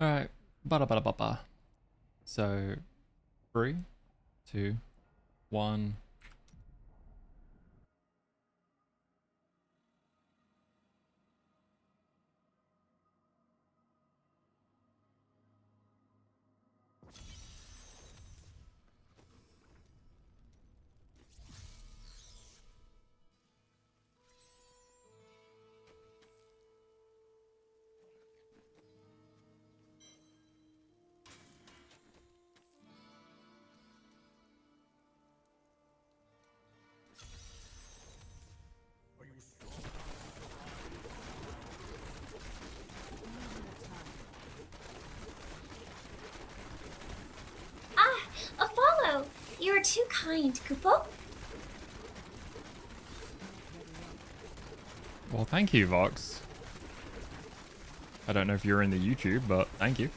Alright. Ba-da-ba-da-ba-ba. So, 3, 2, 1. A follow! You are too kind, Kupo. Well, thank you, Vox. I don't know if you're in the YouTube, but thank you.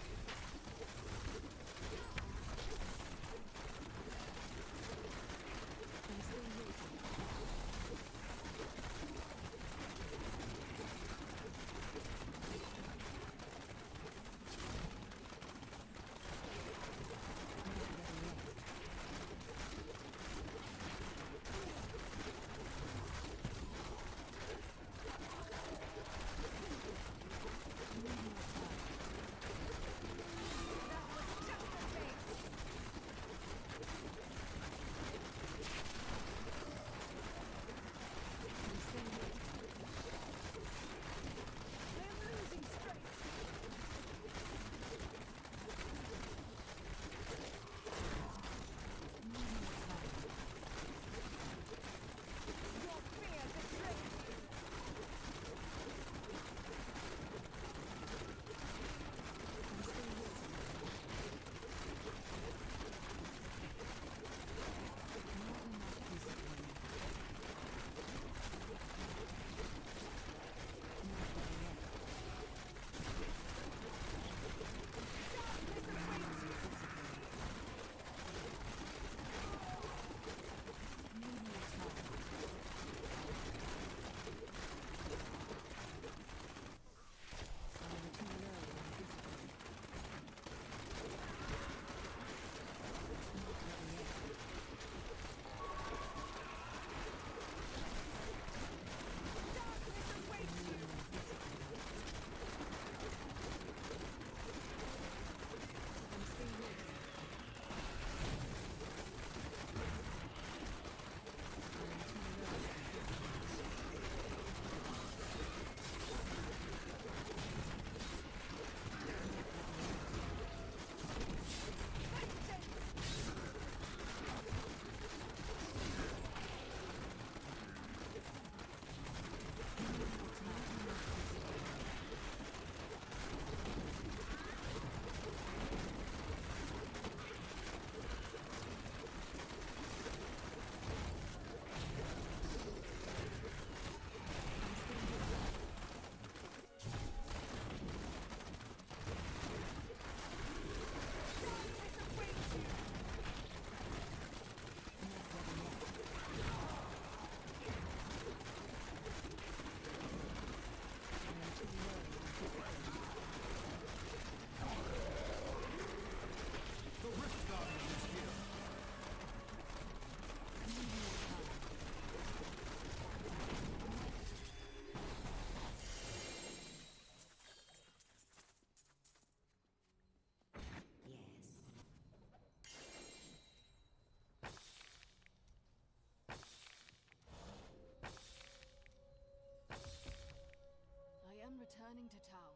Returning to town.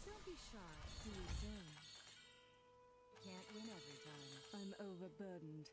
Don't be shy. See you soon. Can't win every time. I'm overburdened.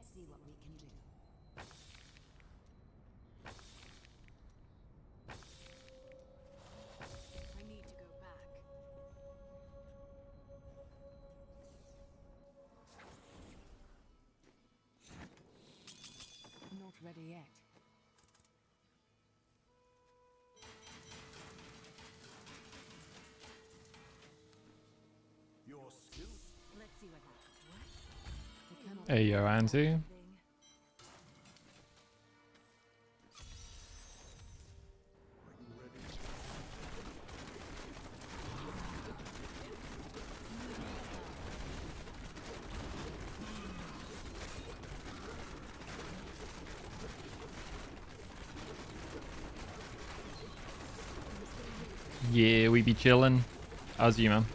Let's see what we can do. I need to go back. Not ready yet. Your skills. Let's see what happens. What? I cannot Hey, yo, Auntie. thing. Are you ready? Yeah, we be chilling. How's you, man?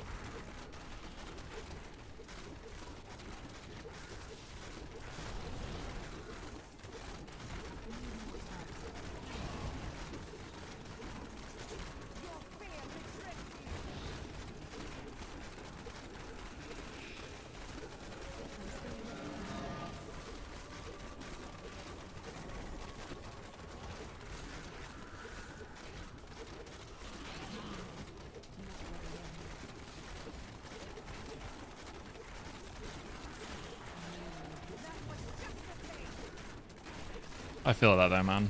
I feel that though, man.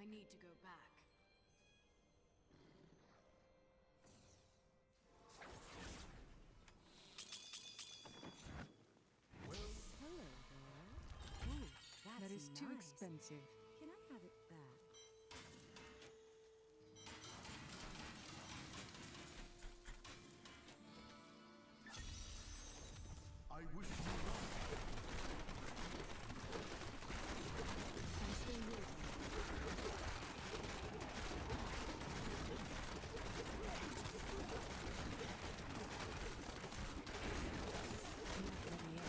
I need to go back. Hello there. Ooh, That is too nice. expensive. Can I have it back? I wish you well. I'm still waiting. Not ready yet.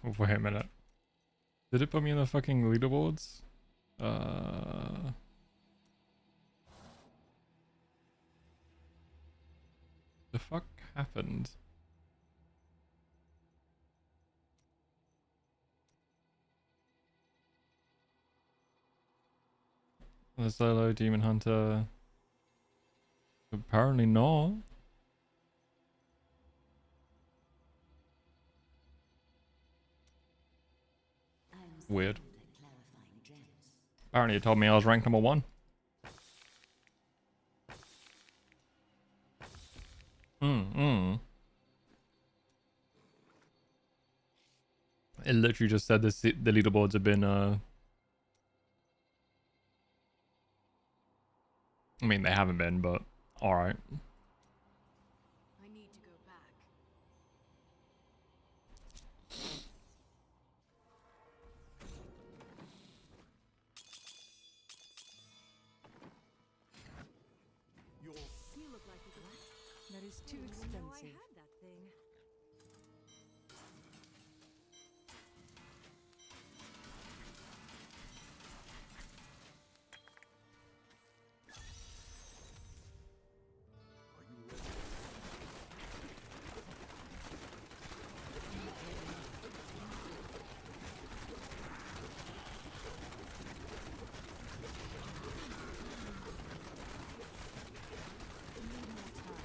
Wait a minute. Did it put me in the fucking leaderboards? The fuck happened? The solo demon hunter. Apparently not. Weird. Apparently it told me I was ranked number 1. It literally just said this, the leaderboards have been I mean they haven't been, but alright. I need to go back. Your You look like you could. That is too expensive. I had that thing. are you ready? I need more time.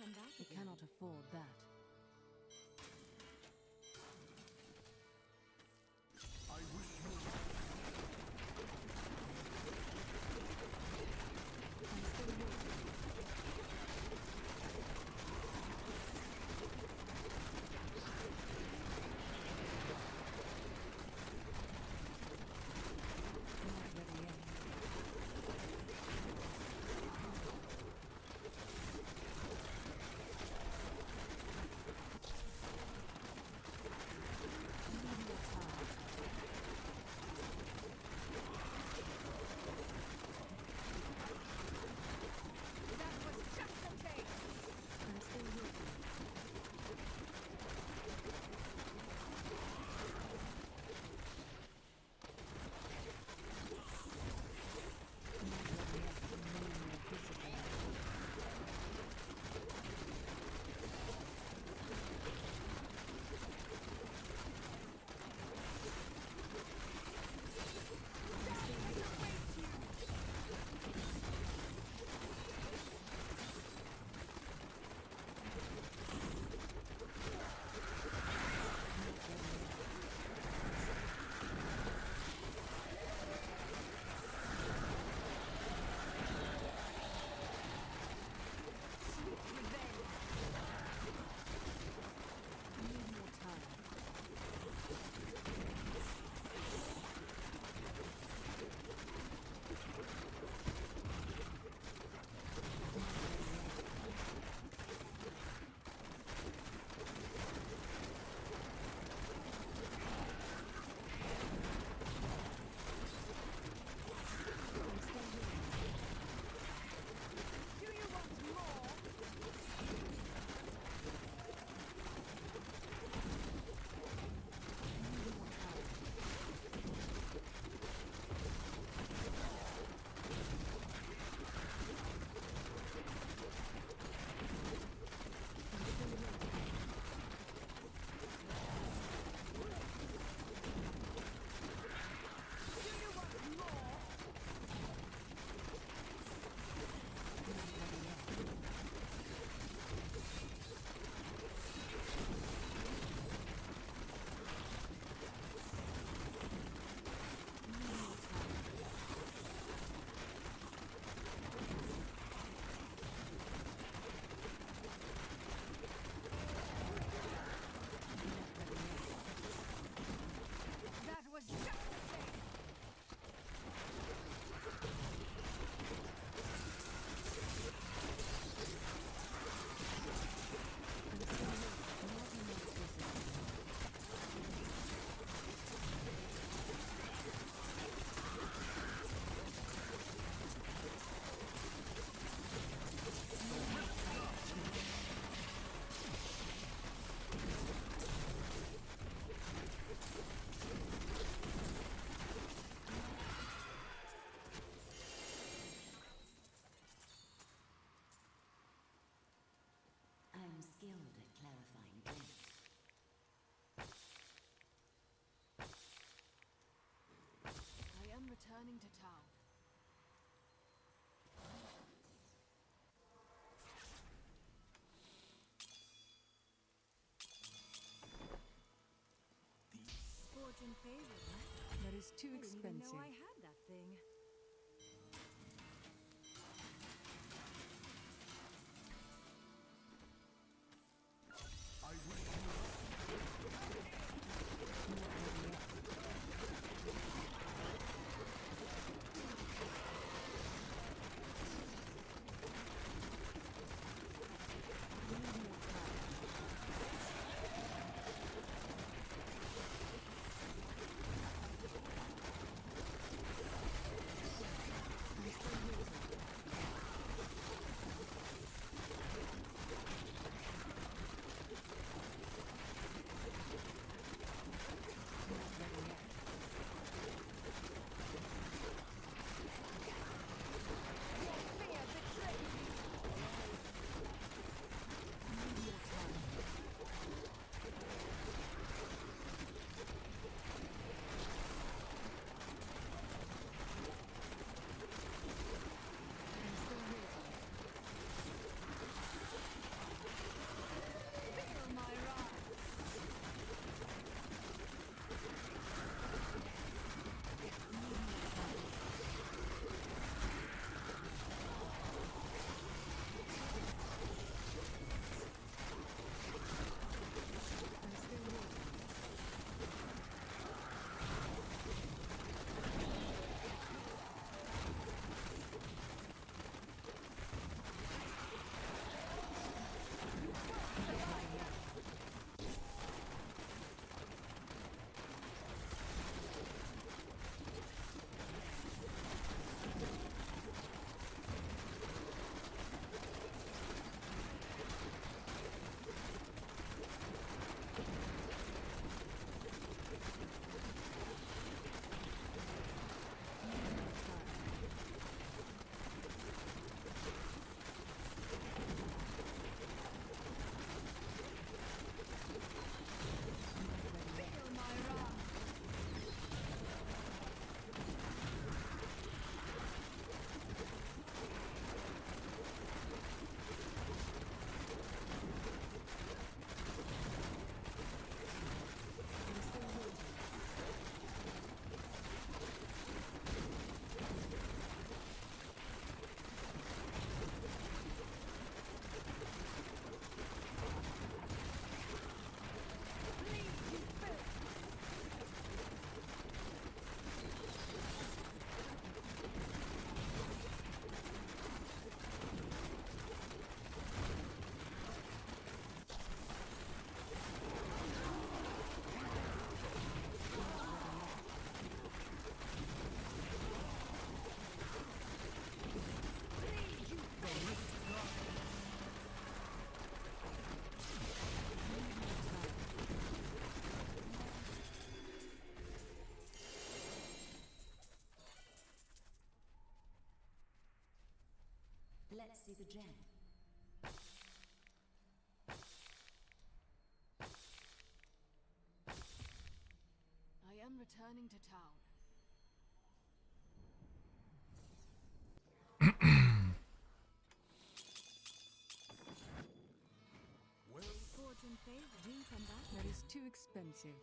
come back again. I cannot afford that. I wish you I'm still here. Not ready yet. Need more time. That was just okay. I'm still here. Not ready yet for any more discipline. Need more time. I'm still here. Do you want more? Need more time. I'm still here. Do you want more? Not ready yet. Need more time. Not ready yet. That was just okay. I'm still here. Not enough discipline. I'm skilled at clarifying doubts. I am returning to town. Fortune favored, huh? That is too I didn't even expensive. know I had that thing. I wish you Not ready yet. Need more time. Let's see the gem. I am returning to town. Well, Fortune favor. Do come back. That is too expensive.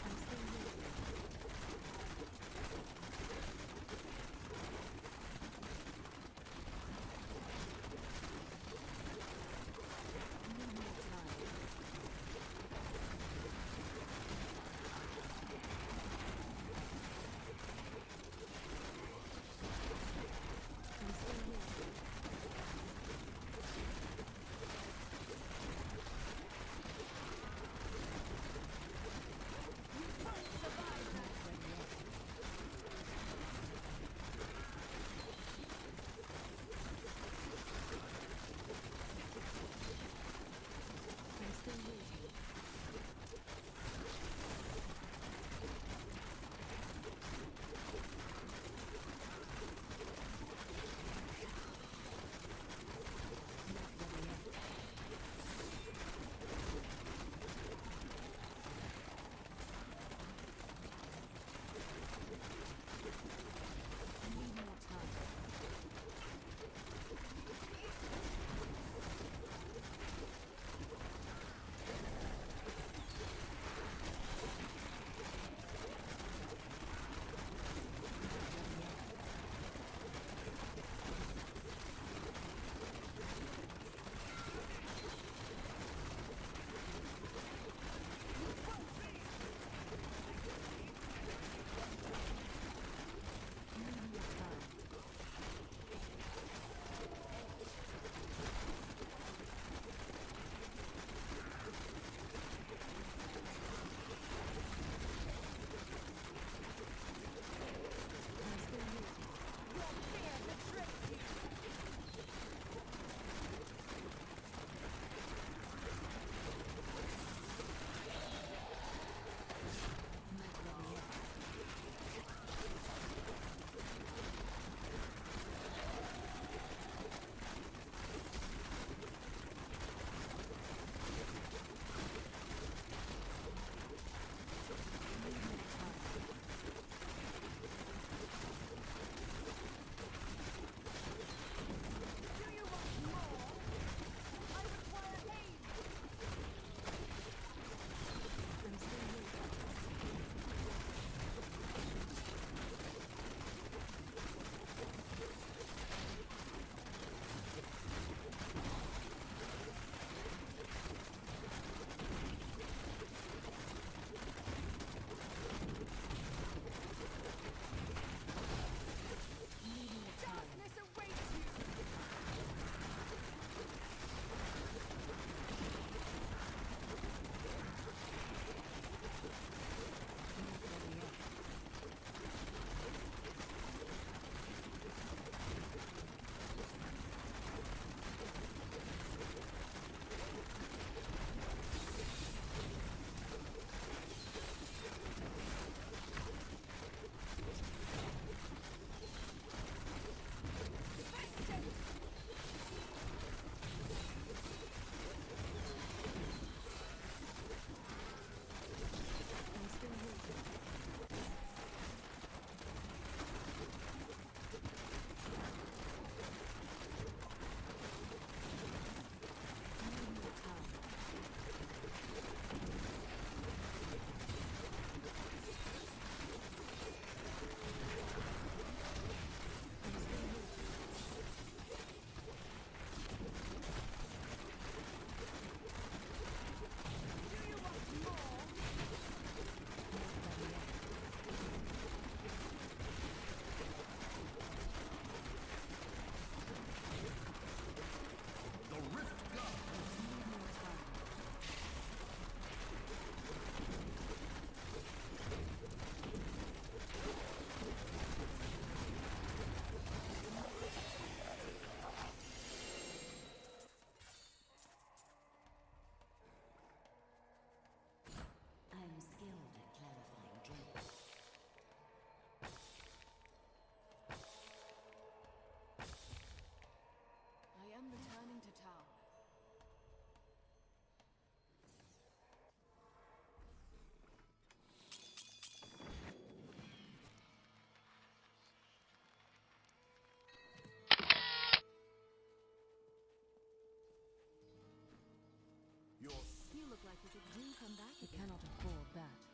I'm still waiting. Need more time. look like we could do come back. We cannot afford that.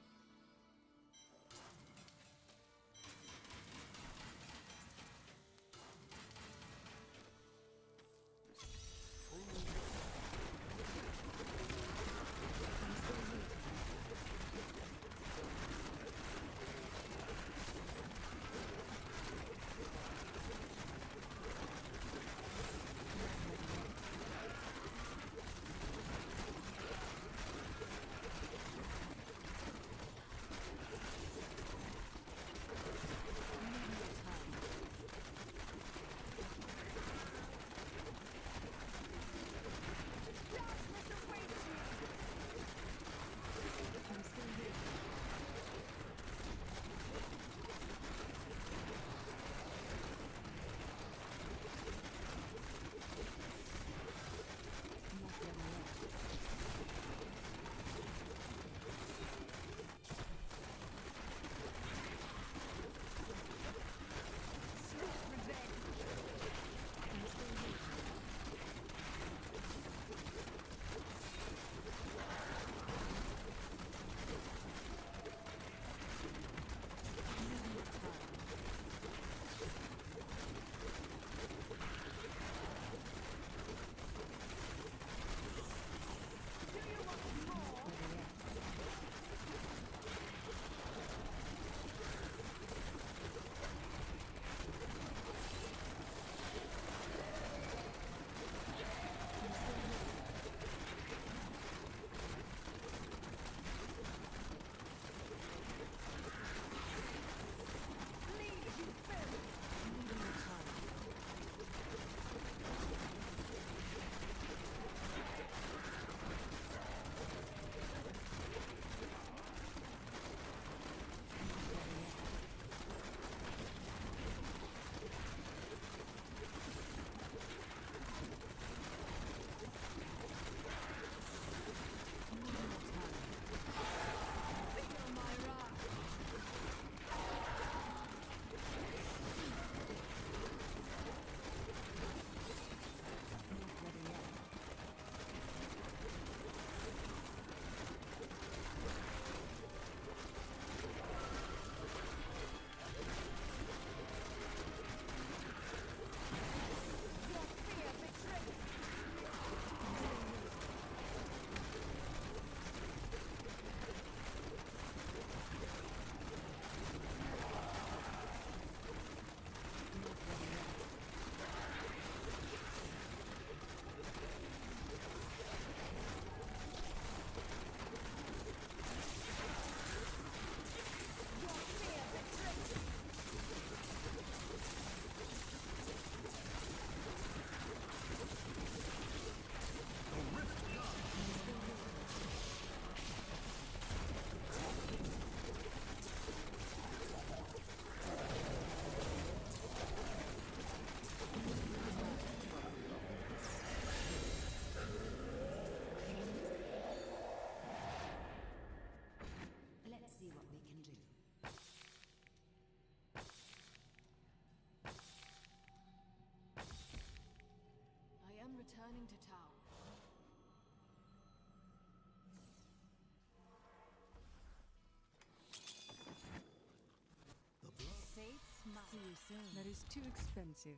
returning to town. Fate smile. See you soon. That is too expensive.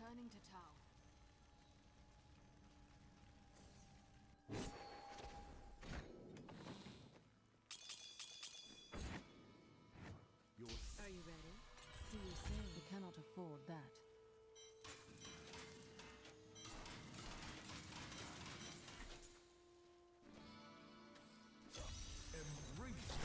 returning to Tau. Your Are you ready? See you soon. We cannot afford that. embrace.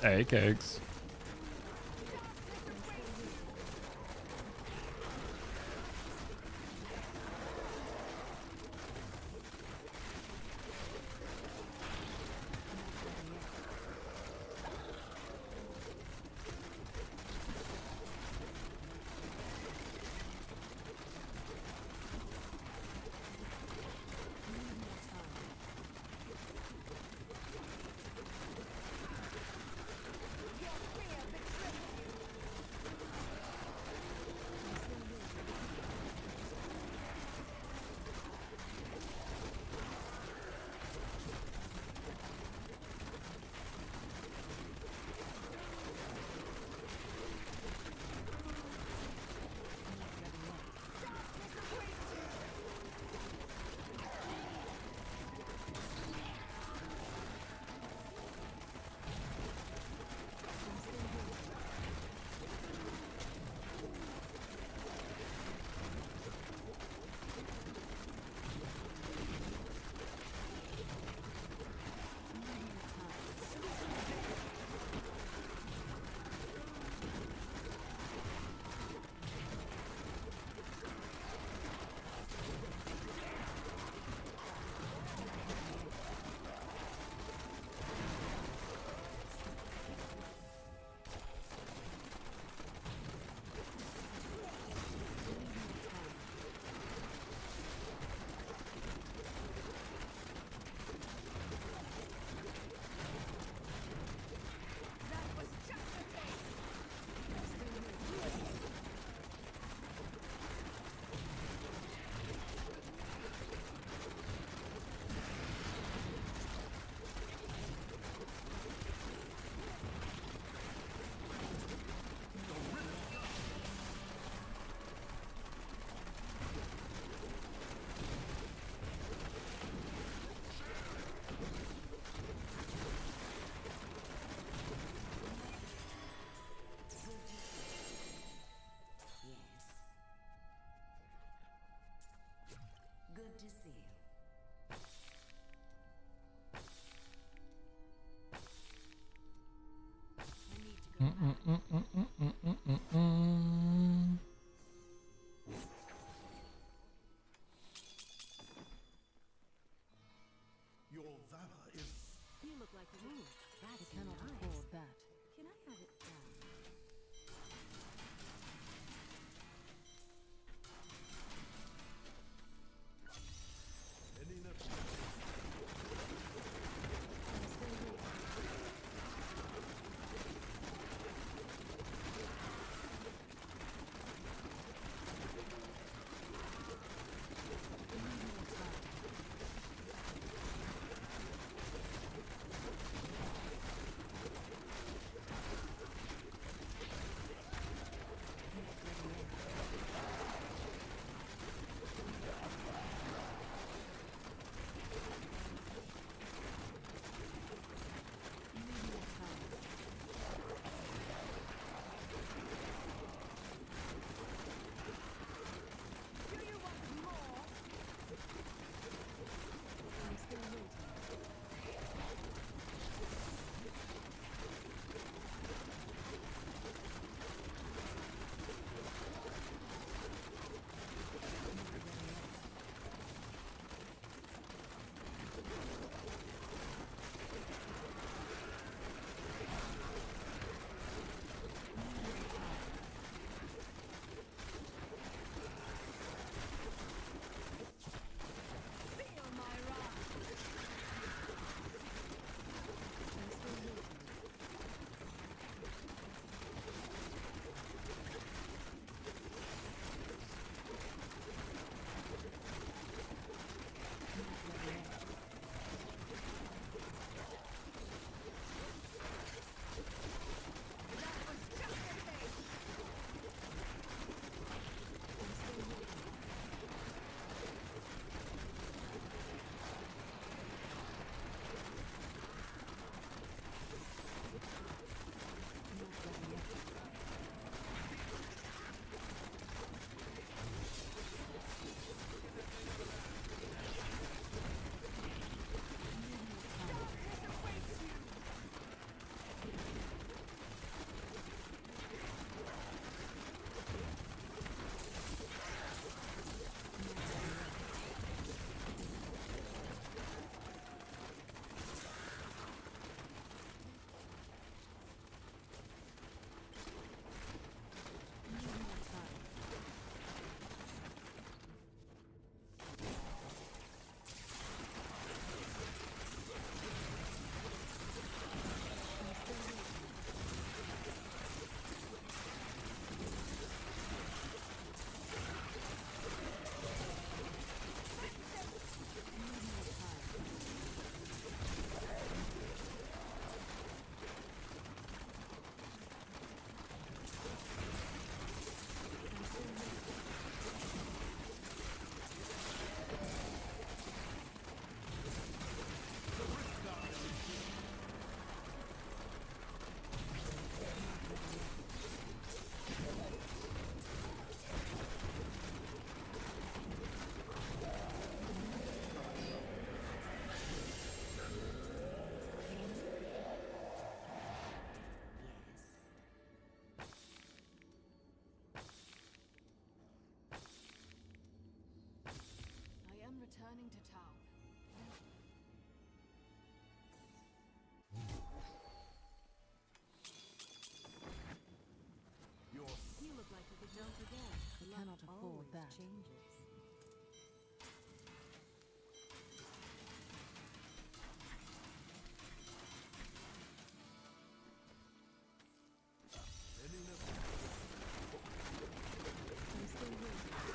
Hey, cakes. returning to town. Your You look like you could jump again. We cannot afford that. Changes. ending up. I'm still waiting.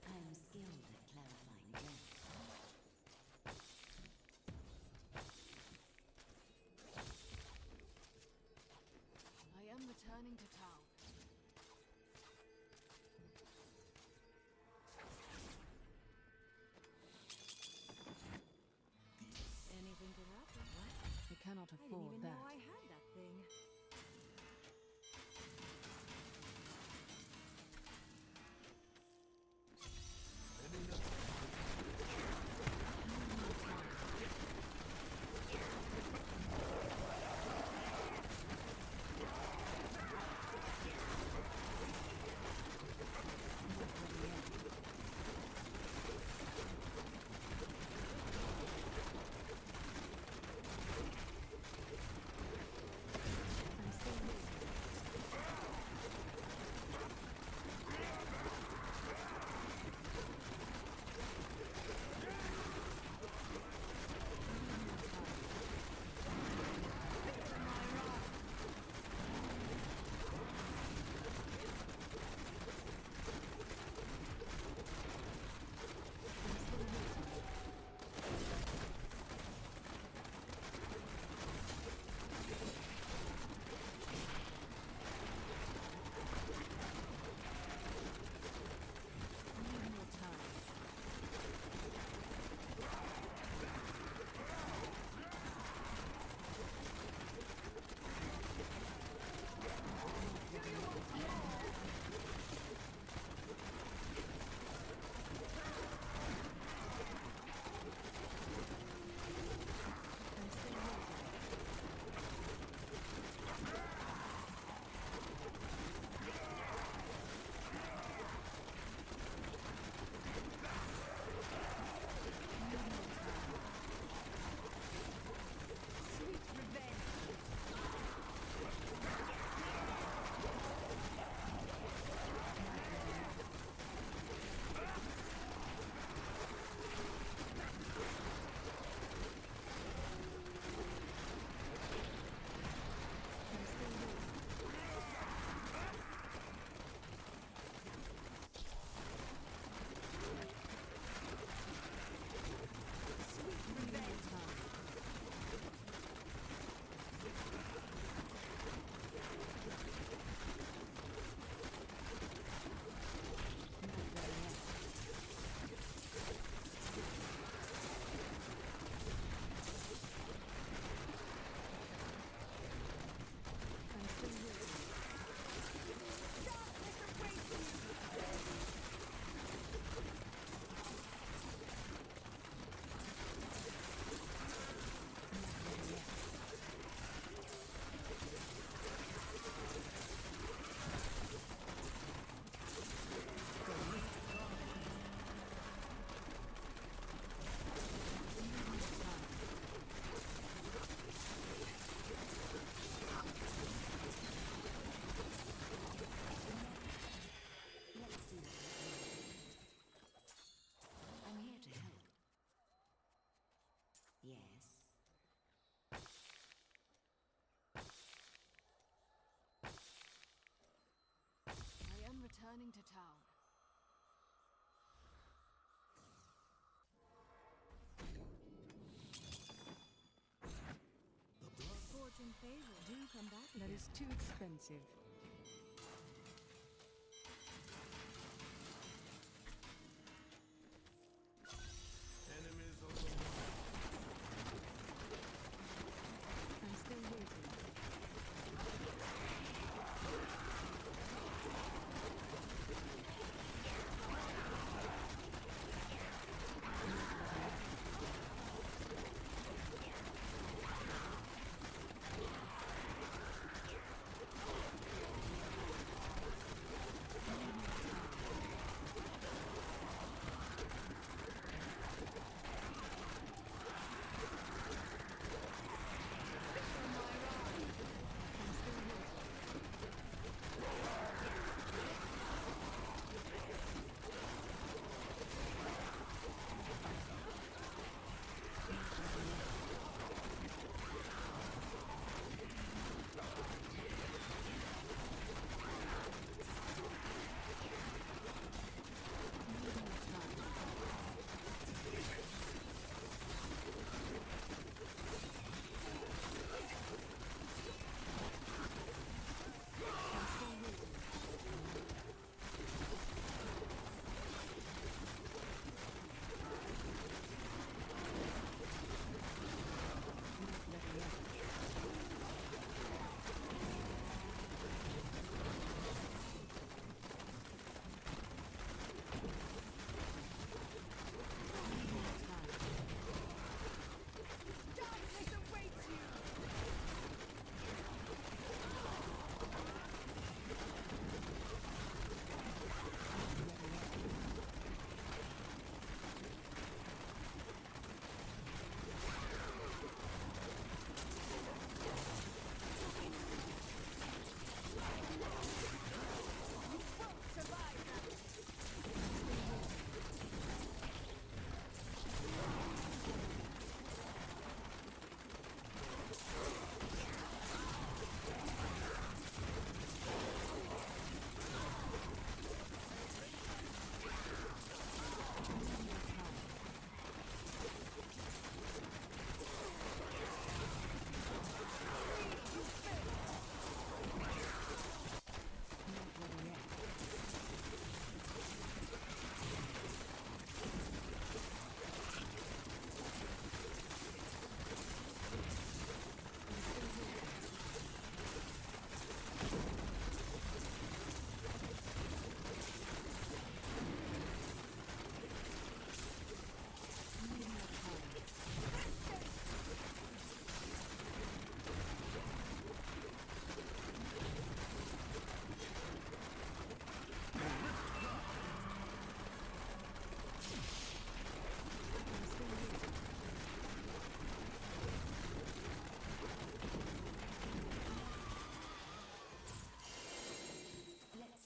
I am skilled at clarifying death. I am returning to town. Anything could happen. What? We cannot I didn't afford even that. know I had that thing. Ending up. returning to town. Fortune favor. Do come back. That is too expensive. Enemies on the I'm still waiting.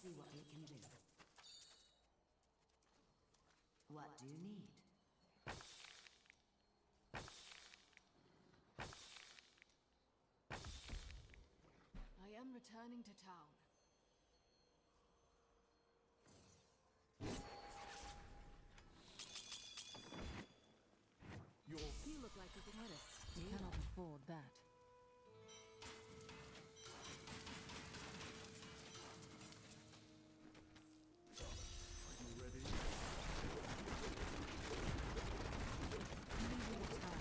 See what we can do. What do you need? I am returning to town. your You look like you had a steal. Cannot afford that. you ready? Medium attack.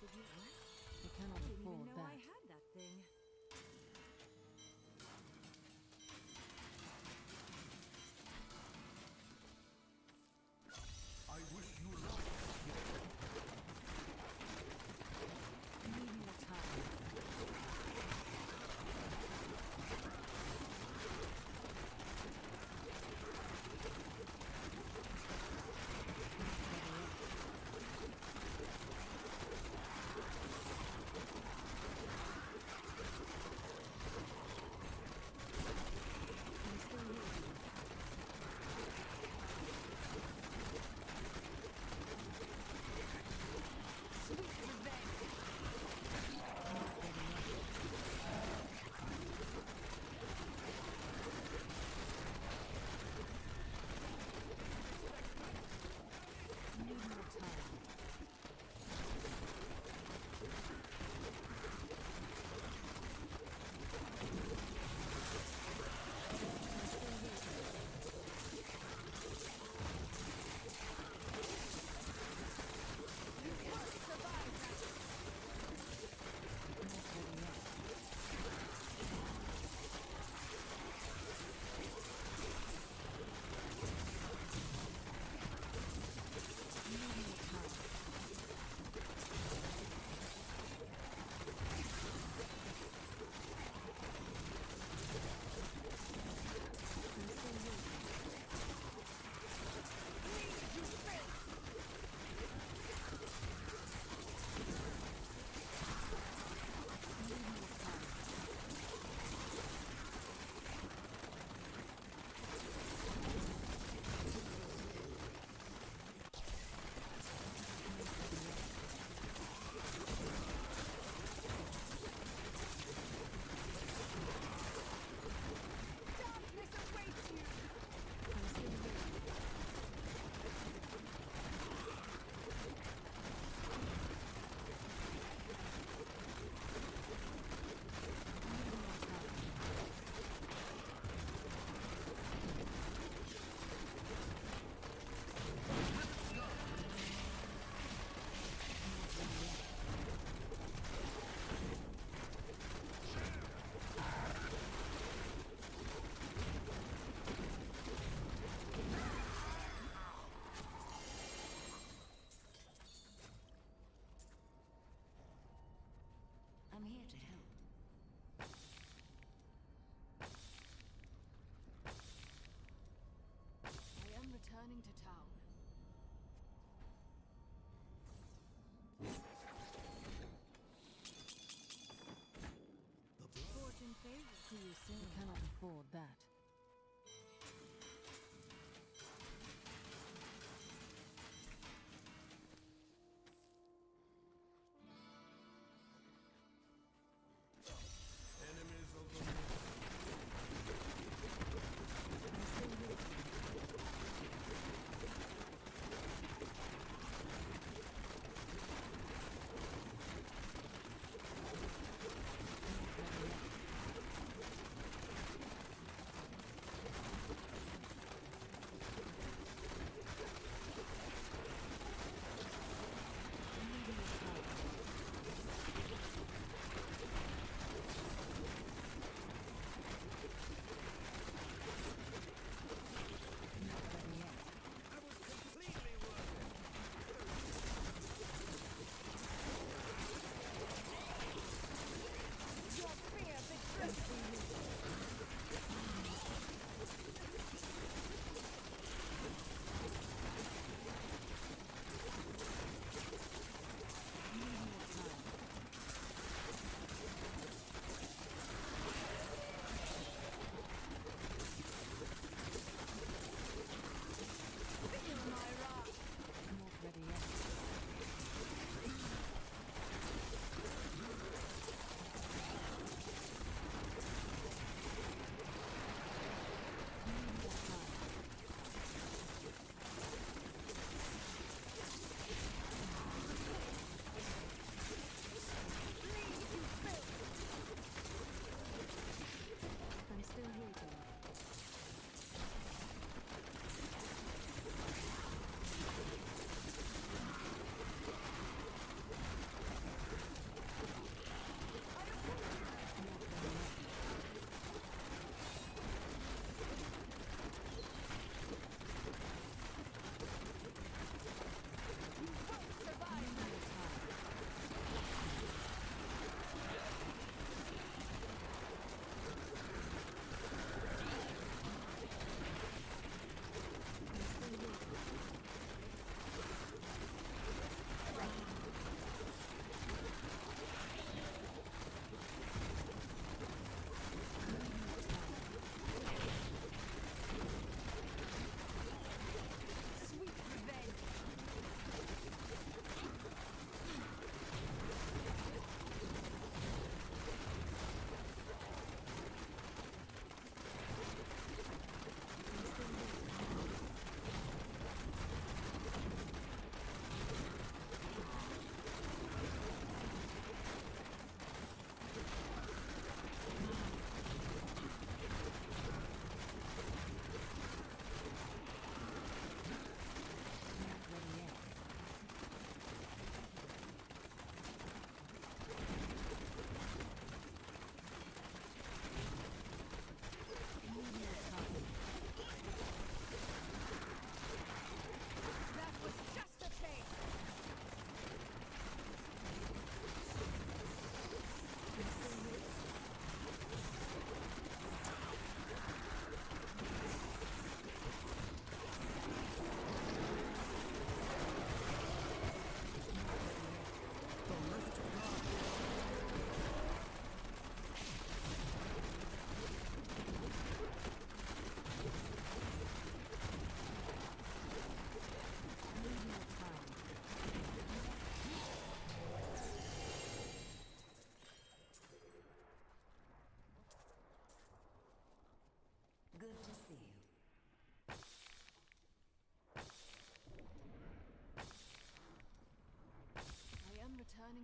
Did you what? You cannot I didn't even afford know I that. had that thing. I wish you luck. Need more time. I'm still here. Need more time. I'm here to help. I am returning to town. Fortune favors. See you soon. You cannot afford that. Enemies over me. I'm still here.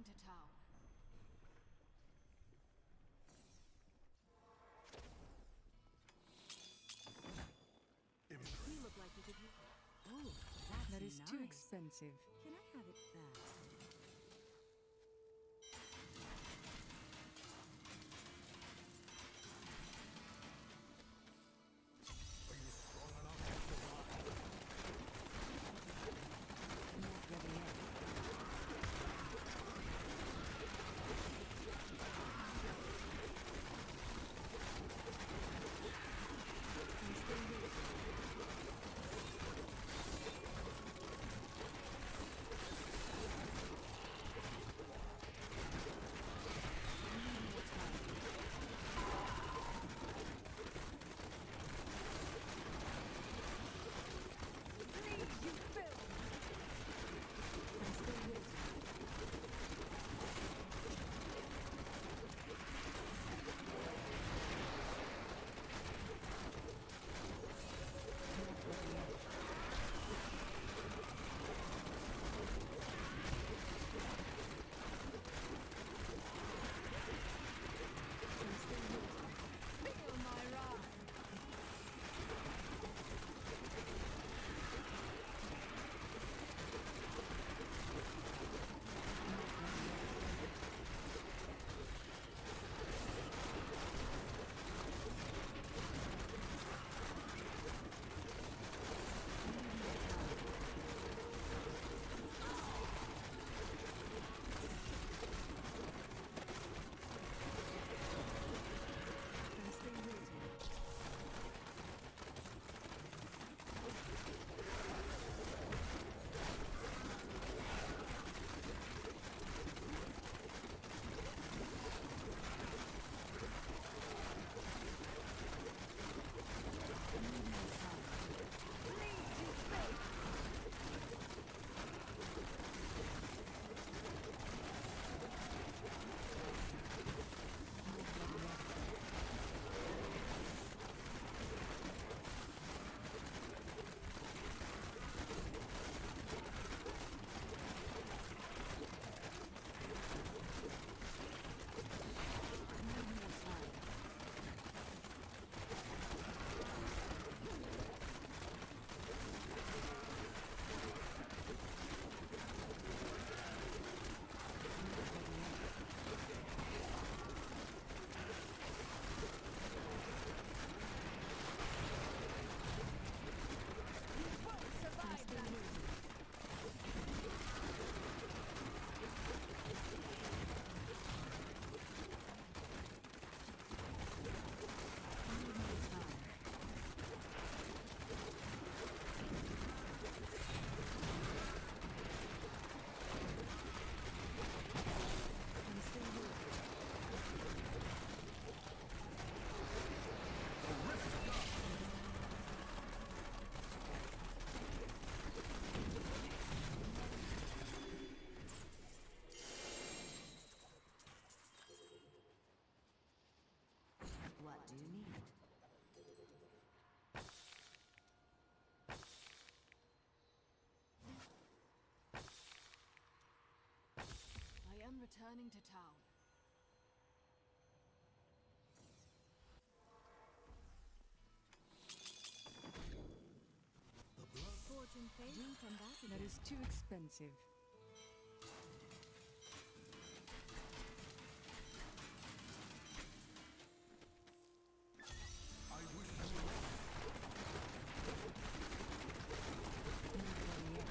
returning to town. You look like you could use. Oh, that's That is nice. too expensive. Can I have it back? Are you strong enough to survive? Not ready yet. I'm still here. I'm still here. Not ready yet. I'm still here. Feel my ride. I'm still waiting. I need more time. Not ready yet. I need more time. Not ready yet. I'm still waiting. I need more time. I'm still waiting. What do you need? I am returning to town. Fortune fate. Do come back That is too expensive. I wish you luck. Not ready yet.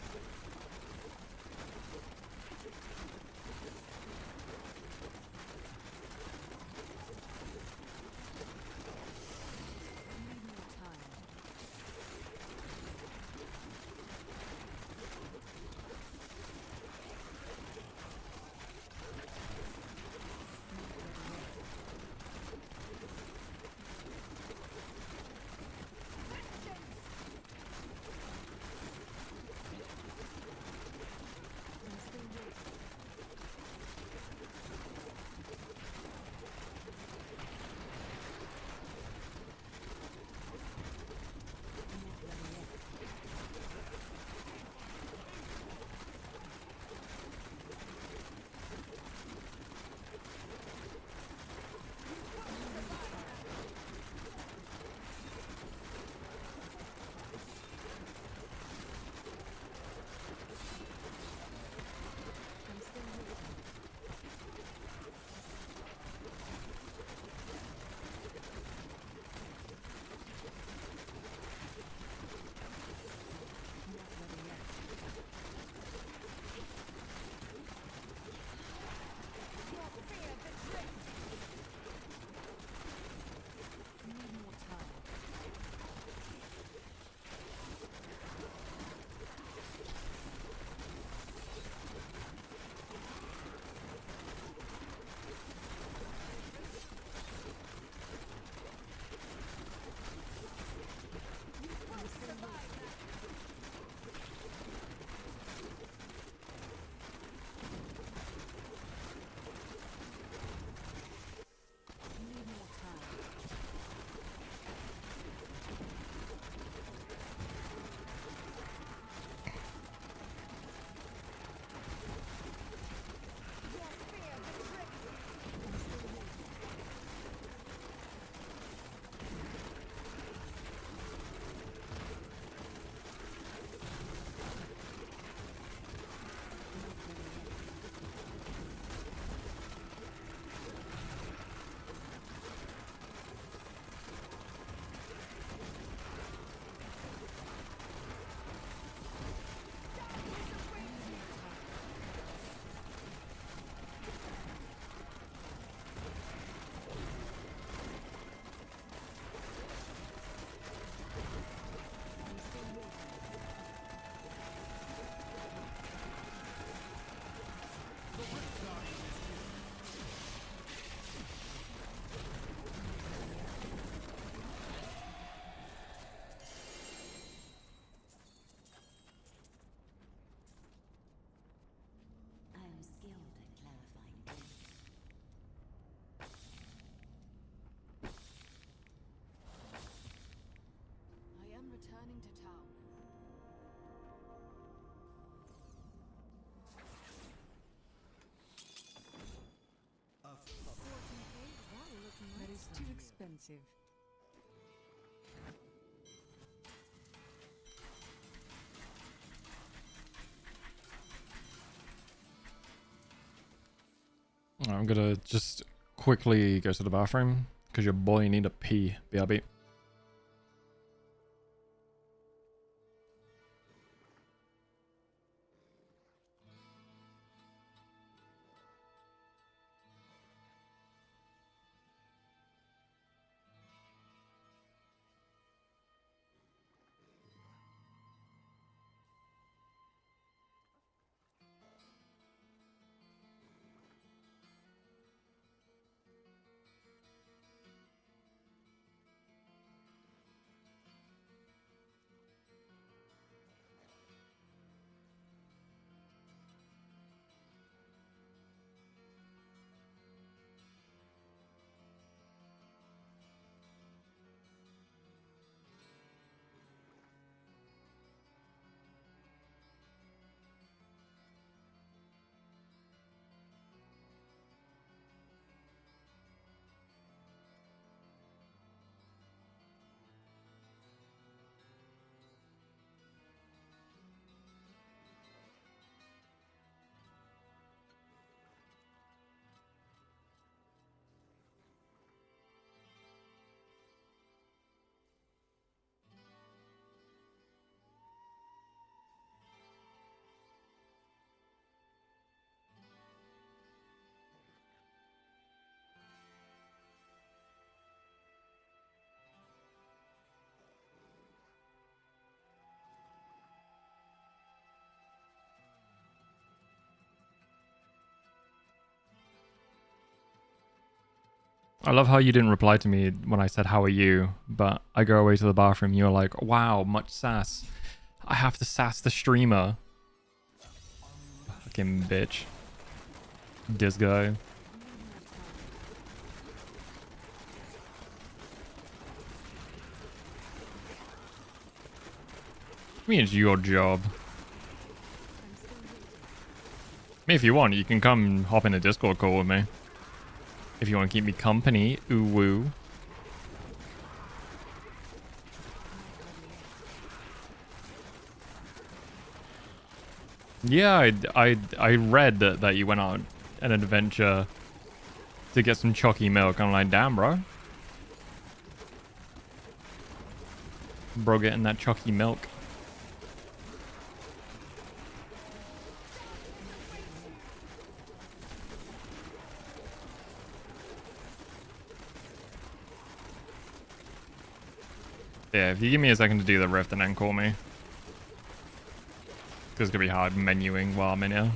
I need more time. returning to town. That is too expensive. I'm gonna just quickly go to the bathroom because your boy need a pee. BRB. I love how you didn't reply to me when I said, how are you? But I go away to the bathroom. You're like, wow, much sass. I have to sass the streamer. Fucking bitch. This guy. I mean, it's your job. I mean, if you want, you can come hop in a Discord call with me. If you want to keep me company, ooh woo. Yeah, I read that you went on an adventure to get some chalky milk. I'm like, damn, bro. Bro getting that chalky milk. Yeah, if you give me a second to do the rift and then call me. Because it's going to be hard menuing while I'm in here.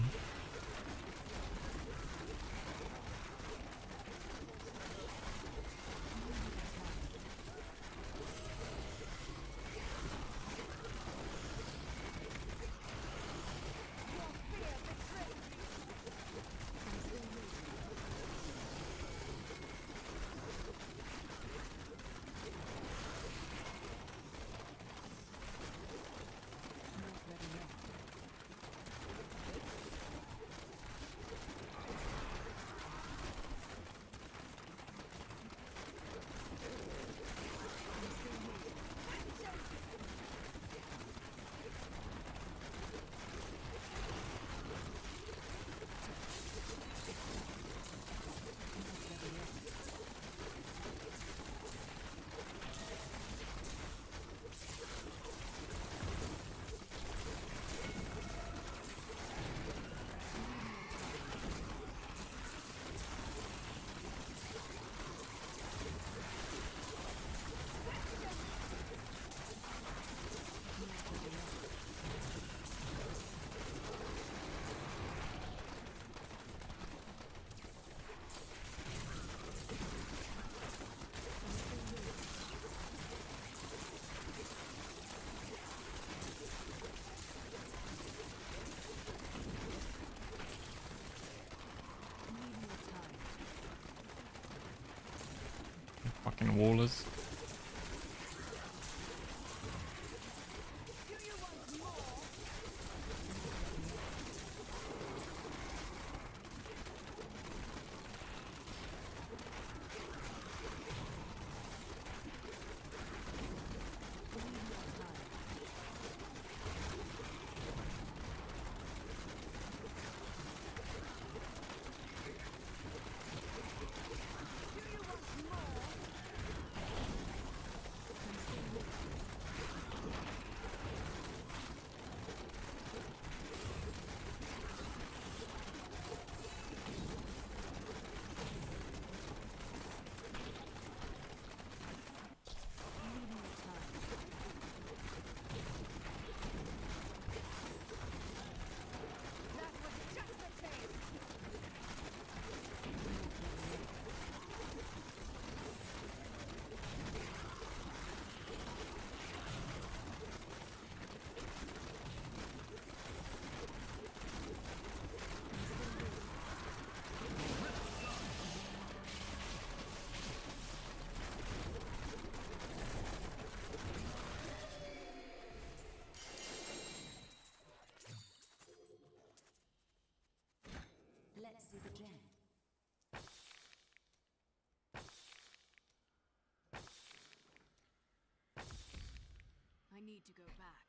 Fucking wallers. I need to go back.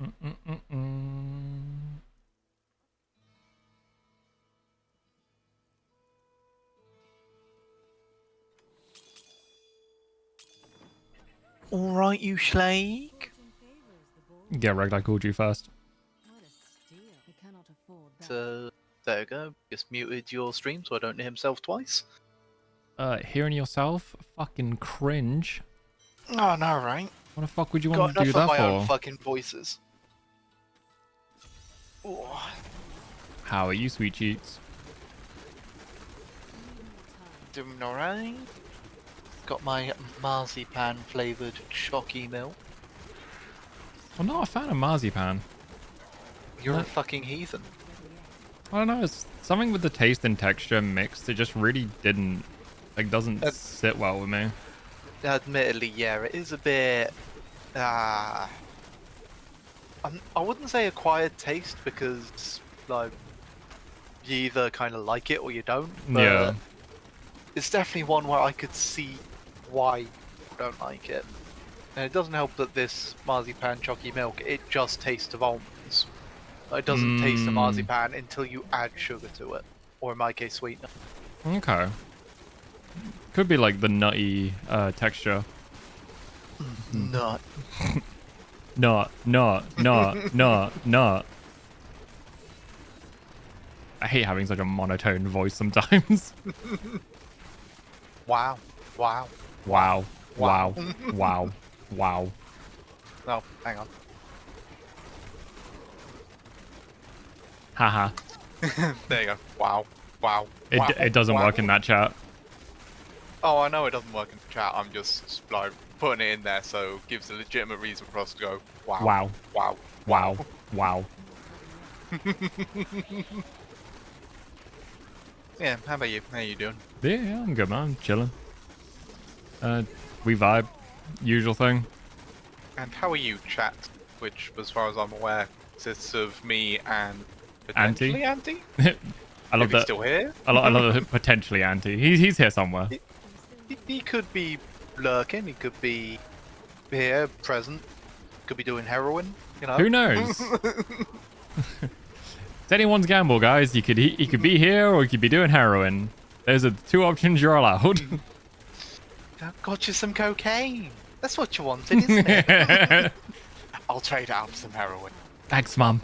Mm-mm-mm-mm. All right, you schlag. Get wrecked, I called you first. What a steal. I cannot afford that. So there we go. Just muted your stream so I don't hear himself twice. Hearing yourself? Fucking cringe. Oh no, right? What the fuck would you Got want to enough do of that my own for? fucking voices. Ooh. How are you, sweet cheeks? Doing alright. Got my marzipan flavoured chocky milk. I'm not a fan of marzipan. You're a fucking heathen. I don't know, it's something with the taste and texture mixed. It just really didn't, doesn't sit well with me. Admittedly, yeah, it is a bit. I wouldn't say acquired taste because, like, you either kind of like it or you don't. But Yeah. it's definitely one where I could see why you don't like it. And it doesn't help that this marzipan chocky milk, it just tastes of almonds. It doesn't taste of marzipan until you add sugar to it, or in my case, sweetener. Okay. Could be like the nutty texture. Nut. Nut. I hate having such a monotone voice sometimes. Wow. Wow. Wow. Wow. Wow. Wow. Oh, hang on. Haha. There you go. Wow. Wow. It doesn't work in that chat. Oh, I know it doesn't work in the chat. I'm just like putting it in there so it gives a legitimate reason for us to go. Wow. Wow. Wow. Wow. Wow. Yeah. How about you? How you doing? Yeah, I'm good, man. I'm chilling. We vibe. Usual thing. And how are you, chat? Which, as far as I'm aware, consists of me and Auntie? potentially Auntie. I love If he's that. still here. I love that potentially anti. He's here somewhere. He could be lurking. He could be here, present. Could be doing heroin. You know. Who knows? It's anyone's gamble, guys. He could be here or he could be doing heroin. Those are the two options you're allowed. Got you some cocaine. That's what you wanted, isn't it? I'll trade it out for some heroin. Thanks, mum.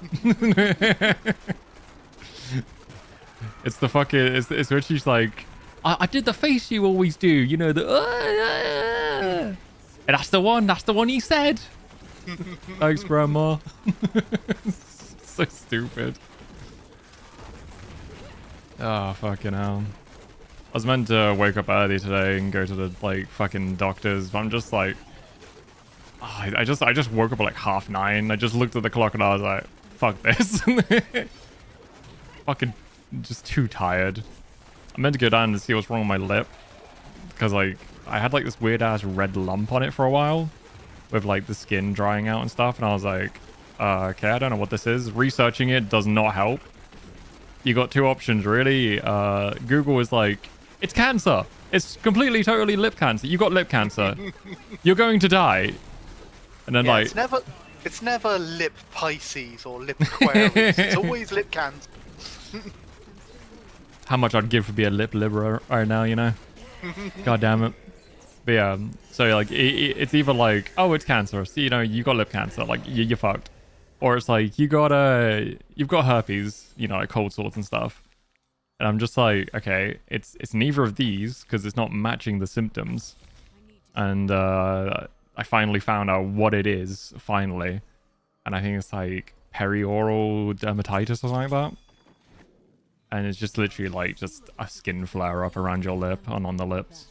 It's the fucking. It's when she's like, I did the face you always do. You know the. And that's the one. That's the one he said. Thanks, grandma. So stupid. Oh fucking hell. I was meant to wake up early today and go to the fucking doctors, but I'm just like, oh, I just woke up at like 9:30. I just looked at the clock and I was like, fuck this. Fucking just too tired. I meant to go down and see what's wrong with my lip because I had this weird ass red lump on it for a while with the skin drying out and stuff, and I was like, okay, I don't know what this is. Researching it does not help. You got two options really. Google was like, it's cancer. It's completely totally lip cancer. You got lip cancer. You're going to die. And then Yeah, it's never lip Pisces or lip Aquarius. It's always lip cancer. how much I'd give for be a lip libera right now, you know? God damn it. But yeah, so it's either oh, it's cancerous, you know, you got lip cancer, you're fucked. Or it's you've got herpes, you know, cold sores and stuff. And I'm just okay, it's neither of these because it's not matching the symptoms. And I finally found out what it is, finally. And I think it's perioral dermatitis or something like that. And it's just literally just a skin flare up around your lip and on the lips.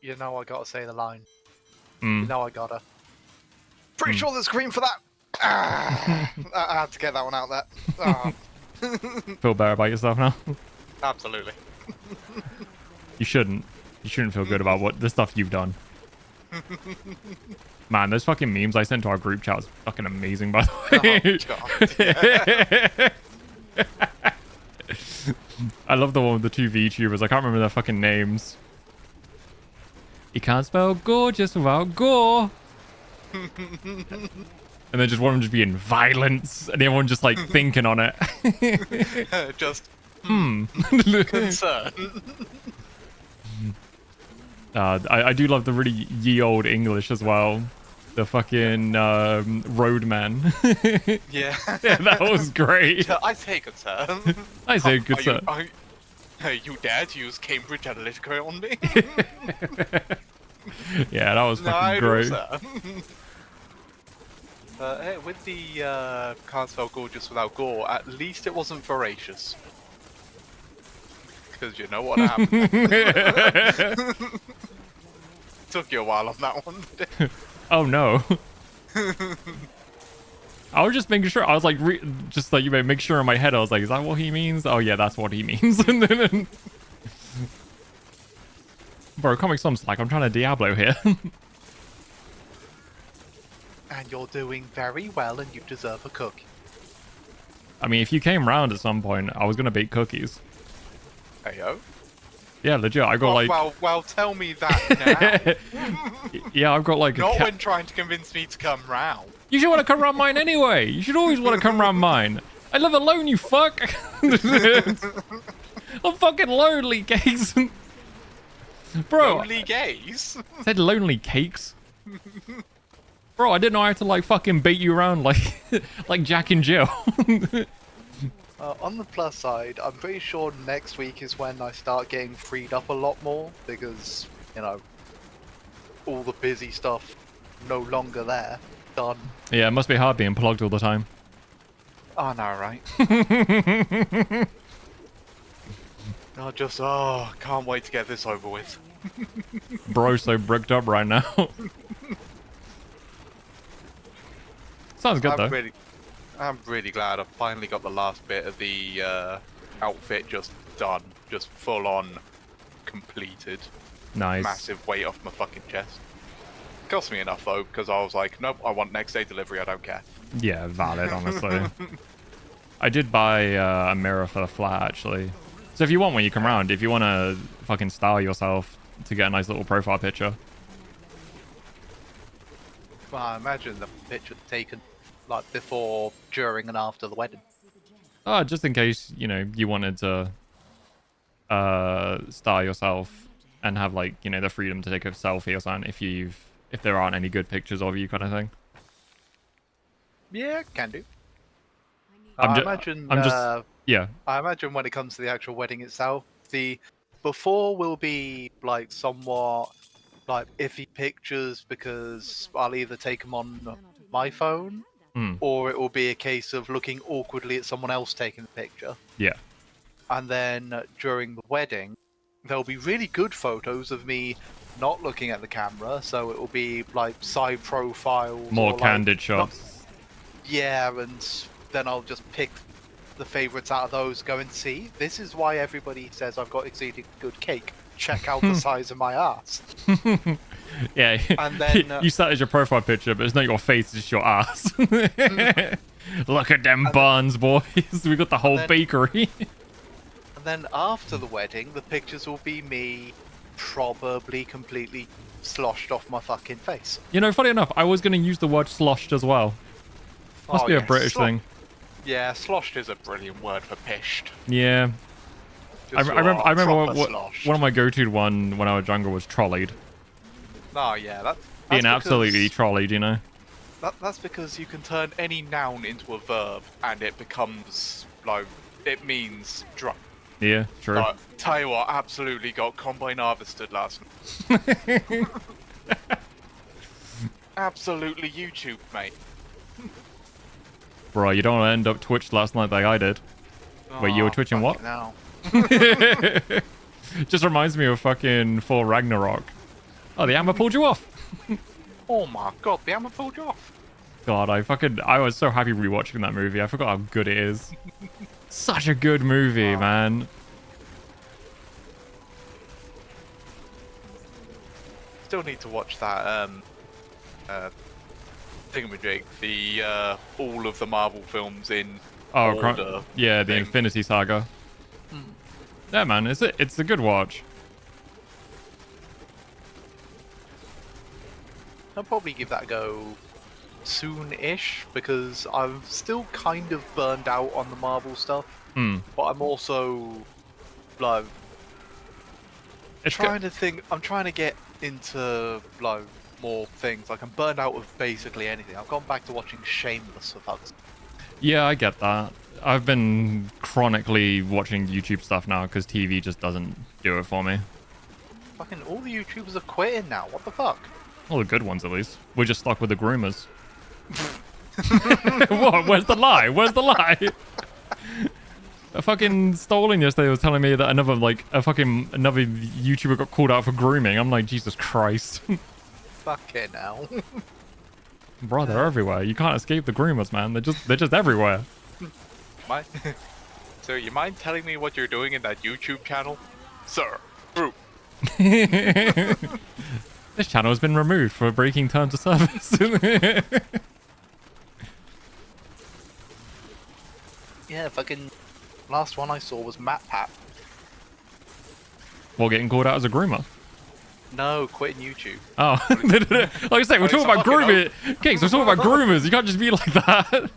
You know I gotta say the line. Mm. You know I gotta. Pretty sure there's cream for that. Ah, I had to get that one out there. Ah. Feel better about yourself now? Absolutely. You shouldn't. You shouldn't feel good about the stuff you've done. Man, those fucking memes I sent to our group chat was fucking amazing, by the way. Oh, God. I love the one with the two VTubers. I can't remember their fucking names. You can't spell gorgeous without gore. And then just one of them just being violence, and the other one just like thinking on it. Just Hmm. concern. I do love the really ye old English as well. The fucking roadman. Yeah. Yeah, that was great. I say concern. I say good sir. You dare to use Cambridge Analytica on me? Yeah, that was fucking No, great. sir. Hey, with the can't spell gorgeous without gore, at least it wasn't voracious. Because you know what happened. Took you a while on that one. Oh no. I was just making sure. I was like, just like you may make sure in my head. I was like, is that what he means? Oh yeah, that's what he means. And then, bro, comic some slack. I'm trying to Diablo here. And you're doing very well, and you deserve a cookie. I mean, if you came round at some point, I was gonna bake cookies. Heyo. Yeah, legit. I got like. Well, tell me that now. Yeah, I've got like. Not when trying to convince me to come round. You should want to come round mine anyway. You should always want to come round mine. I live alone, you fuck. I'm fucking lonely, cakes. Bro. Lonely gays. I said lonely cakes. Bro, I didn't know how to like fucking bait you around like like Jack and Jill. On the plus side, I'm pretty sure next week is when I start getting freed up a lot more because, you know, all the busy stuff no longer there. Done. Yeah, it must be hard being plugged all the time. Oh, no, right? Can't wait to get this over with. Bro's so bricked up right now. Sounds good though. I'm really glad I finally got the last bit of the outfit just done. Just full on completed. Nice. Massive weight off my fucking chest. Cost me enough though, because I was like, nope, I want next day delivery, I don't care. Yeah, valid, honestly. I did buy a mirror for the flat, actually. So if you want one, you come round. If you want to fucking style yourself to get a nice little profile picture. Well, I imagine the picture taken like before, during, and after the wedding. Just in case, you know, you wanted to style yourself and have like, you know, the freedom to take a selfie or something if there aren't any good pictures of you kind of thing. Yeah, can do. I'm yeah. I imagine when it comes to the actual wedding itself, the before will be like somewhat like iffy pictures because I'll either take them on my phone or it will be a case of looking awkwardly at someone else taking the picture. Yeah. And then during the wedding, there'll be really good photos of me not looking at the camera, so it will be like side profiles. More or, candid like, shots. Yeah, and then I'll just pick the favorites out of those, go and see. This is why everybody says I've got exceedingly good cake. Check out the size of my ass. Yeah, And then you start as your profile picture, but it's not your face, it's just your ass. Look at them buns, boys. We got the whole bakery. And then after the wedding, the pictures will be me probably completely sloshed off my fucking face. You know, funny enough, I was going to use the word sloshed as well. Must be a British thing. Yeah, sloshed is a brilliant word for pished. Yeah. I Just remember proper sloshed. one of my go-to one when I was younger was trolleyed. Oh yeah, that's Being because, absolutely trolleyed, you know? That's because you can turn any noun into a verb and it becomes, like, it means drunk. Yeah, true. Like, tell you what, absolutely got combine harvested last night. Absolutely YouTube, mate. Bro, you don't want to end up twitched last night like I did. Wait, you were twitching what? No. Just reminds me of fucking Thor Ragnarok. Oh, the hammer pulled you off. Oh my god, the hammer pulled you off. God, I was so happy rewatching that movie. I forgot how good it is. Such a good movie, man. still need to watch that thingamajig, the all of the Marvel films in Oh, order. yeah, the thing. Infinity Saga. Yeah, man, it's a good watch. I'll probably give that a go soon-ish because I'm still kind of burned out on the Marvel stuff, but I'm also like It's trying to think. I'm trying to get into like more things. Like I'm burned out of basically anything. I've gone back to watching Shameless for fuck's. Yeah, I get that. I've been chronically watching YouTube stuff now because TV just doesn't do it for me. Fucking all the YouTubers are quitting now. What the fuck? All the good ones, at least. We're just stuck with the groomers. What? Where's the lie? Where's the lie? A fucking Stolen yesterday was telling me that another YouTuber got called out for grooming. I'm like, Jesus Christ. Fucking hell. Bro, they're everywhere. You can't escape the groomers, man. They're just everywhere. My... So you mind telling me what you're doing in that YouTube channel? Sir. Group. This channel has been removed for breaking terms of service. Yeah, fucking last one I saw was Matt Pat. While getting called out as a groomer. No, quitting YouTube. Oh, like I say, we're talking about grooming. Cakes, we're talking about groomers. You can't just be like that.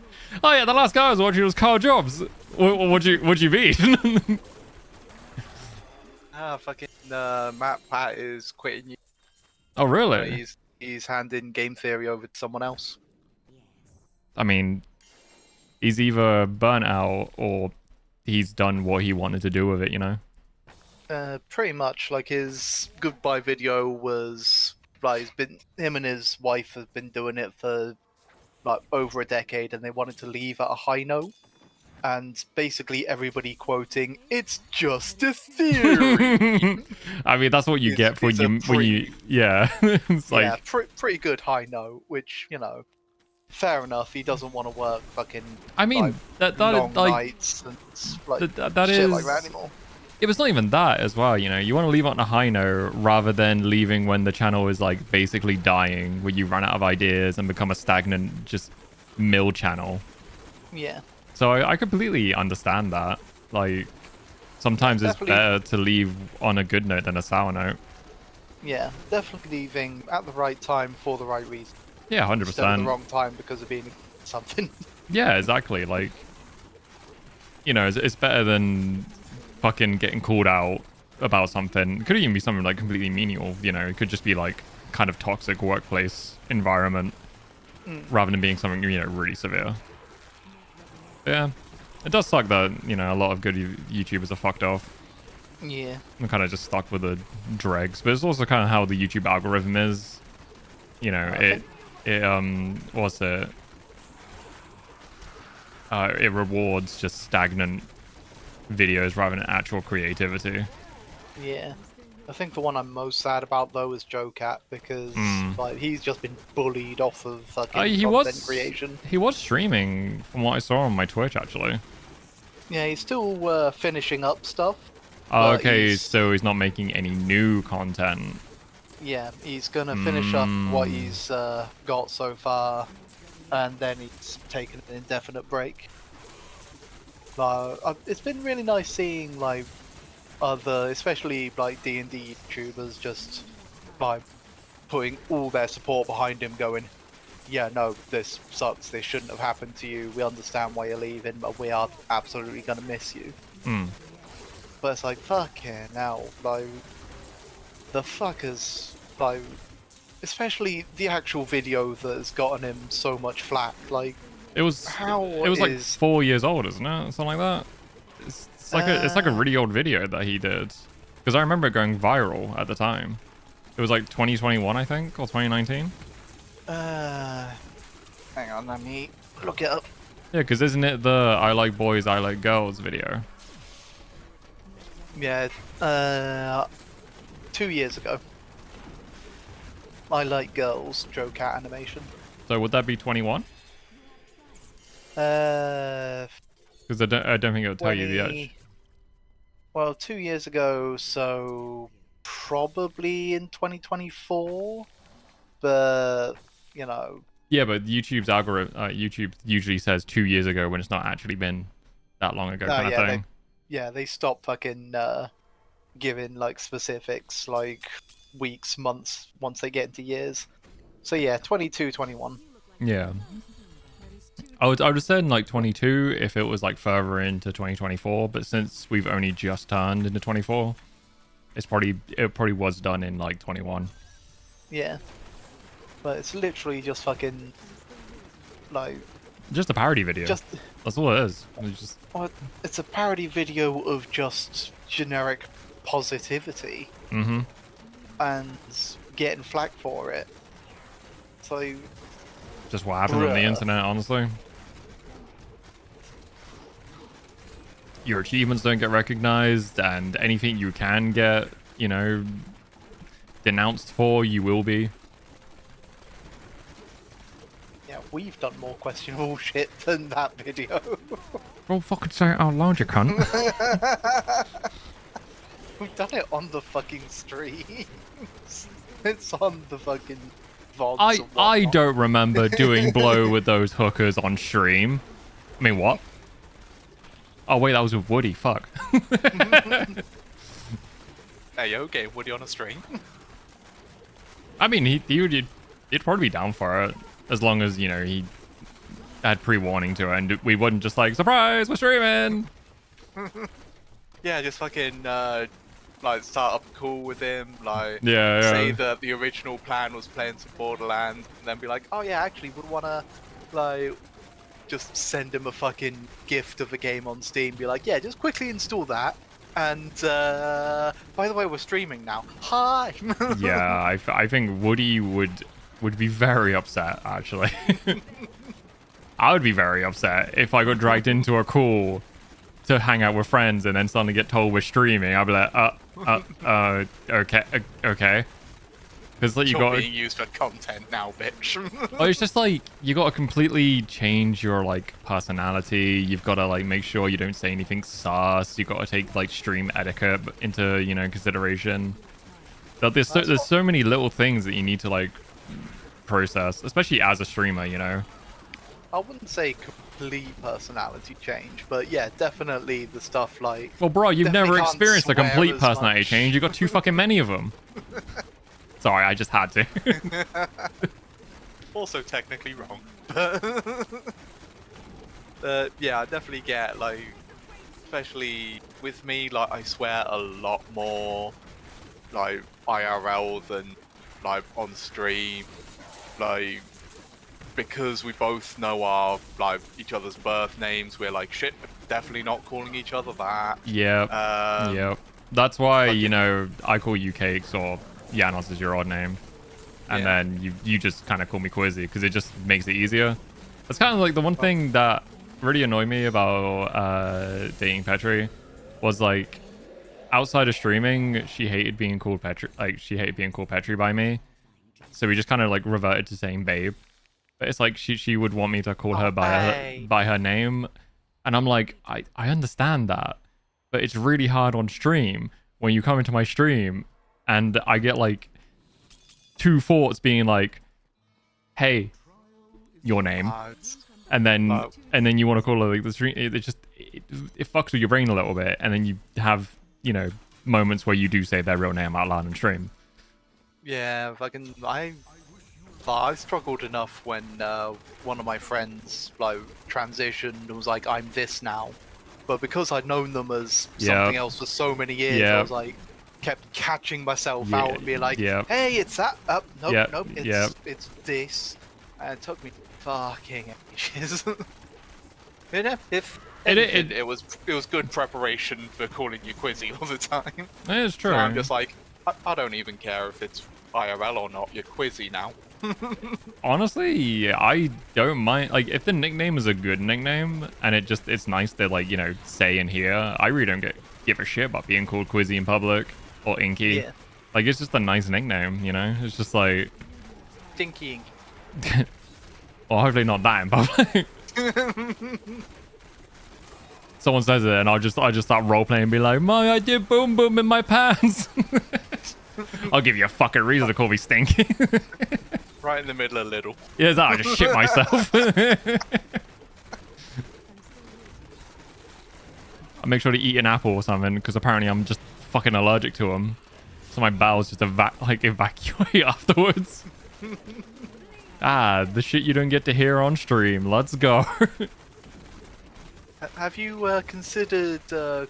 Oh yeah, the last guy I was watching was Carl Jobs. What you mean? Fucking Matt Pat is quitting YouTube. Oh really? He's handing game theory over to someone else. I mean, he's either burnt out or he's done what he wanted to do with it, you know? Pretty much. Like his goodbye video was like him and his wife have been doing it for like over a decade, and they wanted to leave at a high note. And basically everybody quoting, "It's just a theory." I mean, that's what you get for when you yeah. It's like Yeah, pretty good high note, which, you know, fair enough. He doesn't want to work fucking. I mean, like, that long like nights and like that shit is like that anymore. it was not even that as well, you know. You want to leave on a high note rather than leaving when the channel is like basically dying, where you run out of ideas and become a stagnant just mill channel. Yeah. So I completely understand that. Like, sometimes it's Definitely. better to leave on a good note than a sour note. Yeah, definitely leaving at the right time for the right reason. Yeah, Instead of the 100%. wrong time because of being something. Yeah, exactly. Like, you know, it's better than fucking getting called out about something. It could even be something like completely menial, you know. It could just be like kind of toxic workplace environment rather than being something, you know, really severe. Yeah, it does suck that, you know, a lot of good YouTubers are fucked off. Yeah. I'm kind of just stuck with the dregs, but it's also kind of how the YouTube algorithm is. You know, what's it? It rewards just stagnant videos rather than actual creativity. Yeah. I think the one I'm most sad about though is Joe Cat because like he's just been bullied off of fucking content creation. He was streaming from what I saw on my Twitch actually. Yeah, he's still finishing up stuff. Oh, but okay, so he's not making any new content. Yeah, he's gonna finish up what he's got so far, and then he's taking an indefinite break. It's been really nice seeing like other, especially like D&D YouTubers, just like putting all their support behind him, going, "Yeah, no, this sucks. This shouldn't have happened to you. We understand why you're leaving, but we are absolutely gonna miss you." But it's like, fucking hell, like the fuckers, like, especially the actual video that has gotten him so much flack. Like, It was like 4 years old, isn't it? Something like that. It's like a really old video that he did, because I remember it going viral at the time. It was like 2021, I think, or 2019. Hang on, let me look it up. Yeah, because isn't it the "I like boys, I like girls" video? Yeah, 2 years ago. I like girls, Joe Cat animation. So would that be 21? Because I don't think it would tell you the edge. Well, 2 years ago, so probably in 2024, but you know, Yeah, but YouTube's algorithm, YouTube usually says 2 years ago when it's not actually been that long ago, no, kind of yeah, thing. they stopped fucking giving like specifics, like weeks, months, once they get into years. So yeah, 22, 21. Yeah. I would have said in like 22 if it was like further into 2024, but since we've only just turned into 24, it probably was done in like 21. Yeah, but it's literally just fucking like Just a parody video. just That's all it is. It's just well, it's a parody video of just generic positivity and getting flack for it. So just what happens on the Bruh. internet, honestly. Your achievements don't get recognized, and anything you can get, you know, denounced for, you will be. yeah, we've done more questionable shit than that video. Don't fucking say it out loud, you cunt. We've done it on the fucking stream. It's on the fucking VODs. and I whatnot. don't remember doing blow with those hookers on stream. I mean, what? Oh wait, that was with Woody. Fuck. Hey, yo, okay, Woody on a string. I mean, he'd probably be down for it as long as, you know, he had pre-warning to it and we wouldn't just like, surprise, we're streaming. Yeah, just fucking like start up a call with him, like Yeah, say yeah. that the original plan was playing some Borderlands, and then be like, oh yeah, actually would wanna like just send him a fucking gift of a game on Steam, be like, yeah, just quickly install that, and by the way, we're streaming now. Hi. Yeah, I think Woody would be very upset, actually. I would be very upset if I got dragged into a call to hang out with friends and then suddenly get told we're streaming. I'd be like, okay. Because like, you You're got being used for content now, bitch. well, it's just like you got to completely change your like personality. You've got to like make sure you don't say anything sus. You got to take like stream etiquette into, you know, consideration. But there's so many little things that you need to like process, especially as a streamer, you know. I wouldn't say complete personality change, but yeah, definitely the stuff like. Well, bro, you've Definitely never can't experienced a swear complete as personality much. change. You got too fucking many of them. Sorry, I just had to. Also technically wrong, but yeah, I definitely get like, especially with me, like I swear a lot more, like IRL than like on stream, like because we both know our like each other's birth names. We're like, shit, definitely not calling each other that. Yep. Yep. That's why, you know, I call you Cakes or Janos is your odd name. And Yeah. then you just kind of call me Quizzy because it just makes it easier. That's kind of like the one thing that really annoyed me about dating Petri was like outside of streaming, she hated being called Petri. Like she hated being called Petri by me. So we just kind of like reverted to saying babe. But it's like she would want me to call her by her name. And I'm like, I understand that. But it's really hard on stream when you come into my stream and I get like 2 thoughts being like, hey, your name. And then you want to call her like the stream. It fucks with your brain a little bit. And then you have, you know, moments where you do say their real name out loud on stream. Yeah, fucking I struggled enough when one of my friends like transitioned and was like, I'm this now. But because I'd known them as something else for so many years, I was like, kept catching myself out and being like, hey, it's that. Nope, it's this. And it took me fucking ages. You know, if anything, it was good preparation for calling you Quizzy all the time. It's true. So I'm just like, I don't even care if it's IRL or not. You're Quizzy now. Honestly, I don't mind. Like, if the nickname is a good nickname and it's nice to like, you know, say and hear, I really don't give a shit about being called Quizzy in public or Inky. Yeah. Like, it's just a nice nickname, you know. It's just like Dinky. well, hopefully not that in public. Someone says it and I'll just start role playing and be like, "My, I did boom boom in my pants." I'll give you a fucking reason to call me stinky. Right in the middle of little. Yeah, I just shit myself. I make sure to eat an apple or something because apparently I'm just fucking allergic to them. So my bowels just evacuate afterwards. The shit you don't get to hear on stream. Let's go. Have you considered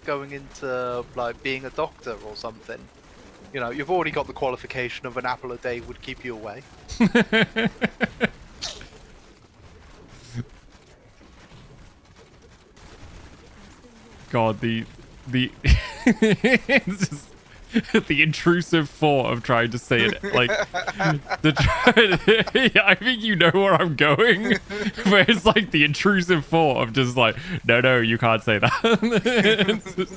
going into like being a doctor or something? You know, you've already got the qualification of an apple a day would keep you away. God, the it's just, the intrusive thought of trying to say it like yeah, I think you know where I'm going. But it's like the intrusive thought of just like, no, you can't say that.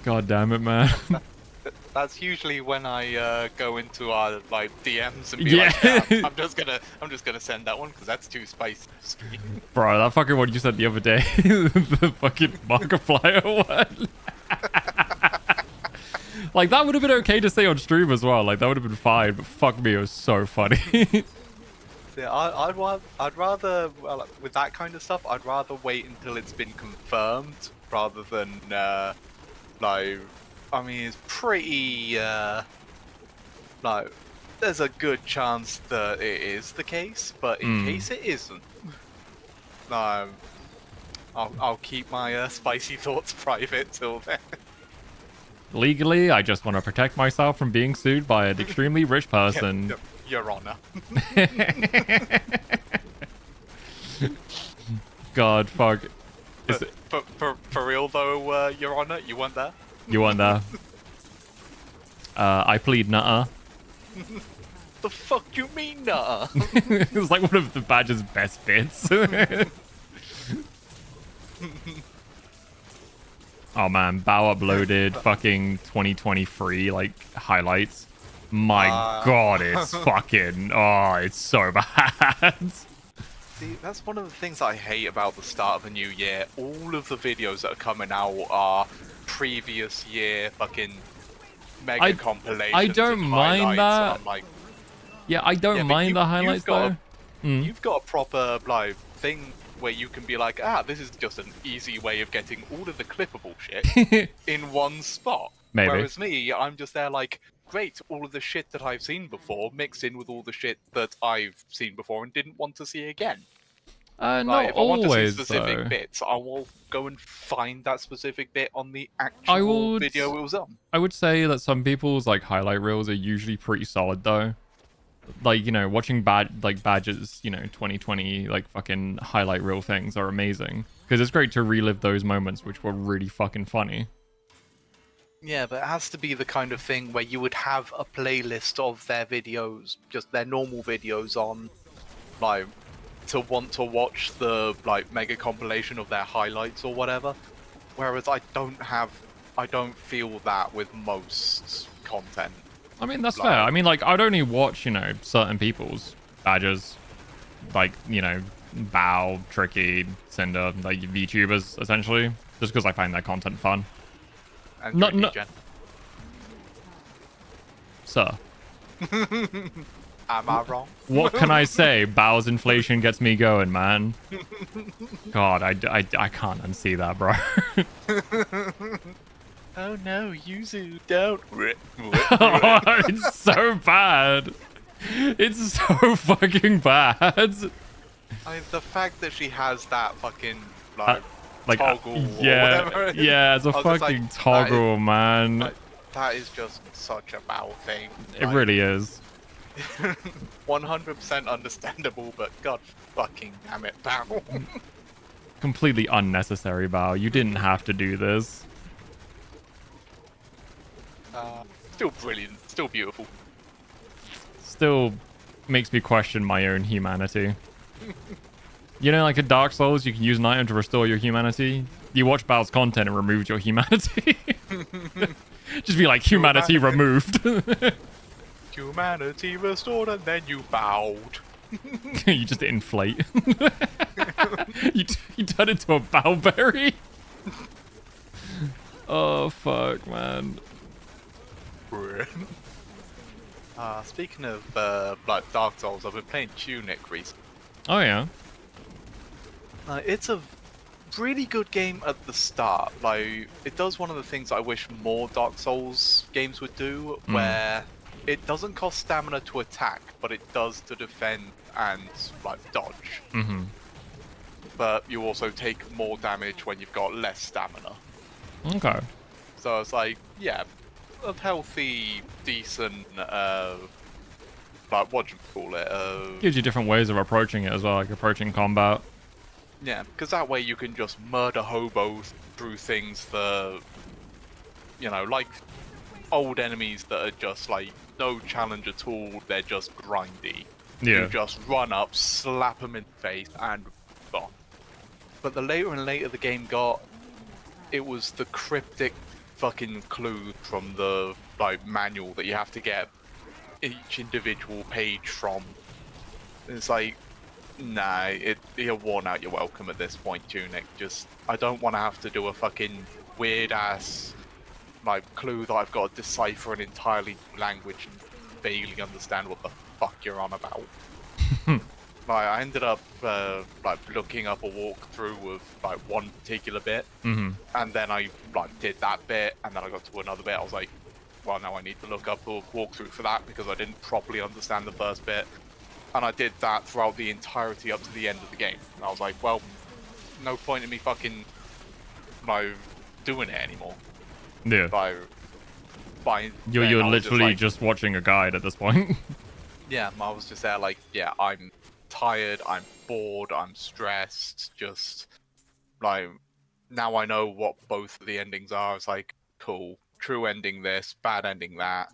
God damn it, man. That's usually when I go into our like DMs and be Yeah. like, yeah, I'm just gonna send that one because that's too spicy. Bro, that fucking one you said the other day, the fucking Markiplier one. Like, that would have been okay to say on stream as well. Like, that would have been fine, but fuck me, it was so funny. Yeah, I'd rather well, like, with that kind of stuff, I'd rather wait until it's been confirmed rather than like, I mean, it's pretty like, there's a good chance that it is the case, but in case it isn't, I'll keep my spicy thoughts private till then. Legally, I just want to protect myself from being sued by an extremely rich person. Your Honor. God, fuck. Is it, For real though, Your Honor, you want that? you want that? I plead nutter. The fuck you mean, nutter? It's like one of the badge's best bits. Oh man, Bow uploaded fucking 2023 like highlights. My god, it's fucking it's so bad. See, that's one of the things I hate about the start of a new year. All of the videos that are coming out are previous year fucking mega compilations. I don't and mind highlights, that. and I'm like, Yeah, I don't but mind the highlights though. You've got a proper like thing where you can be like, this is just an easy way of getting all of the clippable shit in one spot. Maybe. Whereas me, I'm just there like, great, all of the shit that I've seen before mixed in with all the shit that I've seen before and didn't want to see again. Not Like, if I want to see always specific though. bits, I will go and find that specific bit on the actual video it was on. I would say that some people's like highlight reels are usually pretty solid though. Like, you know, watching badges, you know, 2020 like fucking highlight reel things are amazing because it's great to relive those moments which were really fucking funny. Yeah, but it has to be the kind of thing where you would have a playlist of their videos, just their normal videos on, like, to want to watch the like mega compilation of their highlights or whatever. Whereas I don't feel that with most content. I mean, that's fair. I mean, like, I'd only watch, you know, certain people's badges, like, you know, Bow, Tricky, Cinder, like VTubers, essentially, just because I find their content fun. And Not- you're a not- degen. Sir, Am I wrong? what can I say? Bow's inflation gets me going, man. God, I can't unsee that, bro. Oh no, Yuzu, don't. Oh, it's so bad. It's so fucking bad. I mean, the fact that she has that fucking like toggle or yeah, whatever. yeah, it's a I was just fucking like, toggle, man. That is just such a Bow thing. It really is. 100% understandable, but god fucking damn it, Bow. Completely unnecessary, Bow. You didn't have to do this. Still brilliant, still beautiful. Still makes me question my own humanity. You know, like in Dark Souls, you can use an item to restore your humanity. You watch Bow's content and removes your humanity. Just be like, humanity removed. Humanity restored and then you bowed. You just inflate. You turn into a bowberry. Oh fuck, man. Speaking of like Dark Souls, I've been playing Tunic recently. Oh yeah. It's a really good game at the start. Like, it does one of the things I wish more Dark Souls games would do, where it doesn't cost stamina to attack, but it does to defend and like dodge. Mm-hmm. But you also take more damage when you've got less stamina. Okay. So it's like, yeah, a healthy, decent, like, what do you call it? Gives you different ways of approaching it as well, like approaching combat. Yeah, because that way you can just murder hobos through things that, you know, like old enemies that are just like no challenge at all, they're just grindy. Yeah. You just run up, slap them in the face, and gone. But the later and later the game got, it was the cryptic fucking clue from the like manual that you have to get each individual page from. It's like, nah, you're worn out your welcome at this point, Tunic. Just, I don't want to have to do a fucking weird ass like clue that I've got to decipher an entirely new language and vaguely understand what the fuck you're on about. Like, I ended up like looking up a walkthrough of like one particular bit, and then I like did that bit, and then I got to another bit. I was like, well, now I need to look up a walkthrough for that because I didn't properly understand the first bit, and I did that throughout the entirety up to the end of the game. And I was like, well, no point in me fucking like doing it anymore. Yeah. You're literally just watching a guide at this point. Yeah, I was just there like, yeah, I'm tired, I'm bored, I'm stressed, just like, now I know what both of the endings are. It's like, cool, true ending this, bad ending that.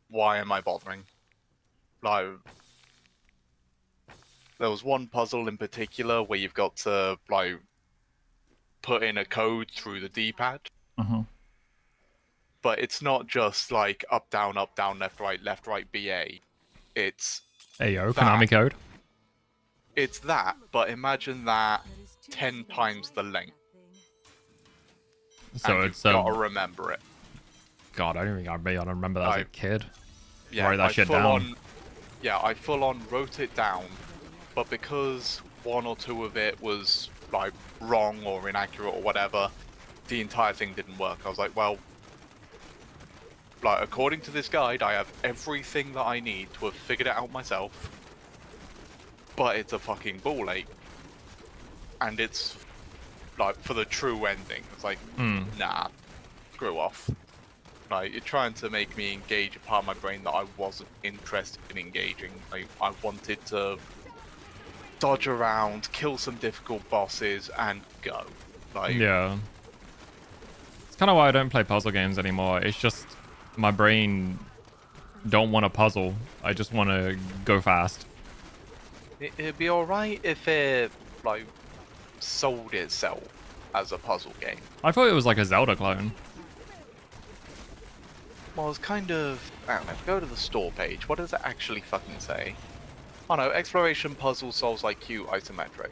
Why am I bothering? Like, there was one puzzle in particular where you've got to like put in a code through the D-pad. But it's not just like up, down, left, right, BA. It's There you go, Konami code. It's that, but imagine that 10 times the length. So and it's you've gotta remember it. God, I don't think I'd be able to remember that as a kid. Yeah, Write that shit down. I full on wrote it down, but because one or two of it was like wrong or inaccurate or whatever, the entire thing didn't work. I was like, well, like, according to this guide, I have everything that I need to have figured it out myself, but it's a fucking ball ache. And it's, like, for the true ending. It's like, nah, screw off. Like, you're trying to make me engage a part of my brain that I wasn't interested in engaging. Like, I wanted to dodge around, kill some difficult bosses, and go. Like, yeah. It's kind of why I don't play puzzle games anymore. It's just my brain don't want to puzzle. I just want to go fast. It'd be alright if it, like, sold itself as a puzzle game. I thought it was like a Zelda clone. Well, it's kind of, I don't know, if you go to the store page, what does it actually fucking say? Oh no, exploration, puzzle, souls like Q, isometric.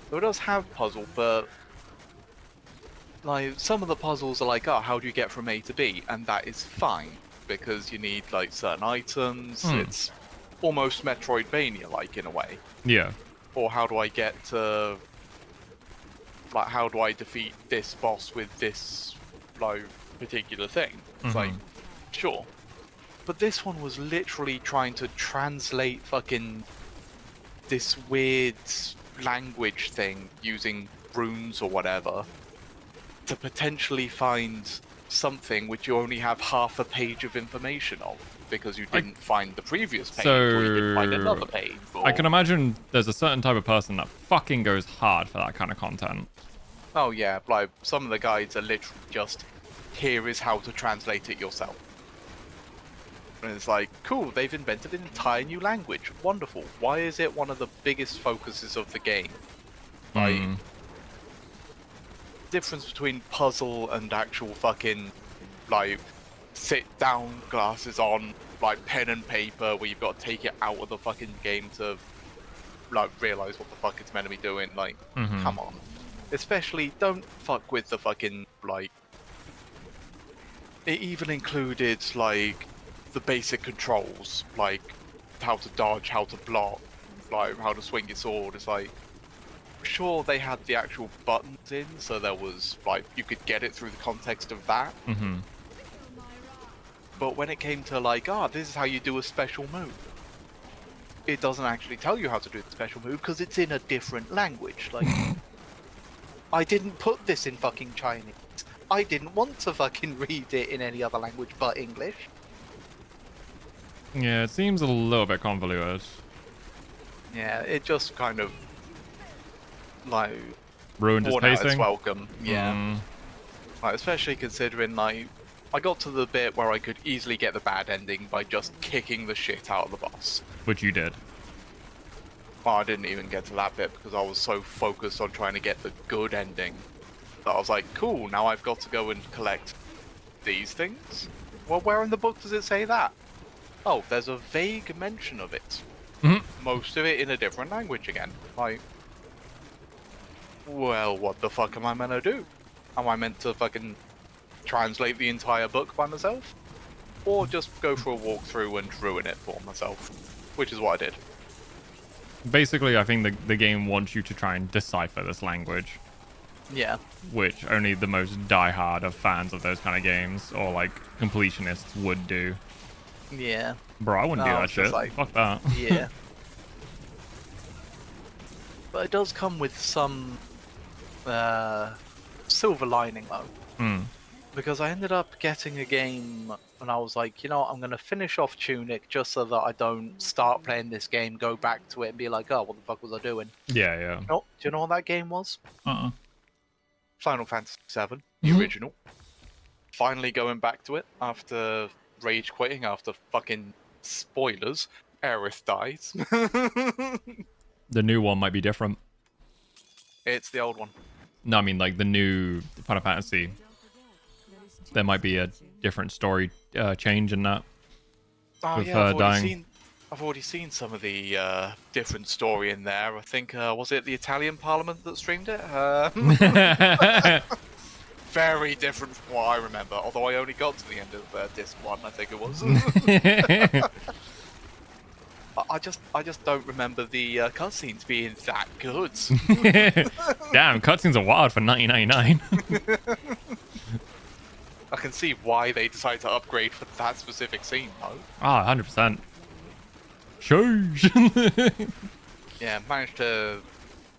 So it does have puzzle, but like, some of the puzzles are like, oh, how do you get from A to B? And that is fine, because you need, like, certain items. It's almost Metroidvania-like, in a way. Yeah. Or how do I get to, like, how do I defeat this boss with this, like, particular thing? It's like, sure. But this one was literally trying to translate fucking this weird language thing using runes or whatever to potentially find something which you only have half a page of information on because you didn't find the previous page or you didn't find another page. Or... I can imagine there's a certain type of person that fucking goes hard for that kind of content. Oh yeah, like some of the guides are literally just, here is how to translate it yourself. And it's like, cool, they've invented an entire new language. Wonderful. Why is it one of the biggest focuses of the game? Like, difference between puzzle and actual fucking, like, sit down, glasses on, like, pen and paper, where you've got to take it out of the fucking game to, like, realise what the fuck it's meant to be doing. Like, come on. Especially, don't fuck with the fucking, like, it even included like the basic controls, like how to dodge, how to block, like how to swing your sword. It's like, sure, they had the actual buttons in, so there was like you could get it through the context of that. Mm-hmm. But when it came to like, this is how you do a special move, it doesn't actually tell you how to do the special move because it's in a different language. Like, I didn't put this in fucking Chinese. I didn't want to fucking read it in any other language but English. Yeah, it seems a little bit convoluted. Yeah, it just kind of like Ruined his worn out its pacing. welcome. Yeah, Mm. like, especially considering like I got to the bit where I could easily get the bad ending by just kicking the shit out of the boss. Which you did. Well, I didn't even get to that bit because I was so focused on trying to get the good ending that I was like, cool, now I've got to go and collect these things? Well, where in the book does it say that? Oh, there's a vague mention of it. Mhm. Most of it in a different language again. Like, well, what the fuck am I meant to do? Am I meant to fucking translate the entire book by myself? Or just go for a walkthrough and ruin it for myself? Which is what I did. Basically, I think the game wants you to try and decipher this language, Yeah. which only the most diehard of fans of those kind of games or like completionists would do. Yeah. Bro, I wouldn't do No, that it's just shit. like- Fuck that. Yeah. But it does come with some silver lining though. Mm. Because I ended up getting a game and I was like, you know what, I'm going to finish off Tunic just so that I don't start playing this game, go back to it and be like, oh, what the fuck was I doing? Yeah, yeah. Oh, do you know what that game was? Uh-uh. Final Fantasy VII, the Mhm. original. Finally going back to it after rage quitting, after fucking spoilers, Aerith dies. The new one might be different. It's the old one. No, I mean like the new Final Fantasy. There might be a different story change in that. Oh With yeah, her dying. I've already seen some of the different story in there. I think was it the Italian Parliament that streamed it? Very different from what I remember. Although I only got to the end of disc 1, I think it was. I just don't remember the cutscenes being that good. Damn, cutscenes are wild for 1999. I can see why they decided to upgrade for that specific scene, though. Ah, 100%. Shush. Yeah, managed to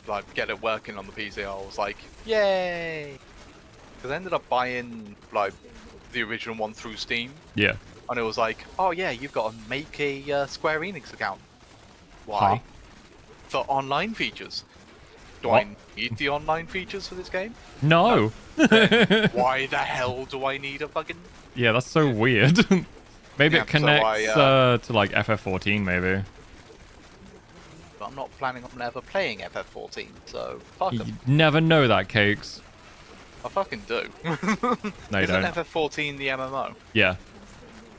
like get it working on the PC. I was like, yay! Because I ended up buying like the original one through Steam, Yeah. and it was like, oh yeah, you've got to make a Square Enix account. Why? Huh? For online features. Do What? I need the online features for this game? No. Why the hell do I need a fucking... Yeah, that's so weird. Maybe Yeah, it so connects to like FF14, maybe. But I'm not planning on ever playing FF14, so fuck 'em. You never know that, Cakes. I fucking do. No, you Isn't don't. FF14 the MMO? Yeah.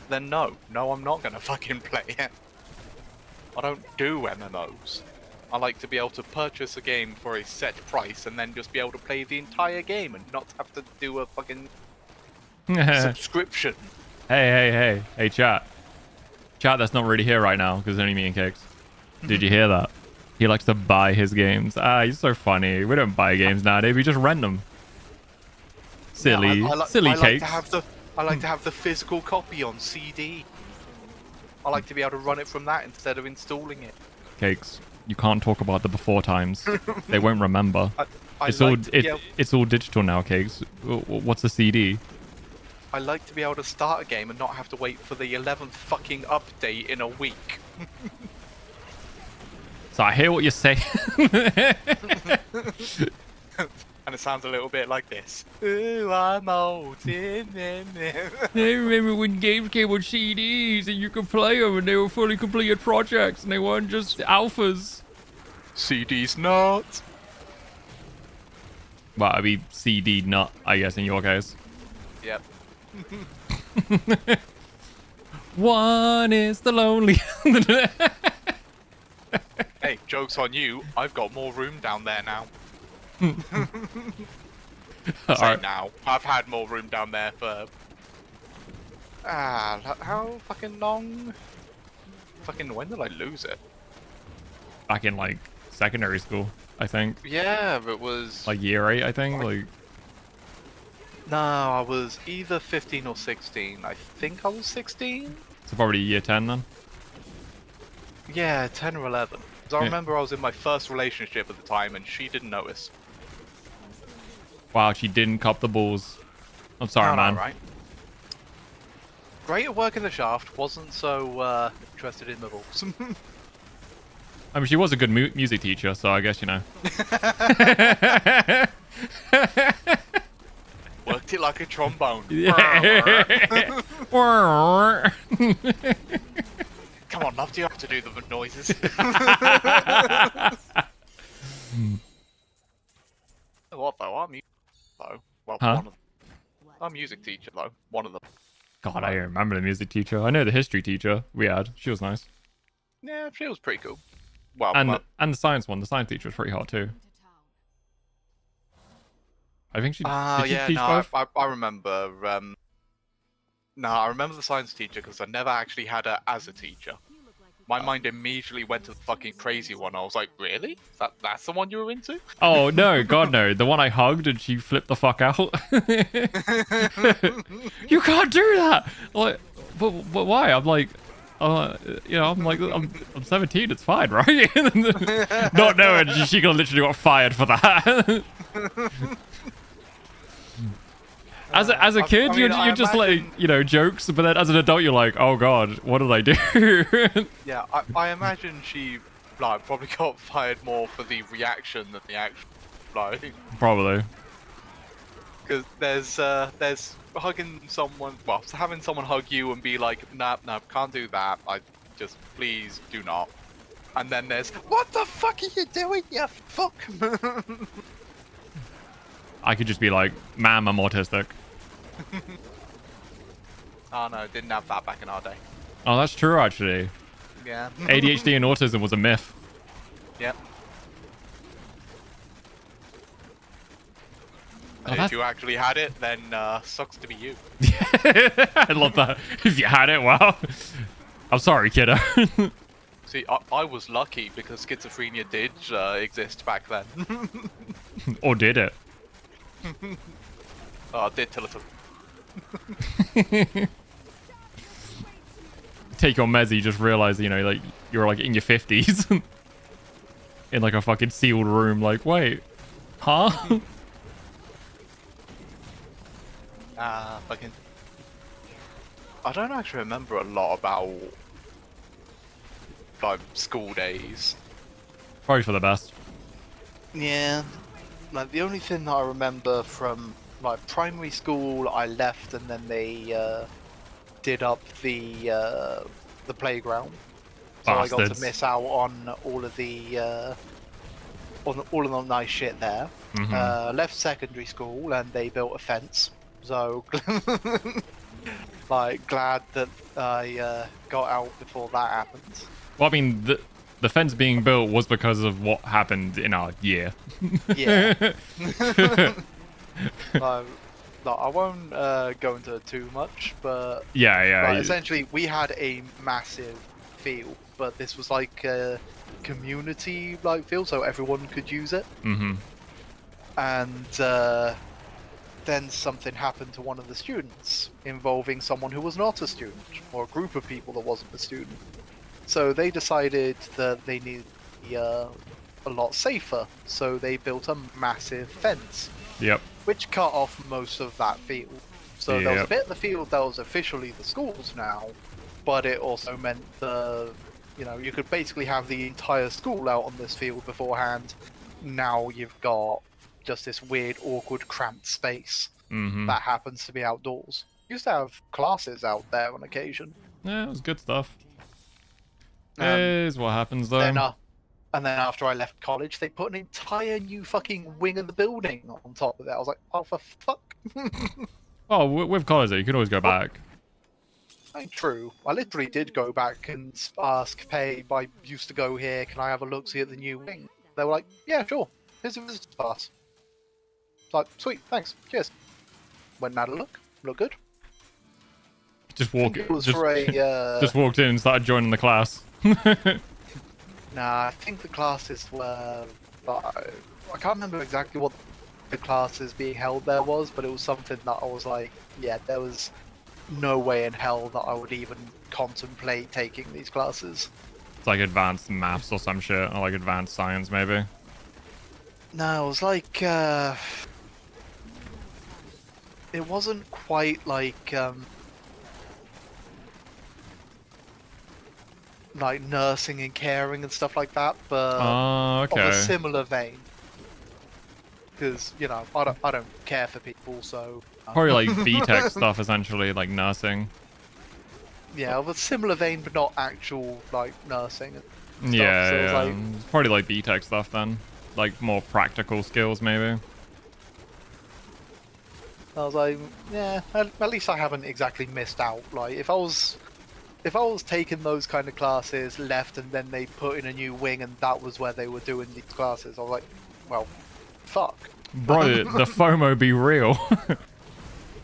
Then no. No, I'm not gonna fucking play it. I don't do MMOs. I like to be able to purchase a game for a set price and then just be able to play the entire game and not have to do a fucking subscription. Hey, chat. Chat that's not really here right now because it's only me and Cakes. Did you hear that? He likes to buy his games. Ah, he's so funny. We don't buy games nowadays. We just rent them. Silly, Yeah, silly I like Cakes. I like to have the physical copy on CD. I like to be able to run it from that instead of installing it. Cakes. You can't talk about the before times. They won't remember. I It's like all to be able- it's all digital now, Cakes. What's a CD? I like to be able to start a game and not have to wait for the 11th fucking update in a week. So I hear what you're saying. And it sounds a little bit like this. Ooh, I'm old. I remember when games came on CDs and you could play them and they were fully completed projects and they weren't just alphas. CD's not. Well, I mean CD nut, I guess, in your case. Yep. One is the lonely. Hey, joke's on you. I've got more room down there now. Say Alright. now. I've had more room down there for How fucking long? Fucking when did I lose it? Back in like secondary school, I think. Yeah, it was... Like year 8, I think. Like, No, I was either 15 or 16. I think I was 16? so probably year 10 then. Yeah, 10 or 11. Because I Yeah. remember I was in my first relationship at the time and she didn't notice. Wow, she didn't cop the balls. I'm sorry, No, no, man. right? Great at work in the shaft, wasn't so interested in the rules. I mean, she was a good music teacher, so I guess, you know. Worked it like a trombone. Yeah. Come on, love, do you have to do the noises? What though? Our music though. Well, Huh? one of them. Our music teacher though. One of them. God, I remember the music teacher. I know the history teacher we had. She was nice. Yeah, she was pretty cool. Well, And the science one. The science teacher was pretty hot too. I think she did she yeah, teach no, both? I remember. No, I remember the science teacher because I never actually had her as a teacher. My mind immediately went to the fucking crazy one. I was like, really? That's the one you were into? Oh no, God no! The one I hugged and she flipped the fuck out. You can't do that. Like, but why? I'm like, you know, I'm 17. It's fine, right? Not knowing she got literally got fired for that. As a kid, I mean, you're just imagine... like, you know, jokes, but then as an adult, you're like, oh god, what did I do? Yeah, I imagine she like probably got fired more for the reaction than the action. Like, Probably. because there's hugging someone, well, having someone hug you and be like, nah, can't do that. I just please do not. And then there's, what the fuck are you doing? You fuck. I could just be like, ma'am, I'm autistic. Oh no, didn't have that back in our day. Oh, that's true, actually. Yeah. ADHD and autism was a myth. Yep. Oh, And that's- if you actually had it, then sucks to be you. I love that. If you had it, well, I'm sorry, kiddo. See, I was lucky because schizophrenia did exist back then. Or did it? Oh, I did till it took. Take your meds, you just realize, you know, like, you're like in your 50s. In like a fucking sealed room, like, wait, huh? Fucking. I don't actually remember a lot about like school days. Probably for the best. Yeah, like the only thing that I remember from like primary school, I left and then they did up the playground, so I got to Bastards. miss out on all of the all of the nice shit there. Mhm. Left secondary school and they built a fence, so like glad that I got out before that happened. Well, I mean, the fence being built was because of what happened in our year. Yeah. No, I won't go into it too much, but Yeah. essentially we had a massive field, but this was like a community like field, so everyone could use it. Mm-hmm. And then something happened to one of the students involving someone who was not a student, or a group of people that wasn't a student. So they decided that they needed to be a lot safer, so they built a massive fence, Yep. which cut off most of that field. So there was a Yep. bit of the field that was officially the school's now, but it also meant you could basically have the entire school out on this field beforehand. Now you've got just this weird, awkward, cramped space Mm-hmm. that happens to be outdoors. Used to have classes out there on occasion. Yeah, it was good stuff. Um, Is what happens though. And then after I left college, they put an entire new fucking wing of the building on top of it. I was like, oh, for fuck. Oh, with college, though, you can always go back. Ain't true. I literally did go back and ask, hey, I used to go here, can I have a look-see at the new wing? They were like, yeah, sure. Here's a visitor's pass. It's like, sweet, thanks, cheers. Went and had a look. Look good. Just I think it was for a. just walked in and started joining the class. Nah, I think the classes were. I can't remember exactly what the classes being held there was, but it was something that I was like, yeah, there was no way in hell that I would even contemplate taking these classes. It's like advanced maths or some shit, or like advanced science maybe. No, it was like. It wasn't quite like nursing and caring and stuff like that, but Oh, of okay. a similar vein. Because I don't care for people, so Probably like VTech stuff, essentially, like nursing. yeah, of a similar vein, but not actual like nursing and stuff. Yeah, so it was yeah. like, It's probably like VTech stuff then. Like more practical skills, maybe. I was like, yeah, at least I haven't exactly missed out. Like if I was taking those kind of classes, left, and then they put in a new wing, and that was where they were doing these classes, I was like, well, fuck. Bro, the FOMO be real.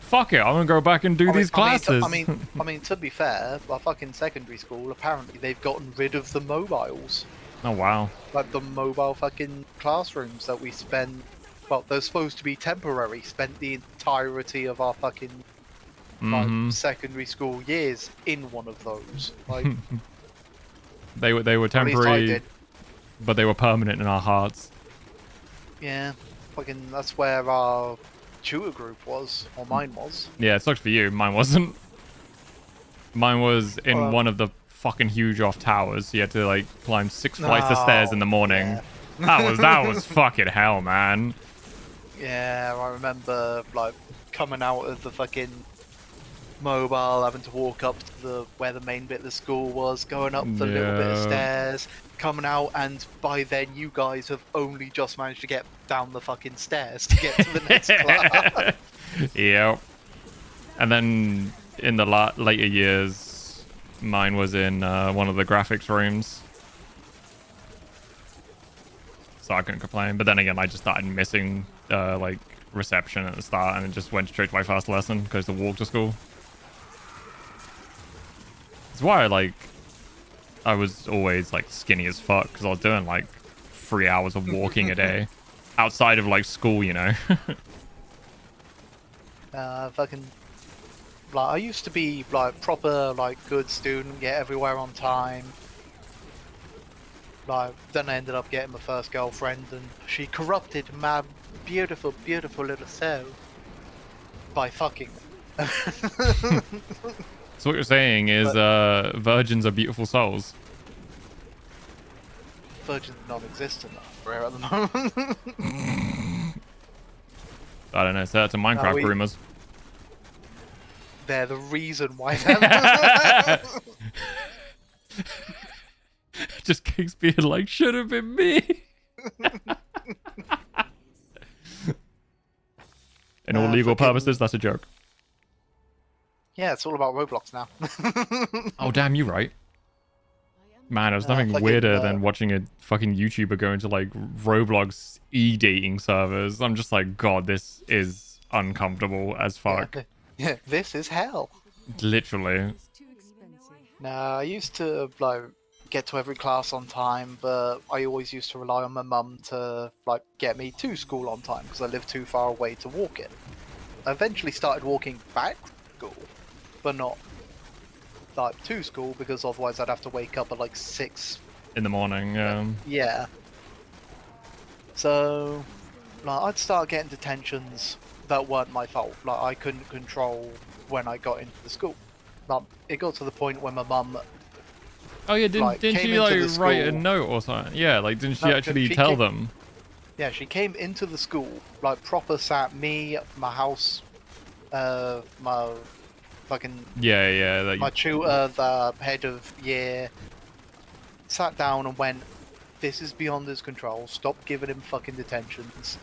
Fuck it, I'm gonna go back and do these classes. I mean, to be fair, our fucking secondary school, apparently they've gotten rid of the mobiles. Oh wow. Like the mobile fucking classrooms that we spend. Well, they're supposed to be temporary. Spent the entirety of our fucking like, secondary school years in one of those. Like They were at least I temporary, did. but they were permanent in our hearts. Yeah, fucking. That's where our tutor group was, or mine was. Yeah, it sucks for you. Mine wasn't. Mine was in one of the fucking huge off towers. You had to like climb 6 flights of stairs in the morning. Yeah. That was fucking hell, man. Yeah, I remember like coming out of the fucking mobile, having to walk up to where the main bit of the school was, going up the little bit of Yeah. stairs, coming out, and by then you guys have only just managed to get down the fucking stairs to get to the next class. Yep. And then in the later years, mine was in one of the graphics rooms. So I couldn't complain. But then again, I just started missing like reception at the start, and it just went straight to my first lesson because to walk to school. That's why I was always like skinny as fuck, because I was doing like 3 hours of walking a day outside of like school, you know. Fucking like I used to be like proper like good student, get everywhere on time. Like then I ended up getting my first girlfriend, and she corrupted my beautiful, beautiful little soul by fucking me. So what you're saying is virgins are beautiful souls. Virgin's non-existent for her at the moment. I don't know. Say that to Minecraft we- rumors. They're the reason why they're Just Kings being like, should have been me. In all legal fucking- purposes, that's a joke. Yeah, it's all about Roblox now. Oh, damn, you right. Man, there's nothing fucking, weirder than watching a fucking YouTuber go into like Roblox e-dating servers. I'm just like, God, this is uncomfortable as fuck. Yeah, this is hell. Literally. It's too expensive. Nah, I used to like get to every class on time, but I always used to rely on my mum to like get me to school on time because I lived too far away to walk it. I eventually started walking back to school, but not like to school because otherwise I'd have to wake up at like 6. In the morning, Yeah. So, like, I'd start getting detentions that weren't my fault. Like, I couldn't control when I got into the school. Like, it got to the point where my mum. Oh yeah, didn't like, didn't came she into like the write a school- note or something? Yeah, like didn't she No, actually she tell came- them? Yeah, she came into the school, like, proper sat me, my house, my fucking. Yeah, yeah. That My tutor, the head of year, sat down and went, "This is beyond his control. Stop giving him fucking detentions.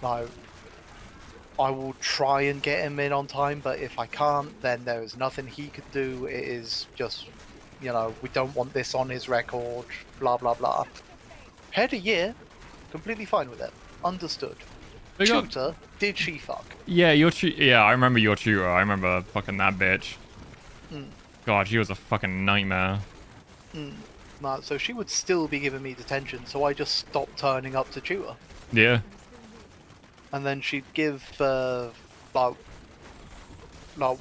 Like, I will try and get him in on time, but if I can't, then there is nothing he could do. It is just, we don't want this on his record. Blah blah blah." Head of year, completely fine with it. Understood. They got- Tutor, did she fuck? Yeah, yeah, I remember your tutor. I remember fucking that bitch. God, she was a fucking nightmare. No, so she would still be giving me detention, so I just stopped turning up to tutor. Yeah. And then she'd give like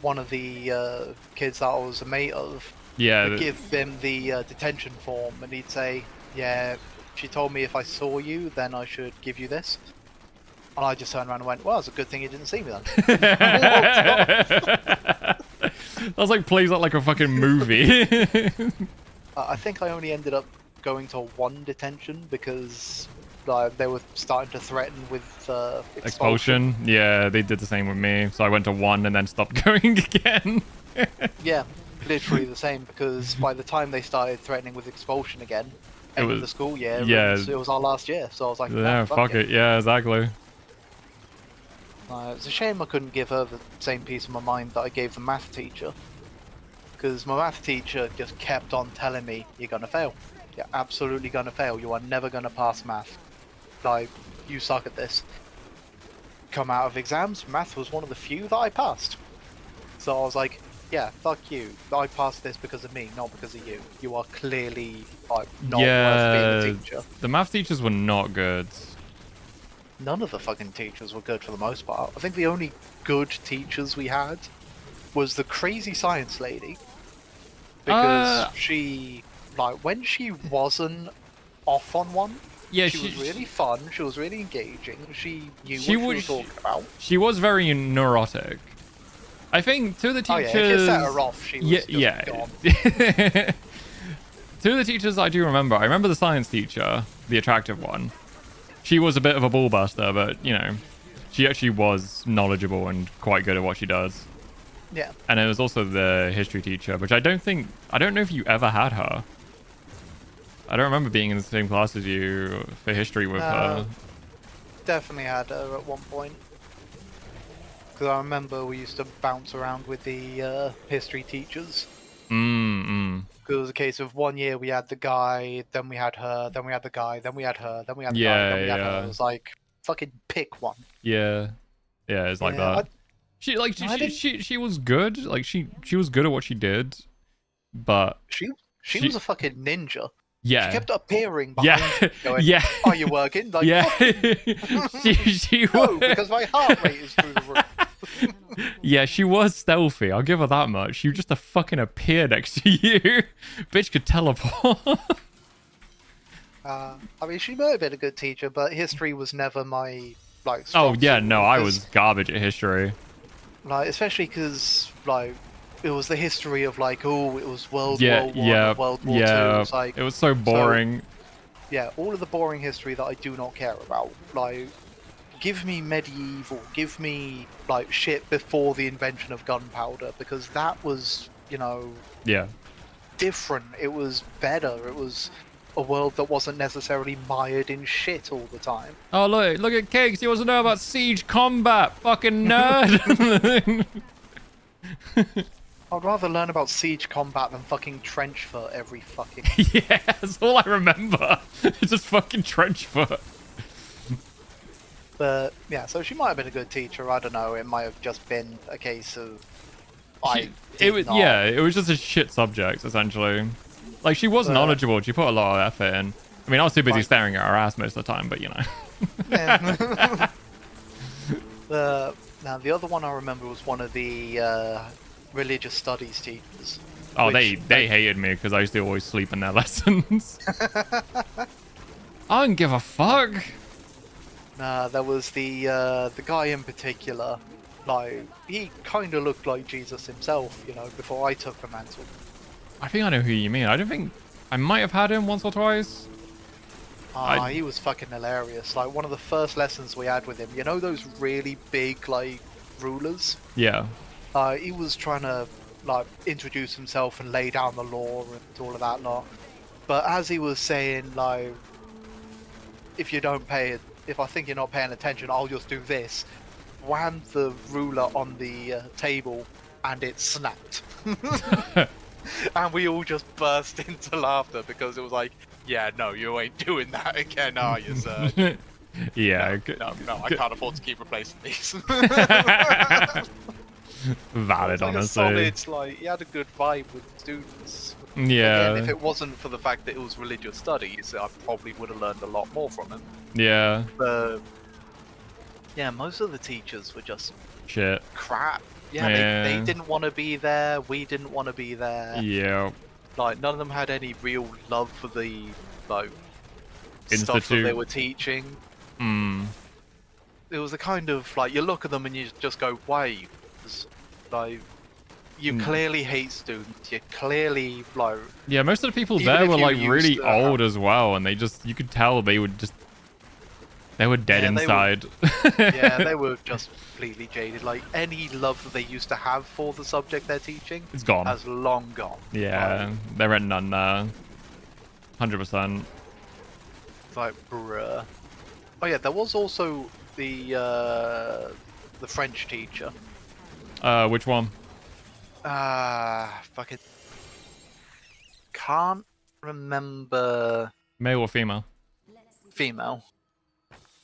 one of the kids that I was a mate of, Yeah. would give him the detention form, and he'd say, "Yeah, she told me if I saw you, then I should give you this." And I just turned around and went, "Well, it's a good thing you didn't see me then." That was like plays out like a fucking movie. I think I only ended up going to one detention because they were starting to threaten with expulsion. Expulsion. Yeah, they did the same with me. So I went to 1 and then stopped going again. Yeah, literally the same, because by the time they started threatening with expulsion again, end of the school year, it was our last year. So I was like, Yeah, fuck it. Yeah, exactly. It's a shame I couldn't give her the same piece of my mind that I gave the math teacher. Because my math teacher just kept on telling me, "You're gonna fail. You're absolutely gonna fail. You are never gonna pass math. Like, you suck at this." Come out of exams, math was one of the few that I passed. So I was like, yeah, fuck you. I passed this because of me, not because of you. You are clearly like not worth being a teacher. The math teachers were not good. None of the fucking teachers were good for the most part. I think the only good teachers we had was the crazy science lady. Because she, like, when she wasn't off on one, Yeah, she was really fun, she was really engaging, she knew what she was talking about. She was very neurotic. I think two of the teachers... Oh yeah, if you set her off, she was just gone. Two of the teachers I do remember. I remember the science teacher, the attractive one. She was a bit of a ball buster, but, you know, she actually was knowledgeable and quite good at what she does. Yeah. And it was also the history teacher, which I don't know if you ever had her. I don't remember being in the same class as you for history with her. Definitely had her at one point. Because I remember we used to bounce around with the history teachers. Because it was a case of one year we had the guy, then we had her, then we had the guy, then we had her, then we had the guy, then we had her. It was like, fucking pick one. Yeah. Yeah, it's like that. She was good. Like she was good at what she did, but she was a fucking ninja. Yeah. She kept appearing behind me going, yeah. "Are you working?" Like, yeah. she no, because my heart rate is through the roof. Yeah, she was stealthy. I'll give her that much. She just fucking appeared next to you. Bitch could teleport. I mean, she might have been a good teacher, but history was never my like. Oh yeah, no, I was garbage at history. Like, especially because like it was the history of like, oh, it was World War One, World War Two. It was like, it was so boring. Yeah, all of the boring history that I do not care about. Like, give me medieval, give me like shit before the invention of gunpowder, because that was, you know, different. It was better. It was a world that wasn't necessarily mired in shit all the time. Oh look at Cakes. He wants to know about siege combat. Fucking nerd. I'd rather learn about siege combat than fucking trench foot every fucking... Yeah, that's all I remember. It's just fucking trench foot. But, yeah, so she might have been a good teacher. I don't know. It might have just been a case of... it was just a shit subject, essentially. Like, she was knowledgeable. She put a lot of effort in. I mean, I was too busy staring at her ass most of the time, but, you know. Yeah. Now, the other one I remember was one of the religious studies teachers. Oh, they hated me because I used to always sleep in their lessons. I don't give a fuck. Nah, there was the guy in particular. Like, he kind of looked like Jesus himself, you know, before I took the mantle. I think I know who you mean. I don't think... I might have had him once or twice. He was fucking hilarious. Like, one of the first lessons we had with him, you know those really big, like, rulers? Yeah. He was trying to, like, introduce himself and lay down the law and all of that lot. But as he was saying, like, if I think you're not paying attention, I'll just do this. Whammed the ruler on the table, and it snapped. And we all just burst into laughter because it was like, yeah, no, you ain't doing that again, are you, sir? Yeah. No, I can't afford to keep replacing these. Valid, Like a honestly. solid, like he had a good vibe with students. Yeah. Again, if it wasn't for the fact that it was religious studies, I probably would have learned a lot more from him. Yeah. But yeah, most of the teachers were just Shit. crap. Yeah, Yeah. they didn't want to be there. We didn't want to be there. Yeah. Like none of them had any real love for the like stuff that Institute. they were teaching. Mm. It was a kind of like you look at them and you just go, "Why?" Like you clearly hate students. You clearly like. Yeah, most of the people Even there if were you like used really to old as well, and you could tell they were dead Yeah, they were- inside. Yeah, they were just completely jaded. Like any love that they used to have for the subject they're teaching It's gone. has long gone. Yeah, there ain't none there. 100%. It's like, bruh. Oh yeah, there was also the French teacher. Which one? Fucking can't remember. Male or female? Female.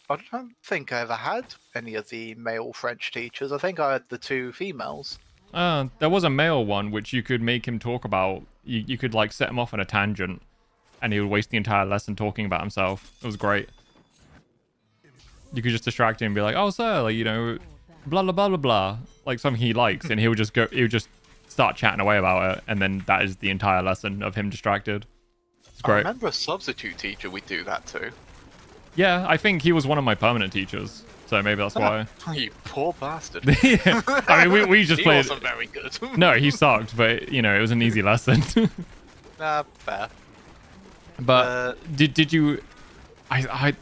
I don't think I ever had any of the male French teachers. I think I had the two females. There was a male one which you could make him talk about. You could like set him off on a tangent, and he would waste the entire lesson talking about himself. It was great. You could just distract him and be like, "Oh, sir, like, you know, blah blah blah blah blah," like something he likes, and he would just start chatting away about it, and then that is the entire lesson of him distracted. It's I great. remember a substitute teacher we'd do that to. Yeah, I think he was one of my permanent teachers, so maybe that's why. You poor bastard. Yeah. I mean, we just He played. wasn't very good. No, he sucked, but you know, it was an easy lesson. Nah, fair. But did you? I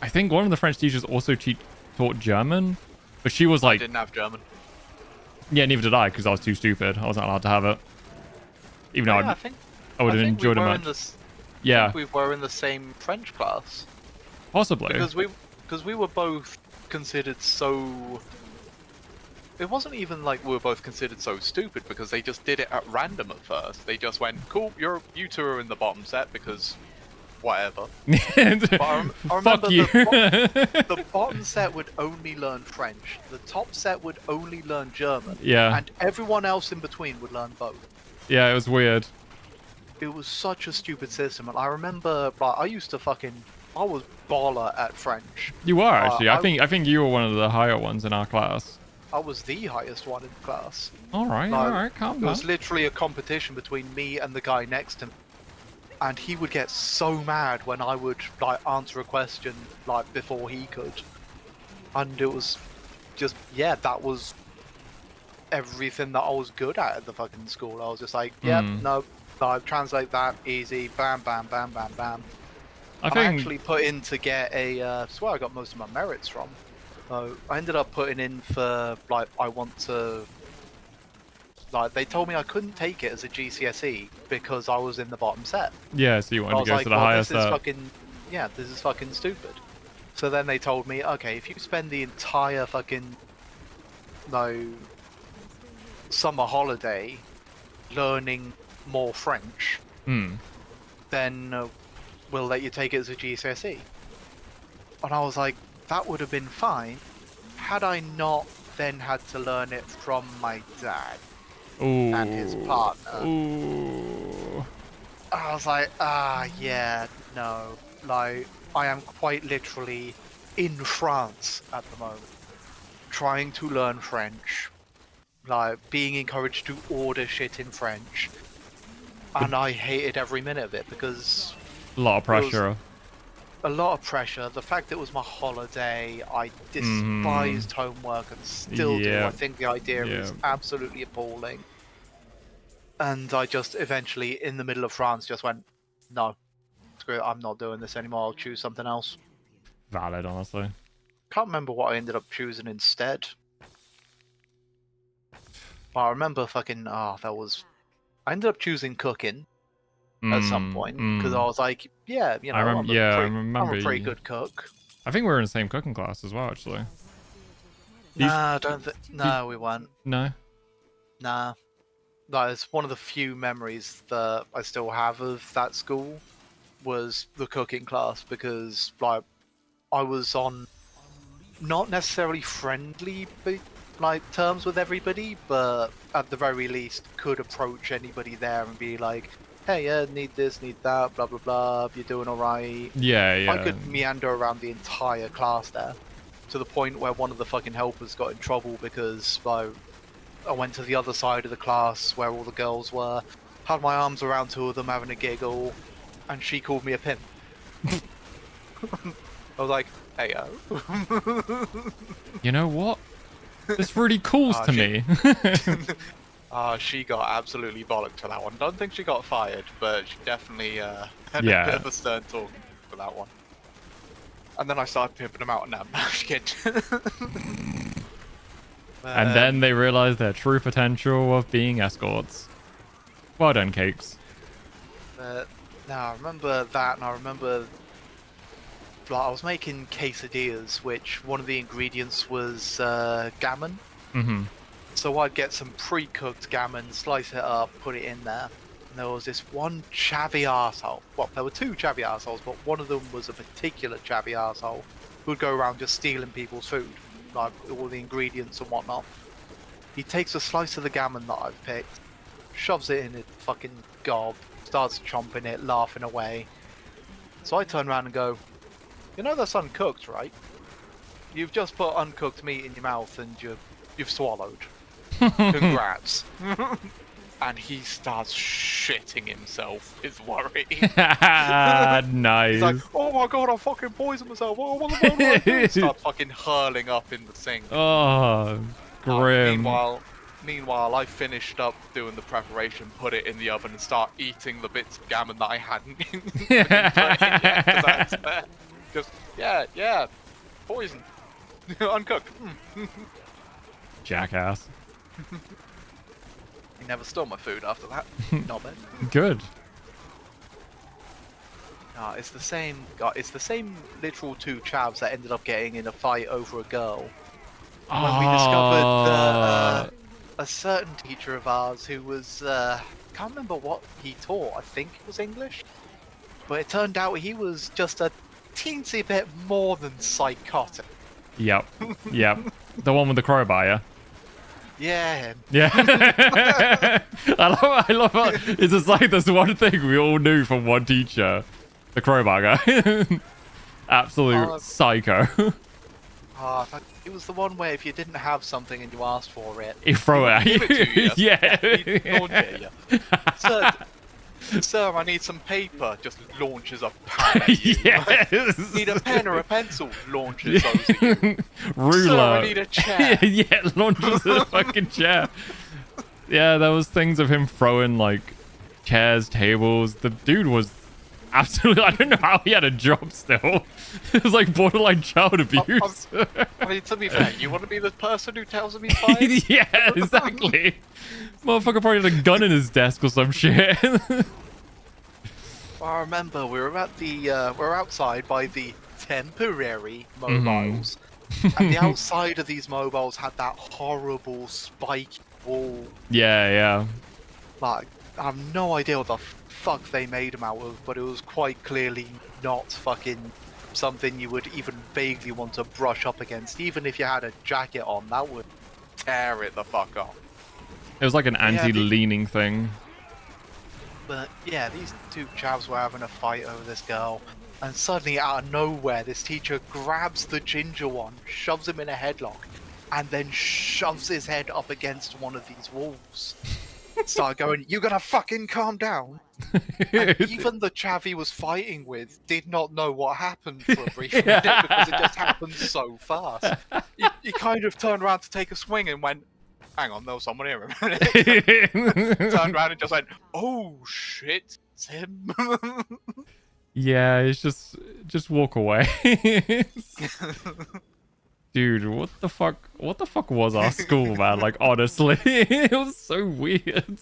think one of the French teachers also taught German, but she was I like, didn't have German. yeah, neither did I because I was too stupid. I wasn't allowed to have it, even though Yeah, I would have enjoyed it much. Yeah, We were in the same French class possibly. because we were both considered so. It wasn't even like we were both considered so stupid because they just did it at random at first. They just went, "Cool, you two are in the bottom set because whatever." But I remember Fuck you. the bottom set would only learn French. The top set would only learn German. Yeah. And everyone else in between would learn both. Yeah, it was weird. It was such a stupid system, and I remember, like, I was baller at French. You are actually. I I think you were one of the higher ones in our class. I was the highest one in class. All right, calm It down. was literally a competition between me and the guy next to me, and he would get so mad when I would like answer a question like before he could, and it was just that was everything that I was good at the fucking school. I was just like, no, translate that easy, bam, bam, bam, bam, bam. I I think actually put in to get a. That's where I got most of my merits from. So I ended up putting in for like I want to. Like they told me I couldn't take it as a GCSE because I was in the bottom set. yeah. So you I wanted was to go like, to the well, highest this is set. fucking this is fucking stupid. So then they told me, okay, if you spend the entire fucking summer holiday learning more French, then we'll let you take it as a GCSE. And I was like, that would have been fine had I not then had to learn it from my dad Ooh. and his partner. Ooh. I was like, yeah, no. Like, I am quite literally in France at the moment, trying to learn French, like, being encouraged to order shit in French. And I hated every minute of it because A lot of pressure. a lot of pressure. The fact it was my holiday, I despised homework and still do. Yeah. I think the idea is absolutely appalling. And I just eventually, in the middle of France, just went, no, screw it, I'm not doing this anymore. I'll choose something else. Valid, honestly. Can't remember what I ended up choosing instead. But I remember fucking, I ended up choosing cooking at some point because I was like, yeah, you know, I'm a pretty good cook. I think we were in the same cooking class as well, actually. Nah, I don't think. No, we weren't. No. Nah. No, it's one of the few memories that I still have of that school was the cooking class because, like, I was on not necessarily friendly like terms with everybody, but at the very least could approach anybody there and be like, hey, yeah, need this, need that, blah blah blah. You're doing all right. Yeah, yeah. I could meander around the entire class there, to the point where one of the fucking helpers got in trouble because I went to the other side of the class where all the girls were, had my arms around two of them having a giggle, and she called me a pimp. I was like, hey yo. You know what? This really calls to me. She got absolutely bollocked for that one. Don't think she got fired, but she definitely had a bit of a stern talk for that one. And then I started pimping them out and I'm kid. And then they realized their true potential of being escorts. Well done, Cakes. Now I remember that, and I remember like, I was making quesadillas, which one of the ingredients was gammon. Mm-hmm. So I'd get some pre-cooked gammon, slice it up, put it in there. And there was this one chavvy arsehole. Well, there were two chavvy arseholes, but one of them was a particular chavvy arsehole who'd go around just stealing people's food, like all the ingredients and whatnot. He takes a slice of the gammon that I've picked, shoves it in his fucking gob, starts chomping it, laughing away. So I turn around and go, you know that's uncooked, right? You've just put uncooked meat in your mouth and you've swallowed. Congrats. And he starts shitting himself, his worry. Nice. He's like, oh my god, I fucking poisoned myself. Oh, what am I doing? Start fucking hurling up in the sink. Oh, grim. Meanwhile, I finished up doing the preparation, put it in the oven, and start eating the bits of gammon that I hadn't eaten. Just, yeah, poison. Uncooked. Jackass. He never stole my food after that. Not bad. Good. It's the same. It's the same literal two chavs that ended up getting in a fight over a girl. When we discovered that a certain teacher of ours who was can't remember what he taught. I think it was English, but it turned out he was just a teensy bit more than psychotic. Yep. The one with the crowbar, yeah? Yeah, him. Yeah. I love how it's just like there's one thing we all knew from one teacher. The crowbar guy. Absolute psycho. It was the one where if you didn't have something and you asked for it, He throw it at give it to you. you. Yeah. He'd launch it at you. Sir, I need some paper. Just launches a pen at you. Yes. Need a pen or a pencil? Launches those at you. Ruler. Sir, I need a chair. Yeah, launches a fucking chair. Yeah, there was things of him throwing like chairs, tables. The dude was absolutely. I don't know how he had a job still. It was like borderline child abuse. I mean, to be fair, you want to be the person who tells him he's fired? Yeah, exactly. Motherfucker probably had a gun in his desk or some shit. I remember we were at the we were outside by the temporary mobiles, and the outside of these mobiles had that horrible spiky wall. Yeah. Like, I have no idea what the fuck they made them out of, but it was quite clearly not fucking something you would even vaguely want to brush up against. Even if you had a jacket on, that would tear it the fuck off. It was like an anti-leaning thing. But yeah, these two chavs were having a fight over this girl, and suddenly out of nowhere, this teacher grabs the ginger one, shoves him in a headlock, and then shoves his head up against one of these walls. Start going, you gonna fucking calm down? And even the chav he was fighting with did not know what happened for a brief minute because it just happened so fast. He kind of turned around to take a swing and went, hang on, there was someone here a minute. Turned around and just went, oh shit, it's him. Yeah, it's just walk away. Dude, what the fuck was our school, man? Like, honestly, it was so weird.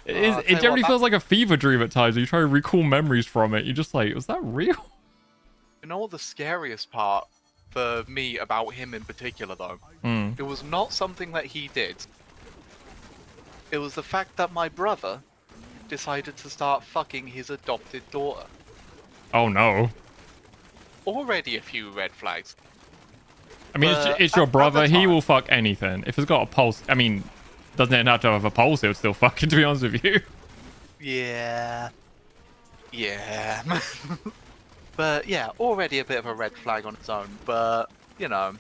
It generally feels like a fever dream at times. You try to recall memories from it. You're just like, was that real? You know what the scariest part for me about him in particular, though? It was not something that he did. It was the fact that my brother decided to start fucking his adopted daughter. Oh no. Already a few red flags. I mean, But it's your at the brother. He time- will fuck anything. If it's got a pulse, I mean, doesn't it have to have a pulse? It would still fuck it, to be honest with you. Yeah. Yeah. But yeah, already a bit of a red flag on its own. But, you know,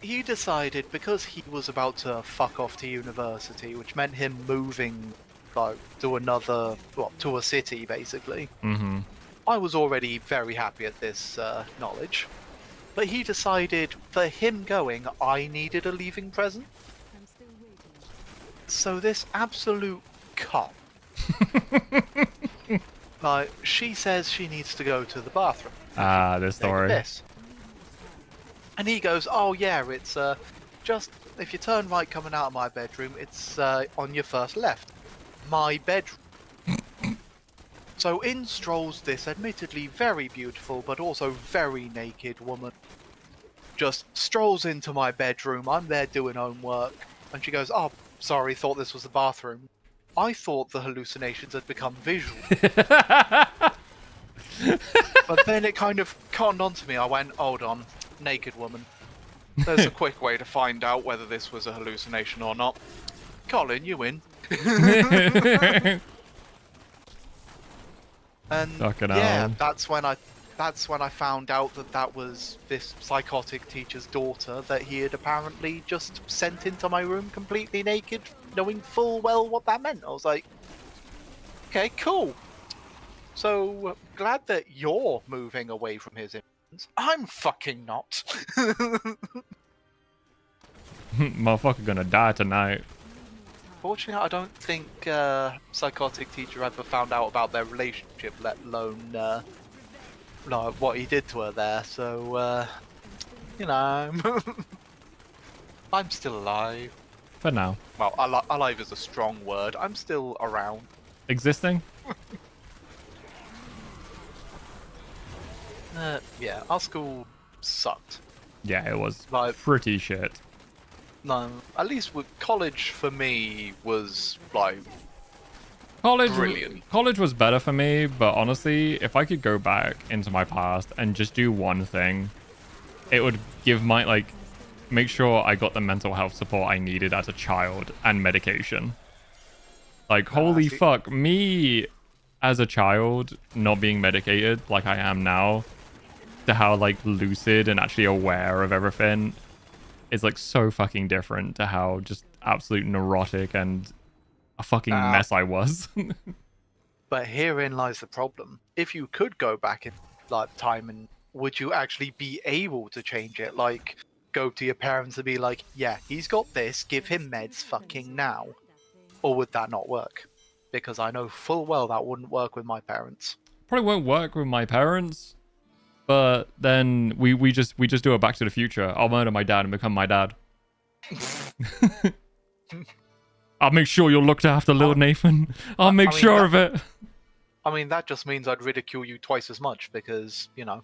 he decided because he was about to fuck off to university, which meant him moving, like, to another, well, to a city, basically. Mm-hmm. I was already very happy at this knowledge. But he decided for him going, I needed a leaving present. I'm still waiting. So this absolute cop, like, she says she needs to go to the bathroom. Ah, this Take a story. piss. And he goes, oh yeah, it's just, if you turn right coming out of my bedroom, it's on your first left. My bedroom. So in strolls this admittedly very beautiful, but also very naked woman. Just strolls into my bedroom, I'm there doing homework, and she goes, oh, sorry, thought this was the bathroom. I thought the hallucinations had become visual. But then it kind of cottoned onto me. I went, hold on, naked woman. There's a quick way to find out whether this was a hallucination or not. Colin, you in? And Fucking yeah, hell. that's when I found out that that was this psychotic teacher's daughter that he had apparently just sent into my room completely naked, knowing full well what that meant. I was like, okay, cool. So glad that you're moving away from his influence. I'm fucking not. Motherfucker gonna die tonight. Fortunately, I don't think psychotic teacher ever found out about their relationship, let alone like what he did to her there. So you know, I'm still alive. For now. Well, alive is a strong word. I'm still around. Existing? Yeah, our school sucked. Yeah, it was Like, pretty shit. no, at least with college for me was like College, brilliant. college was better for me, but honestly, if I could go back into my past and just do one thing, it would give my, like, make sure I got the mental health support I needed as a child and medication. Like, holy see- fuck, me as a child not being medicated like I am now, to how, like, lucid and actually aware of everything is, like, so fucking different to how just absolute neurotic and a fucking mess I was. But herein lies the problem. If you could go back in like time, and would you actually be able to change it? Like, go to your parents and be like, yeah, he's got this, give him meds fucking now. Or would that not work? Because I know full well that wouldn't work with my parents. Probably won't work with my parents, but then we just do a Back to the Future. I'll murder my dad and become my dad. I'll make sure you're looked after, little Nathan. I'll make I mean, sure of it. I mean, that just means I'd ridicule you twice as much because, you know,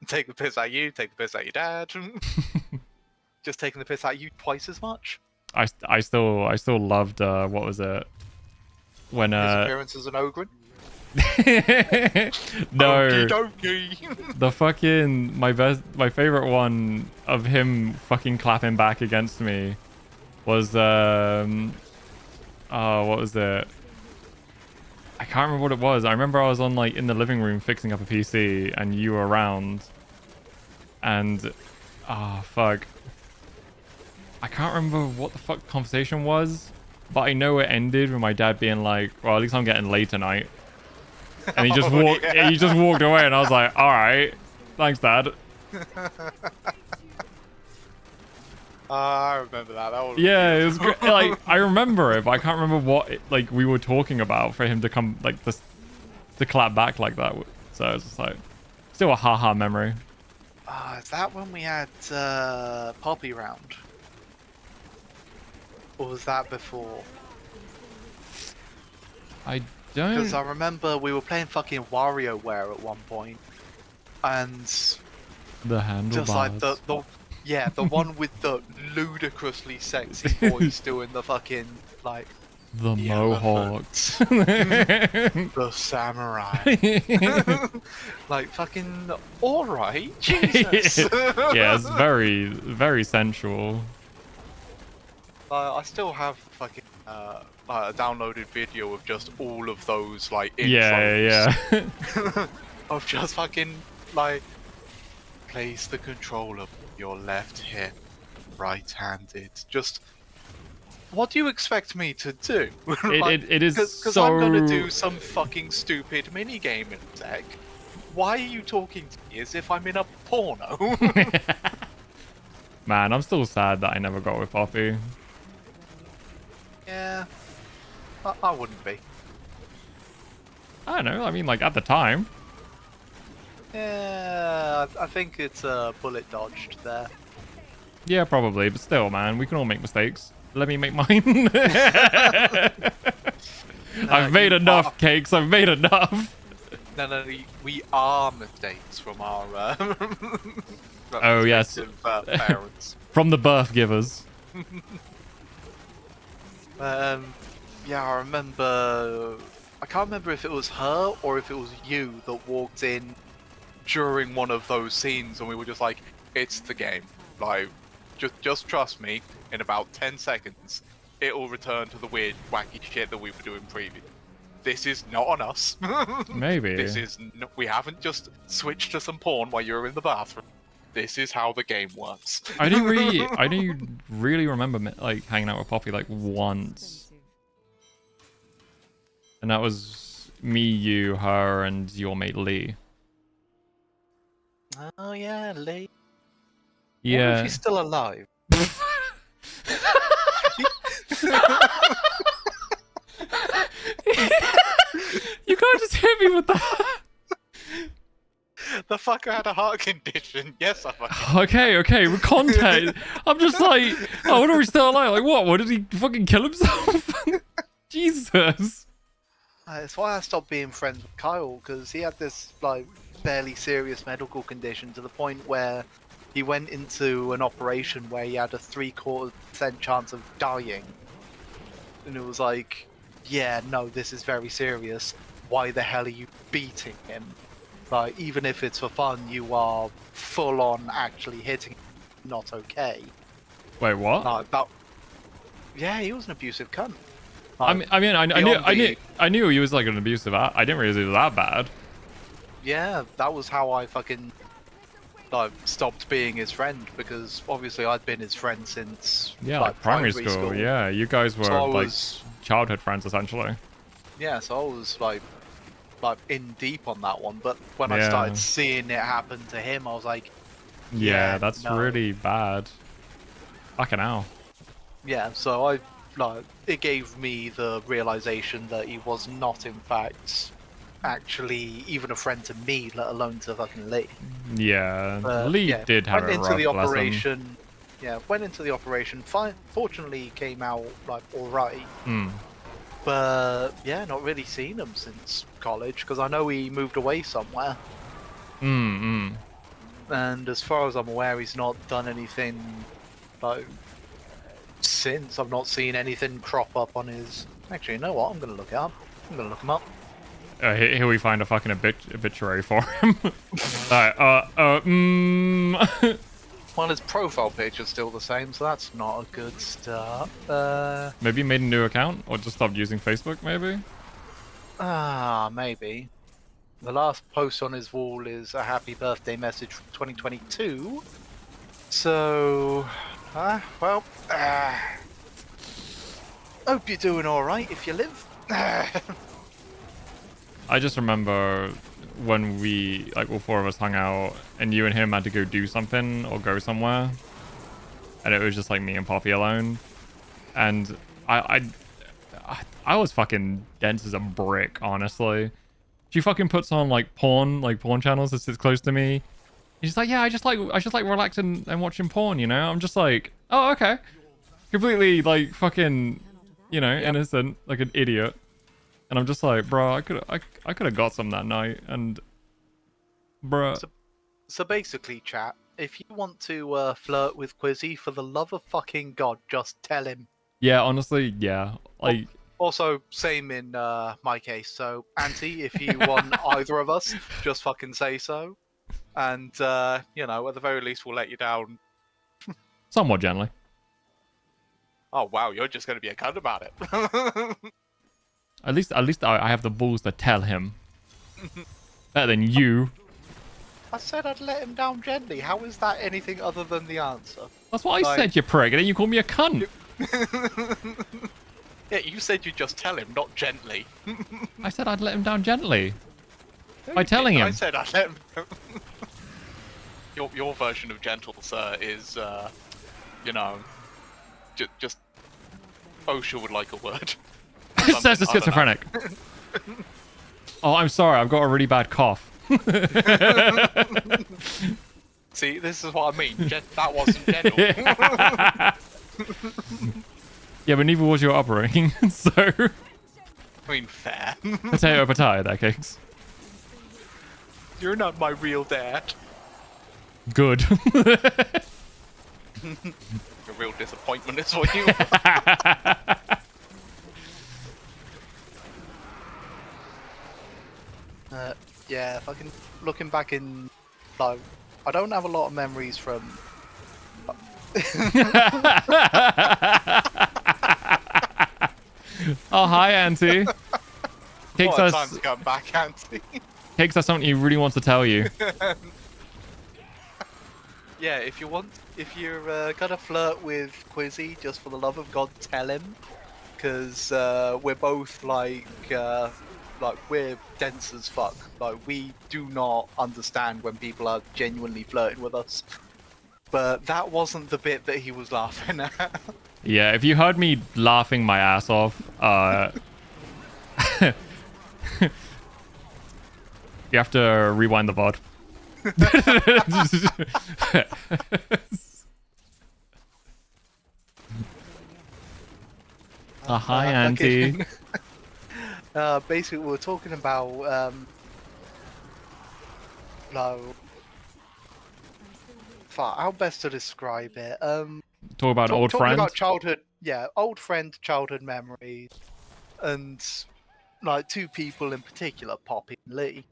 take the piss at you, take the piss at your dad. Just taking the piss at you twice as much. I still loved my what was it when His appearance as an ogre. no, Okey-dokey. the fucking my favorite one of him fucking clapping back against me was what was it? I can't remember what it was. I remember I was on, like, in the living room fixing up a PC and you were around, and fuck, I can't remember what the fuck conversation was, but I know it ended with my dad being like, well, at least I'm getting laid tonight. And he just walked he just walked away, and I was like, all right, thanks, Dad. I remember that. That was Yeah, it was great. Like, I remember it, but I can't remember what like we were talking about for him to come, like, to clap back like that. So it's just like still a haha memory. is that when we had Poppy round? Or was that before? I Because don't. I remember we were playing fucking WarioWare at one point, and The handlebars. just like the one with the ludicrously sexy voice doing the fucking like The The Mohawks. the samurai. Like fucking alright, Jesus. Yeah, it's very, very sensual. I still have fucking a downloaded video of just all of those like Yeah, intros yeah. of just fucking like place the controller your left hip, right-handed. Just what do you expect me to do? It is because so... I'm gonna do some fucking stupid mini game in a sec. Why are you talking to me as if I'm in a porno? Man, I'm still sad that I never got with Poppy. Yeah, I wouldn't be. I don't know, I mean, like, at the time. Yeah, I think it's bullet dodged there. Yeah, probably, but still, man, we can all make mistakes. Let me make mine. I've made you enough are- cakes, I've made enough. No, we are mistakes from our Oh, yes. respective, parents. From the birth givers. Yeah, I remember. I can't remember if it was her or if it was you that walked in during one of those scenes, and we were just like, "It's the game. Like, just trust me. In about 10 seconds, it will return to the weird, wacky shit that we were doing previously. This is not on us. Maybe. This is we haven't just switched to some porn while you were in the bathroom. This is how the game works." I do really remember like hanging out with Poppy like once, and that was me, you, her, and your mate Lee. Oh yeah, Lee. Wonder if Yeah. he's still alive. You can't just hit me with that. The fucker had a heart condition. Yes, I fucking. Okay, with context. I'm just like, I wonder if he's still alive. Like, what? What did he fucking kill himself? Jesus. That's why I stopped being friends with Kyle, because he had this like fairly serious medical condition to the point where he went into an operation where he had a 3/4% chance of dying, and it was like, yeah, no, this is very serious. Why the hell are you beating him? Like, even if it's for fun, you are full on actually hitting him. Not okay. Wait, what? Like that. Yeah, he was an abusive cunt. I Like, mean, I beyond knew he was like an abusive. I didn't realize he was that bad. Yeah, that was how I fucking like stopped being his friend, because obviously I'd been his friend since Yeah, primary school. Yeah, you guys were So I like was childhood friends essentially. yeah, so I was like in deep on that one. But when I Yeah. started seeing it happen to him, I was like, Yeah, Yeah, that's no. really bad. Fucking hell. yeah. So I like it gave me the realization that he was not in fact actually even a friend to me, let alone to fucking Lee. Yeah, But, Lee yeah, did have went a into rough the lesson. operation. Yeah, went into the operation. Fortunately, came out like all right. Hmm. But yeah, not really seen him since college, because I know he moved away somewhere. And as far as I'm aware, he's not done anything like since. I've not seen anything crop up on his. Actually, you know what? I'm gonna look it up. I'm gonna look him up. Here we find a fucking obituary for him. Alright, Well, his profile picture's still the same, so that's not a good start. maybe he made a new account or just stopped using Facebook, maybe? Maybe. The last post on his wall is a happy birthday message from 2022. So, well, hope you're doing alright if you live. I just remember when we, like, all four of us hung out and you and him had to go do something or go somewhere. And it was just like me and Poppy alone. And I was fucking dense as a brick, honestly. She fucking puts on like porn channels that sits close to me. And she's like, yeah, I just like relaxing and watching porn, you know? I'm just like, oh, okay. Completely like fucking, you know, innocent, like an idiot. And I'm just like, bro, I could have got some that night, and bro. So basically, chat, if you want to flirt with Quizzy, for the love of fucking God, just tell him. Yeah, honestly, yeah. Like, Also, same in my case. So, Auntie, if you want either of us, just fucking say so. And, you know, at the very least, we'll let you down. Somewhat gently. Oh, wow, you're just going to be a cunt about it. At least I have the balls to tell him. Better than you. I said I'd let him down gently. How is that anything other than the answer? That's what I Like- said, you prick. And then you call me a cunt. Yeah, you said you'd just tell him, not gently. I said I'd let him down gently. By telling him. I said I'd let him your version of gentle, sir, is, you know, just OSHA would like a word. It says the I don't know. schizophrenic. Oh, I'm sorry. I've got a really bad cough. See, this is what I mean. That wasn't gentle. Yeah, but neither was your upbringing. So, I mean, fair. potato there, Cakes. You're not my real dad. Good. A real disappointment is what you yeah, fucking looking back in, like, I don't have a lot of memories from. Oh, hi, Auntie. Cakes What a time has to come back, Auntie. Cakes has something he really wants to tell you. Yeah, if you're gonna flirt with Quizzy, just for the love of God, tell him, because we're both like we're dense as fuck. Like, we do not understand when people are genuinely flirting with us. But that wasn't the bit that he was laughing at. Yeah, if you heard me laughing my ass off, you have to rewind the VOD. Hi, Auntie. Basically, we were talking about how best to describe it. Talk about an old Talking friend. about childhood, yeah, old friend, childhood memories, and like two people in particular, Poppy and Lee.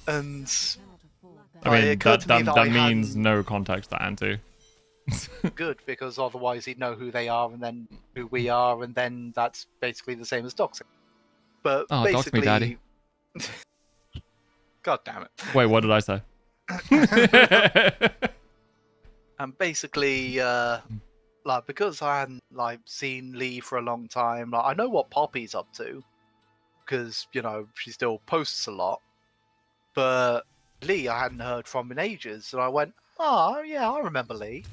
And I mean, it occurred to me that I means hadn't- no context to Auntie. good, because otherwise he'd know who they are and then who we are, and then that's basically the same as doxing. But Oh, dox me, basically, Daddy. God damn it. Wait, what did I say? And basically, like, because I hadn't like seen Lee for a long time, like, I know what Poppy's up to, because, you know, she still posts a lot. But Lee, I hadn't heard from in ages, and I went, "Oh yeah, I remember Lee.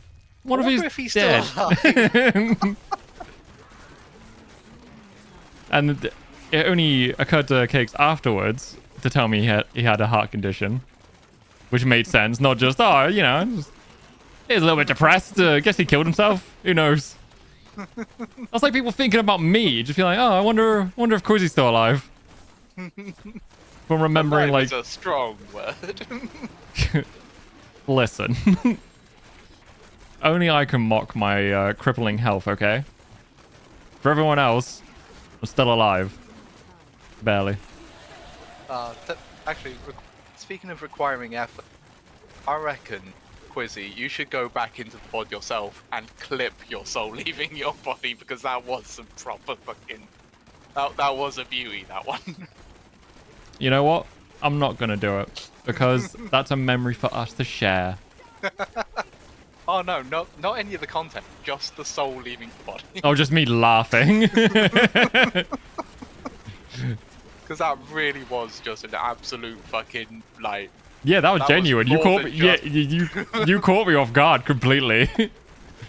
One I of wonder his if he's dead. still alive." And it only occurred to Cakes afterwards to tell me he had a heart condition, which made sense. Not just, oh, you know, he's a little bit depressed. Guess he killed himself. Who knows? That's like people thinking about me, just be like, oh, I wonder if Quizzy's still alive. From remembering, Alive like, is a strong word. listen. Only I can mock my crippling health, okay? For everyone else, I'm still alive. Barely. Actually, speaking of requiring effort, I reckon, Quizzy, you should go back into the pod yourself and clip your soul leaving your body, because that was some proper fucking... That was a beauty, that one. You know what? I'm not gonna do it because that's a memory for us to share. Oh no, not any of the content, just the soul leaving the body. Oh, just me laughing. Because that really was just an absolute fucking, like... Yeah, that was That was genuine. You more caught than me. Yeah, just- you caught me off guard completely.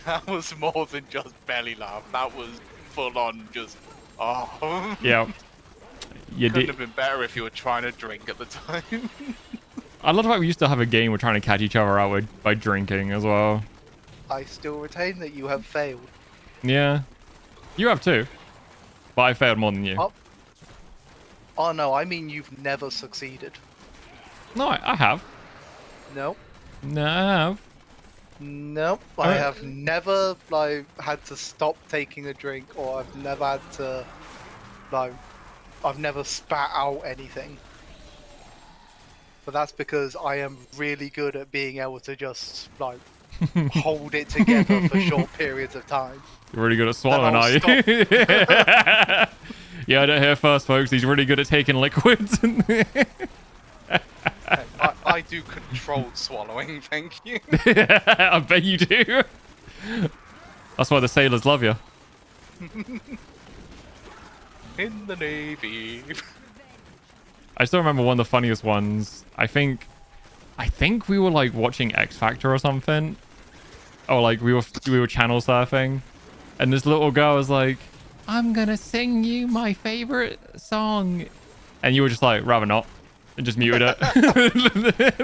That was more than just belly laugh. That was full on just... Oh. Yeah. You Couldn't did. have been better if you were trying to drink at the time. I love the fact we used to have a game we're trying to catch each other out with by drinking as well. I still retain that you have failed. Yeah. You have too. But I failed more than you. Oh no, I mean you've never succeeded. No, I have. Nope. No, I have. Nope. I have never, like, had to stop taking a drink, or I've never had to like, I've never spat out anything. But that's because I am really good at being able to just, like, hold it together for short periods of time. You're really good at swallowing, I'll are you? Yeah, I don't hear first, folks. He's really good at taking liquids. I do controlled swallowing, thank you. I bet you do. That's why the sailors love you. In the Navy. I still remember one of the funniest ones. I think we were like watching X Factor or something. Or like we were channel surfing. And this little girl was like, I'm gonna sing you my favorite song. And you were just like, rather not. And just muted it.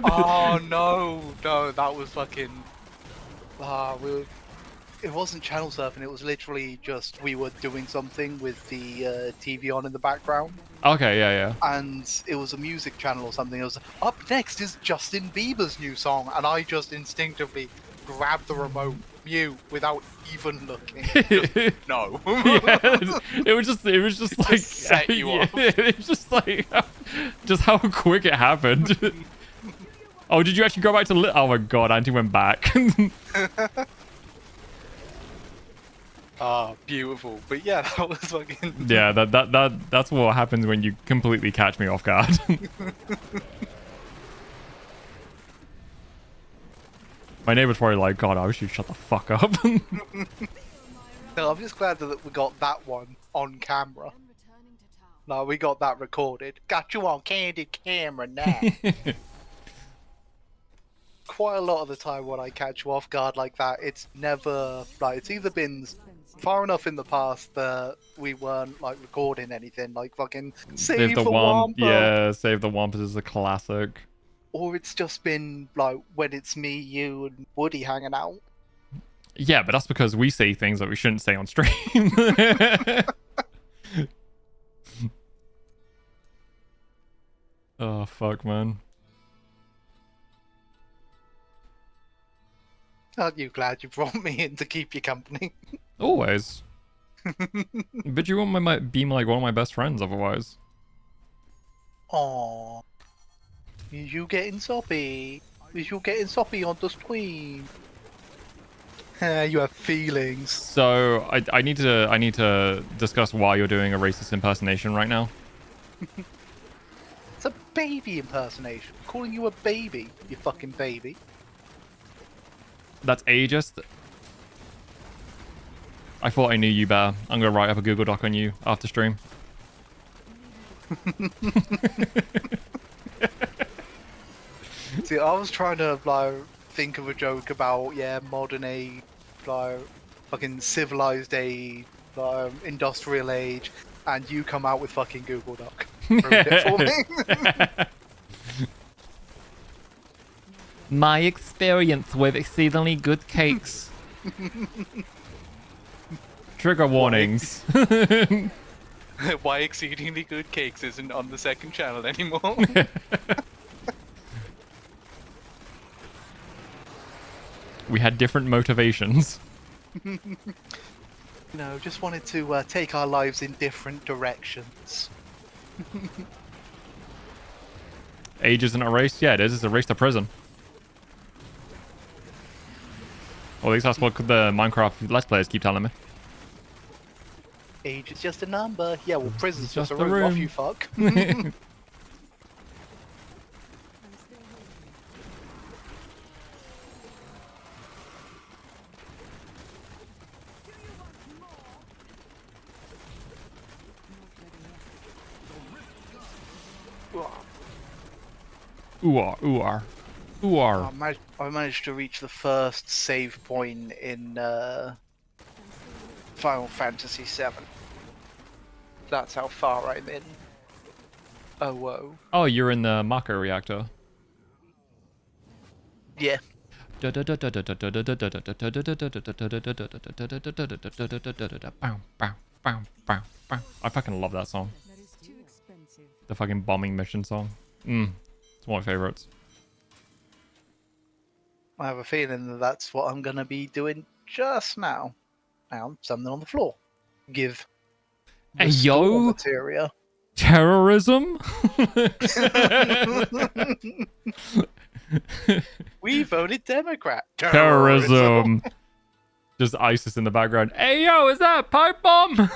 Oh no, that was fucking. It wasn't channel surfing. It was literally just we were doing something with the TV on in the background, Okay, yeah. and it was a music channel or something. It was up next is Justin Bieber's new song, and I just instinctively grabbed the remote, mute without even looking. Just, no. It was just like set you off. It was just like just how quick it happened. Oh, did you actually go back to oh my god, Auntie went back. Ah, beautiful. But yeah, that was fucking... Yeah, that's what happens when you completely catch me off guard. My neighbor's probably like, God, I wish you'd shut the fuck up. No, I'm just glad that we got that one on camera. I'm returning to town. No, we got that recorded. Got you on candid camera now. Quite a lot of the time when I catch you off guard like that, it's never like it's either been far enough in the past that we weren't like recording anything, like fucking save the Wampa. Yeah, Save the Wampus is a classic. Or it's just been like when it's me, you, and Woody hanging out. Yeah, but that's because we say things that we shouldn't say on stream. Oh fuck, man. Aren't you glad you brought me in to keep you company? Always. But you might be like one of my best friends otherwise. Aww. Is you getting soppy? Is you getting soppy on the stream? You have feelings. So I need to discuss why you're doing a racist impersonation right now. It's a baby impersonation. I'm calling you a baby, you fucking baby. That's ageist. I thought I knew you better. I'm gonna write up a Google Doc on you after stream. See, I was trying to like think of a joke about modern age, like fucking civilized age, industrial age, and you come out with fucking Google Doc. Ruined it for me. My experience with exceedingly good cakes. Trigger warnings. Why Exceedingly Good Cakes isn't on the second channel anymore. We had different motivations. No, just wanted to take our lives in different directions. Age isn't a race? Yeah, it is. It's a race to prison. Or at least that's what the Minecraft Let's Players keep telling me. Age is just a number. Yeah, well, prison's just a a room. Off room. you fuck. Ooh-ar. Ooh-ar. I managed to reach the first save point in Final Fantasy VII. That's how far I'm in. Oh, whoa. Oh, you're in the Mako reactor. Yeah. I fucking love that song. That is too expensive. The fucking bombing mission song. It's one of my favorites. I have a feeling that that's what I'm going to be doing just now. Now, something on the floor. Give. Hey, Restore yo, materia. terrorism? We voted Democrat. Terrorism. Just ISIS in the background. Hey, yo, is that a pipe bomb?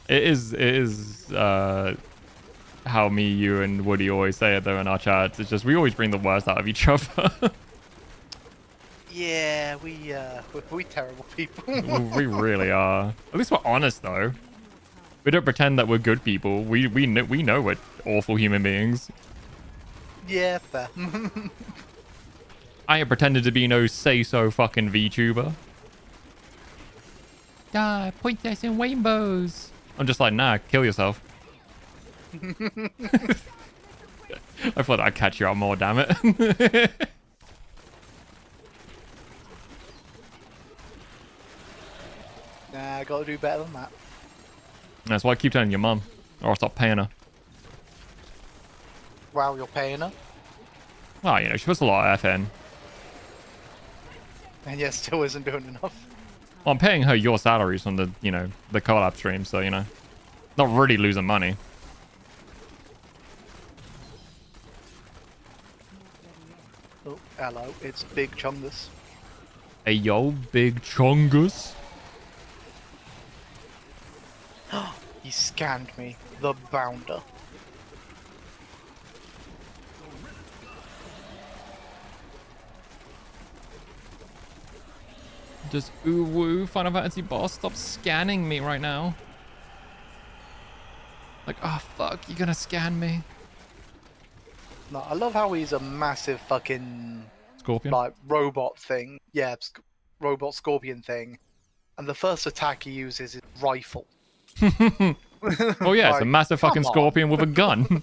It is how me, you, and Woody always say it though in our chats. It's just we always bring the worst out of each other. Yeah, we terrible people. We really are. At least we're honest though. We don't pretend that we're good people. We know we're awful human beings. Yeah, fair. I ain't pretending to be no say-so fucking VTuber. Die, pointers and rainbows. I'm just like, nah, kill yourself. I thought I'd catch you out more, damn it. Nah, I gotta do better than that. That's why I keep telling your mum, or I'll stop paying her. Wow, you're paying her? Well, you know, she puts a lot of F in. And yet still isn't doing enough. Well, I'm paying her your salaries from the, you know, the collab stream, so, you know, not really losing money. Oh, hello, it's Big Chungus. Hey, yo, big chungus. He scanned me, the bounder. Just ooh woo, Final Fantasy boss, stop scanning me right now. Like, oh fuck, you're gonna scan me. No, I love how he's a massive fucking Scorpion? like robot thing. Yeah, robot scorpion thing. And the first attack he uses is rifle. Oh yeah, it's a Like, massive fucking come on. scorpion with a gun.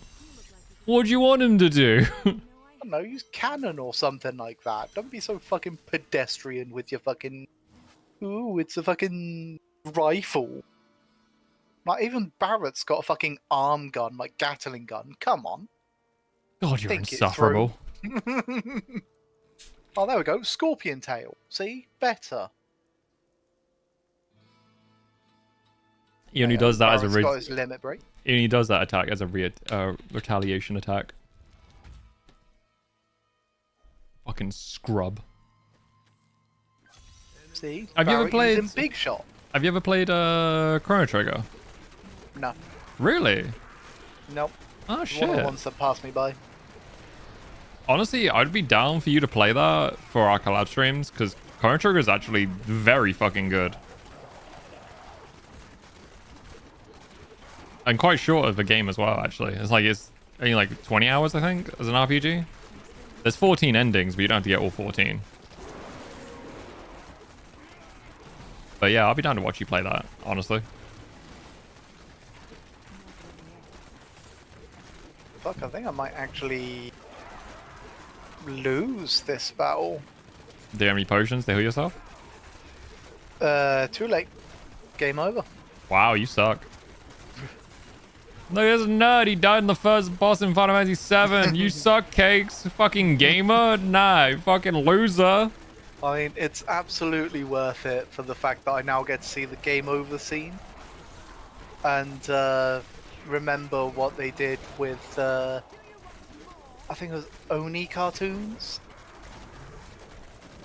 What do you want him to do? I don't know, use cannon or something like that. Don't be so fucking pedestrian with your fucking... Ooh, it's a fucking rifle. Like, even Barrett's got a fucking arm gun, like Gatling gun. Come on. God, you're Think it insufferable. Oh, there we go. Scorpion tail. See? Better. He only does that as a Barrett's got his limit break. he only does that attack as a retaliation attack. Fucking scrub. See? Have you ever Barrett using played- Big Shot? Have you ever played Chrono Trigger? No. Really? Nope. Oh One of shit. the ones that passed me by. Honestly, I'd be down for you to play that for our collab streams, because Chrono Trigger is actually very fucking good. And quite short of a game as well, actually. It's only like 20 hours, I think, as an RPG. There's 14 endings, but you don't have to get all 14. But yeah, I'll be down to watch you play that, honestly. Fuck, I think I might actually lose this battle. Do you have any potions to heal yourself? Too late. Game over. Wow, you suck. Look at this nerd, he died in the first boss in Final Fantasy 7. You suck, Cakes. Fucking gamer? Nah, you fucking loser. I mean, it's absolutely worth it for the fact that I now get to see the game over scene. And remember what they did with, I think it was Oni cartoons?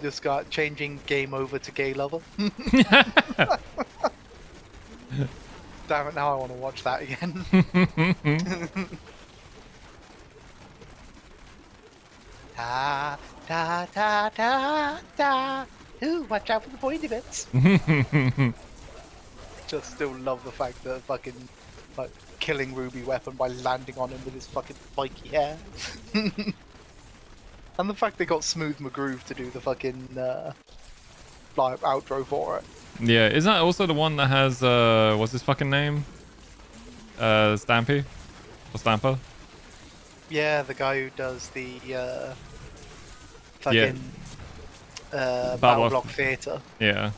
Just got changing game over to gay lover. Damn it, now I want to watch that again. Ta ta ta ta ta. Ooh, watch out for the pointy bits. Just still love the fact that fucking like killing Ruby weapon by landing on him with his fucking spiky hair. And the fact they got Smooth McGroove to do the fucking like outro for it. Yeah, isn't that also the one that has, what's his fucking name? Stampy? Or Stamper? Yeah, the guy who does the fucking Battle Block Theatre. Yeah.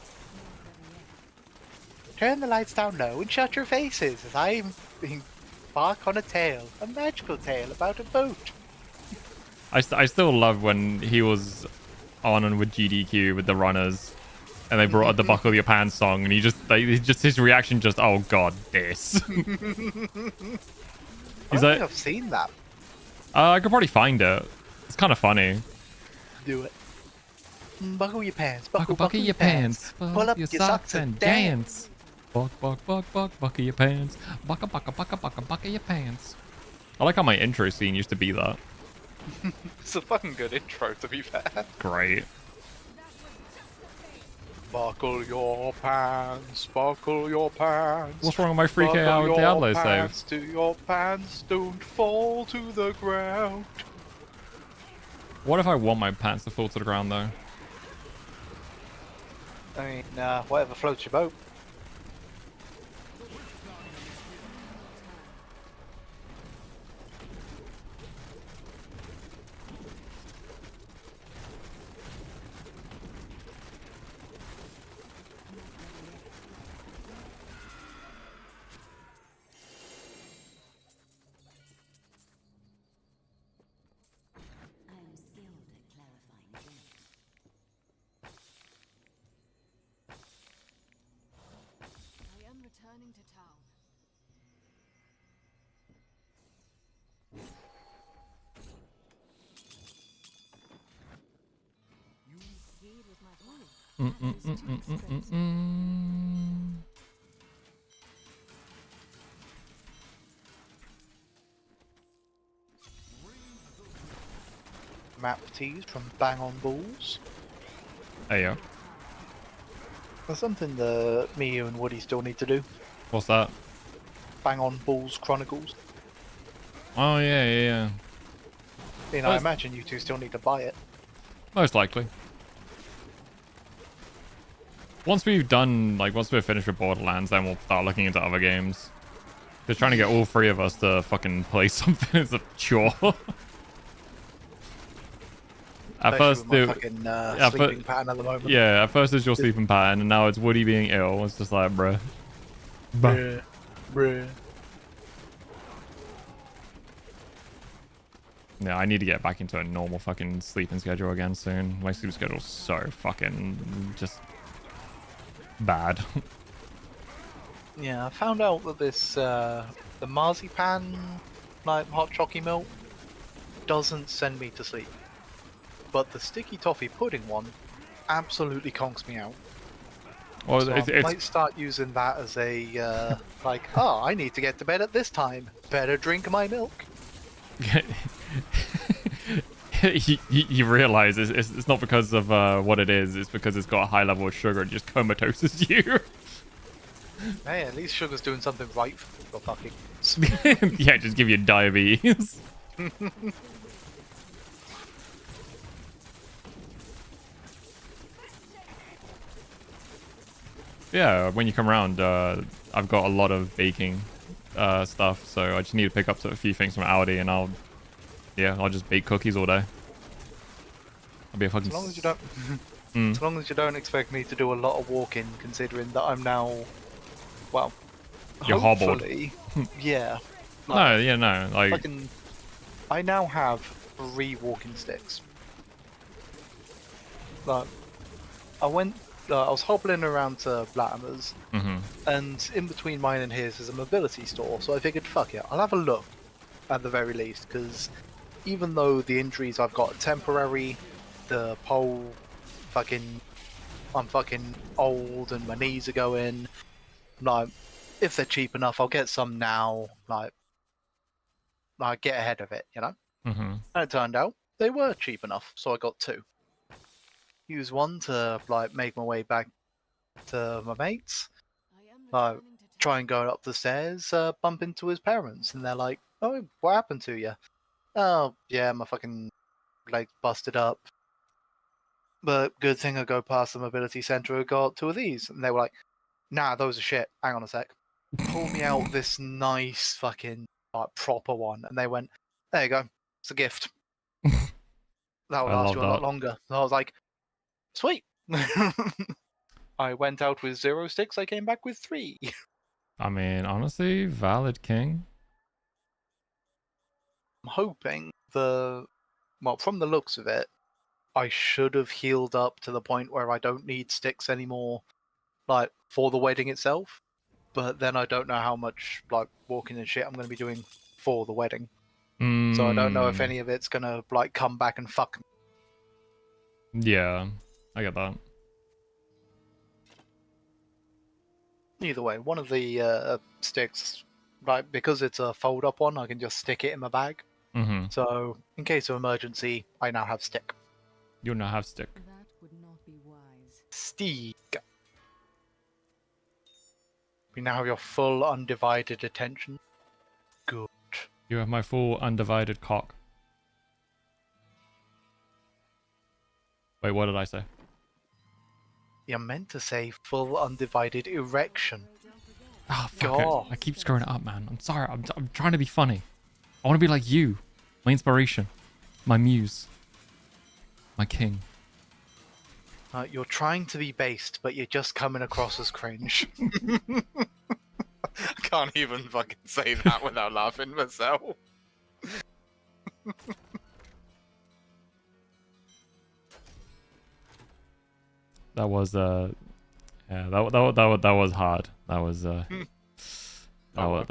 Turn the lights down low and shut your faces as I embark on a tale, a magical tale about a boat. I still love when he was on with GDQ with the runners, and they brought up the "Buckle Your Pants" song, and his reaction just, oh god, this. I He's don't like, think I've seen that. I could probably find it. It's kind of funny. Do it. Buckle your pants. Buckle your pants. Pull up your your socks and dance. Buckle your pants. Buckle your pants. I like how my intro scene used to be that. It's a fucking good intro, to be fair. Great. Buckle your pants. Buckle your pants. What's wrong with my 3k Buckle hour your Diablo save? pants to your pants. Don't fall to the ground. What if I want my pants to fall to the ground though? I mean, whatever floats your boat. I am skilled at clarifying dreams. I am returning to town. Speed was my folly. Map tees from Bang on Balls. There you go. There's something that me, you, and Woody still need to do. What's that? Bang on Balls Chronicles. Oh yeah. You know, I Nice. imagine you two still need to buy it. Most likely. Once we're finished with Borderlands, then we'll start looking into other games. Just trying to get all three of us to fucking play something is a chore. At first, Especially with my fucking sleeping pattern at the moment. yeah, at first it's your sleeping pattern, and now it's Woody being ill. It's just like, bruh. Bruh. Yeah, I need to get back into a normal fucking sleeping schedule again soon. My sleep schedule's so fucking just bad. Yeah, I found out that this, the marzipan, like, hot chocolate milk, doesn't send me to sleep. But the sticky toffee pudding one absolutely conks me out. Well, So I might start using that as a, like, oh, I need to get to bed at this time. Better drink my milk. you realize it's not because of what it is. It's because it's got a high level of sugar and just comatoses you. Hey, at least sugar's doing something right for fucking. Yeah, just give you diabetes. Yeah, when you come around, I've got a lot of baking stuff, so I just need to pick up a few things from Aldi, and I'll just bake cookies all day. I'll be a fucking. As long as you don't, as long as you don't expect me to do a lot of walking, considering that I'm now, well, You're hobbled. hopefully, yeah. No, yeah, no, like. Fucking, I now have 3 walking sticks. Like, I was hobbling around to Latimer's, and in between mine and his is a mobility store, so I figured, fuck it, I'll have a look, at the very least, because even though the injuries I've got are temporary, the pole, I'm fucking old and my knees are going, like, if they're cheap enough, I'll get some now, like get ahead of it, you know? And it turned out they were cheap enough, so I got 2. Use one to, like, make my way back to my mates. Like, try and go up the stairs, bump into his parents, and they're like, oh, what happened to you? Oh, yeah, my fucking leg busted up. But good thing I go past the mobility center and got 2 of these. And they were like, nah, those are shit. Hang on a sec. Pull me out this nice fucking, like, proper one. And they went, there you go. It's a gift. That will I last you a love lot that. longer. And I was like, sweet. I went out with 0 sticks. I came back with 3. I mean, honestly, valid king. I'm hoping from the looks of it, I should have healed up to the point where I don't need sticks anymore, like for the wedding itself. But then I don't know how much like walking and shit I'm going to be doing for the wedding. So I don't know if any of it's going to like come back and fuck me. Yeah, I get that. Either way, one of the sticks, like because it's a fold-up one, I can just stick it in my bag. Mm-hmm. So in case of emergency, I now have stick. You now have stick. That would not be wise. Stick. You now have your full undivided attention. Good. You have my full undivided cock. Wait, what did I say? You're meant to say full undivided erection. Oh, fuck God. it. I keep screwing it up, man. I'm sorry. I'm trying to be funny. I want to be like you. My inspiration. My muse. My king. You're trying to be based, but you're just coming across as cringe. I can't even fucking say that without laughing myself. That was yeah, that was hard. That was that was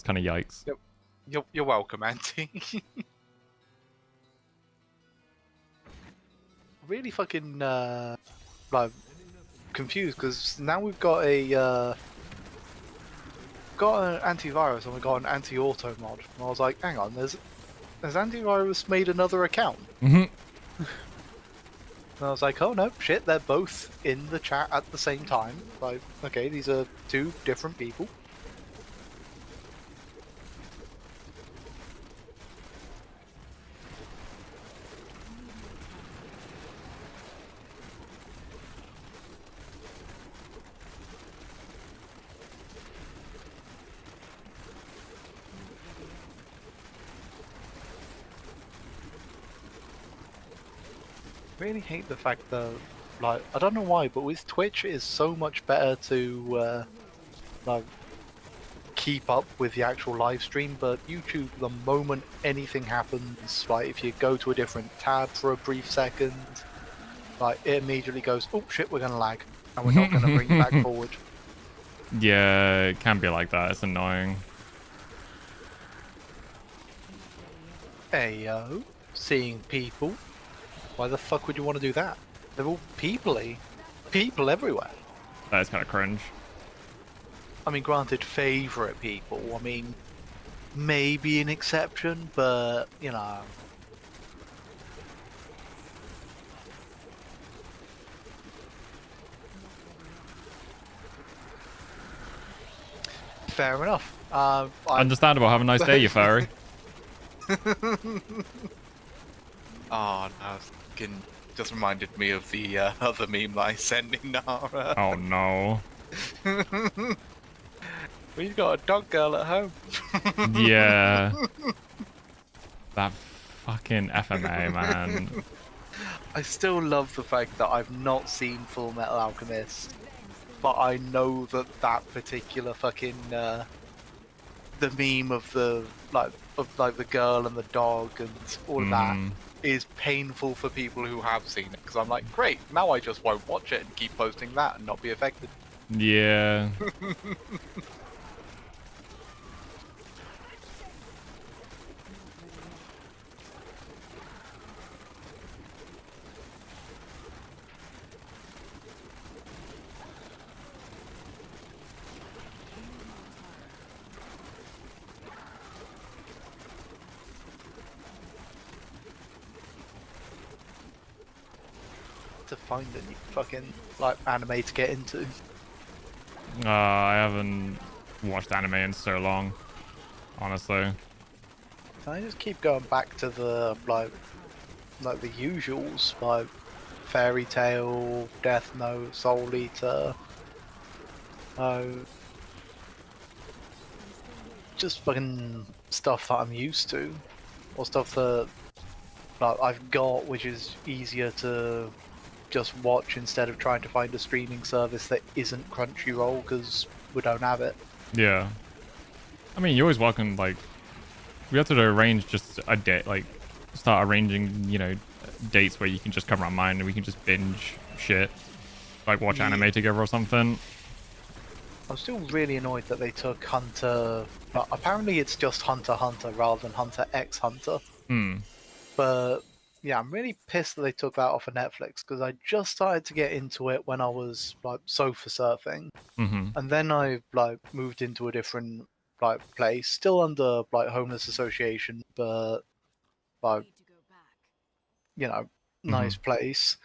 kind of yikes. You're welcome, Auntie. Really fucking like confused because now we've got a got an antivirus and we got an anti-auto mod. And I was like, hang on, has antivirus made another account? Mm-hmm. And I was like, oh no, shit, they're both in the chat at the same time. Like, okay, these are two different people. Really hate the fact that, like, I don't know why, but with Twitch it's so much better to like keep up with the actual live stream, but YouTube, the moment anything happens, like if you go to a different tab for a brief second, like it immediately goes, oh shit, we're gonna lag, and we're not gonna bring you back forward. Yeah, it can be like that. It's annoying. Heyo, seeing people. Why the fuck would you want to do that? They're all people-y. People everywhere. That is kind of cringe. I mean, granted, favourite people. I mean, maybe an exception, but, you know. Fair enough. Understandable. Have a nice day, you furry. Oh no, fucking just reminded me of the other meme that I sent in Nara. Oh no. We've got a dog girl at home. Yeah. That fucking FMA, man. I still love the fact that I've not seen Full Metal Alchemist, but I know that that particular fucking the meme of the the girl and the dog and all of that is painful for people who have seen it, because I'm like, great, now I just won't watch it and keep posting that and not be affected. Yeah. To find a new fucking anime to get into. I haven't watched anime in so long, honestly. I just keep going back to the like the usuals, like Fairy Tail, Death Note, Soul Eater. Just fucking stuff that I'm used to, or stuff that I've got, which is easier to just watch instead of trying to find a streaming service that isn't Crunchyroll, because we don't have it. Yeah. I mean, you're always welcome, we have to arrange just a date, like start arranging, you know, dates where you can just come around mine and we can just binge shit, like watch anime together or something. I'm still really annoyed that they took Hunter, but apparently it's just Hunter x Hunter rather than Hunter x Hunter. But yeah, I'm really pissed that they took that off of Netflix because I just started to get into it when I was like sofa surfing, and then I like moved into a different like place, still under like homeless association, but like Need to go back. you know, nice place.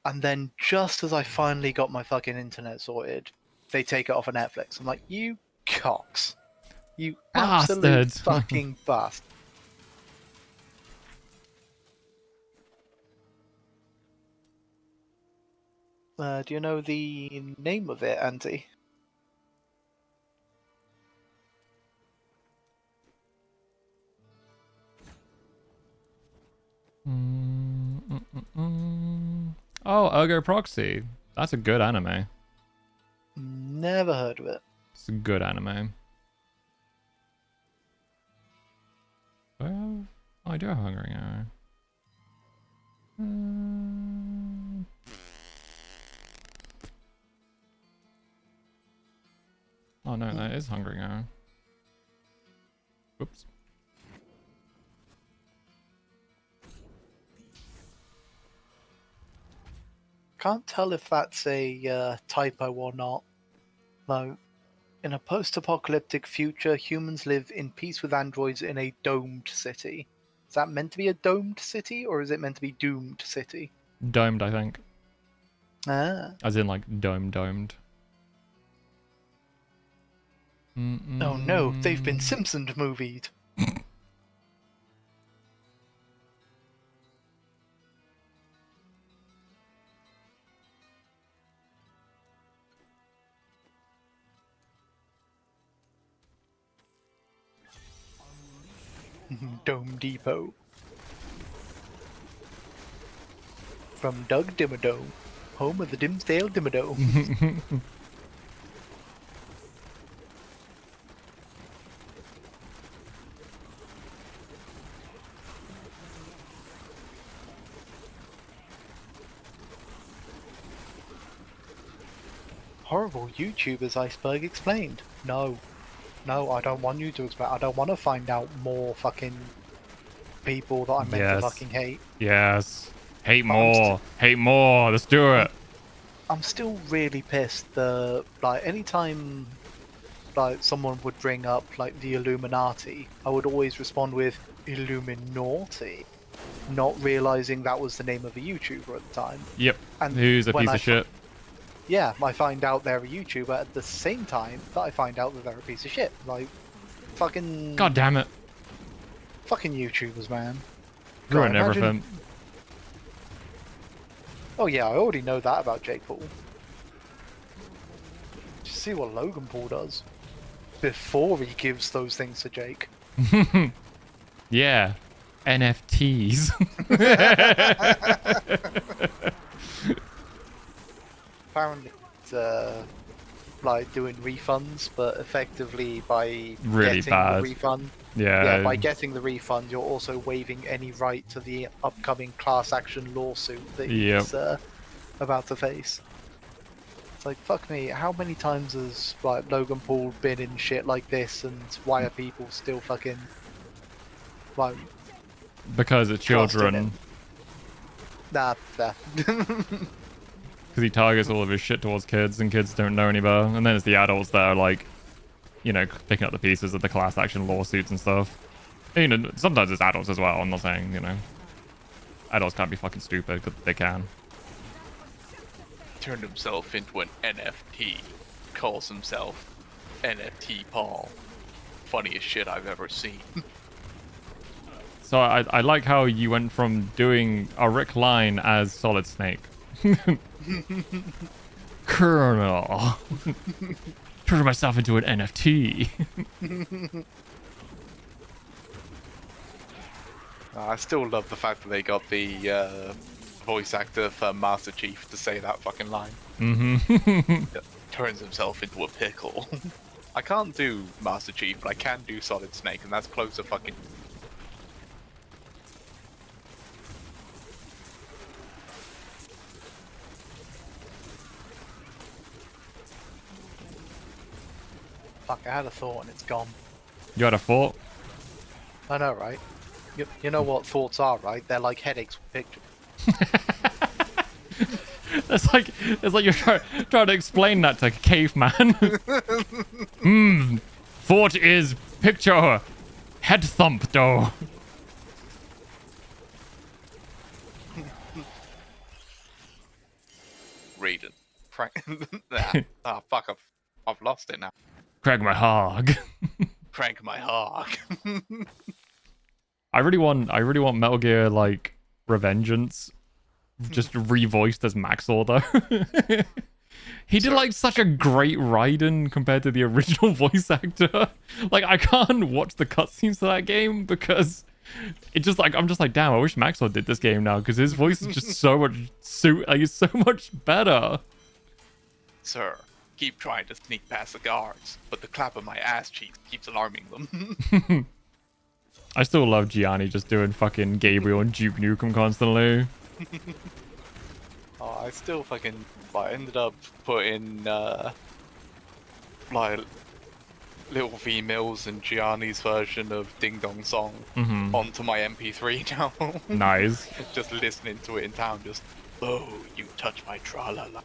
And then just as I finally got my fucking internet sorted, they take it off of Netflix. I'm like, you cocks. You absolute Bastards. fucking bastard. Do you know the name of it, Auntie? Oh, Ergo Proxy. That's a good anime. Never heard of it. It's a good anime. Well, I do have Hungry Hour. Oh no, that is Hungry Hour. Whoops. Can't tell if that's a typo or not. Though, in a post-apocalyptic future, humans live in peace with androids in a domed city. Is that meant to be a domed city, or is it meant to be doomed city? Domed, I think. Ah. As in, like, domed. Oh no, they've been Simpsons movied. Dome Depot. From Doug Dimmadome, home of the Dimsdale Dimmadome. Horrible YouTubers, Iceberg explained. No, I don't want you to explain. I don't want to find out more fucking people that I'm meant to fucking hate. Yes. Hate more. Hate more. Let's do it. I'm still really pissed that, like, anytime, like, someone would bring up, like, the Illuminati, I would always respond with Illuminati, not realizing that was the name of a YouTuber at the time. Yep. And Who's a when piece I of shit? Yeah, I find out they're a YouTuber at the same time that I find out that they're a piece of shit. Like, fucking... God damn it. Fucking YouTubers, man. Ruin God, imagine- everything. Oh yeah, I already know that about Jake Paul. Just see what Logan Paul does before he gives those things to Jake. Yeah. NFTs. Apparently, it's, like doing refunds, but effectively by Really getting bad. the refund. Yeah. Yeah, by getting the refund, you're also waiving any right to the upcoming class action lawsuit that he's about to face. It's like, fuck me, how many times has like Logan Paul been in shit like this, and why are people still fucking like Because it's trusting children. him? Nah. Because he targets all of his shit towards kids, and kids don't know any better. And then it's the adults that are like, you know, picking up the pieces of the class action lawsuits and stuff. And, you know, sometimes it's adults as well. I'm not saying, you know, adults can't be fucking stupid, because they can. Turned himself into an NFT. Calls himself NFT Paul. Funniest shit I've ever seen. So I like how you went from doing a Rick line as Solid Snake. Colonel. Turn myself into an NFT. I still love the fact that they got the voice actor for Master Chief to say that fucking line. Turns himself into a pickle. I can't do Master Chief, but I can do Solid Snake, and that's close to fucking Fuck, I had a thought and it's gone. You had a thought? I know, right? You know what thoughts are, right? They're like headaches with pictures. It's like you're trying to explain that to a caveman. Thought is picture. Head thump though. Reading. Fuck, I've lost it now. Craig my hog. Crank my hog. I really want Metal Gear like Revengeance just revoiced as Maxor though. He did like such a great Raiden compared to the original voice actor. Like I can't watch the cutscenes to that game because it just like I'm just like damn, I wish Maxor did this game now because his voice is just so much it's so much better. Sir, keep trying to sneak past the guards, but the clap of my ass cheeks keeps alarming them. I still love Gianni just doing fucking Gabriel and Duke Nukem constantly. Oh, I still fucking like ended up putting like Little V Mills and Gianni's version of Ding Dong Song onto my MP3 now. Nice. Just listening to it in town, just oh, you touch my tra-la-la.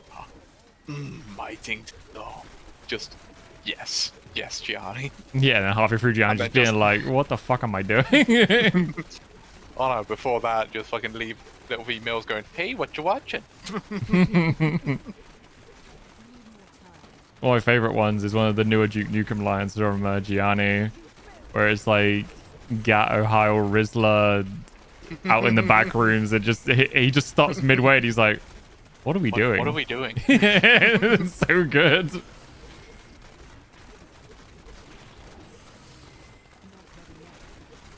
My ding dong. Just yes, Gianni. Yeah, and then halfway through Gianni just being like, what the fuck am I doing? Oh no, before that, just fucking leave Little V Mills going, hey, what you watching? One of my favorite ones is one of the newer Duke Nukem lines from Gianni, where it's like Gat Ohio Rizzler out in the back rooms and just he just stops midway and he's like, what are we doing? What are we doing? It's so good.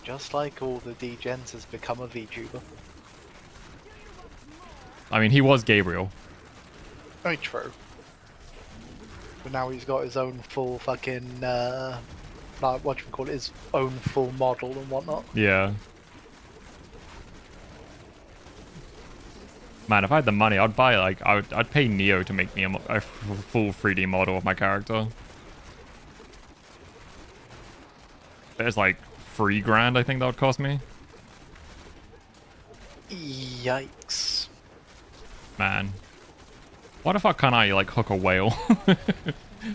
Just like all the degens has become a VTuber. I mean, he was Gabriel. Very true. But now he's got his own full fucking, like, what do you call it, his own full model and whatnot. Yeah. Man, if I had the money, I'd buy, like, I'd pay Neo to make me a full 3D model of my character. There's, like, $3,000, I think that would cost me. Yikes. Man. Why the fuck can't I, like, hook a whale?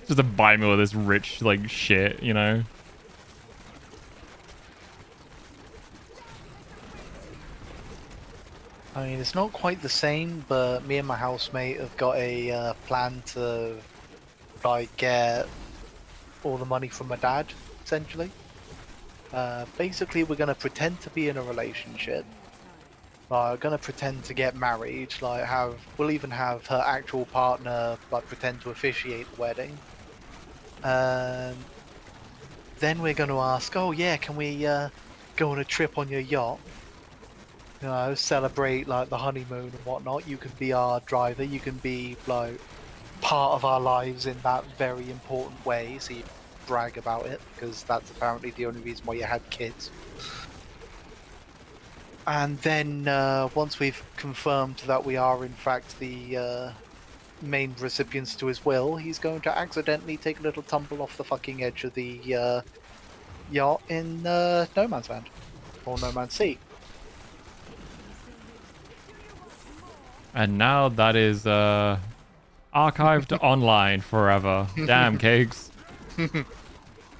Just to buy me all this rich, like, shit, you know? I mean, it's not quite the same, but me and my housemate have got a plan to, like, get all the money from my dad, essentially. Basically, we're going to pretend to be in a relationship. We're going to pretend to get married, like, we'll even have her actual partner, like, pretend to officiate the wedding. Then we're going to ask, oh yeah, can we go on a trip on your yacht? You know, celebrate like the honeymoon and whatnot. You can be our driver. You can be like part of our lives in that very important way. So you brag about it because that's apparently the only reason why you had kids. And then once we've confirmed that we are in fact the main recipients to his will, he's going to accidentally take a little tumble off the fucking edge of the yacht in No Man's Land or No Man's Sea. And now that is archived online forever. Damn, Cakes.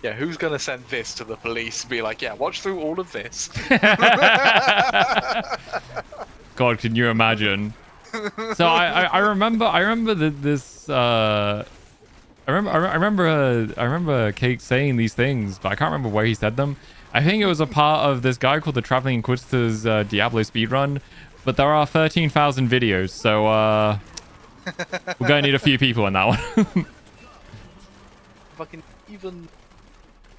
Yeah, who's gonna send this to the police and be like, yeah, watch through all of this? God, can you imagine? So I remember that this I remember Cake saying these things, but I can't remember where he said them. I think it was a part of this guy called the Traveling Inquisitor's Diablo speedrun. But there are 13,000 videos, so we're gonna need a few people in that one. Fucking even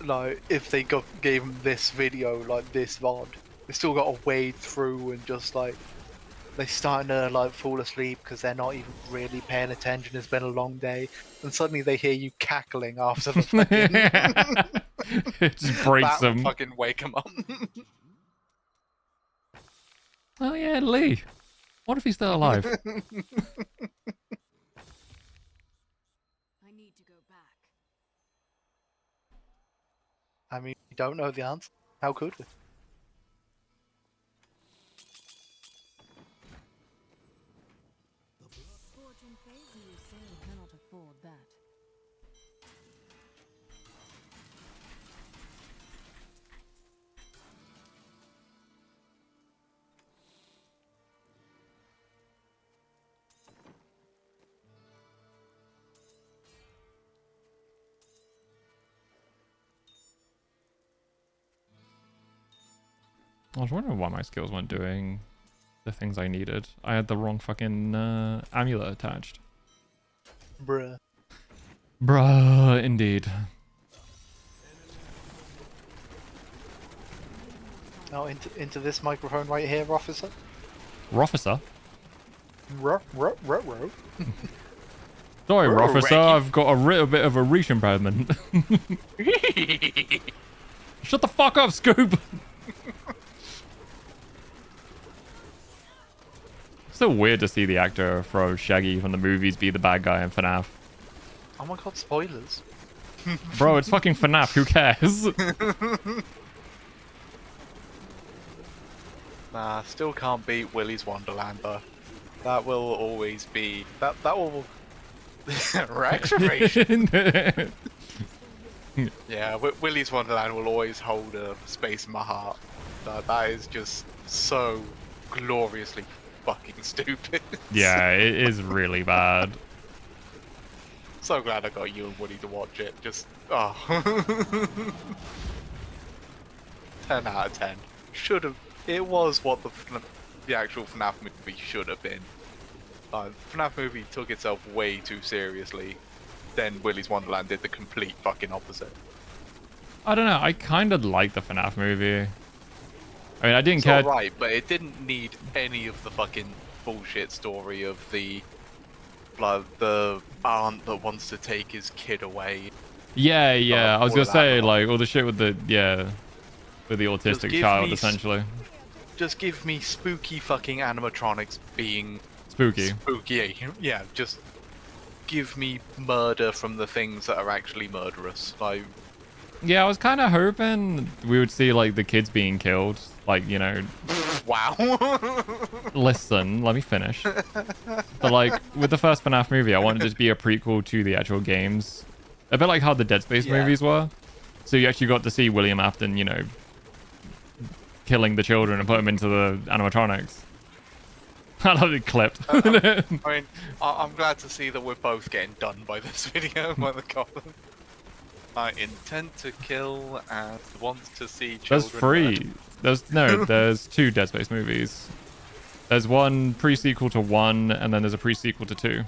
like if they gave him this video like this VOD, they still got to wade through and just like they're starting to like fall asleep because they're not even really paying attention. It's been a long day, and suddenly they hear you cackling after the fucking. It just breaks That would them. fucking wake them up. Oh yeah, Lee. What if he's still alive? I need to go back. I mean, we don't know the answer. How could we? Fortune favors you, so you cannot afford that. I was wondering why my skills weren't doing the things I needed. I had the wrong fucking amulet attached. Bruh. Bruh, indeed. Now into this microphone right here, officer. Rofficer? Ruh. Sorry, We're Rofficer, already- I've got a little bit of a reach impairment. Shut the fuck up, Scoop! So weird to see the actor from Shaggy from the movies be the bad guy in FNAF. Oh my god, spoilers. Bro, it's fucking FNAF, who cares? Nah, still can't beat Willy's Wonderland though. That will always be that will Rex-ration. Yeah, Willy's Wonderland will always hold a space in my heart. That is just so gloriously fucking stupid. Yeah, it is really bad. So glad I got you and Woody to watch it. Just 10 out of 10. Should have. It was what the actual FNAF movie should have been. FNAF movie took itself way too seriously. Then Willy's Wonderland did the complete fucking opposite. I don't know, I kind of like the FNAF movie. I mean, I didn't It's care. alright, but it didn't need any of the fucking bullshit story of the aunt that wants to take his kid away. Yeah, I was all gonna of that say, lot. like, all the shit with the, with the autistic give child, me essentially. Just give me spooky fucking animatronics being Spooky. spooky. Yeah, just give me murder from the things that are actually murderous. Like, Yeah, I was kind of hoping we would see, like, the kids being killed. Like, you know, wow. listen, let me finish. But, like, with the first FNAF movie, I wanted it to be a prequel to the actual games. A bit like how the Dead Space Yeah. movies were. So you actually got to see William Afton, you know, killing the children and put them into the animatronics. I love the clip. I mean, I'm glad to see that we're both getting done by this video by the comment. I intend to kill and want to see There's children. three. There's two Dead Space movies. There's one pre-sequel to 1, and then there's a pre-sequel to 2.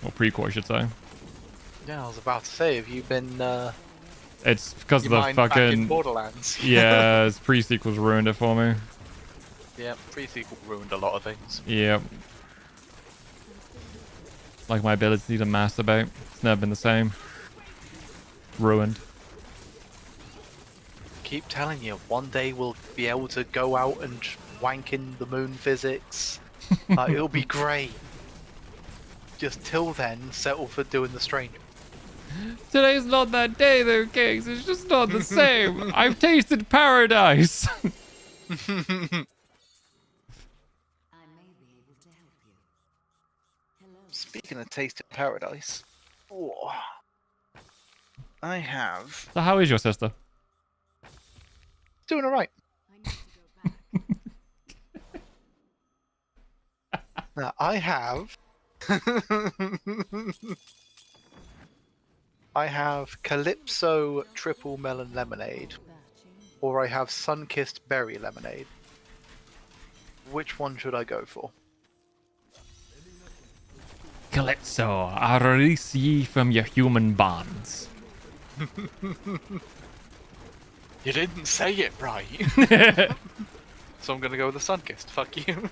Or prequel, I should say. Yeah, I was about to say, have you been It's because of You the mind back in fucking... Borderlands? Yeah, his pre-sequels ruined it for me. Yeah, pre-sequel ruined a lot of things. Yep. Like my ability to masturbate. It's never been the same. Ruined. keep telling you, one day we'll be able to go out and wank in the moon physics. It'll be great. Just till then, settle for doing the stranger. Today's not that day though, Kings. It's just not the same. I've tasted paradise. I may be able to help you. Hello. Speaking of taste of paradise, I have So how is your sister? doing alright. I need to go back. Now I have I have Calypso Triple Melon Lemonade, or I have Sun-Kissed Berry Lemonade. Which one should I go for? Calypso, I release ye from your human bonds. You didn't say it right. So I'm gonna go with the Sun-Kissed. Fuck you.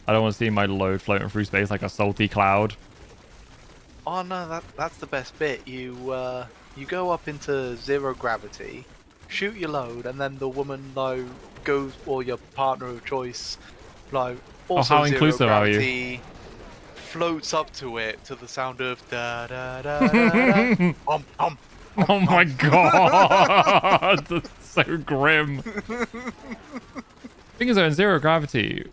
I don't want to see my load floating through space like a salty cloud. Oh no, that's the best bit. You go up into zero gravity, shoot your load, and then the woman goes, or your partner of choice, also how zero inclusive are you? gravity, floats up to it to the sound of da da da da da. Oh my god, that's so grim. Thing is, though, in zero gravity,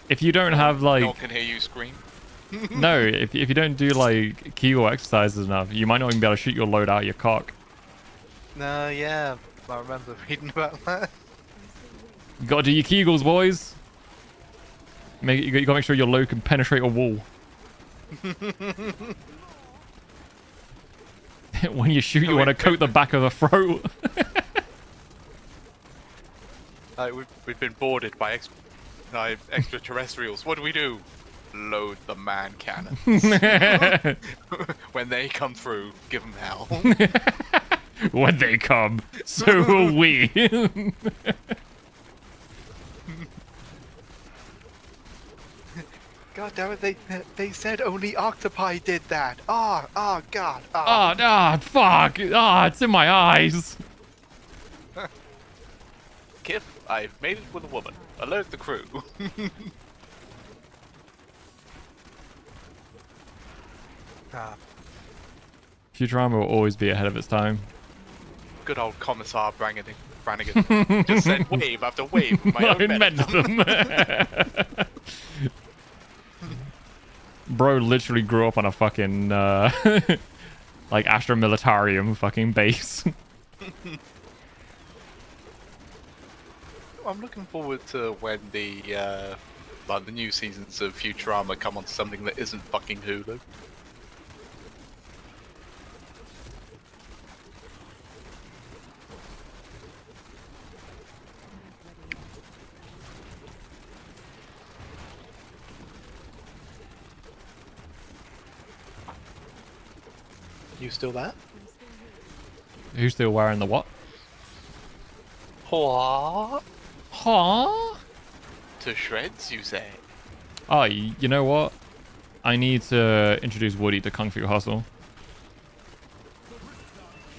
if you don't have No one like can hear you scream. no, if you don't do like Kegel exercises enough, you might not even be able to shoot your load out of your cock. No, yeah, I remember reading about that. You gotta do your Kegels, boys. You gotta make sure your load can penetrate a wall. When you shoot, you want to coat the back of the throat. We've been boarded by extraterrestrials. What do? Load the man cannon. When they come through, give them hell. When they come, so will we. God damn it! They said only octopi did that. God. Fuck. It's in my eyes. Kif, I've made it with a woman. Alert the crew. Futurama will always be ahead of its time. Good old Commissar Brannigan. Just said wave after wave with my I own invented venom. them. Bro literally grew up on a fucking like Astra Militarium fucking base. I'm looking forward to when the new seasons of Futurama come onto something that isn't fucking Hulu. You still there? Who's still wearing the what? What? Huh? To shreds, you say? Oh, you know what? I need to introduce Woody to Kung Fu Hustle.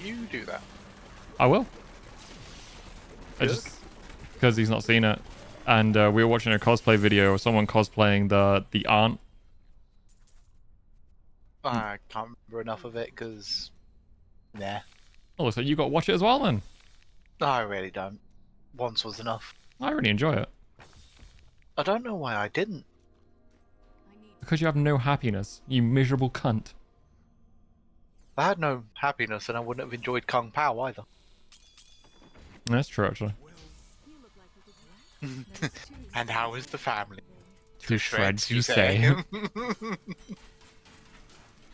You do that. I will. Good. Because he's not seen it. And we were watching a cosplay video of someone cosplaying the aunt. I can't remember enough of it because, nah, Oh, looks like you got to watch it as well then. I really don't. Once was enough. I really enjoy it. I don't know why I didn't. Because you have no happiness, you miserable cunt. If I had no happiness, and I wouldn't have enjoyed Kung Pao either. That's true, actually. And how is the family? To shreds, you say.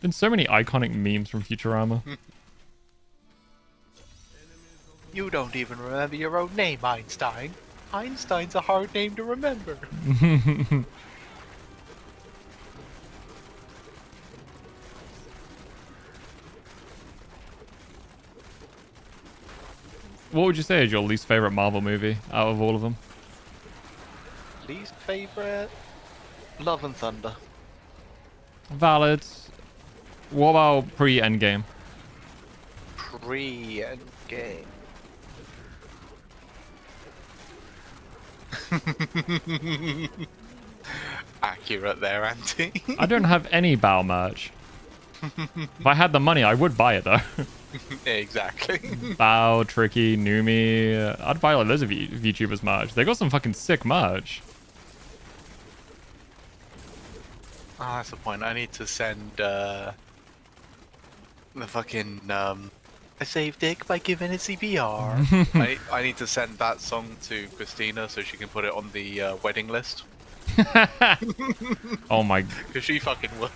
Been so many iconic memes from Futurama. You don't even remember your own name, Einstein. Einstein's a hard name to remember. What would you say is your least favorite Marvel movie out of all of them? Least favorite? Love and Thunder. Valid. What about pre-Endgame? Pre-Endgame. Accurate there, Auntie. I don't have any Bow merch. If I had the money, I would buy it though. Exactly. Bow, Tricky, Numi. I'd buy like loads of VTubers merch. They got some fucking sick merch. Ah, that's the point. I need to send the fucking I saved Dick by giving it CPR. I need to send that song to Christina so she can put it on the wedding list. Oh my. Because she fucking would.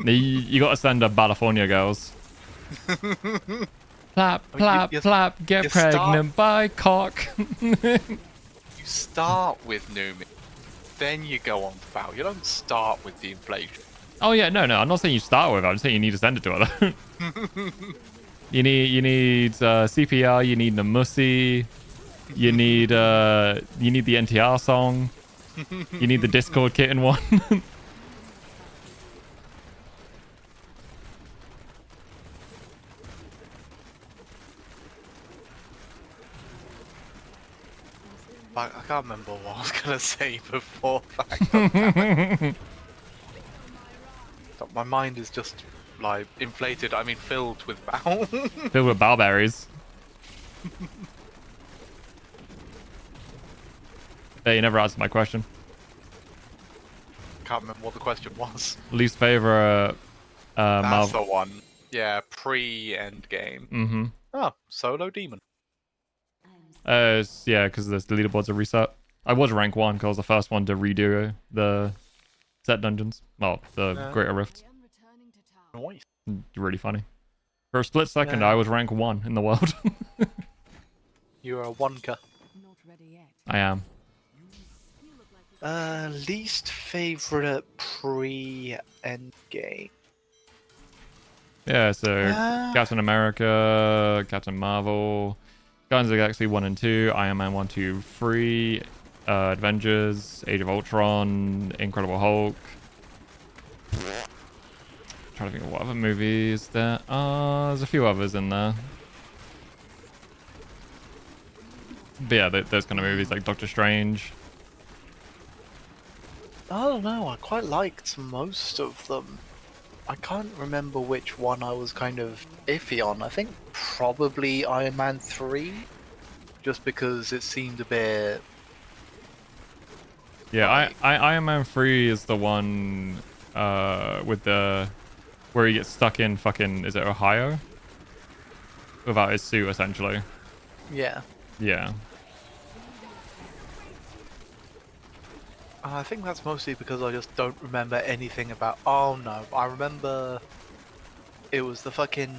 You gotta send a California girls. Plap, plap, you- plap, get you pregnant stop. by cock. You start with Numi, then you go on to Bow. You don't start with the inflation. Oh yeah, no, I'm not saying you start with it. I'm saying you need to send it to her though. You need CPR, you need Namusi, you need the NTR song, you need the Discord kitten one. I can't remember what I was gonna say before that. My mind is just like inflated. I mean, filled with bow. Filled with bowberries. Hey, you never answered my question. Can't remember what the question was. Least favorite That's Marvel. the one. Yeah, pre-end game. Mm-hmm. Oh, solo demon. Yeah, because the leaderboards are reset. I was rank 1 because I was the first one to redo the set dungeons. Well, the Yeah. Greater Rift. am returning to town. Nice. Really funny. For a split second, Yeah. I was rank 1 in the world. You're a wonka. Not ready yet. I am. Least favorite pre-end game. Yeah, so Captain America, Captain Marvel, Guardians of the Galaxy 1 and 2, Iron Man 1, 2, 3, Avengers, Age of Ultron, Incredible Hulk. Trying to think of what other movies there are. There's a few others in there. But yeah, those kind of movies like Doctor Strange. I don't know, I quite liked most of them. I can't remember which one I was kind of iffy on. I think probably Iron Man 3, just because it seemed a bit... Yeah, Iron Man 3 is the one with the... where he gets stuck in fucking... is it Ohio? Without his suit, essentially. Yeah. Yeah. I think that's mostly because I just don't remember anything about... Oh no, I remember... It was the fucking...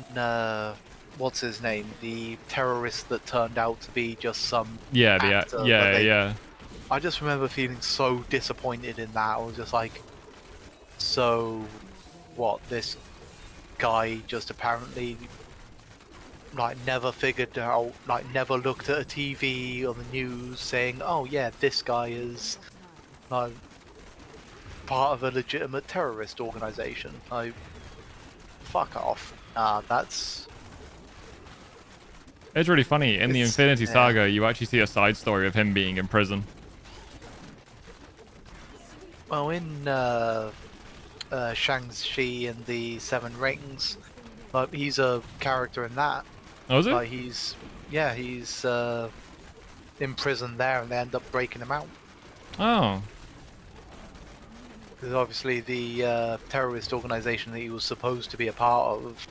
what's his name? The terrorist that turned out to be just some... Yeah, actor that yeah, they- yeah. I just remember feeling so disappointed in that. I was just like... So... What, this guy just apparently... like never figured out... like never looked at a TV or the news saying, oh yeah, this guy is... like part of a legitimate terrorist organization. Like, fuck off. That's... It's really funny. In the It's- Infinity yeah. Saga, you actually see a side story of him being in prison. Well, in Shang-Chi and the Seven Rings, like, he's a character in that. Oh, is it? Like, he's... yeah, he's in prison there and they end up breaking him out. Oh. Because obviously the terrorist organization that he was supposed to be a part of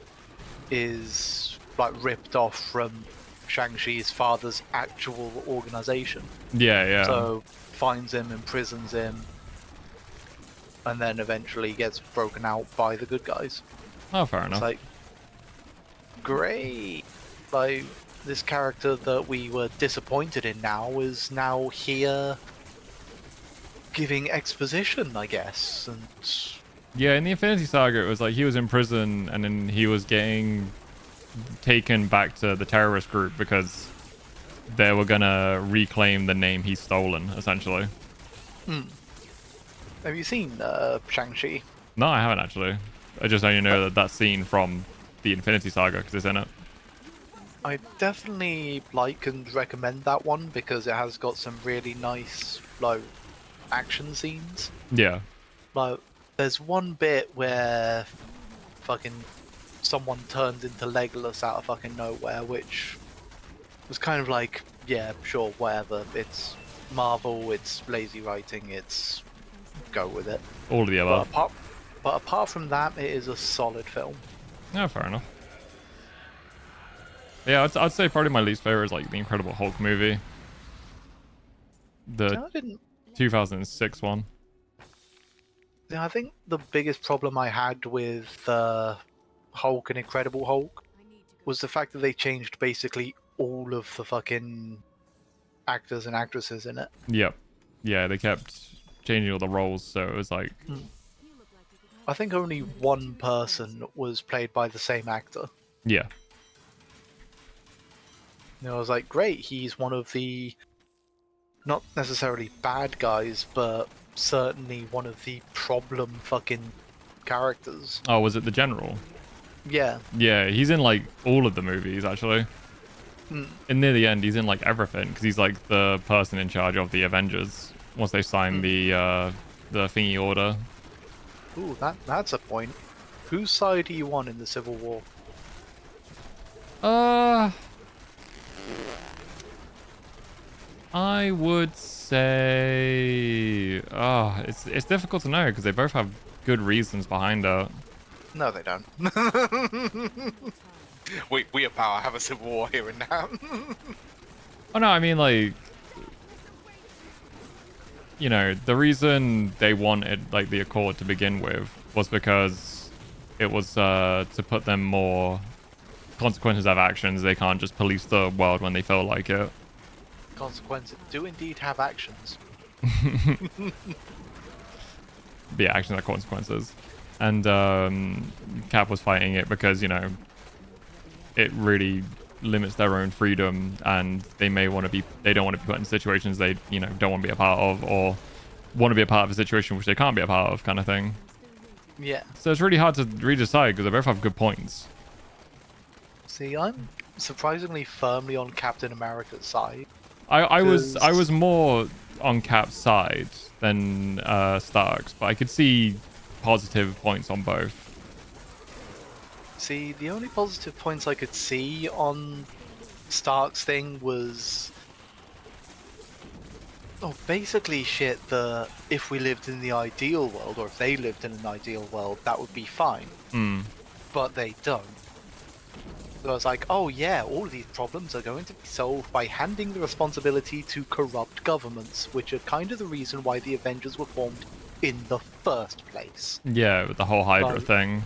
is like ripped off from Shang-Chi's father's actual organization. Yeah, yeah. So finds him, imprisons him, and then eventually gets broken out by the good guys. Oh, fair It's enough. like, great. Like, this character that we were disappointed in now is now here giving exposition, I guess. And Yeah, in the Infinity Saga, it was like he was in prison and then he was getting taken back to the terrorist group because they were gonna reclaim the name he's stolen, essentially. have you seen Shang-Chi? No, I haven't actually. I just only know that scene from the Infinity Saga because it's in it. I definitely like and recommend that one because it has got some really nice, like, action scenes. Yeah. Like, there's one bit where fucking someone turns into Legolas out of fucking nowhere, which was kind of like, yeah, sure, whatever. It's Marvel, it's lazy writing, it's go with it. All of the above. But apart from that, it is a solid film. Yeah, fair enough. Yeah, I'd say probably my least favorite is like the Incredible Hulk movie. The I didn't. 2006 one. I think the biggest problem I had with Hulk and Incredible Hulk was the fact that they changed basically all of the fucking actors and actresses in it. Yep. Yeah, they kept changing all the roles, so it was like... I think only one person was played by the same actor. Yeah. And I was like, great, he's one of the, not necessarily bad guys, but certainly one of the problem fucking characters. Oh, was it the General? Yeah. Yeah, he's in like all of the movies, actually. Mm. And near the end, he's in like everything, because he's like the person in charge of the Avengers once they sign the thingy order. Ooh, that's a point. Whose side are you on in the Civil War? I would say, it's difficult to know because they both have good reasons behind it. No, they don't. We about have a civil war here and now. Oh no, I mean like, you know, the reason they wanted like the Accord to begin with was because it was to put them more consequences of actions. They can't just police the world when they feel like it. Consequences do indeed have actions. Be actions are consequences. And Cap was fighting it because, you know, it really limits their own freedom, and they don't want to be put in situations they, you know, don't want to be a part of, or want to be a part of a situation which they can't be a part of, kind of thing. Yeah. So it's really hard to really decide because they both have good points. See, I'm surprisingly firmly on Captain America's side. I was more on Cap's side than Stark's, but I could see positive points on both. See, the only positive points I could see on Stark's thing was, basically shit that if we lived in the ideal world, or if they lived in an ideal world, that would be fine. But they don't. So I was like, oh yeah, all of these problems are going to be solved by handing the responsibility to corrupt governments, which are kind of the reason why the Avengers were formed in the first place. Yeah, with the whole Hydra Like, thing.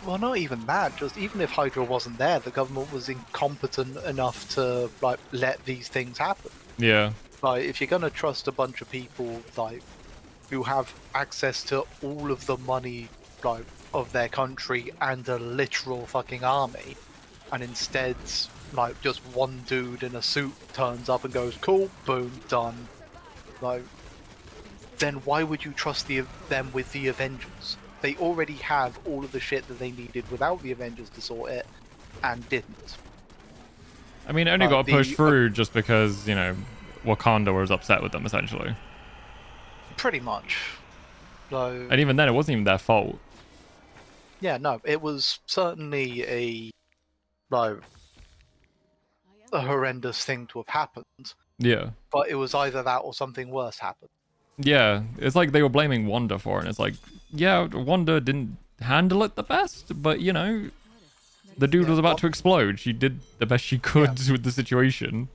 Well, not even that. Just even if Hydra wasn't there, the government was incompetent enough to like let these things happen. Yeah. Like, if you're gonna trust a bunch of people like who have access to all of the money like of their country and a literal fucking army, and instead like just one dude in a suit turns up and goes, "Cool, boom, done," like, then why would you trust them with the Avengers? They already have all of the shit that they needed without the Avengers to sort it, and didn't. I mean, it only got pushed through just because, you know, Wakanda was upset with them, essentially. Pretty much. So, And even then, it wasn't even their fault. yeah, no, it was certainly a horrendous thing to have happened. Yeah. But it was either that or something worse happened. Yeah, it's like they were blaming Wanda for it, and it's like, yeah, Wanda didn't handle it the best, but, you know, the dude was about to explode. She did the best she could with the situation.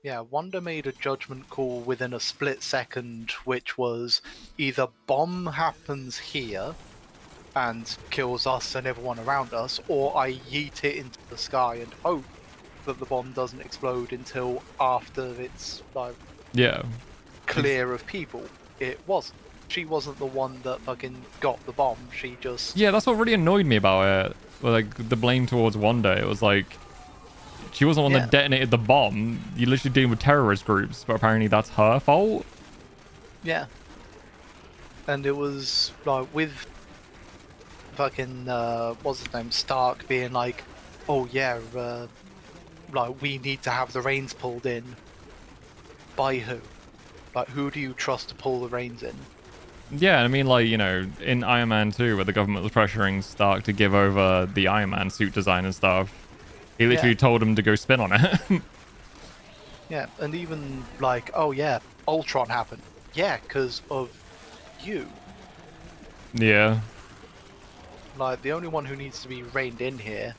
Yeah, Wanda made a judgment call within a split second, which was either bomb happens here and kills us and everyone around us, or I yeet it into the sky and hope that the bomb doesn't explode until after it's like clear of people. It wasn't. She wasn't the one that fucking got the bomb. She just... Yeah, that's what really annoyed me about it. Like, the blame towards Wanda. It was like, she wasn't the one that detonated the bomb. You're literally dealing with terrorist groups, but apparently that's her fault. Yeah. And it was, like, with fucking, what's his name, Stark being like, oh yeah, like, we need to have the reins pulled in. By who? Like, who do you trust to pull the reins in? Yeah, I mean, like, you know, in Iron Man 2, where the government was pressuring Stark to give over the Iron Man suit design and stuff, he literally told him to go spin on it. Yeah, and even, like, oh yeah, Ultron happened. Yeah, because of you. Yeah. Like, the only one who needs to be reined in here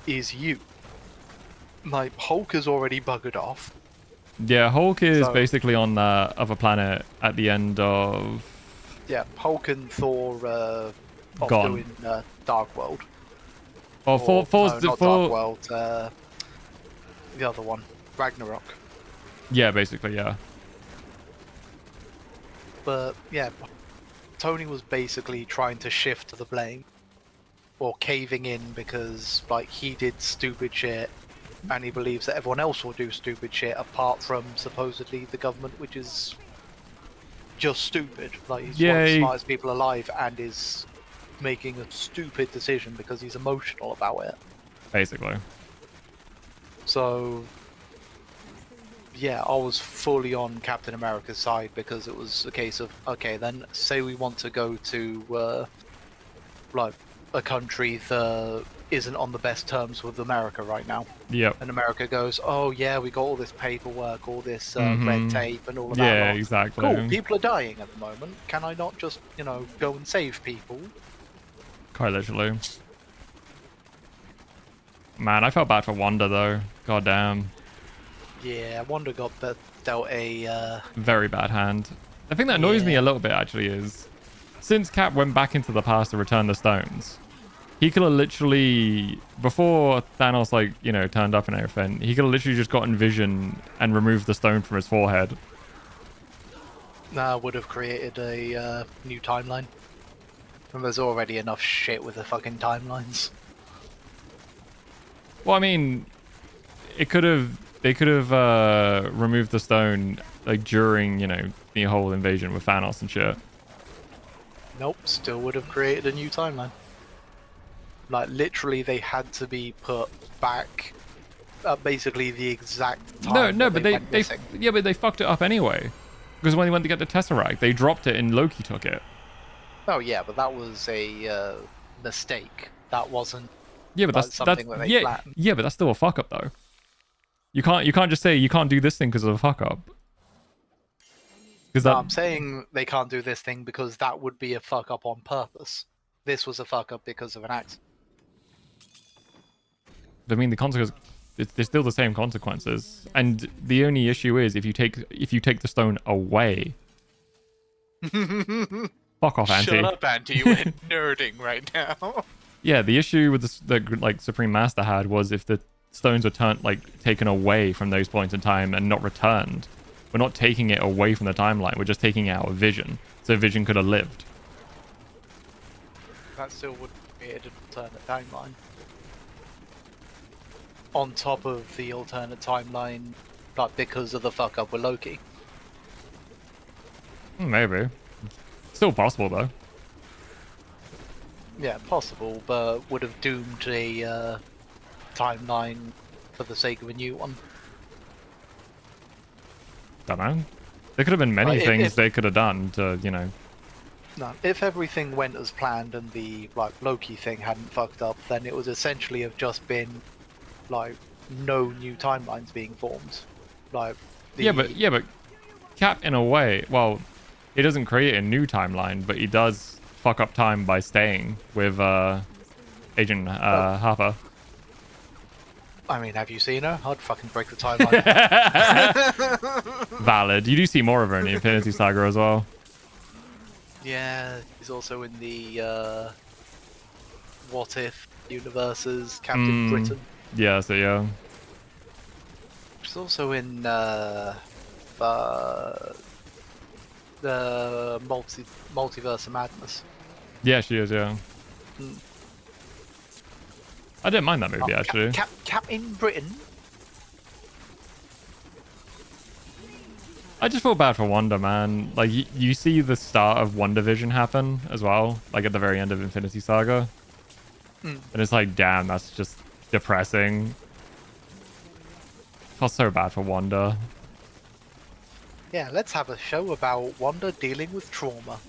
is you. Like, Hulk is already buggered off. Yeah, Hulk is basically on that other planet at the end of... Yeah, Hulk and Thor off Gone. doing Dark World. Oh, Not Dark World, the other one, Ragnarok. Yeah, basically, yeah. But, yeah, Tony was basically trying to shift the blame. Or caving in because, like, he did stupid shit, and he believes that everyone else will do stupid shit apart from supposedly the government, which is just stupid. Like, he's one of the smartest people alive and is making a stupid decision because he's emotional about it. Basically. So, yeah, I was fully on Captain America's side because it was a case of, okay, then say we want to go to like a country that isn't on the best terms with America right now. Yep. And America goes, oh yeah, we got all this paperwork, all this Mhm. red tape and all of that. Yeah, lot. exactly. Cool, people are dying at the moment. Can I not just, go and save people? Quite literally. Man, I felt bad for Wanda though. God damn. Yeah, Wanda got dealt a... Very bad hand. The thing that annoys me Yeah. a little bit actually is, since Cap went back into the past to return the stones, he could have literally, before Thanos turned up and everything, he could have literally just gotten Vision and removed the stone from his forehead. would have created a new timeline. And there's already enough shit with the fucking timelines. Well, I mean, they could have removed the stone during the whole invasion with Thanos and shit. Nope, still would have created a new timeline. Like, literally, they had to be put back at basically the exact time. No, that but went missing. but they fucked it up anyway. Because when they went to get the Tesseract, they dropped it and Loki took it. Oh yeah, but that was a mistake. That wasn't. Yeah, but that's something that they planned. yeah, but that's still a fuck up though. You can't just say you can't do this thing because of a fuck up. Because No, I'm saying they can't do this thing because that would be a fuck up on purpose. This was a fuck up because of an accident. I mean, the consequences. There's still the same consequences, and the only issue is if you take the stone away. Fuck off, Auntie. Shut up, Auntie. You went nerding right now. Yeah, the issue with the Supreme Master had was if the stones were taken away from those points in time and not returned. We're not taking it away from the timeline. We're just taking it out of Vision, so Vision could have lived. That still would be an alternate timeline. On top of the alternate timeline, like because of the fuck up with Loki. Maybe. Still possible though. Yeah, possible, but would have doomed a timeline for the sake of a new one. Don't know. There could have been many Like, things they could have done to, No, if everything went as planned and the Loki thing hadn't fucked up, then it would essentially have just been no new timelines being formed. Yeah, but Cap in a way, well, he doesn't create a new timeline, but he does fuck up time by staying with Agent Harper. I mean, have you seen her? I'd fucking break the timeline. Valid. You do see more of her in the Infinity Saga as well. Yeah, he's also in the What If universes, Captain Britain. Yeah, so yeah. She's also in the Multiverse of Madness. Yeah, she is, yeah. Mm. I didn't mind that movie, actually. Captain Britain. I just feel bad for Wanda, man. Like, you see the start of WandaVision happen as well, at the very end of Infinity Saga. Mm. And it's like, damn, that's just depressing. I felt so bad for Wanda. Yeah, let's have a show about Wanda dealing with trauma.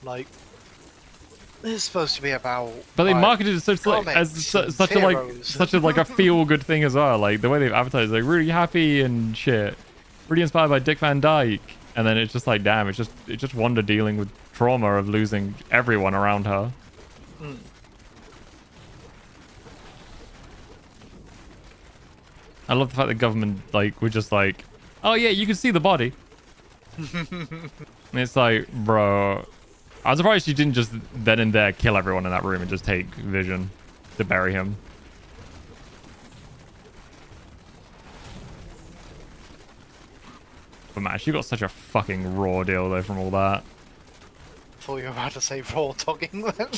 This is supposed to be about. But they marketed it such comics and such heroes. a feel good thing as well. Like the way they've advertised, really happy and shit, really inspired by Dick Van Dyke, and then it's just like, damn, it's just Wanda dealing with trauma of losing everyone around her. Mm. I love the fact the government were just like, oh yeah, you can see the body. And it's like, bro, I'm surprised you didn't just then and there kill everyone in that room and just take Vision to bury him. But man, she got such a fucking raw deal though from all that. I thought you were about to say raw dogging then.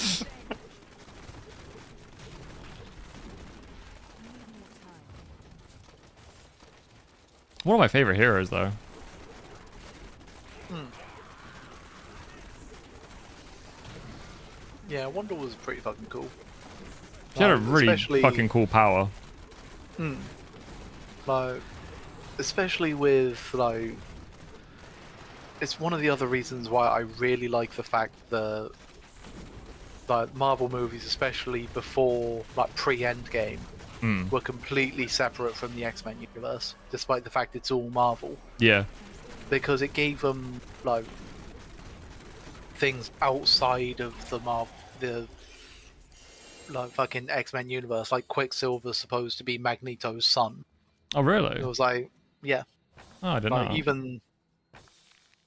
One of my favorite heroes though. Yeah, Wanda was pretty fucking cool. She had a really fucking cool power. Especially with it's one of the other reasons why I really like the fact that like Marvel movies, especially before like pre-Endgame, Mm. were completely separate from the X-Men universe, despite the fact it's all Marvel, Yeah. because it gave them like things outside of the like fucking X-Men universe, like Quicksilver's supposed to be Magneto's son. Oh, really? It was like, yeah, Oh, I didn't like know. even,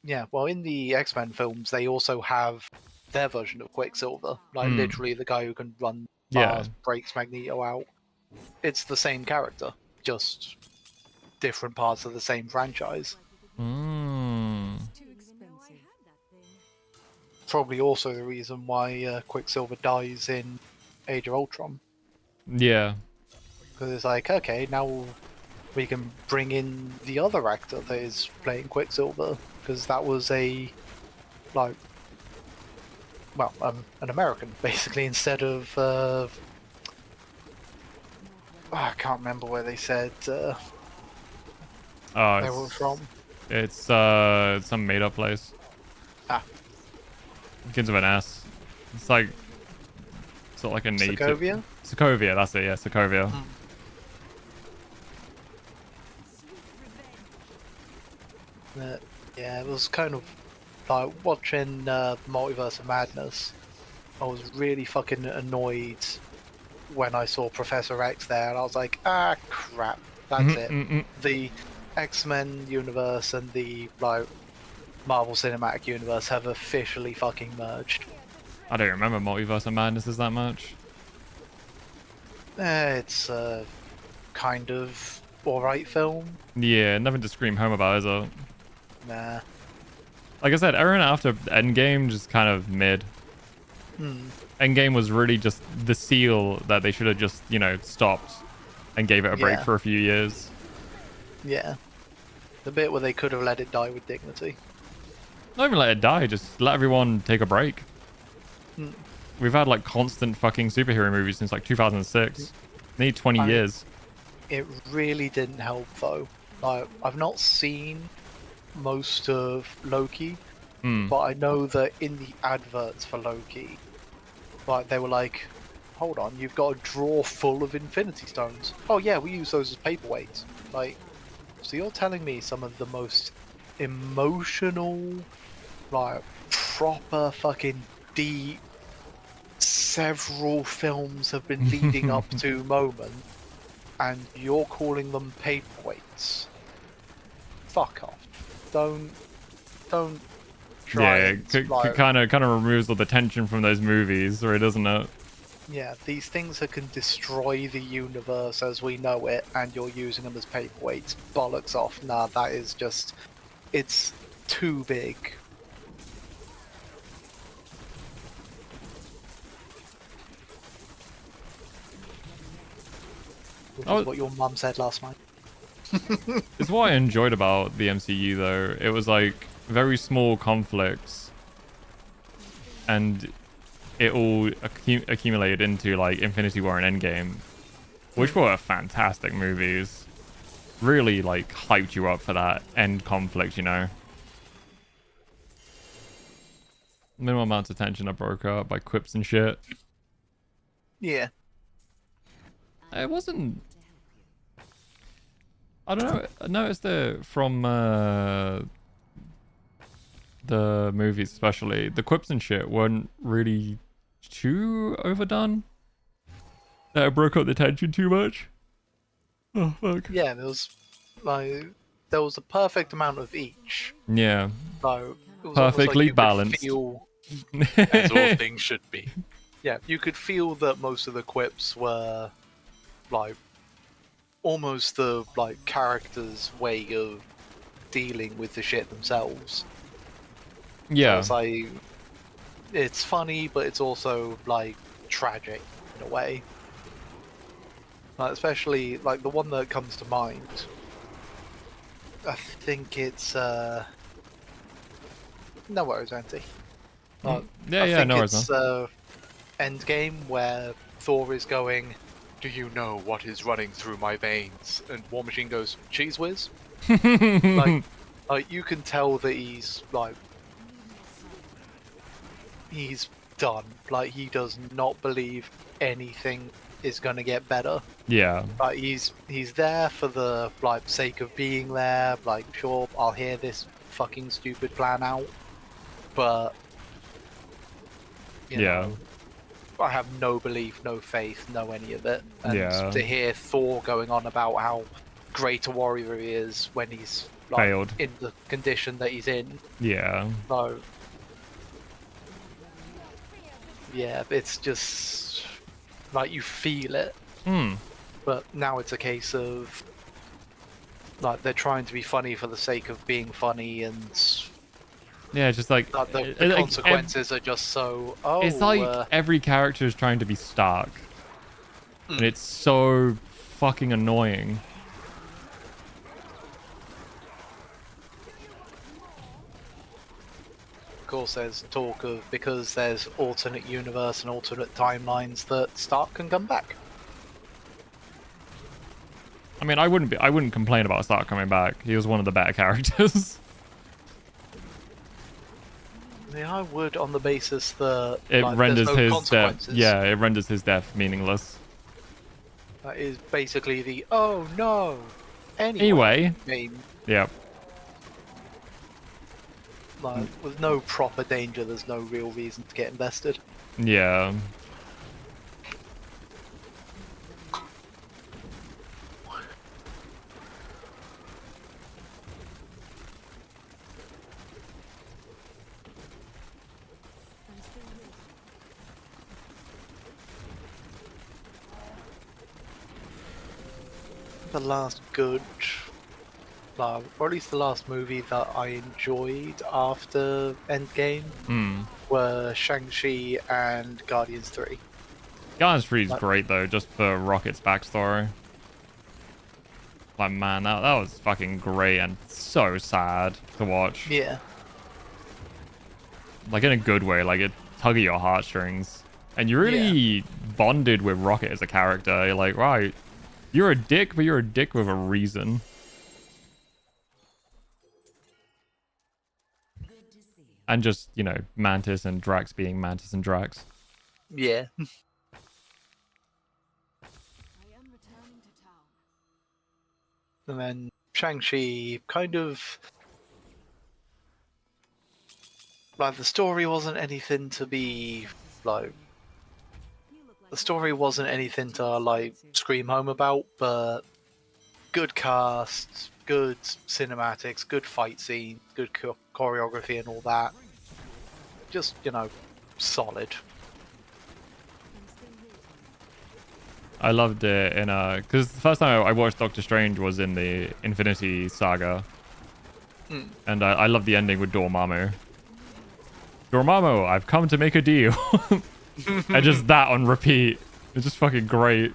yeah. Well, in the X-Men films, they also have their version of Quicksilver, like Hmm. literally the guy who can run Yeah. fast, breaks Magneto out. It's the same character, just different parts of the same franchise. Mm. Too expensive. Probably also the reason why Quicksilver dies in Age of Ultron, Yeah. because it's like, okay, now we can bring in the other actor that is playing Quicksilver, because that was a like, well, an American basically, instead of I can't remember where they said Oh, they were from. it's some made up place. Ah. Begins with an S. It's like sort of like a native. Sokovia? Sokovia, that's it, yeah, Sokovia. Mm. Yeah, it was kind of like watching Multiverse of Madness. I was really fucking annoyed when I saw Professor X there, and I was like, ah, crap, that's it. Mm-mm. The X-Men universe and the like Marvel Cinematic Universe have officially fucking merged. I don't remember Multiverse of Madness as that much. It's a kind of alright film. Yeah, nothing to scream home about, is it? Nah. Like I said, everyone after Endgame just kind of mid. Hmm. Endgame was really just the seal that they should have just, you know, stopped and gave it a break Yeah. for a few years. Yeah. The bit where they could have let it die with dignity. Not even let it die, just let everyone take a break. Hmm. We've had like constant fucking superhero movies since like 2006. Nearly 20 years. It really didn't help though. Like, I've not seen most of Loki, Hmm. but I know that in the adverts for Loki, like they were like, hold on, you've got a drawer full of Infinity Stones. Oh yeah, we use those as paperweights. Like, so you're telling me some of the most emotional, like proper fucking deep, several films have been leading up to moment, and you're calling them paperweights? Fuck off. Don't try Yeah, and, it like, kind of removes all the tension from those movies, or doesn't it? yeah, these things that can destroy the universe as we know it, and you're using them as paperweights. Bollocks off. Nah, that is just, it's too big. Which Oh. is what your mum said last night. It's what I enjoyed about the MCU, though. It was like very small conflicts, and it all accumulated into like Infinity War and Endgame, which were fantastic movies. Really like hyped you up for that end conflict, you know. Minimal amounts of tension are broke up by quips and shit. Yeah. It wasn't. I don't know. I noticed that from the movies, especially the quips and shit, weren't really too overdone. That it broke up the tension too much. Oh fuck. Yeah, there was a perfect amount of each. Yeah. So it was Perfectly almost like balanced. you could feel, As all things should be. yeah, you could feel that most of the quips were like almost the like characters' way of dealing with the shit themselves. So Yeah. it's like, it's funny, but it's also like tragic in a way. Like, especially like the one that comes to mind. I think it's no worries, Auntie. Yeah, I yeah, think no worries, it's Endgame where Thor is going, "Do you know what is running through my veins?" And War Machine goes, "Cheese whiz." Like you can tell that he's done. Like, he does not believe anything is gonna get better. Yeah. Like, he's there for the like sake of being there. Like, sure, I'll hear this fucking stupid plan out, but you Yeah. know, I have no belief, no faith, no any of it. And Yeah. to hear Thor going on about how great a warrior he is when he's like, Failed. in the condition that he's in, Yeah. so yeah, it's just like you feel it. Hmm. But now it's a case of like they're trying to be funny for the sake of being funny, and Yeah, just like, the consequences are just so. Oh, it's like every character is trying to be Stark, and it's so fucking annoying. of course, there's talk of because there's alternate universe and alternate timelines that Stark can come back. I mean, I wouldn't complain about Stark coming back. He was one of the better characters. Yeah, I would on the basis that It like, renders there's no his death. consequences. Yeah, it renders his death meaningless. That is basically the oh no. Anyway. Game. Yeah. Like, with no proper danger, there's no real reason to get invested. Yeah. I'm still waiting. The last good, or at least the last movie that I enjoyed after Endgame Hmm. were Shang-Chi and Guardians 3. Guardians 3 is Like- great though, just for Rocket's backstory. Like, man, that was fucking great and so sad to watch. Yeah. Like, in a good way, like it tug at your heartstrings. And you really bonded with Rocket as a character. You're like, right, you're a dick, but you're a dick with a reason. And just, you know, Mantis and Drax being Mantis and Drax. Yeah. I am returning to town. And then Shang-Chi kind of... Like, the story wasn't anything to be, like... The story wasn't anything to, like, scream home about, but... Good cast, good cinematics, good fight scenes, good choreography and all that. Just, you know, solid. I'm still waiting. I loved it in because the first time I watched Doctor Strange was in the Infinity Saga. And I love the ending with Dormammu. Dormammu, I've come to make a deal. And just that on repeat. It's just fucking great.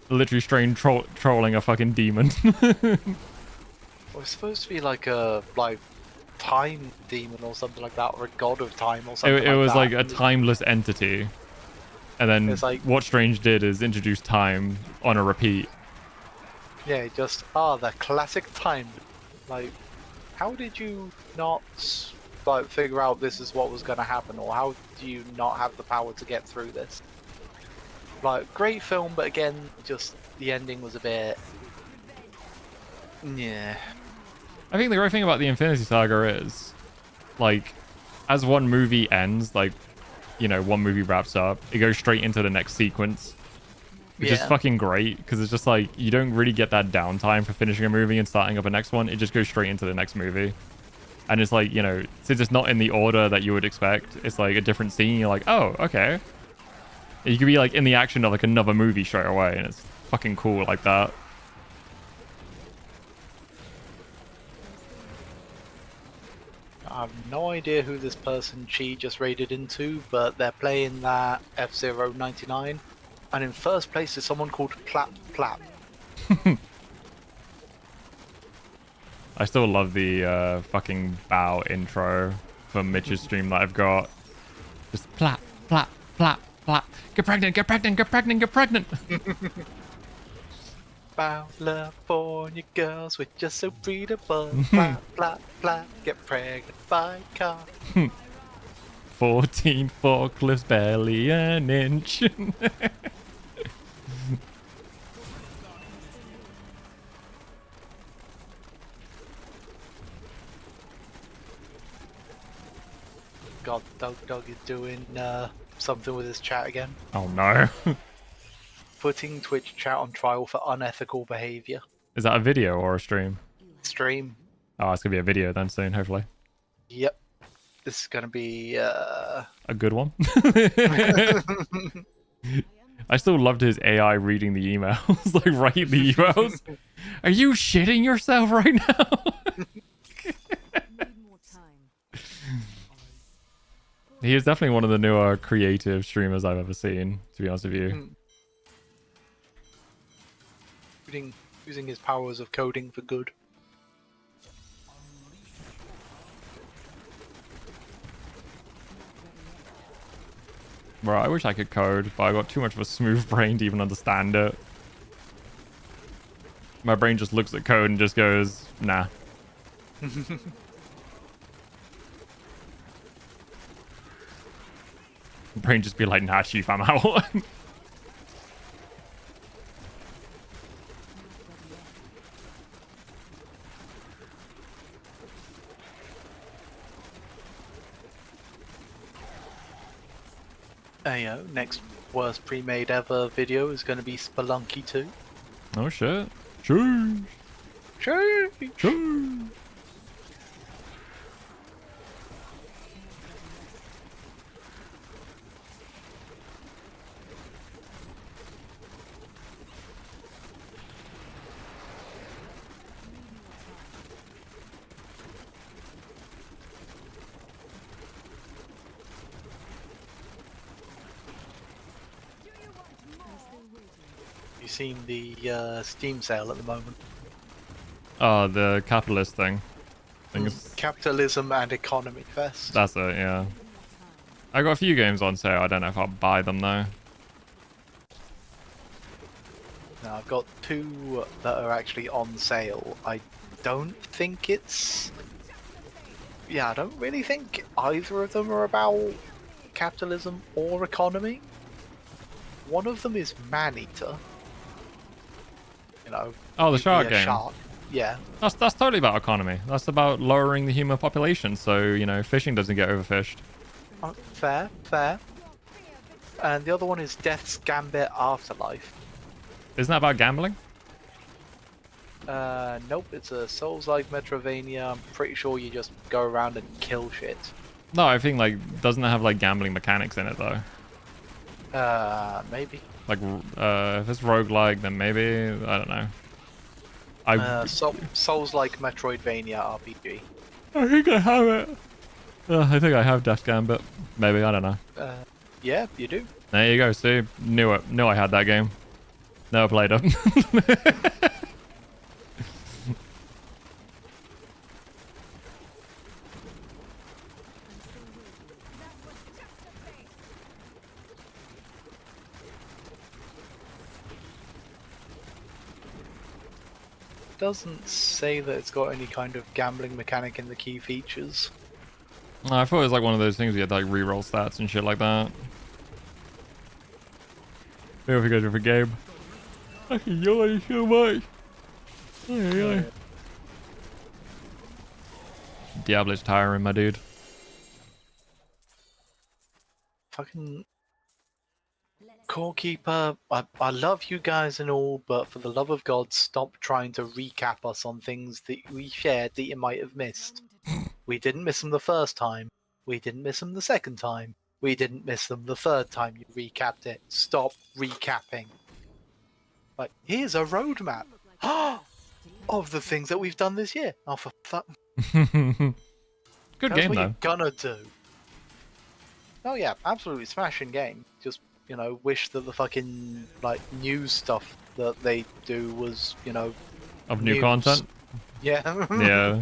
Literally Strange trolling a fucking demon. Well, it's supposed to be like a time demon or something like that, or a god of time or something. It was that. like a timeless entity. And then It's like- what Strange did is introduce time on a repeat. Yeah, just the classic time. Like, how did you not like figure out this is what was going to happen, or how do you not have the power to get through this? Like, great film, but again, just the ending was a bit. Yeah. I think the great thing about the Infinity Saga is, like, as one movie ends, like, you know, one movie wraps up, it goes straight into the next sequence. Which is Yeah. fucking great, because it's just like, you don't really get that downtime for finishing a movie and starting up a next one. It just goes straight into the next movie. And it's like, you know, since it's not in the order that you would expect, it's like a different scene. You're like, oh, okay. You could be like in the action of like another movie straight away, and it's fucking cool like that. I have no idea who this person Chi just raided into, but they're playing that F-Zero 99, and in first place is someone called Plap Plap. I still love the fucking bow intro for Mitch's stream that I've got. Just plap, plap, plap, plap. Get pregnant, get pregnant, get pregnant, get pregnant. Bow, California girls with just so breathable. Plap, plap, plap, get pregnant by car. 14 forklifts, barely an inch. God, Dog is doing something with his chat again. Oh no. Putting Twitch chat on trial for unethical behavior. Is that a video or a stream? Stream. Oh, it's gonna be a video then soon, hopefully. Yep. This is gonna be A good one. I still loved his AI reading the emails, like writing the emails. Are you shitting yourself right now? Need more time. He is definitely one of the newer creative streamers I've ever seen, to be honest with you. using his powers of coding for good. Bro, I wish I could code, but I got too much of a smooth brain to even understand it. My brain just looks at code and just goes, nah. Brain just be like, nah, chief, I'm out. Ayo, next worst pre-made ever video is going to be Spelunky 2. Oh shit. Sheesh. Sure. Sheesh. You seen the Steam sale at the moment? Oh, the capitalist thing. Capitalism and Economy Fest. That's it, yeah. I got a few games on sale. I don't know if I'll buy them though. Now, I've got 2 that are actually on sale. I don't think it's... Yeah, I don't really think either of them are about capitalism or economy. One of them is Maneater. You know, Oh, the you'd be shark a game. Shark. Yeah. That's totally about economy. That's about lowering the human population so, you know, fishing doesn't get overfished. Fair, fair. And the other one is Death's Gambit Afterlife. Isn't that about gambling? Nope, it's a Souls-like Metrovania. I'm pretty sure you just go around and kill shit. No, I think, like, doesn't it have, like, gambling mechanics in it, though? Maybe. Like, if it's roguelike, then maybe, I don't know. Souls-like Metroidvania RPG. I think I have it. I think I have Death Gambit. Maybe, I don't know. Yeah, you do. There you go, see? Knew it. Knew I had that game. Never played it. Doesn't say that it's got any kind of gambling mechanic in the key features. I thought it was like one of those things where you had to like reroll stats and shit like that. Maybe if we go to a game. I can yawn so much. Diablo's tiring, my dude. Fucking Core Keeper, I love you guys and all, but for the love of God, stop trying to recap us on things that we shared that you might have missed. We didn't miss them the first time. We didn't miss them the second time. We didn't miss them the third time you recapped it. Stop recapping. Like, here's a roadmap of the things that we've done this year. Oh, for fuck. Good That's game what though. you're gonna do. Oh yeah, absolutely smashing game. Just, you know, wish that the fucking, like, news stuff that they do was, you know... Of new news. content? Yeah. Yeah.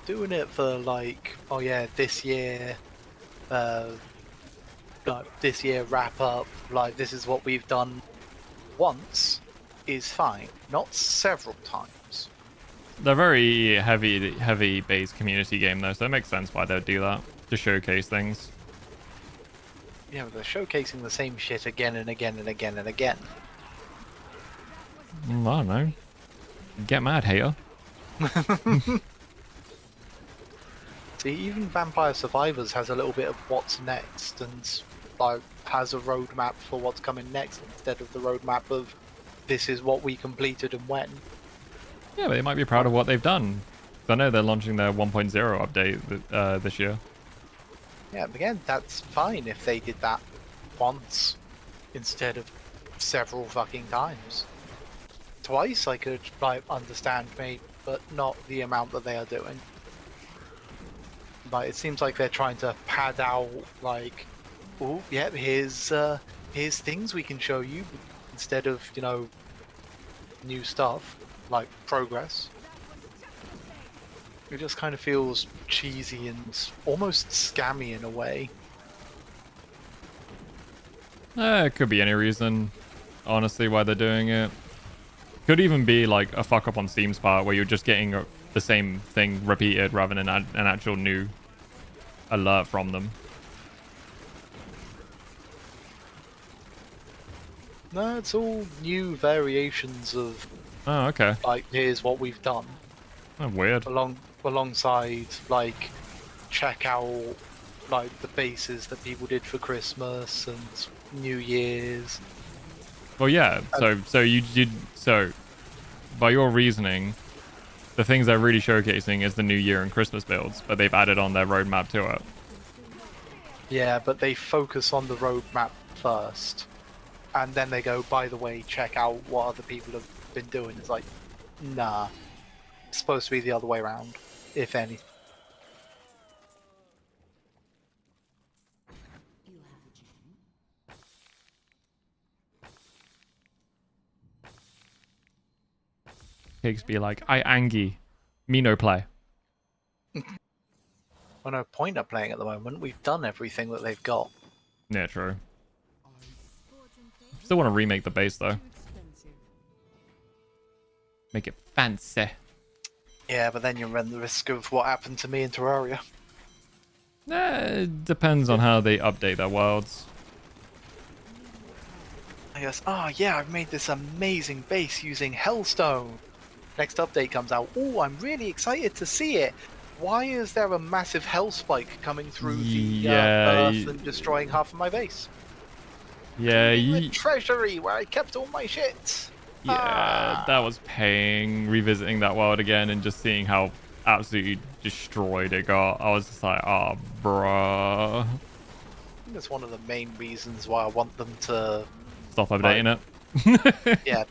Doing it for, like, oh yeah, this year, this year wrap up, like this is what we've done once, is fine. Not several times. They're very heavy based community game though, so it makes sense why they'd do that to showcase things. Yeah, but they're showcasing the same shit again and again and again and again. I don't know. Get mad, hater. See, even Vampire Survivors has a little bit of what's next, and like has a roadmap for what's coming next instead of the roadmap of this is what we completed and when. Yeah, but they might be proud of what they've done. I know they're launching their 1.0 update this year. Yeah, but again, that's fine if they did that once instead of several fucking times. Twice I could like understand maybe, but not the amount that they are doing. Like it seems like they're trying to pad out like, oh yeah, here's things we can show you instead of, you know, new stuff like progress. It just kind of feels cheesy and almost scammy in a way. It could be any reason, honestly, why they're doing it. Could even be like a fuck up on Steam's part where you're just getting the same thing repeated rather than an actual new alert from them. No, it's all new variations of Oh, okay. like here's what we've done. Oh, weird. Alongside like check out like the bases that people did for Christmas and New Year's. Well, yeah. So by your reasoning, the things they're really showcasing is the New Year and Christmas builds, but they've added on their roadmap to it. Yeah, but they focus on the roadmap first, and then they go, by the way, check out what other people have been doing. It's like, nah, it's supposed to be the other way around, if any. Pigs be like, I Angie, me no play. Well, no point of playing at the moment. We've done everything that they've got. Yeah, true. Still want to remake the base though. Make it fancy. Yeah, but then you run the risk of what happened to me in Terraria. It depends on how they update their worlds. I guess, oh yeah, I've made this amazing base using Hellstone. Next update comes out. Oh, I'm really excited to see it. Why is there a massive hell spike coming through the earth and destroying half of my base? Yeah, The treasury where I kept all my shit. yeah, that was paying. Revisiting that world again and just seeing how absolutely destroyed it got. I was just like, oh, bruh. I think that's one of the main reasons why I want them to Stop updating it. yeah,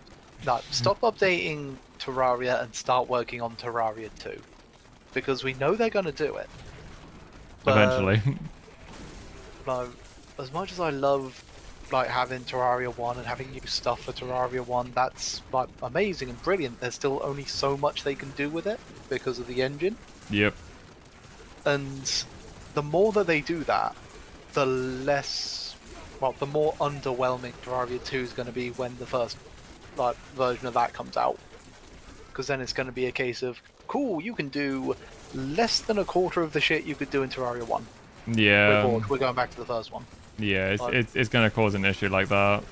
no, stop updating Terraria and start working on Terraria 2. Because we know they're going to do it. But, Eventually. no, as much as I love like having Terraria 1 and having new stuff for Terraria 1, that's like amazing and brilliant. There's still only so much they can do with it because of the engine. Yep. And the more that they do that, the less, well, the more underwhelming Terraria 2 is going to be when the first like version of that comes out. Because then it's going to be a case of, cool, you can do less than a quarter of the shit you could do in Terraria 1. Yeah. We're bored. We're going back to the first one. Yeah, it's going to cause an issue like that.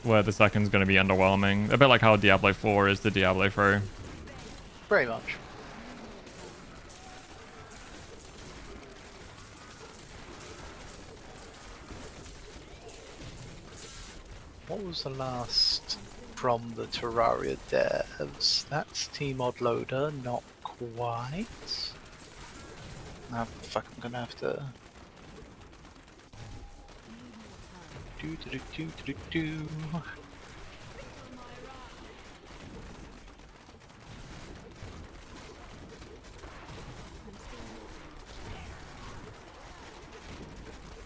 Where the second's going to be underwhelming. A bit like how Diablo 4 is to Diablo 3. Very much. What was the last from the Terraria devs? That's T-Mod Loader, not quite. Ah, fuck, I'm gonna have to... Do.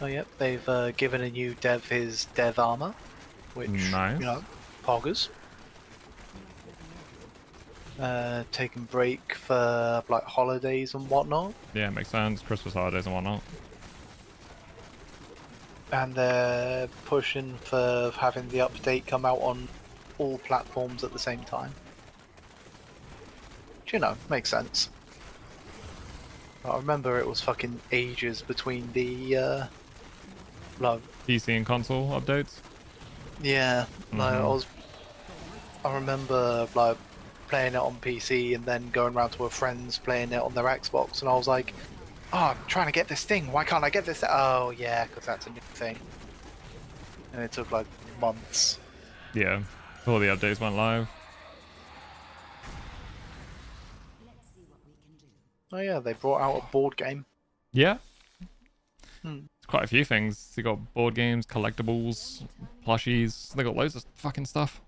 Oh yep, they've given a new dev his dev armor, which, Nice. you know, poggers. Taking break for like holidays and whatnot. Yeah, makes sense. Christmas holidays and whatnot. and they're pushing for having the update come out on all platforms at the same time. Which, you know, makes sense. I remember it was fucking ages between the like, PC and console updates. yeah, like Mhm. I remember like playing it on PC and then going around to a friend's playing it on their Xbox, and I was like, "Oh, I'm trying to get this thing. Why can't I get this?" Oh yeah, because that's a new thing. And it took like months. Yeah, before the updates went live. Let's see what we can do. Oh yeah, they brought out a board game. Yeah, Hmm. it's quite a few things. They got board games, collectibles, plushies. They got loads of fucking stuff.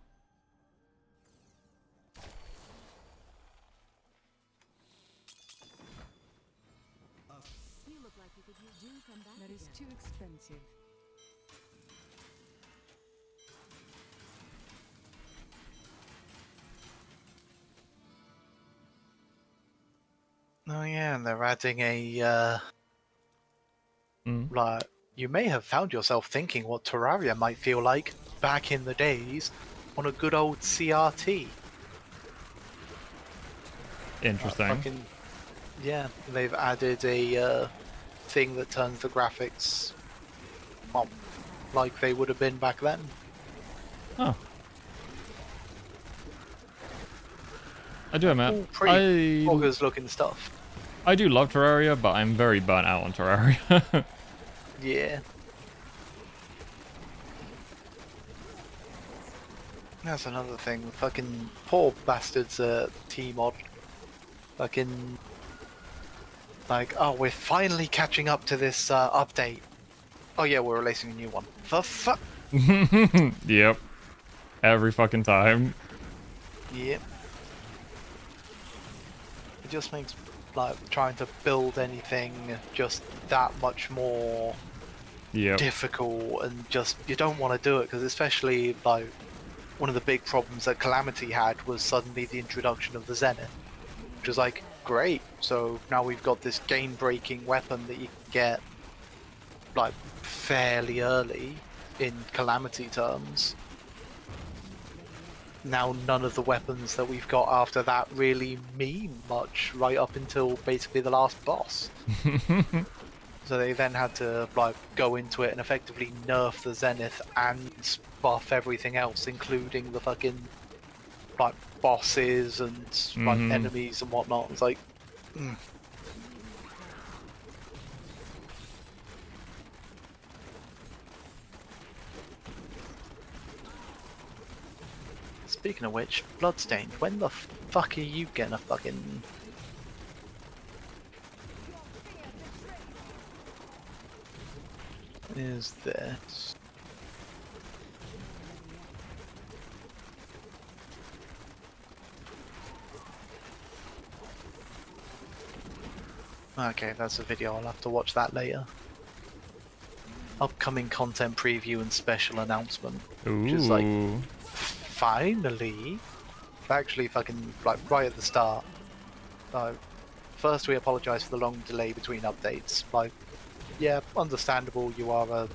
You look like you could use. Do come back. That is again. too expensive. Oh yeah, and they're adding a Mm. like you may have found yourself thinking what Terraria might feel like back in the days on a good old CRT. Interesting. Fucking yeah, they've added a thing that turns the graphics well, like they would have been back then. Oh. I do admit, All pretty boggers looking stuff. I do love Terraria, but I'm very burnt out on Terraria. Yeah. That's another thing. Fucking poor bastards at T-Mod. Fucking like, oh, we're finally catching up to this update. Oh yeah, we're releasing a new one. The fuck? Yep. Every fucking time. Yep. It just makes like trying to build anything just that much more Yep. difficult, and just you don't want to do it because especially like one of the big problems that Calamity had was suddenly the introduction of the Zenith, which was like great. So now we've got this game-breaking weapon that you can get like fairly early in Calamity terms. Now none of the weapons that we've got after that really mean much right up until basically the last boss. So they then had to like go into it and effectively nerf the Zenith and buff everything else, including the fucking like bosses and like Mhm. enemies and whatnot. It's like, mm. Speaking of which, Bloodstained, when the fuck are you getting a fucking... Is this? Okay, that's a video. I'll have to watch that later. Upcoming content preview and special announcement. Which is like, Ooh. finally, actually fucking like right at the start. First, we apologise for the long delay between updates. Like, yeah, understandable. You are a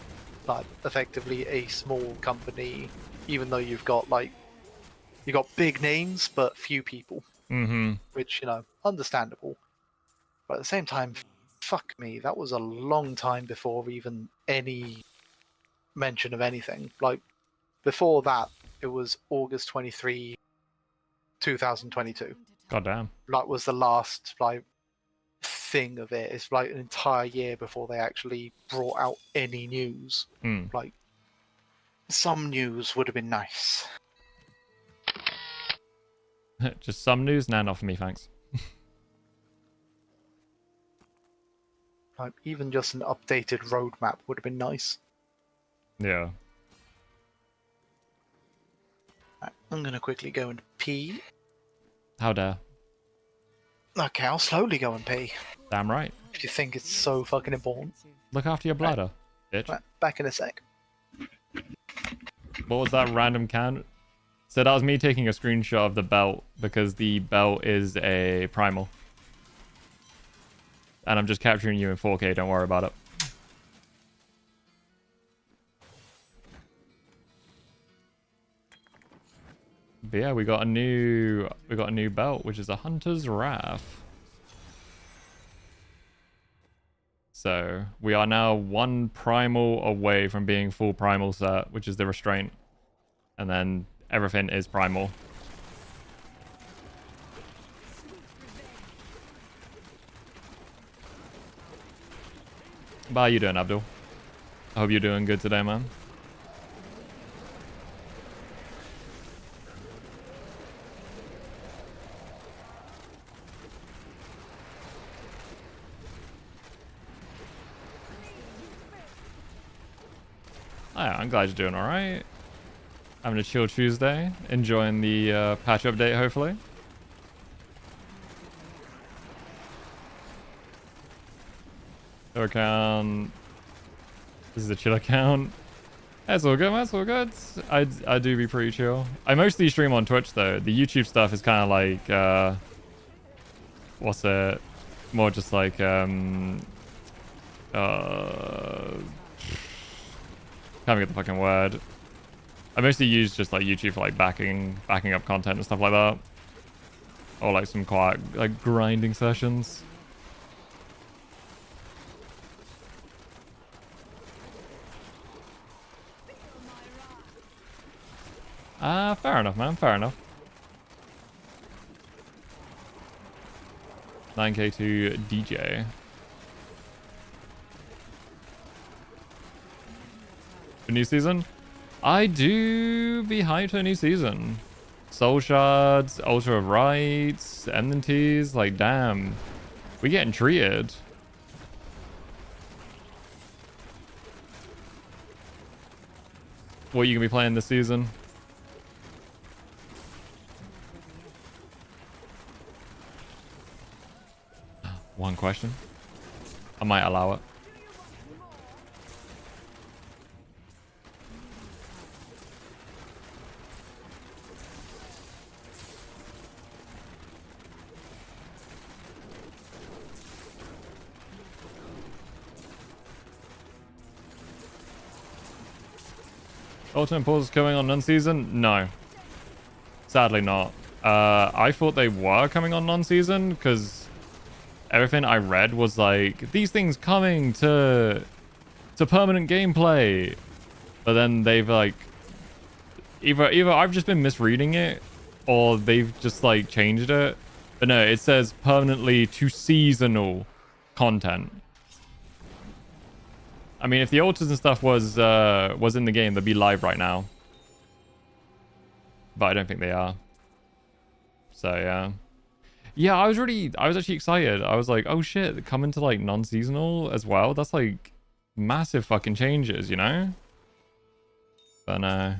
like effectively a small company, even though you've got like you got big names but few people, Mm-hmm. which you know, understandable. But at the same time, fuck me, that was a long time before even any mention of anything. Like before that, it was August 23, 2022. Goddamn. Like was the last like thing of it. It's like an entire year before they actually brought out any news. Mm. Like some news would have been nice. Just some news? Nah, not for me, thanks. Like even just an updated roadmap would have been nice. Yeah. Right, I'm gonna quickly go and pee. How dare. Okay, I'll slowly go and pee. Damn right. If you think it's so fucking important. Expensive. Look after your bladder, bitch. Right, back in a sec. What was that random can? So that was me taking a screenshot of the belt because the belt is a primal. And I'm just capturing you in 4K, don't worry about it. But yeah, we got a new belt, which is a Hunter's Wrath. So we are now one primal away from being full primal set, which is the restraint. And then everything is primal. How you doing, Abdul? I hope you're doing good today, man. Oh, yeah, I'm glad you're doing alright. Having a chill Tuesday. Enjoying the patch update, hopefully. Chill account. This is the chill account. That's all good, man. That's all good. I do be pretty chill. I mostly stream on Twitch, though. The YouTube stuff is kind of like... what's it? More just like... Can't get the fucking word. I mostly use just like YouTube for like backing up content and stuff like that. Or like some quiet like grinding sessions. Fair enough, man. Fair enough. 9k to DJ. A new season? I do be hyped for a new season. Soul Shards, Ultra of Rights, Enmity, like damn. We getting treated. What are you gonna be playing this season? One question. I might allow it. Ultimate Pause coming on non-season? No. Sadly not. I thought they were coming on non-season because everything I read was like, these things coming to permanent gameplay. But then they've like, either I've just been misreading it or they've just like changed it. But no, it says permanently to seasonal content. I mean, if the altars and stuff was in the game, they'd be live right now. But I don't think they are. So yeah. Yeah, I was actually excited. I was like, oh shit, coming to like non-seasonal as well. That's like massive fucking changes, you know? But no.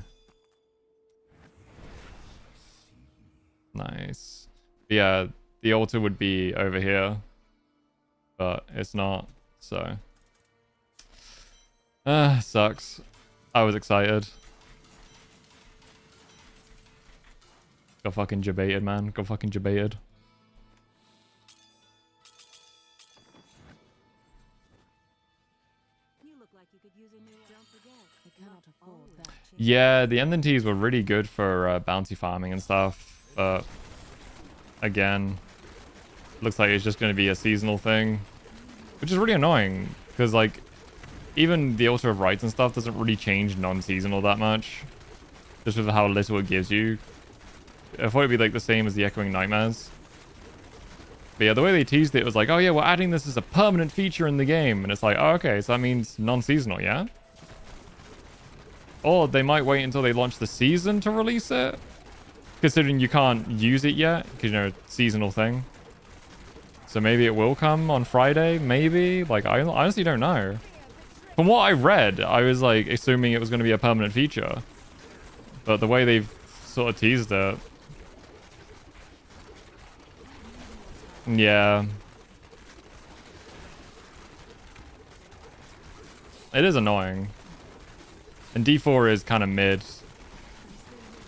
Nice. Yeah, the altar would be over here. But it's not, so. Sucks. I was excited. Got fucking debated, man. Got fucking debated. You look like you could use a new jump again. I cannot afford that. Yeah, the MNTs were really good for bounty farming and stuff. But again, looks like it's just going to be a seasonal thing. Which is really annoying. Because like, even the Altar of Rights and stuff doesn't really change non-seasonal that much. Just with how little it gives you. I thought it'd be like the same as the Echoing Nightmares. But yeah, the way they teased it was like, oh yeah, we're adding this as a permanent feature in the game. And it's like, oh, okay, so that means non-seasonal, yeah? Or they might wait until they launch the season to release it. Considering you can't use it yet. Because, you know, seasonal thing. So maybe it will come on Friday, maybe? Like, I honestly don't know. From what I read, I was like assuming it was going to be a permanent feature. But the way they've sort of teased it. Yeah. It is annoying. And D4 is kind of mid.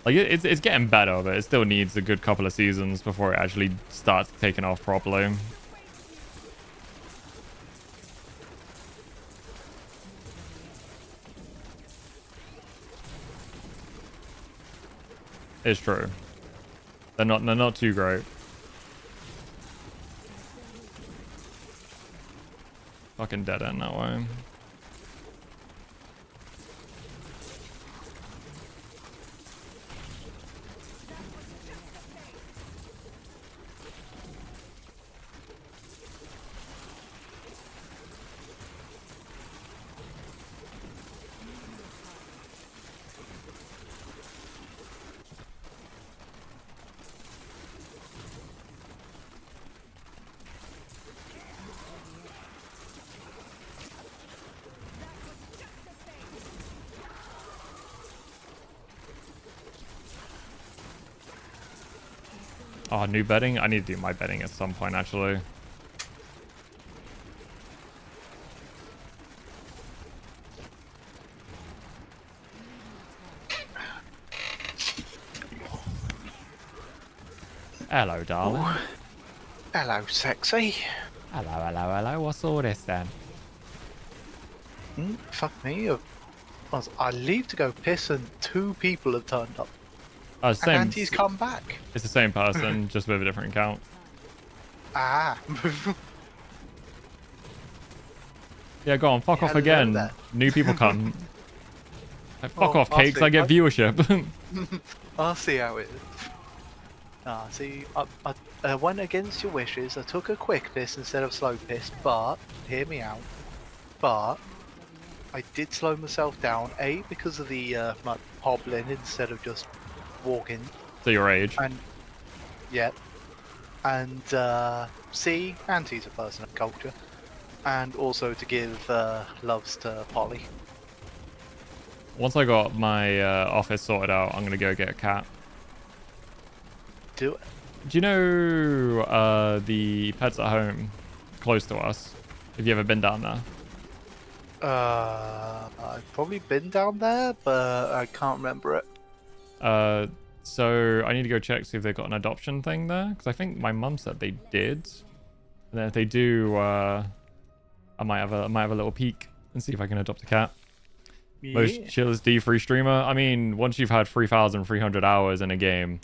Like, it's getting better, but it still needs a good couple of seasons before it actually starts taking off properly. It's true. They're not too great. Fucking dead end that way. Oh, new betting? I need to do my betting at some point, actually. Hello, darling. Hello, sexy. Hello. What's all this then? Fuck me. I leave to go piss and 2 people have turned up. And Same. Auntie's come back. It's the same person, just with a different account. Ah. Yeah, go on, fuck off Hello again. there. New people come. Like, fuck Oh, off, I'll cakes. see. I get viewership. I'll see how it is. See, I went against your wishes. I took a quick piss instead of slow piss, but, hear me out, but I did slow myself down, A, because of the like, hobbling instead of just walking, So your age. and, yeah, and C, Auntie's a person of culture, and also to give loves to Polly. Once I got my office sorted out, I'm gonna go get a cat. Do it. Do you know the Pets at Home close to us? Have you ever been down there? I've probably been down there, but I can't remember it. So I need to go check, see if they've got an adoption thing there, because I think my mum said they did. And then if they do, I might have a little peek and see if I can adopt a cat. Most chillest D3 streamer. I mean, once you've had 3,300 hours in a game,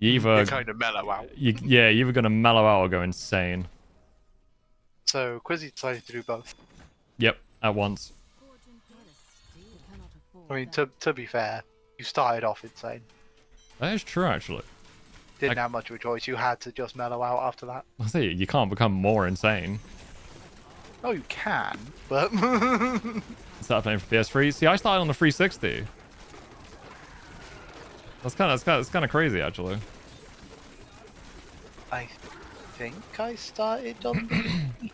you You're either kind of mellow out. you're either gonna mellow out or go insane. So Quizzy decided to do both. Yep, at once. I mean, to be fair, you started off insane. That is true, actually. Didn't have much of a choice. You had to just mellow out after that. I say you can't become more insane. Oh, you can, but Start playing for PS3. See, I started on the 360. That's kind of crazy, actually. I think I started on. The...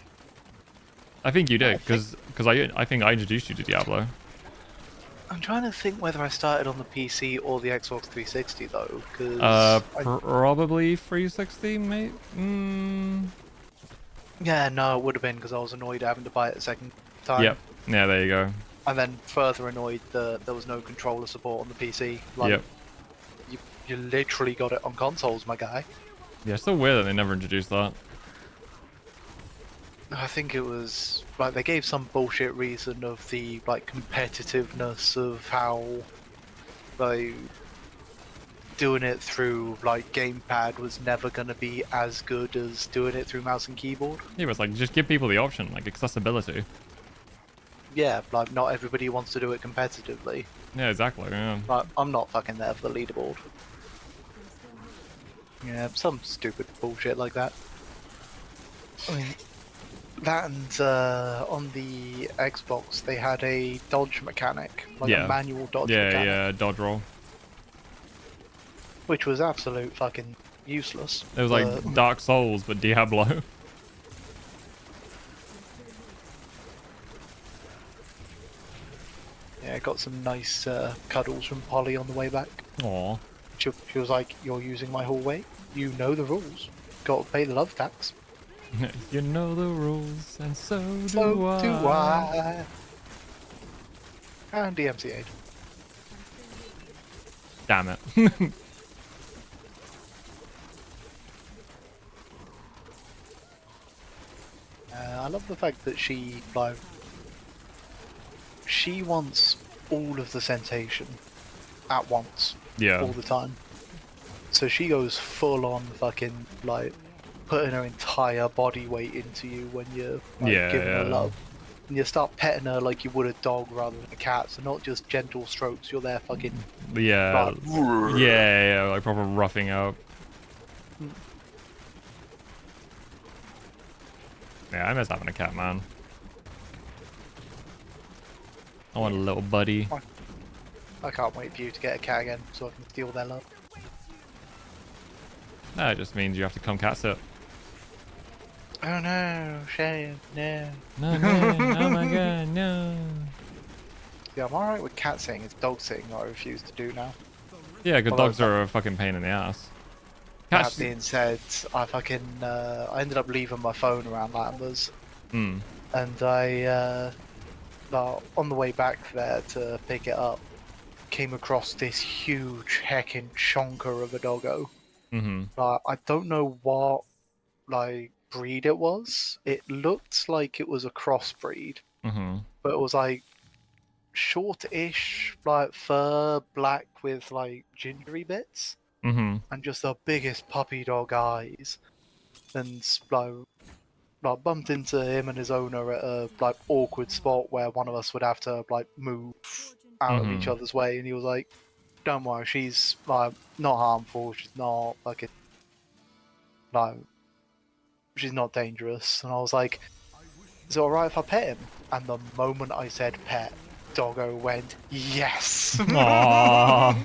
I think you did, I think- because I think I introduced you to Diablo. I'm trying to think whether I started on the PC or the Xbox 360 though, because Probably 360, mate. yeah, no, it would have been because I was annoyed having to buy it a second time. Yep. Yeah, there you go. And then further annoyed that there was no controller support on the PC. Like, Yep. you literally got it on consoles, my guy. Yeah, it's still weird that they never introduced that. I think it was like they gave some bullshit reason of the like competitiveness of how like doing it through like gamepad was never gonna be as good as doing it through mouse and keyboard. Yeah, but it's like, just give people the option, like accessibility. Yeah, like not everybody wants to do it competitively. Yeah, exactly. Yeah. Like I'm not fucking there for the leaderboard. Yeah, some stupid bullshit like that. I mean, that and on the Xbox they had a dodge mechanic, like Yeah. a manual dodge Yeah, mechanic, yeah, dodge roll. which was absolute fucking useless. It was like but- Dark Souls, but Diablo. yeah, got some nice cuddles from Polly on the way back. Aw. She was like, "You're using my hallway. You know the rules. Got to pay the love tax." You know the rules, and so do So I. do I. And DMCA'd. Damn it. I love the fact that she like she wants all of the sensation at once, Yeah. all the time. So she goes full on fucking like putting her entire body weight into you when you're like, Yeah, giving her yeah. love. And you start petting her like you would a dog rather than a cat. So not just gentle strokes. You're there fucking Yeah, like, yeah, like proper roughing up. Yeah, I miss having a cat, man. I want a little buddy. I can't wait for you to get a cat again so I can steal their love. No, it just means you have to come cat sit. Oh no, shame, no. No, no, oh my god, no. Yeah, I'm alright with cat sitting. It's dog sitting that I refuse to do now. Yeah, because Although dogs are a fucking pain in the ass. That Cats. being said, I ended up leaving my phone around Lambers, Mm. and I on the way back there to pick it up, came across this huge heckin' chonker of a doggo. Mm-hmm. I don't know what like breed it was. It looked like it was a crossbreed, Mm-hmm. but it was like short-ish, like fur, black with like gingery bits, Mm-hmm. and just the biggest puppy dog eyes. And like bumped into him and his owner at a like awkward spot where one of us would have to like move out of each other's way, and he was like, "Don't worry, she's like not harmful. She's not fucking like she's not dangerous." And I was like, "Is it alright if I pet him?" And the moment I said pet, doggo went, "Yes." Aww.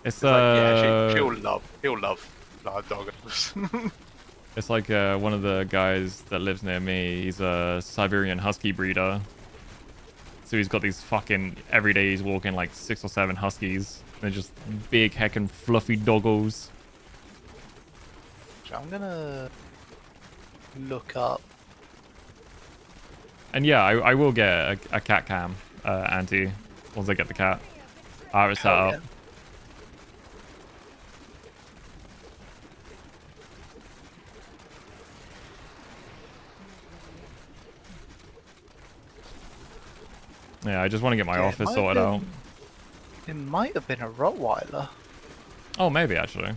It's yeah, he'll love doggos. It's like one of the guys that lives near me. He's a Siberian Husky breeder. So he's got these fucking... Every day he's walking like 6 or 7 Huskies. They're just big heckin' fluffy doggos. I'm gonna look up. And yeah, I will get a cat cam, Auntie, once I get the cat. I have it set Hell up. yeah. Yeah, I just want to get my Yeah, it office might sorted have out. It might have been a Rottweiler. Oh, maybe actually.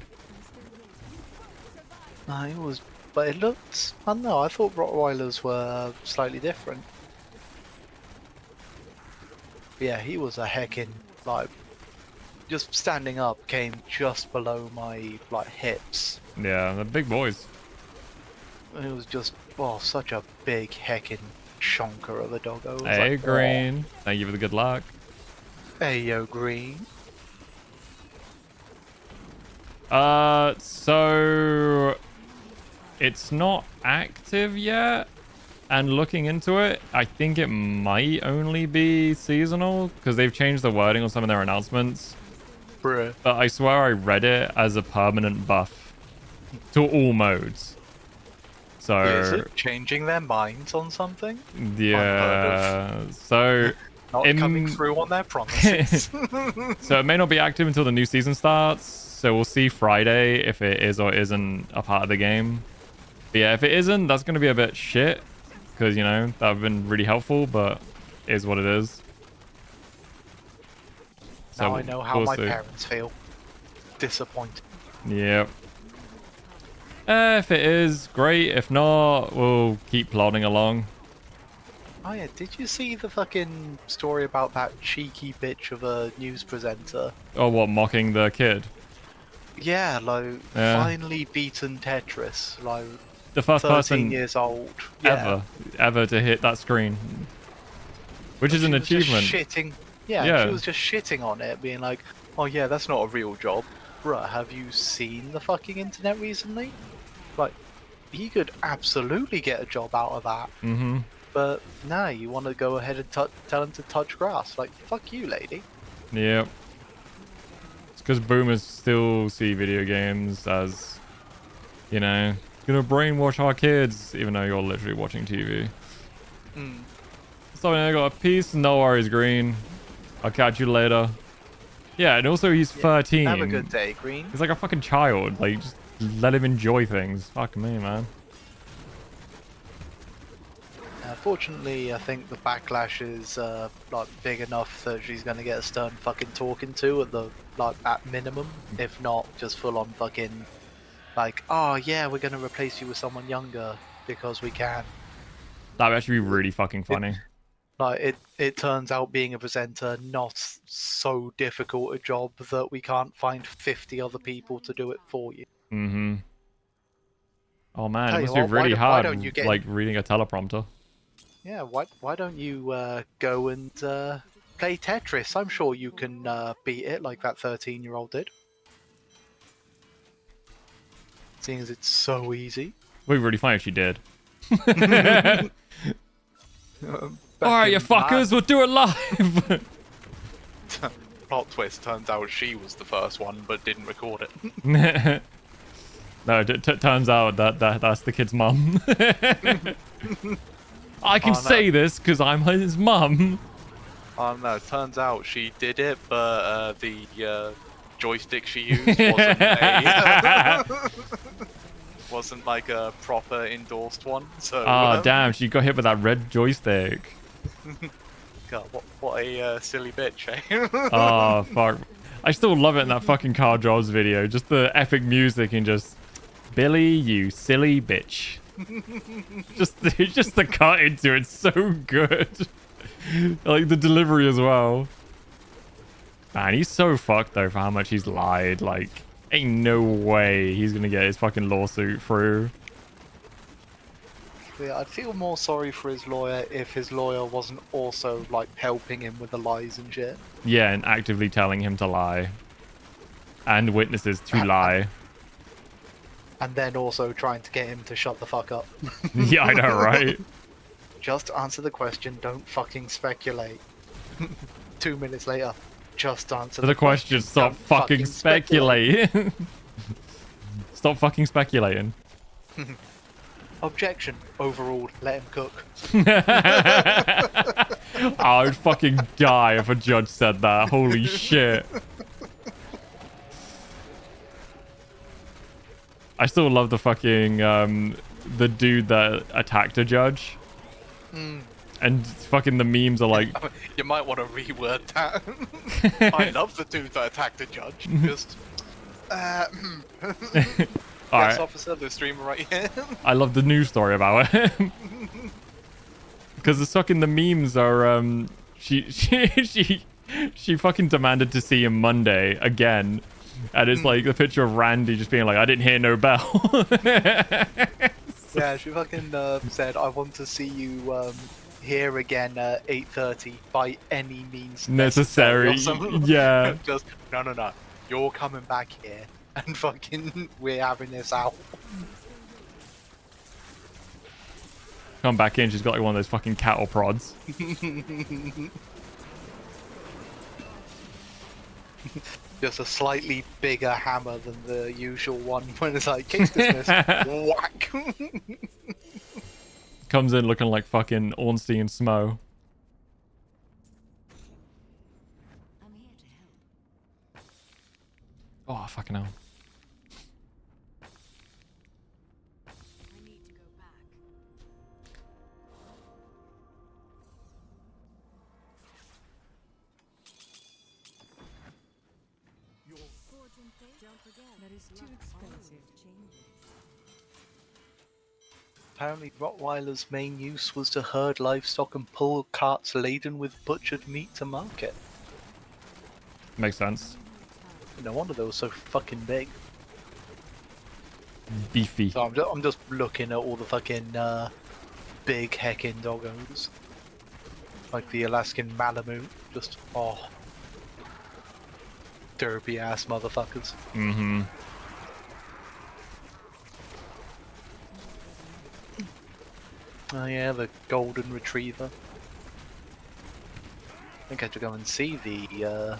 No, it was, but it looked. I don't know. I thought Rottweilers were slightly different. But yeah, he was a heckin' like. Just standing up came just below my like hips. Yeah, they're big boys. And it was just such a big heckin' chonker of a doggo. It was Hey, like, Green. Thank you for the good luck. Hey yo, Green. So it's not active yet, and looking into it, I think it might only be seasonal because they've changed the wording on some of their announcements. Bruh. But I swear I read it as a permanent buff to all modes. So Is it changing their minds on something? yeah, so Not coming through on their promises. so it may not be active until the new season starts. So we'll see Friday if it is or isn't a part of the game. But yeah, if it isn't, that's going to be a bit shit. Because, you know, that would have been really helpful, but it is what it is. So Now I know how we'll my see. parents feel. Disappointed. Yep. If it is, great. If not, we'll keep plodding along. Oh yeah, did you see the fucking story about that cheeky bitch of a news presenter? Oh, what, mocking the kid? Yeah, like, Yeah. finally beaten Tetris, like, The first 13 person years old. Yeah. ever to hit that screen. Which is an She was just achievement. shitting. Yeah, Yeah. she was just shitting on it, being like, oh yeah, that's not a real job. Bruh, have you seen the fucking internet recently? Like, he could absolutely get a job out of that. Mm-hmm. But nah, you want to go ahead and tell him to touch grass. Like, fuck you, lady. Yep. It's because boomers still see video games as, you know, gonna brainwash our kids, even though you're literally watching TV. Mm. So I got a piece. No worries, Green. I'll catch you later. Yeah, and also he's 13. Have a good day, Green. He's like a fucking child. Like, just let him enjoy things. Fuck me, man. Fortunately, I think the backlash is like big enough that she's gonna get a stern fucking talking to at the at minimum, if not just full on fucking like, oh yeah, we're gonna replace you with someone younger because we can. That would actually be really fucking funny. Like it turns out being a presenter not so difficult a job that we can't find 50 other people to do it for you. Mm-hmm. Oh man, Tell it you must be what, why really don't- why hard, don't you get- like reading a teleprompter. Yeah, why don't you go and play Tetris? I'm sure you can beat it like that 13-year-old did. Seeing as it's so easy. It would be really funny if she did. Back Alright, you in fuckers, we'll do it live! Plot twist, turns out she was the first one, but didn't record it. No, it turns out that's the kid's mum. I can Oh, no. say this because I'm his mum. Oh no, turns out she did it, but the joystick she used wasn't like a proper endorsed one. So Oh, damn, she got hit with that red joystick. God, what a silly bitch, eh? Oh, fuck. I still love it in that fucking Carl Jobs video. Just the epic music and just... Billy, you silly bitch. just the cut into it's so good. Like the delivery as well. Man, he's so fucked though for how much he's lied. Like, ain't no way he's gonna get his fucking lawsuit through. Yeah, I'd feel more sorry for his lawyer if his lawyer wasn't also like helping him with the lies and shit. Yeah, and actively telling him to lie. And witnesses to lie. And then also trying to get him to shut the fuck up. Yeah, I know, right? Just answer the question, don't fucking speculate. 2 minutes later, just answer The question, stop don't fucking speculating. Stop fucking speculating. Objection, overruled, let him cook. I would fucking die if a judge said that. Holy shit. I still love the fucking, the dude that attacked a judge. And fucking the memes are like... You might want to reword that. I love the dude that attacked a judge. Just... yes, Alright, officer, the streamer right here. I love the news story about him. Because the fucking the memes are, she fucking demanded to see him Monday again. And it's like the picture of Randy just being like, I didn't hear no bell. Yeah, she fucking said, I want to see you here again at 8:30 by any means Necessary. or something. Yeah. Just, no. You're coming back here and fucking we're having this out. Come back in, she's got like one of those fucking cattle prods. Just a slightly bigger hammer than the usual one when it's like, case dismissed, whack. Comes in looking like fucking Ornstein and Smo. I'm here to help. Oh, fucking hell. I need to go back. Fortune fate. Don't forget. That is too expensive. Changes. Apparently Rottweiler's main use was to herd livestock and pull carts laden with butchered meat to market. Makes sense. No wonder they were so fucking big. Beefy. So I'm just looking at all the fucking big heckin' doggos. Like the Alaskan Malamute. Just, oh. Derpy ass motherfuckers. Mm-hmm. Oh yeah, the golden retriever. I think I have to go and see the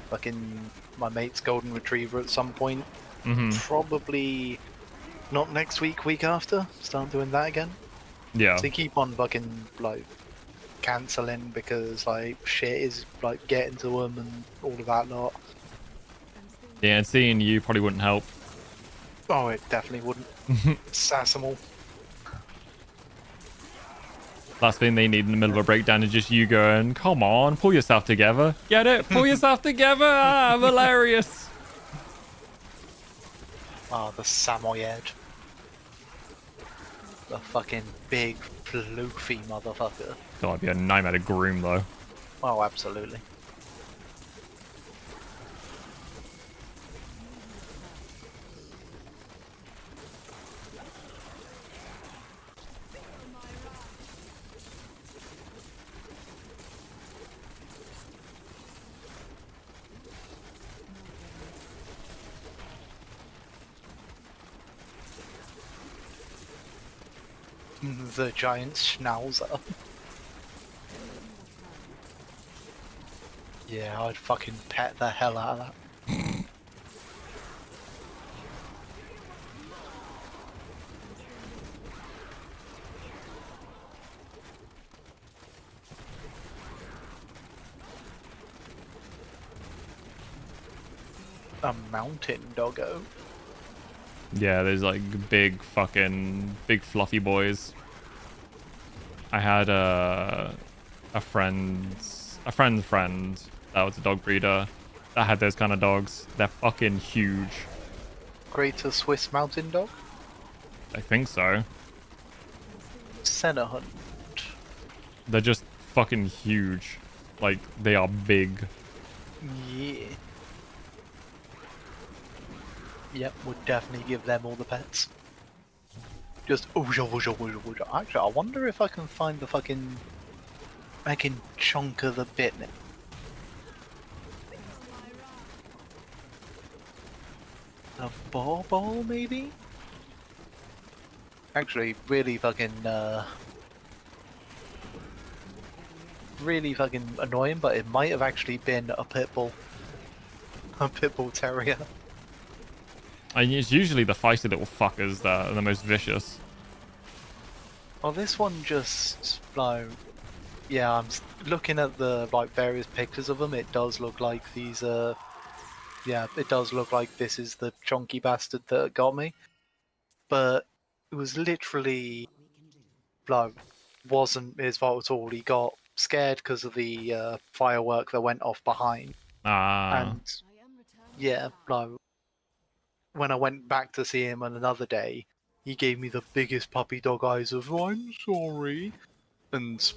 fucking my mate's golden retriever at some point. Mm-hmm. Probably not next week, week after. Start doing that again. Yeah. So they keep on fucking like cancelling because like shit is like getting to them and all of that lot. Yeah, and seeing you probably wouldn't help. Oh, it definitely wouldn't. Sass 'em all. Last thing they need in the middle of a breakdown is just you going, come on, pull yourself together. Get it? Pull yourself together. Ah, I'm hilarious. Ah, the Samoyed. The fucking big, floofy motherfucker. God, I'd be a nightmare to groom, though. Oh, absolutely. The giant schnauzer. Yeah, I'd fucking pet the hell out of that. A mountain doggo. Yeah, there's like big fluffy boys. I had a friend's friend that was a dog breeder that had those kind of dogs. They're fucking huge. Greater Swiss mountain dog. I think so. Senna hunt. They're just fucking huge. Like, they are big. Yeah. Yep, would definitely give them all the pets. Just Actually, I wonder if I can find the fucking chunk of the bit. A ball, maybe? Actually, really fucking annoying, but it might have actually been a pit bull. A pit bull terrier. And it's usually the feisty little fuckers that are the most vicious. Well, this one just like, yeah, looking at the like various pictures of them. It does look like these. Yeah, it does look like this is the chunky bastard that got me. But it was literally like wasn't his fault at all. He got scared because of the firework that went off behind, Ah. and yeah, like when I went back to see him on another day, he gave me the biggest puppy dog eyes of "I'm sorry," and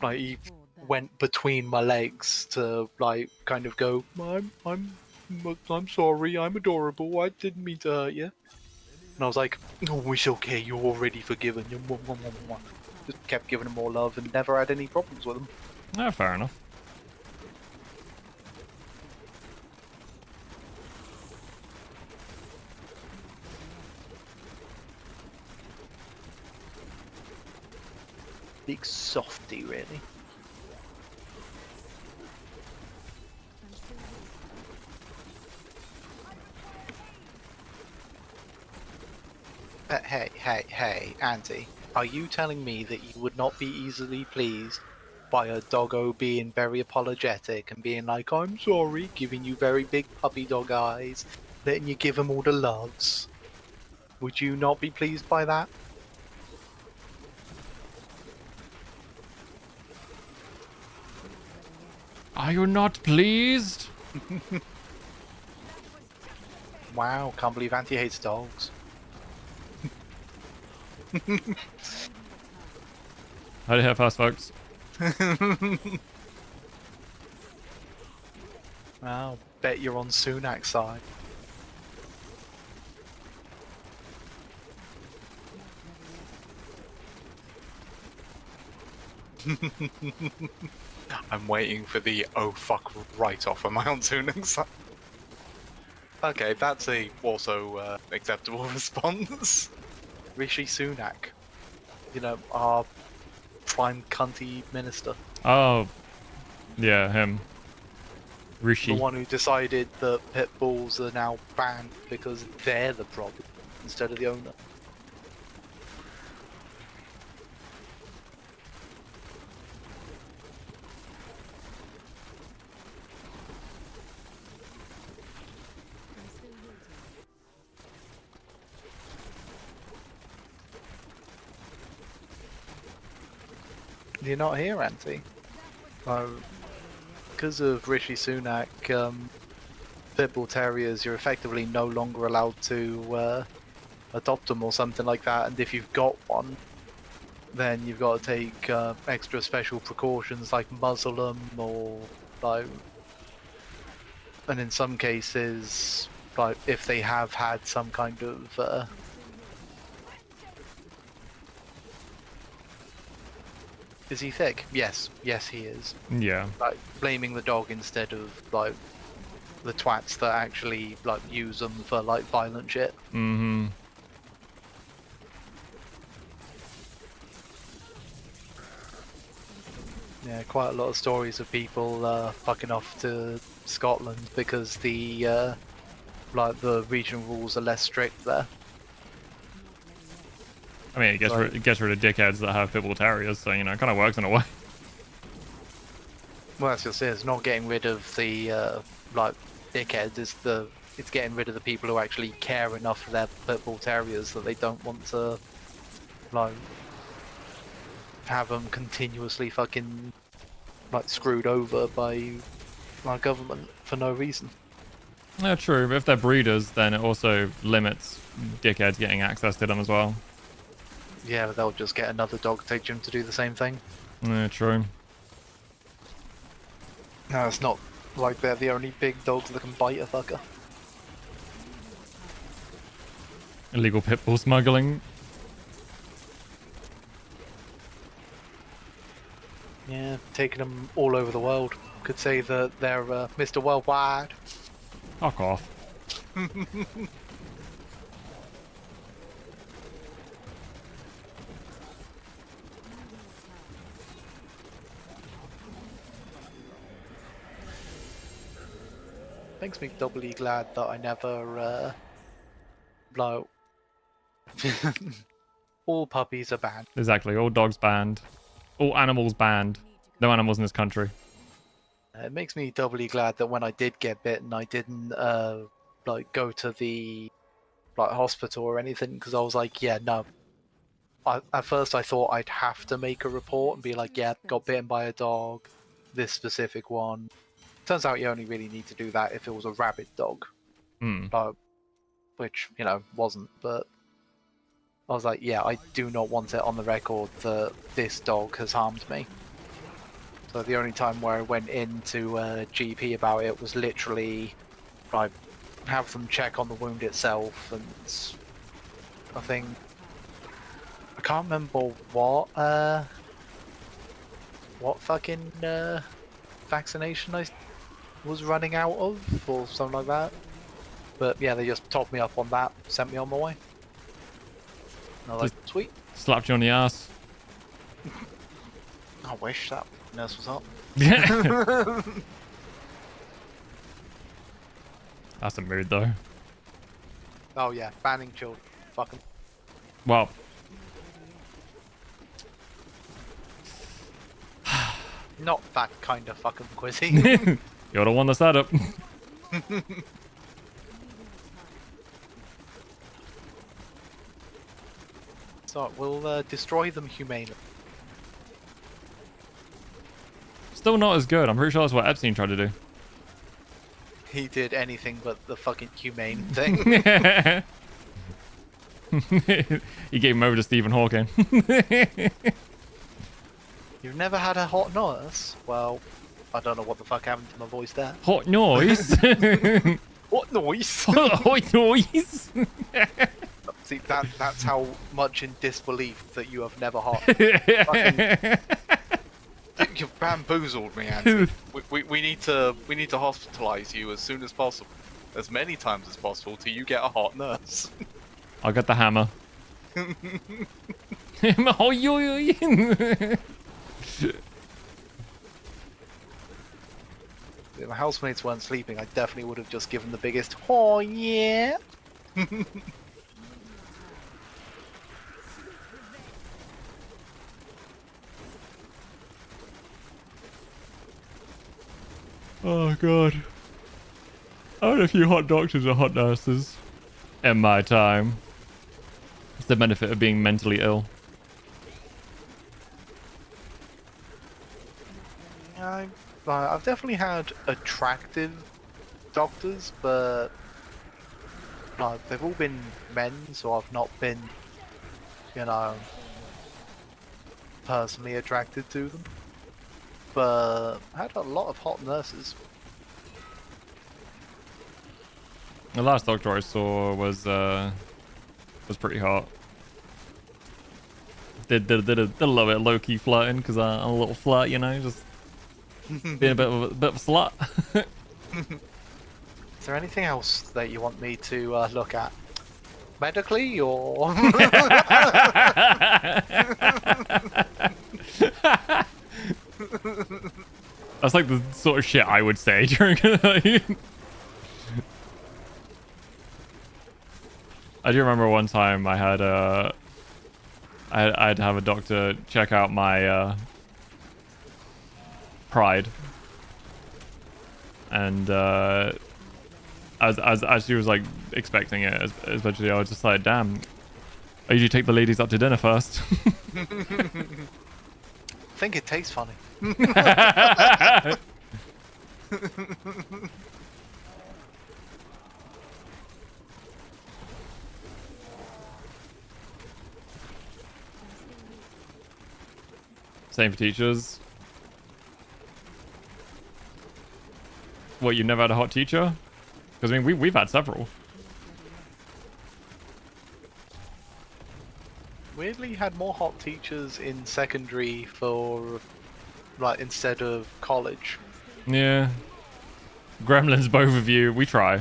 like he went between my legs to like kind of go, I'm sorry, I'm adorable, I didn't mean to hurt you. And I was like, oh, it's okay, you're already forgiven. Just kept giving him more love and never had any problems with him. Yeah, fair enough. Big softy, really. Hey, Auntie, are you telling me that you would not be easily pleased by a doggo being very apologetic and being like, I'm sorry, giving you very big puppy dog eyes, letting you give him all the loves? Would you not be pleased by that? Are you not pleased? Wow, can't believe Auntie hates dogs. Heard it here first, folks. Wow, bet you're on Sunak's side. I'm waiting for the oh fuck right off of my own Tunic's. Okay, that's a also acceptable response. Rishi Sunak. You know, our prime cunty minister. Oh, yeah, him. Rishi. The one who decided that pit bulls are now banned because they're the problem instead of the owner. You're not here, Auntie. Because of Rishi Sunak, Pitbull Terriers, you're effectively no longer allowed to adopt them or something like that. And if you've got one, then you've got to take extra special precautions like muzzle them or like. And in some cases, like if they have had some kind of is he thick? Yes, he is. Yeah. Like blaming the dog instead of like the twats that actually like use them for like violent shit. Mm-hmm. Yeah, quite a lot of stories of people fucking off to Scotland because the like the regional rules are less strict there. I mean, it gets rid of dickheads that have pitbull terriers, so you know, it kind of works in a way. Well, that's just it. It's not getting rid of the like dickheads. It's getting rid of the people who actually care enough for their pitbull terriers that they don't want to like have them continuously fucking like screwed over by our government for no reason. Yeah, true. But if they're breeders, then it also limits dickheads getting access to them as well. Yeah, but they'll just get another dog take them to do the same thing. Yeah, true. No, it's not like they're the only big dogs that can bite a fucker. Illegal pitbull smuggling. Yeah, taking them all over the world. Could say that they're Mr. Worldwide. Fuck off. Makes me doubly glad that I never blow. All puppies are banned. Exactly. All dogs banned. All animals banned. No animals in this country. It makes me doubly glad that when I did get bitten, I didn't like go to the like hospital or anything because I was like, yeah, no. At first, I thought I'd have to make a report and be like, yeah, got bitten by a dog, this specific one. Turns out you only really need to do that if it was a rabid dog, which you know wasn't. But I was like, yeah, I do not want it on the record that this dog has harmed me. So the only time where I went into a GP about it was literally like have them check on the wound itself, and I think I can't remember what fucking vaccination I was running out of or something like that. But yeah, they just topped me up on that, sent me on my way. And I was like, sweet. Slapped you on the ass. I wish that nurse was up. That's a mood though. Oh yeah, banning children. Fucking. Well. Not that kind of fucking quizzy. You're the one that said it. So we'll destroy them humanely. Still not as good. I'm pretty sure that's what Epstein tried to do. He did anything but the fucking humane thing. He gave him over to Stephen Hawking. You've never had a hot nurse? Well, I don't know what the fuck happened to my voice there. Hot noise. What noise? Hot noise. See, that's how much in disbelief that you have never hot. Fucking, You've bamboozled me, Andy. we need to hospitalize you as soon as possible, as many times as possible, till you get a hot nurse. I'll get the hammer. Oh, If my housemates weren't sleeping, I definitely would have just given the biggest, oh yeah. Oh god. I had a few hot doctors or hot nurses in my time. It's the benefit of being mentally ill. I've definitely had attractive doctors, but like they've all been men, so I've not been, you know, personally attracted to them. But I had a lot of hot nurses. The last doctor I saw was pretty hot. Did a little bit of low-key flirting because I'm a little flirt, you know, just being a bit of a slut. Is there anything else that you want me to look at? Medically, or...? That's like the sort of shit I would say during a I do remember one time I had I'd have a doctor check out my pride, and as she was like expecting it, especially I was just like, damn, I usually take the ladies out to dinner first. I think it tastes funny. Same for teachers. What, you never had a hot teacher? Because I mean, we've had several. Weirdly, had more hot teachers in secondary for, like, instead of college. Yeah. Gremlins, both of you. We try. I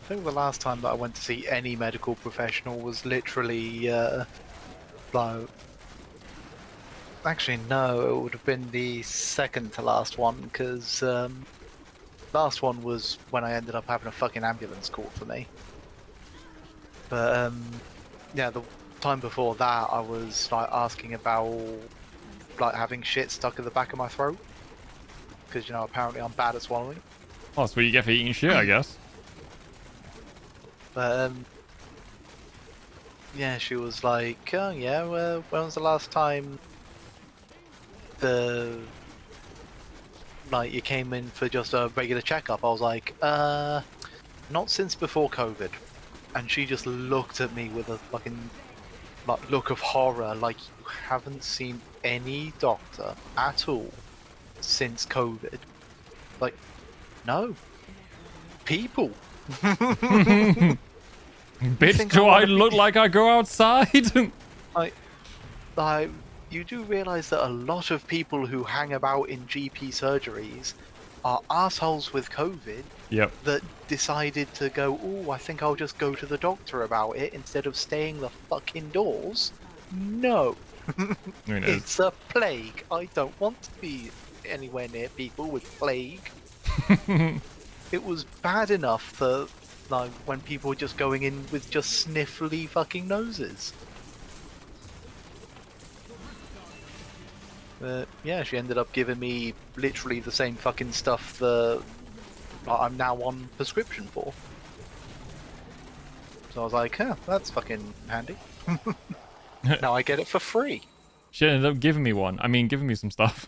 think the last time that I went to see any medical professional was literally, like... Actually, no, it would have been the second to last one, because last one was when I ended up having a fucking ambulance called for me. But, yeah, the time before that, I was, like, asking about, like, having shit stuck in the back of my throat. Because, you know, apparently I'm bad at swallowing. Oh, that's what you get for eating shit, I guess. But, yeah, she was like, oh, yeah, well, when was the last time you came in for just a regular checkup? I was like, not since before COVID. And she just looked at me with a fucking, like, look of horror, like, you haven't seen any doctor at all since COVID. Like, no. People. Bitch, do I look like I go outside? Like, you do realise that a lot of people who hang about in GP surgeries are assholes with COVID. Yep. That decided to go, oh, I think I'll just go to the doctor about it instead of staying the fuck indoors. No. It's a plague. I don't want to be anywhere near people with plague. It was bad enough that, like, when people were just going in with just sniffly fucking noses. But yeah, she ended up giving me literally the same fucking stuff that I'm now on prescription for. So I was like, huh, that's fucking handy. Now I get it for free. She ended up giving me one. I mean, giving me some stuff.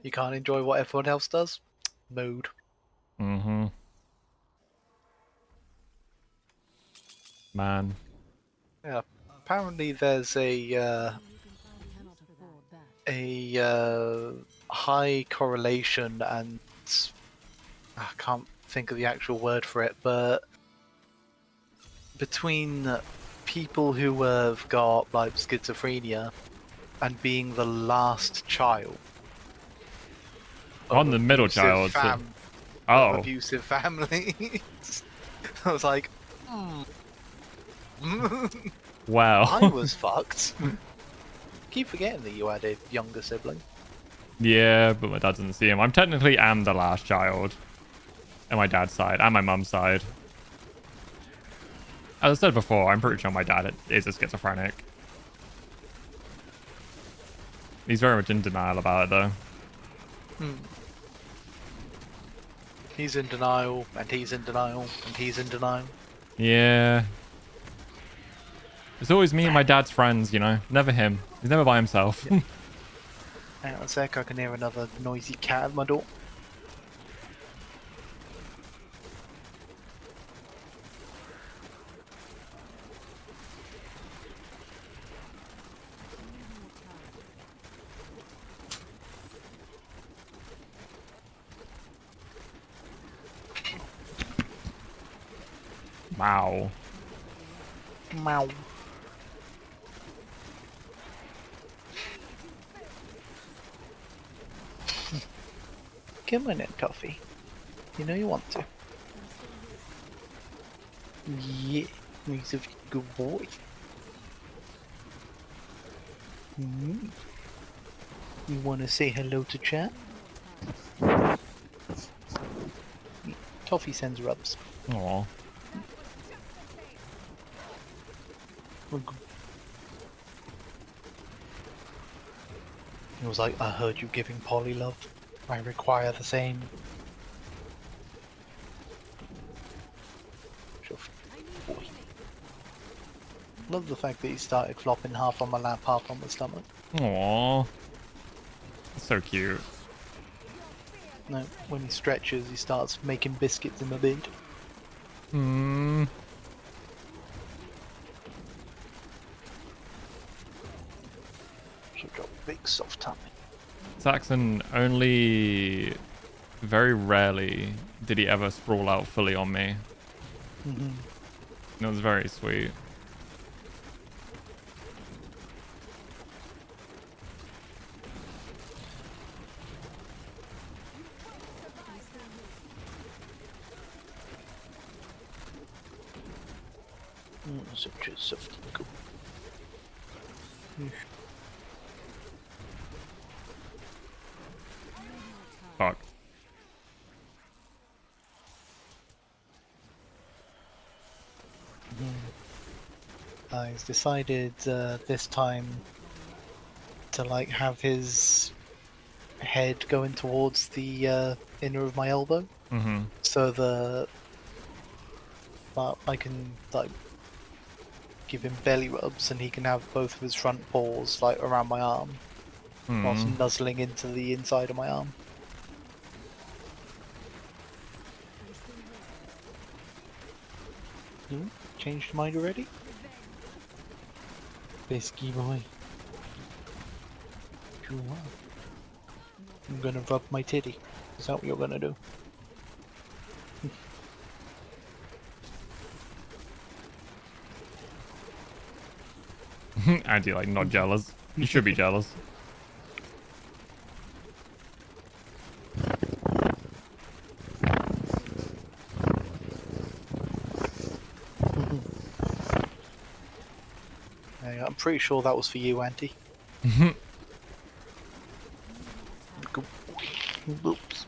You can't enjoy what everyone else does? Mood. Mm-hmm. Man. Yeah, apparently there's a high correlation, and I can't think of the actual word for it, but between people who have got, like, schizophrenia and being the last child. On the middle child. Abusive families. I was like, Wow. I was fucked. Keep forgetting that you had a younger sibling. Yeah, but my dad doesn't see him. I'm technically am the last child. On my dad's side, and my mum's side. As I said before, I'm pretty sure my dad is a schizophrenic. He's very much in denial about it though. He's in denial, and he's in denial, and he's in denial. Yeah. It's always me and my dad's friends, you know. Never him. He's never by himself. Hang on a sec, I can hear another noisy cat at my door. Wow. Meow. Come on in, Toffee. You know you want to. Yeah, he's a good boy. You want to say hello to chat? Toffee sends rubs. Aw. It was like, I heard you giving Polly love. I require the same. Boy. Love the fact that he started flopping half on my lap, half on my stomach. Aw. That's so cute. No, when he stretches, he starts making biscuits in my bed. Hmm. Such a big soft tummy. Saxon only very rarely did he ever sprawl out fully on me. It was very sweet. Such a soft cool. Fuck. He's decided this time to like have his head going towards the inner of my elbow, so the I can like give him belly rubs, and he can have both of his front paws like around my arm, whilst nuzzling into the inside of my arm. Changed your mind already? Bisky boy. Sure. I'm gonna rub my titty. Is that what you're gonna do? Andy, like, not jealous. You should be jealous. I'm pretty sure that was for you, Auntie. Oops.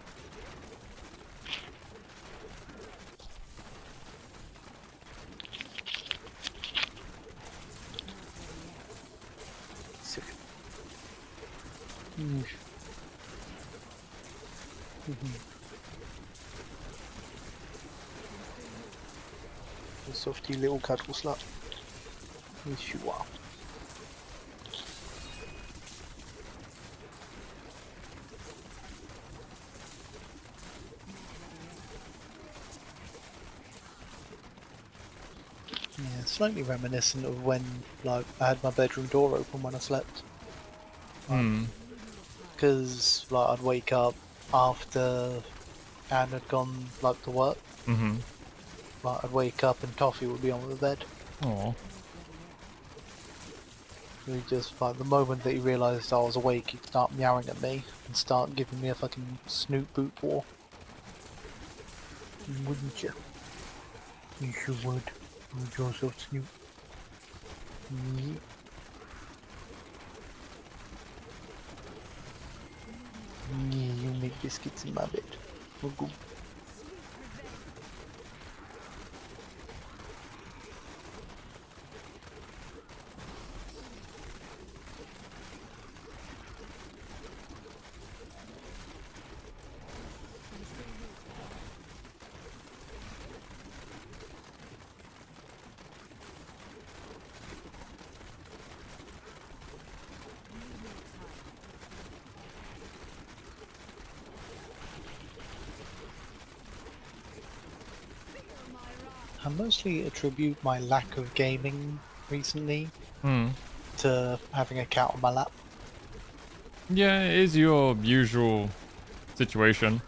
Softy little cuddle slut. Yes, you are. Yeah, slightly reminiscent of when, like, I had my bedroom door open when I slept. Because, like, I'd wake up after Anne had gone, like, to work. Like, I'd wake up and Toffee would be on the bed. Aw. He just, like, the moment that he realised I was awake, he'd start meowing at me and start giving me a fucking snoot boot war. Wouldn't you? You sure would. Would yourself snoot. Yeah. Yeah, you make biscuits in my bed. We'll go. I mostly attribute my lack of gaming recently Hmm. to having a cat on my lap. Yeah, it is your usual situation.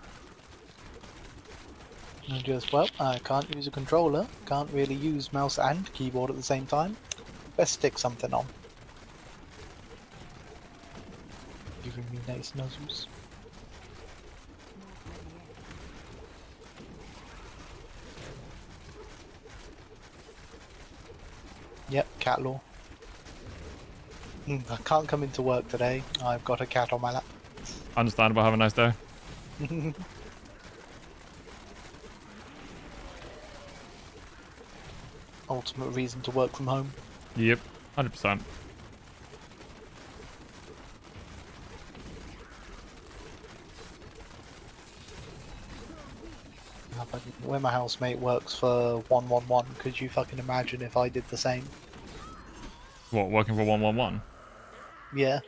And just, well, I can't use a controller, can't really use mouse and keyboard at the same time. Best stick something on. Giving me nice nuzzles. Yep, cat law. I can't come into work today. I've got a cat on my lap. Understandable. Have a nice day. Ultimate reason to work from home. Yep. 100%. Where my housemate works for 111, could you fucking imagine if I did the same? What, working for 111? Yeah.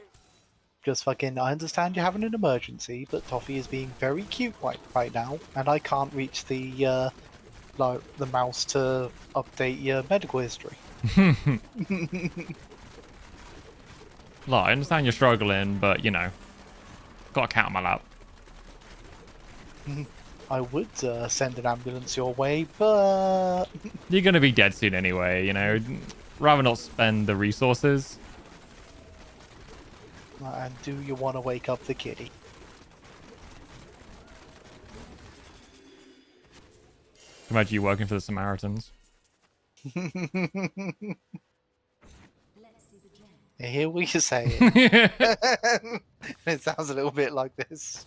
Just fucking, I understand you're having an emergency, but Toffee is being very cute right now, and I can't reach the mouse to update your medical history. Look, I understand you're struggling, but, you know, got a cat on my lap. I would send an ambulance your way, but... You're going to be dead soon anyway, you know. Rather not spend the resources. And do you want to wake up the kitty? Imagine you working for the Samaritans. I hear what you're saying. It sounds a little bit like this.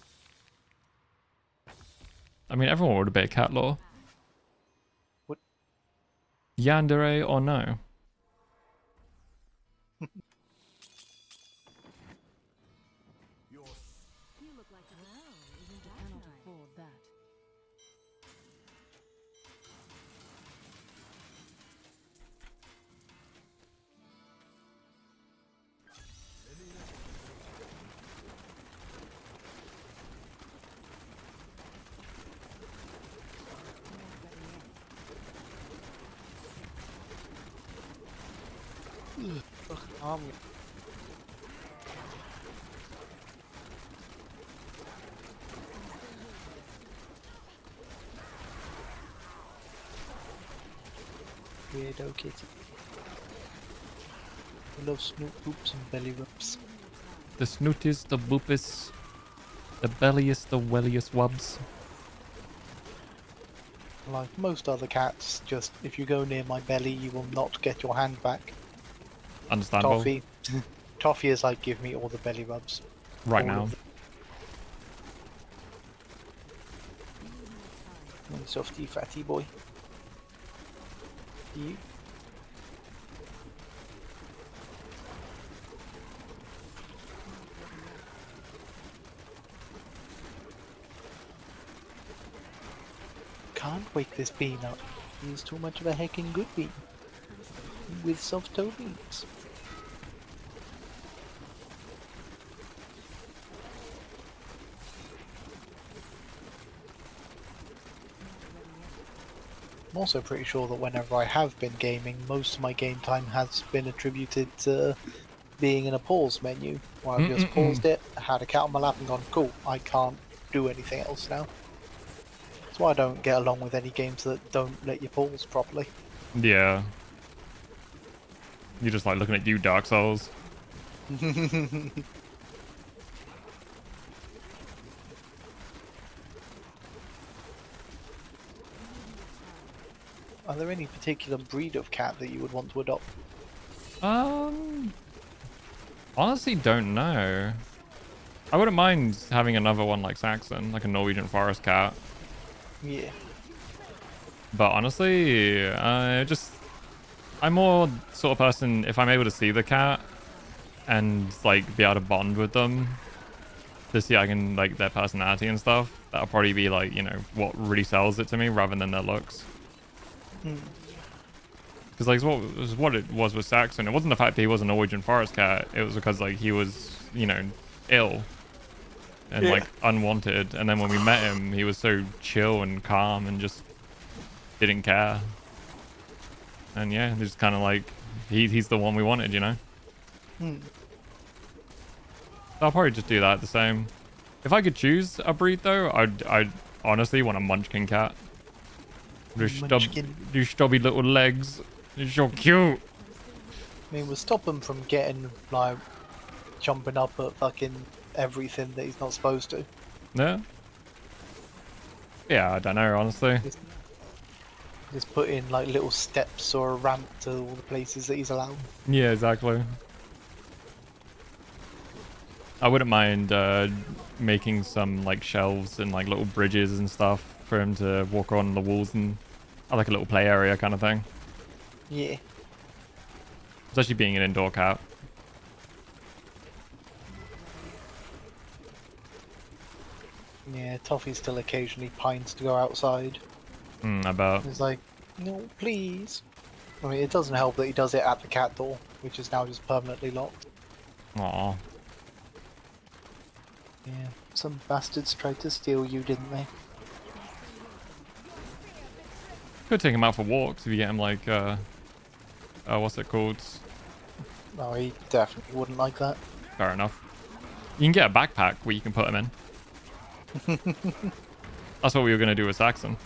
I mean, everyone would obey cat law. What? Yandere or no? You look like a wow, isn't that Cannot nice? afford that. Weirdo kitty. I love snoot poops and belly rubs. The snooties, the boopis, the belliest, the welliest wubs. Like most other cats, just if you go near my belly, you will not get your hand back. Understandable. Toffee. Toffee is like, give me all the belly rubs. Right All now. of them. Softy fatty boy. You. Can't wake this bean up. He's too much of a heckin' good bean. With soft toe beans. I'm also pretty sure that whenever I have been gaming, most of my game time has been attributed to being in a pause menu, where I've just paused it, had a cat on my lap and gone, cool, I can't do anything else now. That's why I don't get along with any games that don't let you pause properly. Yeah. You're just like looking at you, Dark Souls. Are there any particular breed of cat that you would want to adopt? Honestly, don't know. I wouldn't mind having another one like Saxon, like a Norwegian forest cat. Yeah. But honestly, I'm more sort of person, if I'm able to see the cat and like be able to bond with them to see I can like their personality and stuff, that'll probably be like, you know, what really sells it to me rather than their looks. Because like what it was with Saxon, it wasn't the fact that he was a Norwegian forest cat, it was because like he was, you know, ill and like unwanted, and then when we met him he was so chill and calm and just didn't care. And yeah, it's just kind of like he's the one we wanted, you know. Hmm. I'll probably just do that the same. If I could choose a breed though, I'd honestly want a Munchkin cat. Munchkin. Do stubby little legs. It's so cute. I mean, we'll stop him from getting, like, jumping up at fucking everything that he's not supposed to. Yeah. Yeah, I don't know, honestly. Just put in, like, little steps or a ramp to all the places that he's allowed. Yeah, exactly. I wouldn't mind making some like shelves and like little bridges and stuff for him to walk on the walls and like a little play area kind of thing. Yeah. Especially being an indoor cat. Yeah, Toffee still occasionally pines to go outside. I bet. He's like, no, please. I mean, it doesn't help that he does it at the cat door, which is now just permanently locked. Aw. Yeah, some bastards tried to steal you, didn't they? Could take him out for walks if you get him like what's it called? No, he definitely wouldn't like that. Fair enough. You can get a backpack where you can put him in. That's what we were gonna do with Saxon.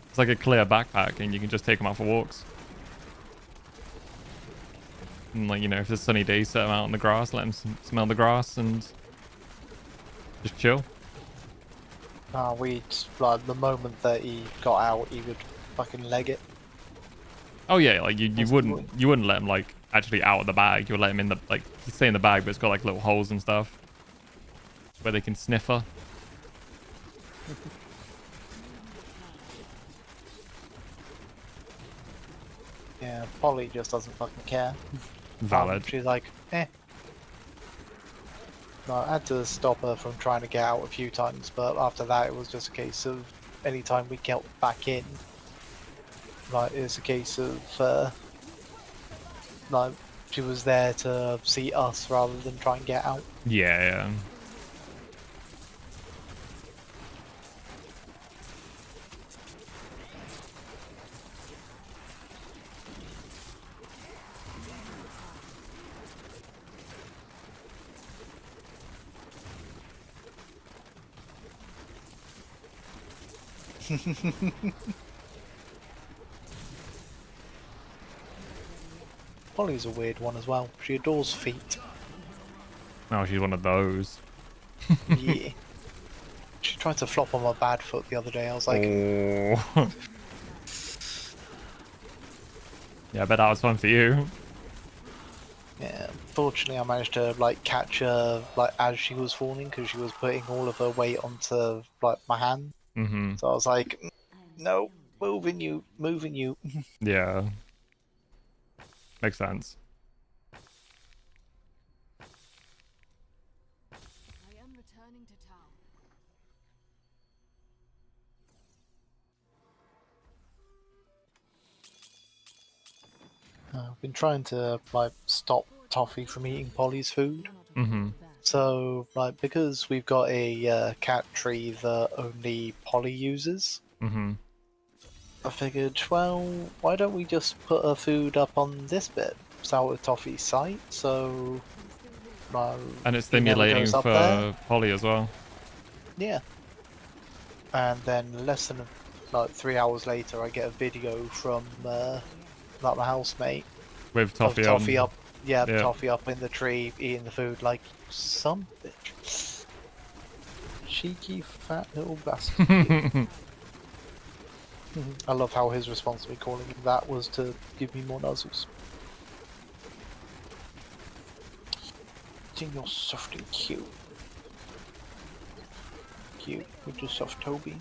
It's like a clear backpack and you can just take him out for walks. And like, you know, if it's a sunny day, set him out on the grass, let him smell the grass and just chill. We'd, like, the moment that he got out, he would fucking leg it. Oh yeah, like you That's wouldn't let him like actually out of the bag. You'll let him in the like he'd stay in the bag, but it's got like little holes and stuff where they can sniffer. Yeah, Polly just doesn't fucking care. Valid. She's like, eh. No, I had to stop her from trying to get out a few times, but after that it was just a case of anytime we get back in, like, it's a case of, like, she was there to see us rather than try and get out. Yeah, yeah. Polly's a weird one as well. She adores feet. Oh, she's one of those. Yeah. She tried to flop on my bad foot the other day. I was like, Oh. Yeah, I bet that was fun for you. yeah. Fortunately, I managed to like catch her like as she was falling because she was putting all of her weight onto like my hand. Mm-hmm. So I was like, no, moving you, moving you. Yeah. Makes sense. I am returning to town. I've been trying to like stop Toffee from eating Polly's food. Mm-hmm. So like because we've got a cat tree that only Polly uses, Mm-hmm. I figured, well, why don't we just put her food up on this bit? It's out of Toffee's sight, so And it's he never stimulating goes up for there. Polly as well. Yeah. And then less than like 3 hours later, I get a video from like my housemate With of Toffee on. Toffee up, yeah, Yeah. Toffee up in the tree eating the food like some bitch. Cheeky fat little bastard. I love how his response to me calling him that was to give me more nuzzles. You're soft and cute. Cute with your soft Toby.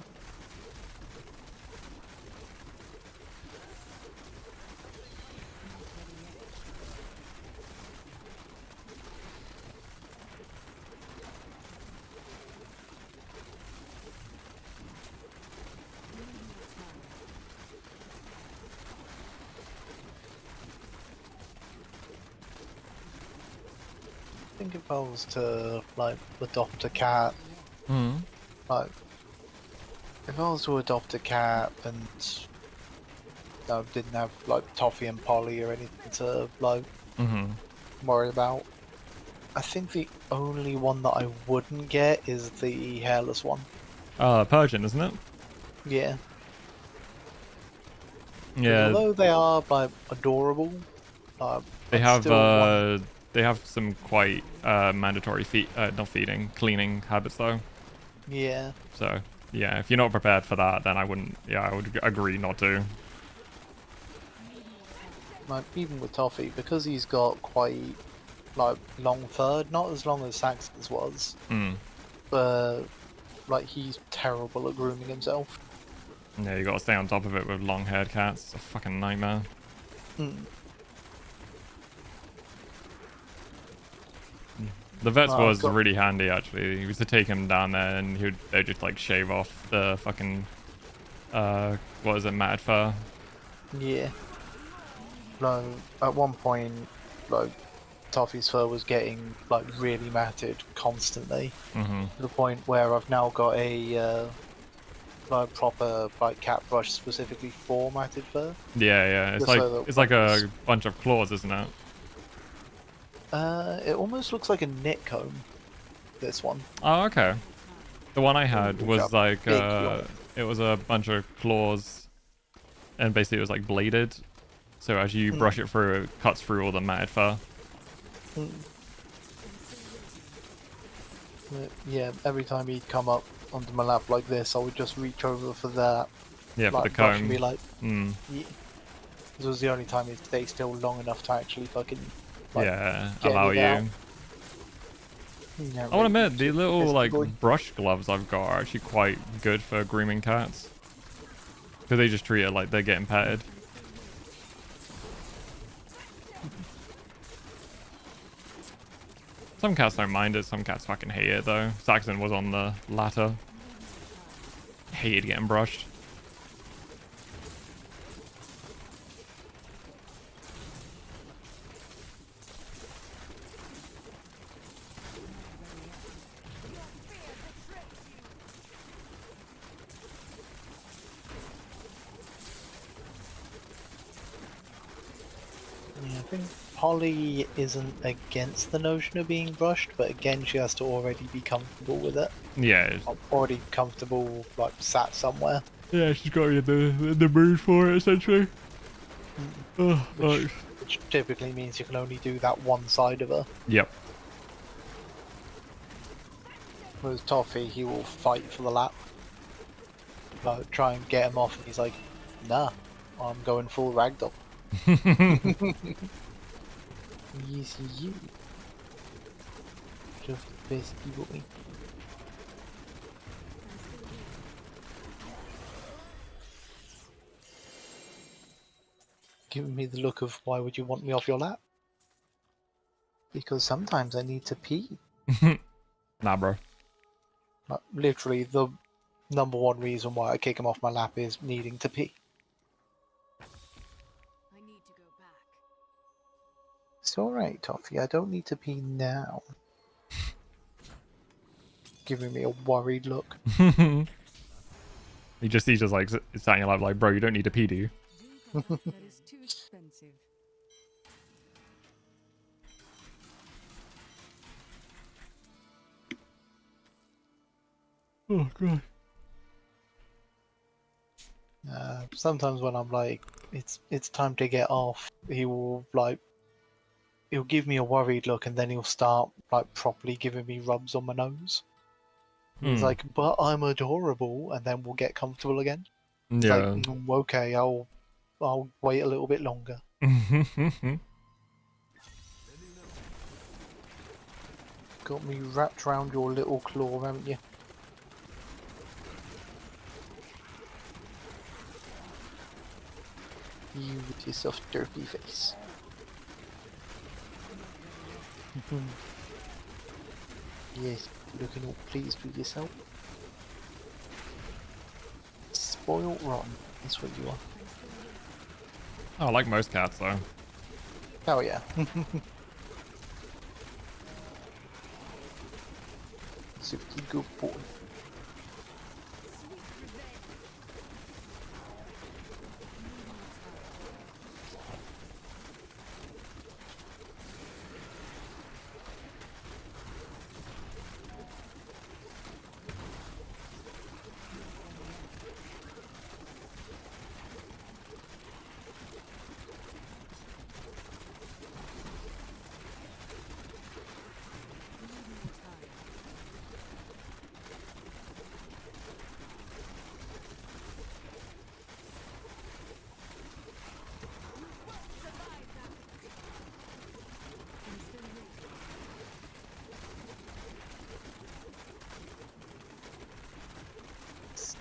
I think if I was to like adopt a cat, Mm. like if I was to adopt a cat and didn't have like Toffee and Polly or anything to like Mm-hmm. worry about. I think the only one that I wouldn't get is the hairless one. Persian, isn't it? Yeah. 'Cause Yeah, although they are like adorable, they I'd have still want- they have some quite mandatory not feeding, cleaning habits though. yeah. So yeah, if you're not prepared for that, then I wouldn't. Yeah, I would agree not to. Like even with Toffee, because he's got quite like long fur, not as long as Saxon's was, Mm. but like he's terrible at grooming himself. Yeah, you gotta stay on top of it with long-haired cats. It's a fucking nightmare. Mm. The vets Oh, was God. really handy actually. You used to take him down there and they just like shave off the fucking what is it, matted fur. Yeah. Like at one point, like Toffee's fur was getting like really matted constantly, Mm-hmm. to the point where I've now got a like proper like cat brush specifically for matted fur. Yeah, yeah. It's Just like so that it's like when a it's- bunch of claws, isn't it? It almost looks like a knit comb. This one. Oh, okay. The one I had Ooh, was got like big claws. it was a bunch of claws, and basically it was like bladed. So as you brush it through, it cuts through all the matted fur. Mm. Yeah, every time he'd come up onto my lap like this, I would just reach over for that. Yeah, for like, the brushing comb. me like, Mm. yeah. This was the only time he'd stay still long enough to actually fucking. Like, Yeah, get allow it you. out. Yeah, I want to admit, the really little pissed like boy. brush gloves I've got are actually quite good for grooming cats. Because they just treat it like they're getting petted. Some cats don't mind it, some cats fucking hate it though. Saxon was on the latter. Hated getting brushed. Yeah, I think Polly isn't against the notion of being brushed, but again, she has to already be comfortable with it. Yeah, Already comfortable, like sat somewhere. yeah, she's got in the mood for it essentially. Which typically means you can only do that one side of her. Yep. Whereas Toffee, he will fight for the lap. Like, try and get him off, and he's like, nah, I'm going full ragdoll. Yes, you. Just the best boy. Giving me the look of why would you want me off your lap? Because sometimes I need to pee. Nah, bro. Like, literally, the number one reason why I kick him off my lap is needing to pee. I need to go back. It's alright, Toffee, I don't need to pee now. Giving me a worried look. He just like sat in your lap like, bro, you don't need to pee, do you? That is too expensive. Oh god. Sometimes when I'm like, it's time to get off, he'll give me a worried look, and then he'll start like properly giving me rubs on my nose. He's like, but I'm adorable, and then we'll get comfortable again. It's Yeah. like, okay, I'll wait a little bit longer. Got me wrapped around your little claw, haven't you? You with your soft, derpy face. Yes, looking all pleased with yourself. Spoiled rotten, that's what you are. Oh, I like most cats though. Oh yeah. Sifty good boy.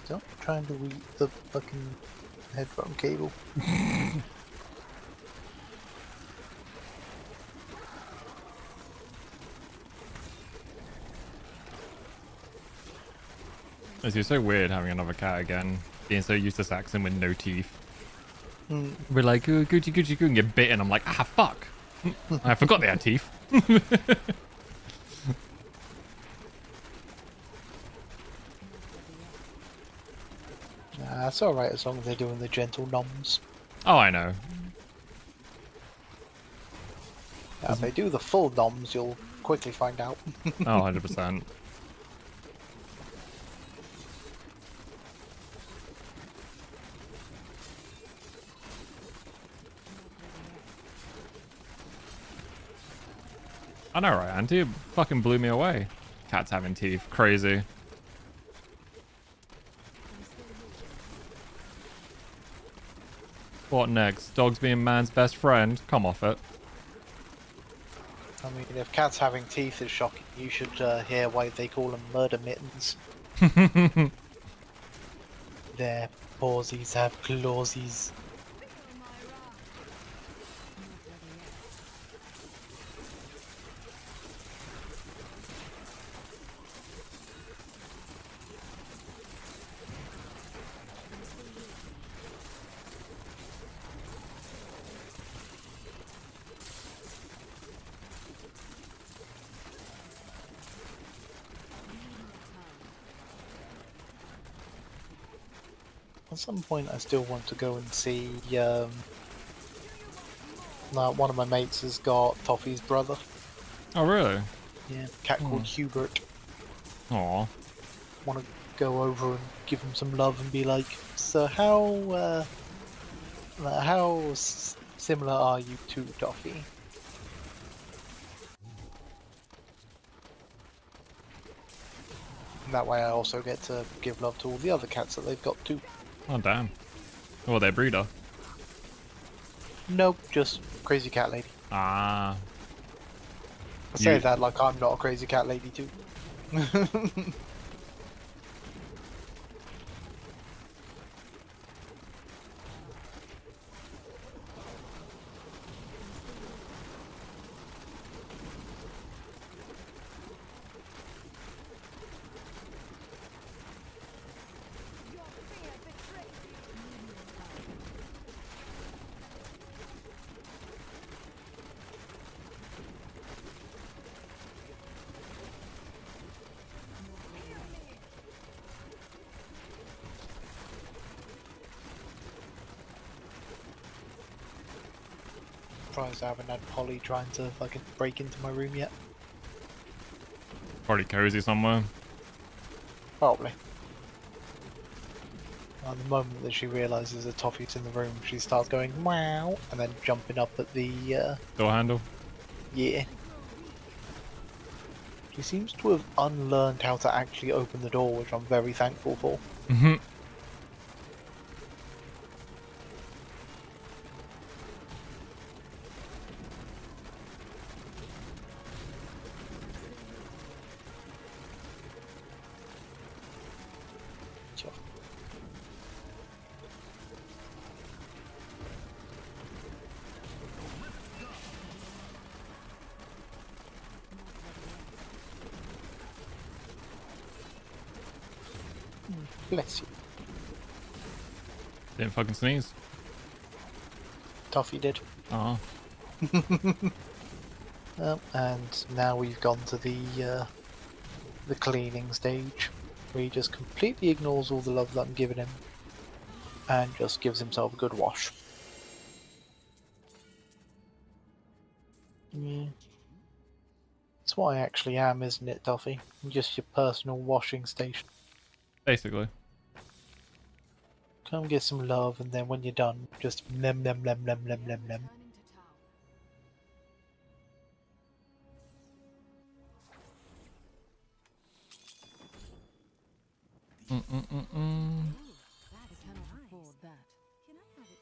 Stop trying to read the fucking headphone cable. It's so weird having another cat again. Being so used to Saxon with no teeth. Mm. We're like, oh, Gucci, Gucci, Goo, and get bitten. I'm like, ah, fuck. I forgot they had teeth. Nah, it's alright as long as they're doing the gentle noms. Oh, I know. Now, if they do the full noms, you'll quickly find out. Oh, 100%. I know, right, Auntie? It fucking blew me away. Cats having teeth. Crazy. What next? Dogs being man's best friend? Come off it. I mean, if cats having teeth is shocking, you should hear why they call them murder mittens. Their pawsies have clawsies. At some point, I still want to go and see. One of my mates has got Toffee's brother. Oh, really? Yeah, cat called Hubert. Aw. Want to go over and give him some love and be like, so how similar are you to Toffee? And that way, I also get to give love to all the other cats that they've got too. Oh, damn. Oh, they're breeder. Nope, just crazy cat lady. Ah. I say You- that like I'm not a crazy cat lady too. Surprised I haven't had Polly trying to fucking break into my room yet. Probably cozy somewhere. Probably. At the moment that she realises that Toffee's in the room, she starts going wow and then jumping up at the Door handle. yeah. She seems to have unlearned how to actually open the door, which I'm very thankful for. Mm-hmm. So- Bless you. Didn't fucking sneeze. Toffee did. Oh. And now we've gone to the cleaning stage, where he just completely ignores all the love that I'm giving him, and just gives himself a good wash. Yeah. It's what I actually am, isn't it, Toffee? I'm just your personal washing station. Basically. Come get some love, and then when you're done, just lem lem lem lem lem lem lem. Returning to town. Mm-mm-mm-mm. I cannot afford that. Can I have it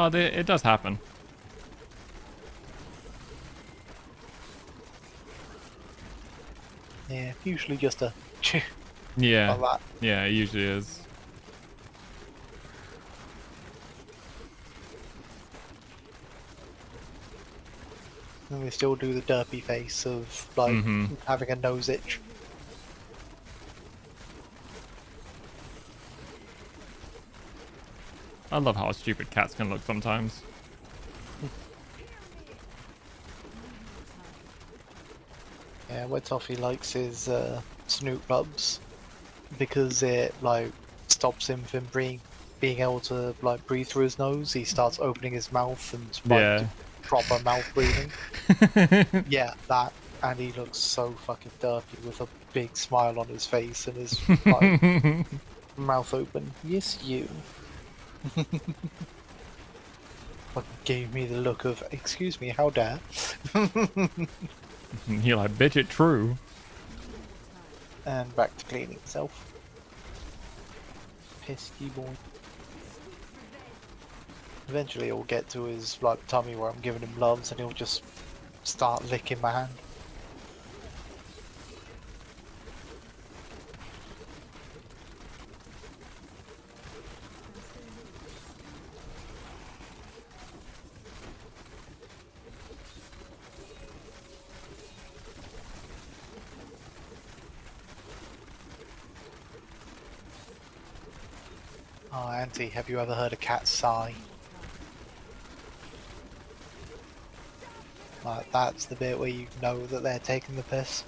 Oh, it does happen. Yeah, usually just a like Yeah. that. Yeah, it usually is. And we still do the derpy face of like Mm-hmm. having a nose itch. I love how stupid cats can look sometimes. Yeah, what Toffee likes is Snoop Rubs because it like stops him from being able to like breathe through his nose. He starts opening his mouth and like Yeah. proper mouth breathing. Yeah, that, and he looks so fucking derpy with a big smile on his face and his like mouth open. Yes, you. Fucking gave me the look of, excuse me, how dare? You're like, bitch, it true. And back to cleaning himself. Pesky boy. Eventually he'll get to his like tummy where I'm giving him loves and he'll just start licking my hand. Oh, Auntie, have you ever heard a cat sigh? Like, that's the bit where you know that they're taking the piss.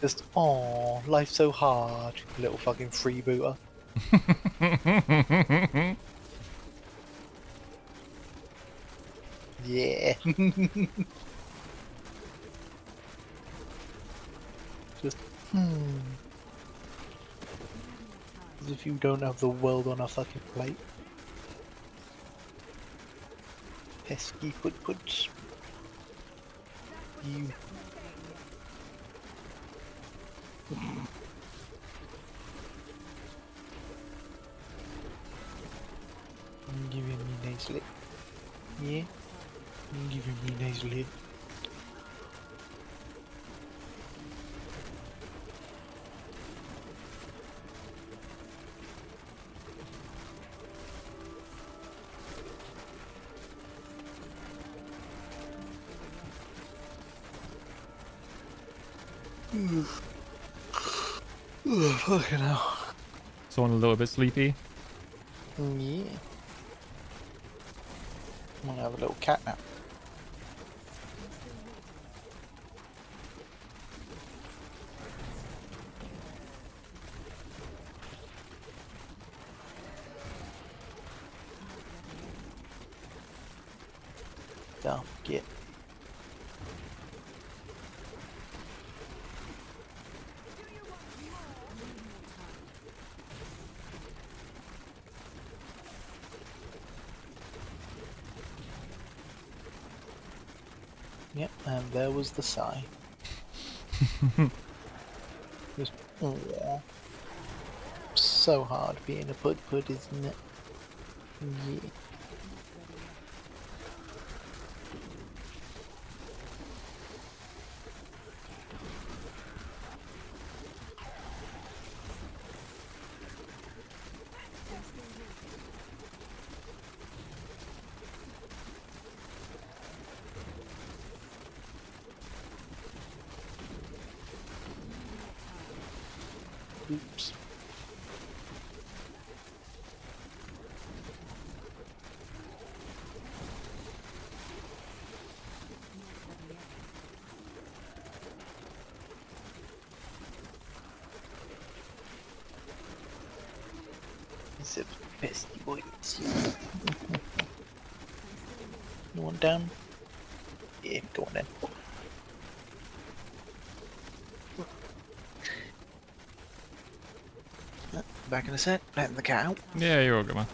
Just, oh, life's so hard, you little fucking freebooter. Yeah. Just, as if you don't have the world on a fucking plate. Pesky put. You. I'm giving me nice lip. Yeah? I'm giving me nice lip. Oh, fucking hell. Someone a little bit sleepy. Yeah. I'm gonna have a little cat nap. Don't forget. Yep, and there was the sigh. Just, aww. So hard being a put, isn't it? Yeah. Oops. It's a pesky boy. You want down? Yeah, go on then. Back in a sec, letting the cat out. Yeah, you're all good, man.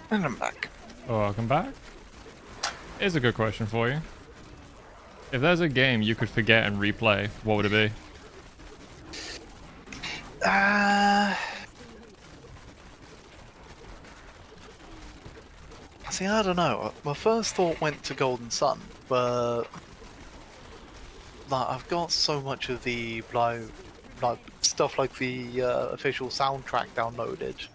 And I'm back. Welcome back. Here's a good question for you. If there's a game you could forget and replay, what would it be? See, I don't know. My first thought went to Golden Sun, but like I've got so much of the like stuff like the official soundtrack downloaded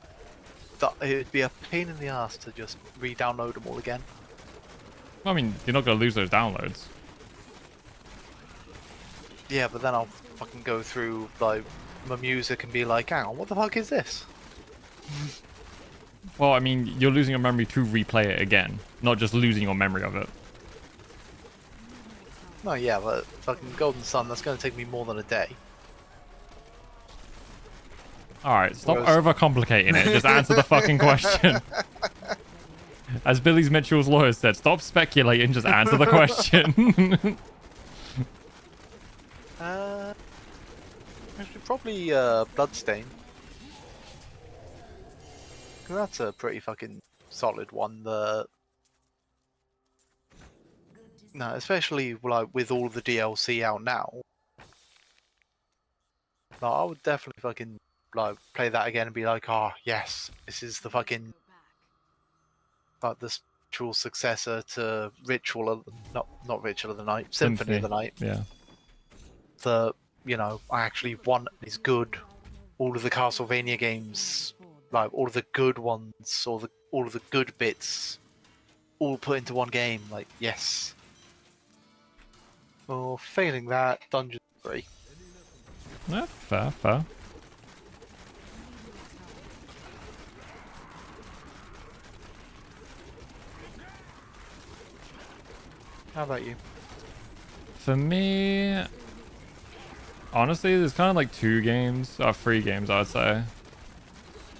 that it'd be a pain in the ass to just re-download them all again. I mean, you're not gonna lose those downloads. Yeah, but then I'll fucking go through like my music and be like, hang on, what the fuck is this? Well, I mean, you're losing your memory to replay it again, not just losing your memory of it. No, yeah, but fucking Golden Sun, that's gonna take me more than a day. Alright, stop Whereas- overcomplicating it. Just answer the fucking question. As Billy's Mitchell's lawyer said, stop speculating, just answer the question. Actually, probably Bloodstain. 'Cause that's a pretty fucking solid one. No, especially like with all the DLC out now. Like, I would definitely fucking like play that again and be like, oh yes, this is the fucking like the spiritual successor to Ritual of not Ritual of the Night, Symphony of the Night. Yeah. The I actually want is good. All of the Castlevania games, like all of the good ones, or all of the good bits, all put into one game. Like yes. Or failing that, Dungeon 3. Yeah, fair, fair. How about you? For me, honestly, there's kind of like three games, I would say.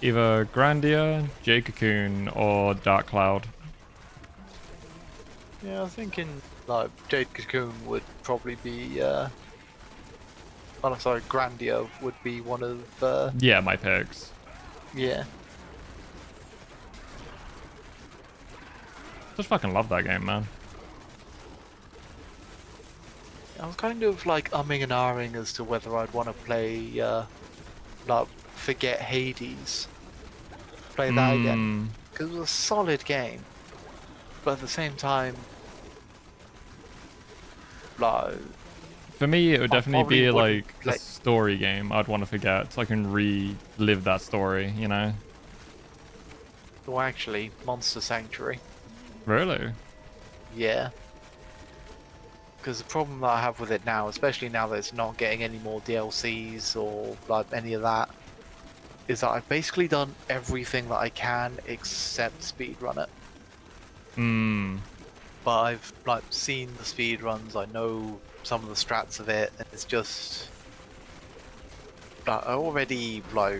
Either Grandia, Jade Cocoon, or Dark Cloud. Yeah, I was thinking like Jade Cocoon would probably be. Sorry, Grandia would be one of. Yeah, my picks. Yeah. Just fucking love that game, man. I was kind of like umming and ahhing as to whether I'd want to play, like, Forget Hades. Play that again. Because it was a solid game. But at the same time, like... For me, it would definitely be wouldn't, like a story game I'd want to forget, so I can relive that story, you know? Well, actually, Monster Sanctuary. Really? Yeah. Because the problem that I have with it now, especially now that it's not getting any more DLCs or like any of that, is that I've basically done everything that I can except speedrun it. But I've like seen the speedruns, I know some of the strats of it, and it's just like, I already like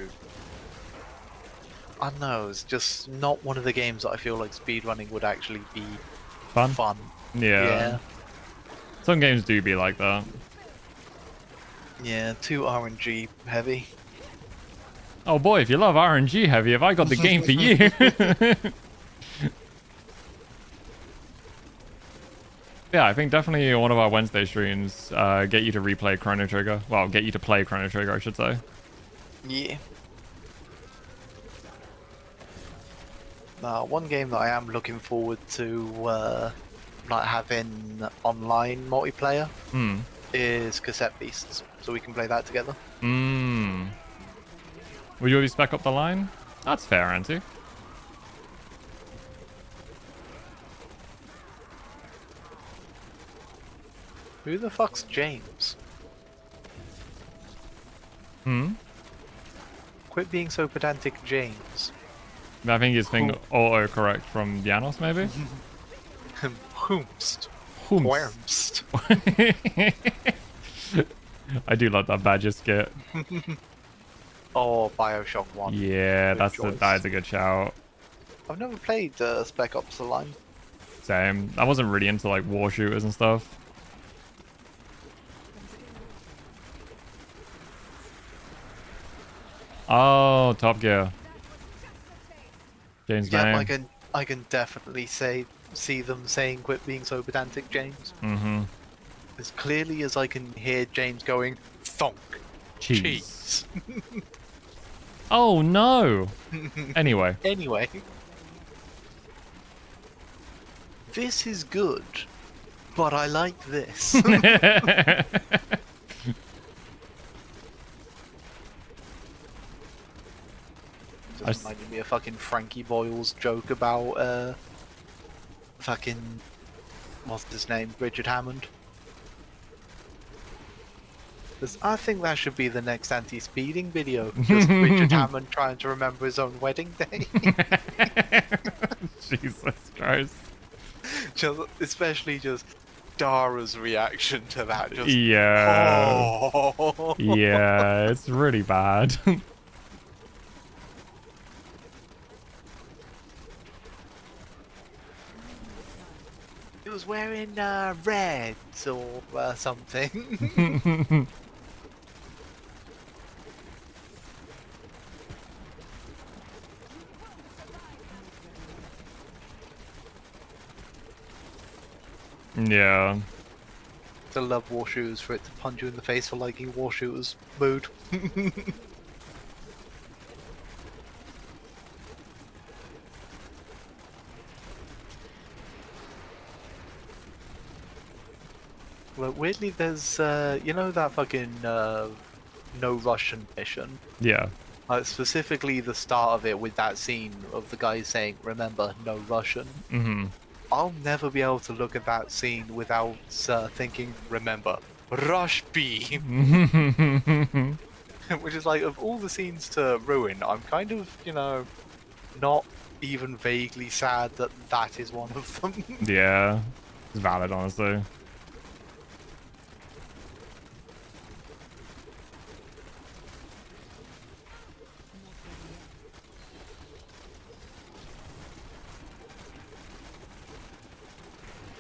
I don't know, it's just not one of the games that I feel like speedrunning would actually be fun. Yeah. Some games do be like that. Yeah, too RNG heavy. Oh boy, if you love RNG heavy, have I got the game for you? Yeah, I think definitely one of our Wednesday streams get you to replay Chrono Trigger. Well, get you to play Chrono Trigger, I should say. Yeah. Now, one game that I am looking forward to like having online multiplayer is Cassette Beasts, so we can play that together. Will you already spec up the line? That's fair, Auntie. Who the fuck's James? Quit being so pedantic, James. I think it's being auto-correct from Janos, maybe? Whomst. Whomst. Whomst. I do like that Badger skit. Or Bioshock 1. Yeah, Good choice. that is a good shout. I've never played Spec Ops The Line. Same. I wasn't really into like war shooters and stuff. Oh, Top Gear. James Yeah, May. like I can definitely see them saying quit being so pedantic, James. Mm-hmm. As clearly as I can hear James going, thonk, Cheese. cheese. Oh no! Anyway. Anyway. This is good, but I like this. Just reminded me of fucking Frankie Boyle's joke about fucking what's his name, Richard Hammond. 'Cause I think that should be the next anti-speeding video. Just Richard Hammond trying to remember his own wedding day. Jesus Christ. Just, especially just Dara's reaction to that. Just Yeah. oh. Yeah, it's really bad. He was wearing reds or something. Yeah. I love war shoes for it to punch you in the face for liking war shooters mood. Well, weirdly, there's you know that fucking no Russian mission. Yeah. Specifically the start of it with that scene of the guy saying, "Remember, no Russian." Mm-hmm. I'll never be able to look at that scene without thinking, "Remember, Rush B." Which is like, of all the scenes to ruin, I'm kind of, you know, not even vaguely sad that that is one of them. Yeah. It's valid, honestly.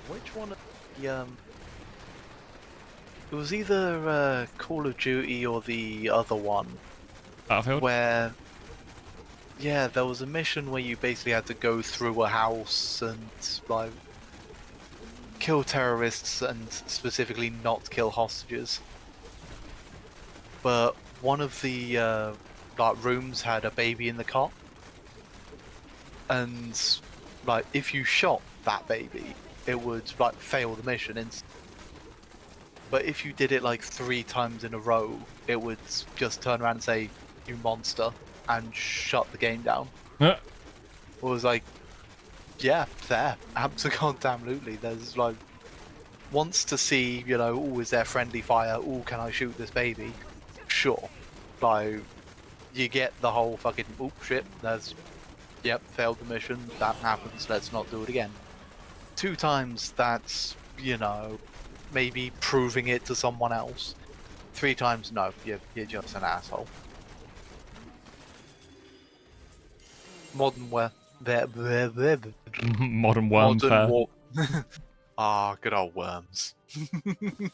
Which one of the, it was either Call of Duty or the other one, Battlefield? where, yeah, there was a mission where you basically had to go through a house and, like, kill terrorists and specifically not kill hostages. But one of the, like, rooms had a baby in the cot. And, like, if you shot that baby, it would, like, fail the mission but if you did it like 3 times in a row, it would just turn around and say, "You monster," and shut the game down. It was like, yeah, fair, absolutely. There's like, wants to see, you know, oh, is there friendly fire? Oh, can I shoot this baby? Sure. Like, you get the whole fucking, oh shit, there's, yep, failed the mission, that happens, let's not do it again. 2 times, that's, you know, maybe proving it to someone else. 3 times, no, you're just an asshole. Modern Modern worm fair. Ah, good old worms.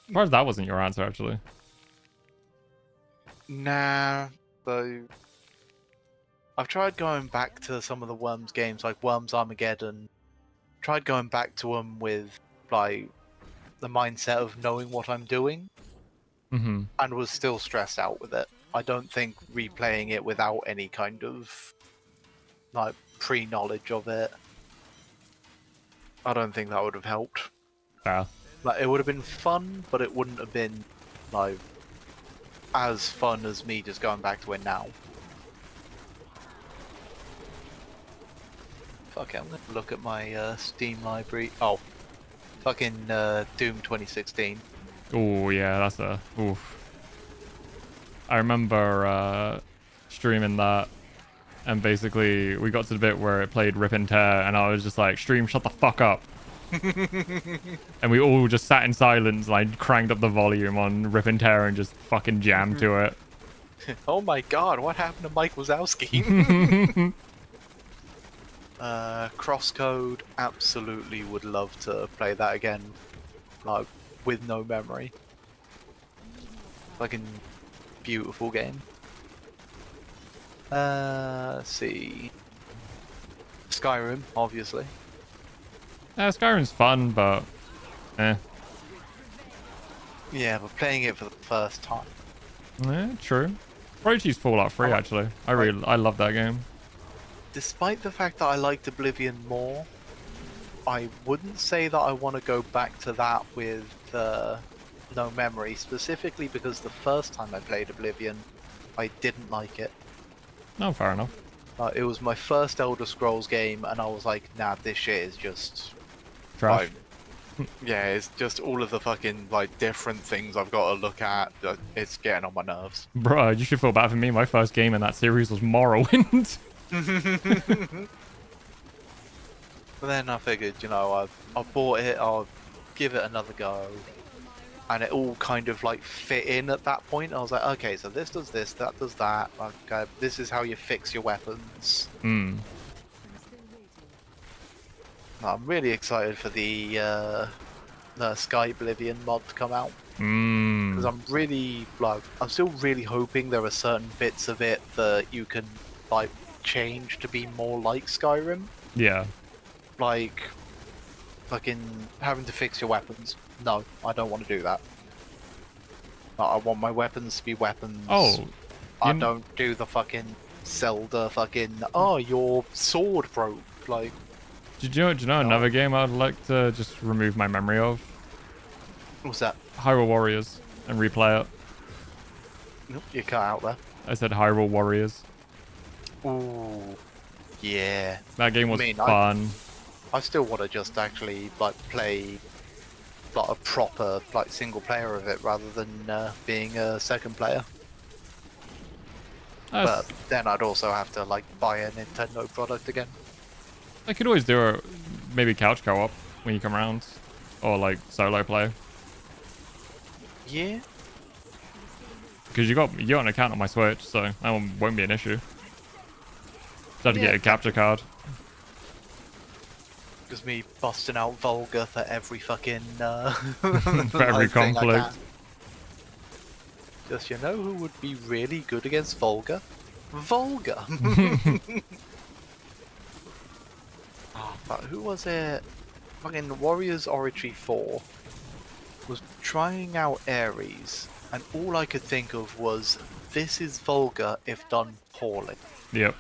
Surprised that wasn't your answer, actually. Nah, though. I've tried going back to some of the Worms games, like Worms Armageddon. Tried going back to them with, like, the mindset of knowing what I'm doing, Mm-hmm. and was still stressed out with it. I don't think replaying it without any kind of, like, pre-knowledge of it, I don't think that would have helped. Fair. Like, it would have been fun, but it wouldn't have been, like, as fun as me just going back to it now. Fuck it, I'm gonna look at my Steam library. Oh, fucking Doom 2016. Oh yeah, that's a oof. I remember streaming that, and basically we got to the bit where it played Rip and Tear, and I was just like, "Stream, shut the fuck up!" And we all just sat in silence, like cranked up the volume on Rip and Tear, and just fucking jammed to it. Oh my god, what happened to Mike Wazowski? Crosscode, absolutely would love to play that again, like, with no memory. Fucking beautiful game. Let's see. Skyrim, obviously. Skyrim's fun, but eh. Yeah, but playing it for the first time. Yeah, true. Probably choose Fallout 3 actually. I love that game. Despite the fact that I liked Oblivion more, I wouldn't say that I want to go back to that with no memory, specifically because the first time I played Oblivion, I didn't like it. No, fair enough. It was my first Elder Scrolls game, and I was like, nah, this shit is just... Trash. Yeah, it's just all of the fucking like different things I've got to look at. It's getting on my nerves. Bro, you should feel bad for me. My first game in that series was Morrowind. But then I figured, you know, I bought it, I'll give it another go. And it all kind of like fit in at that point. I was like, okay, so this does this, that does that. Okay, this is how you fix your weapons. Hmm. I'm really excited for the Sky Oblivion mod to come out. Hmm. Because I'm really, like, I'm still really hoping there are certain bits of it that you can, like, change to be more like Skyrim. Yeah. Like, fucking having to fix your weapons. No, I don't want to do that. I want my weapons to be weapons. Oh. I don't do the fucking Zelda fucking, oh, your sword broke. Like, Do you know another game I'd like to just remove my memory of? what's that? Hyrule Warriors and replay it. Nope, you cut out there. I said Hyrule Warriors. Ooh, yeah. That game was I mean, fun. I still want to just actually like play like a proper like single player of it rather than being a second player. But then I'd also have to like buy a Nintendo product again. I could always do a maybe couch co-op when you come around, or like solo play. Yeah. Because you got an account on my Switch, so that won't be an issue. Just have to get a capture card. Just me busting out Vulgar for every fucking For every like, thing I conflict. can. Just, you know who would be really good against Vulgar? Vulgar. Oh, but who was it? Fucking Warriors Oratory 4 was trying out Ares, and all I could think of was, this is Vulgar if done poorly. Yep.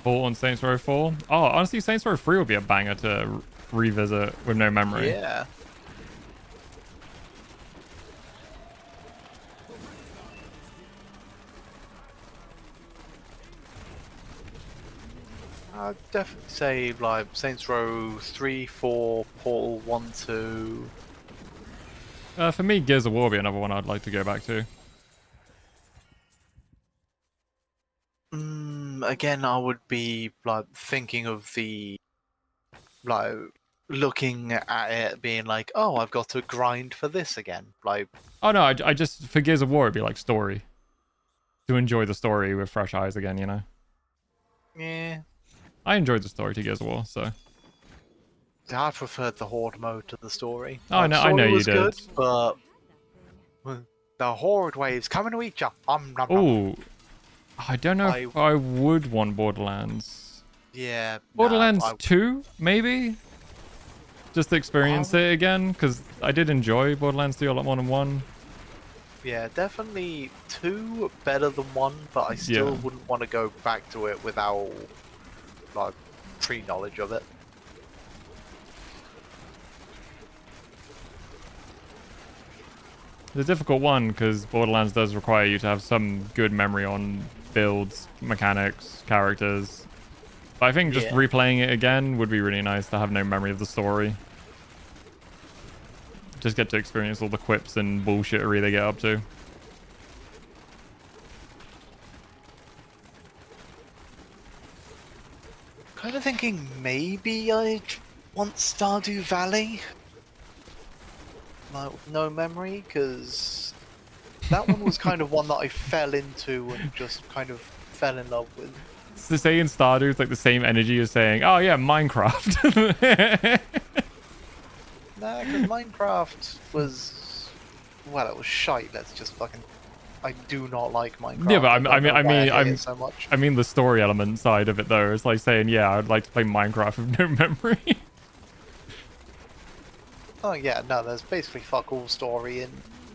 Full on Saints Row 4. Oh, honestly, Saints Row 3 would be a banger to revisit with no memory. Yeah. I'd definitely say like Saints Row 3, 4, Portal 1, 2. For me, Gears of War would be another one I'd like to go back to. Again, I would be like thinking of the like looking at it being like, oh, I've got to grind for this again. Like, Oh no, I just for Gears of War it'd be like story. To enjoy the story with fresh eyes again, you know. yeah, I enjoyed the story to Gears of War, so. I preferred the Horde mode to the story. Oh, no, I Story know you was did. good, but the Horde waves coming to eat you. Ooh, I don't know if I would want Borderlands. Yeah. Borderlands nah, 2, maybe? Just to experience it again, because I did enjoy Borderlands 2 a lot more than 1. Yeah, definitely 2 better than 1, but I still Yeah. wouldn't want to go back to it without like pre-knowledge of it. It's a difficult one, because Borderlands does require you to have some good memory on builds, mechanics, characters. But I think just Yeah. replaying it again would be really nice to have no memory of the story. Just get to experience all the quips and bullshittery they get up to. Kind of thinking maybe I'd want Stardew Valley. Like, with no memory, because that one was kind of one that I fell into and just kind of fell in love with. It's to say in Stardew, it's like the same energy as saying, oh yeah, Minecraft. Nah, because Minecraft was well, it was shite. Let's just fucking. I do not like Minecraft. Yeah, but so much. I mean the story element side of it though. It's like saying, yeah, I'd like to play Minecraft with no memory. Oh yeah, no, there's basically fuck all story in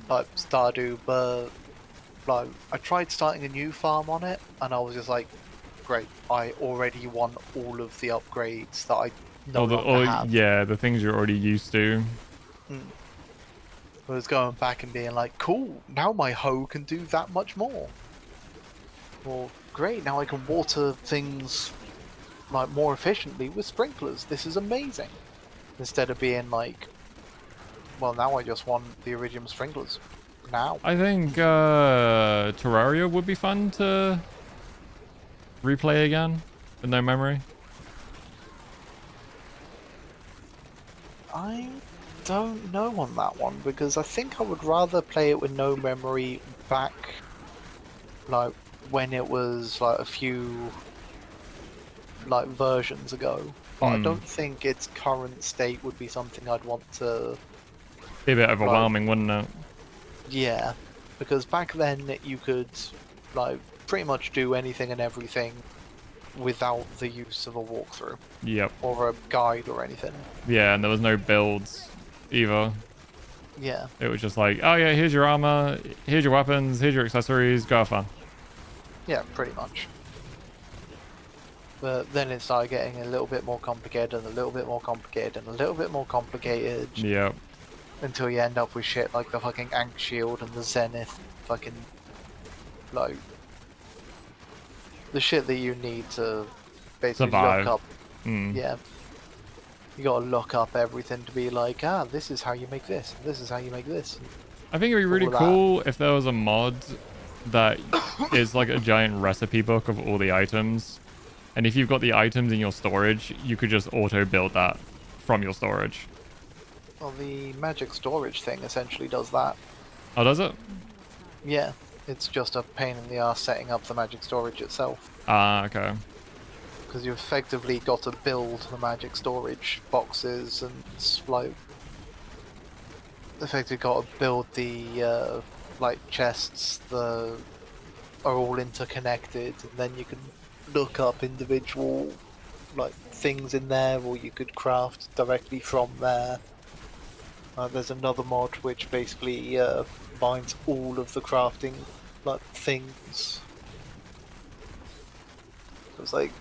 like Stardew, but like I tried starting a new farm on it, and I was just like, great, I already want all of the upgrades that I no longer have. Yeah, the things you're already used to. I was going back and being like, cool, now my hoe can do that much more. Well, great, now I can water things like more efficiently with sprinklers. This is amazing. Instead of being like, well, now I just want the iridium sprinklers. Now. I think Terraria would be fun to replay again with no memory. I don't know on that one because I think I would rather play it with no memory back, like when it was like a few like versions ago. But I don't think its current state would be something I'd want to. Be a bit overwhelming, wouldn't it? Yeah, because back then you could like pretty much do anything and everything without the use of a walkthrough. Yep. Or a guide or anything. Yeah, and there was no builds either. Yeah. It was just like, oh yeah, here's your armor, here's your weapons, here's your accessories, go have fun. Yeah, pretty much. But then it started getting a little bit more complicated and a little bit more complicated and a little bit more complicated. Yep. Until you end up with shit like the fucking Ankh Shield and the Zenith fucking like the shit that you need to basically survive. look up. Yeah. You gotta look up everything to be like, this is how you make this, this is how you make this. I think it'd be really cool if there was a mod that is like a giant recipe book of all the items. And if you've got the items in your storage, you could just auto build that from your storage. Well, the magic storage thing essentially does that. Oh, does it? Yeah, it's just a pain in the ass setting up the magic storage itself. Ah, okay. Because you've effectively got to build the magic storage boxes and like effectively got to build the like chests that are all interconnected, and then you can look up individual like things in there, or you could craft directly from there. There's another mod which basically binds all of the crafting like things. It's like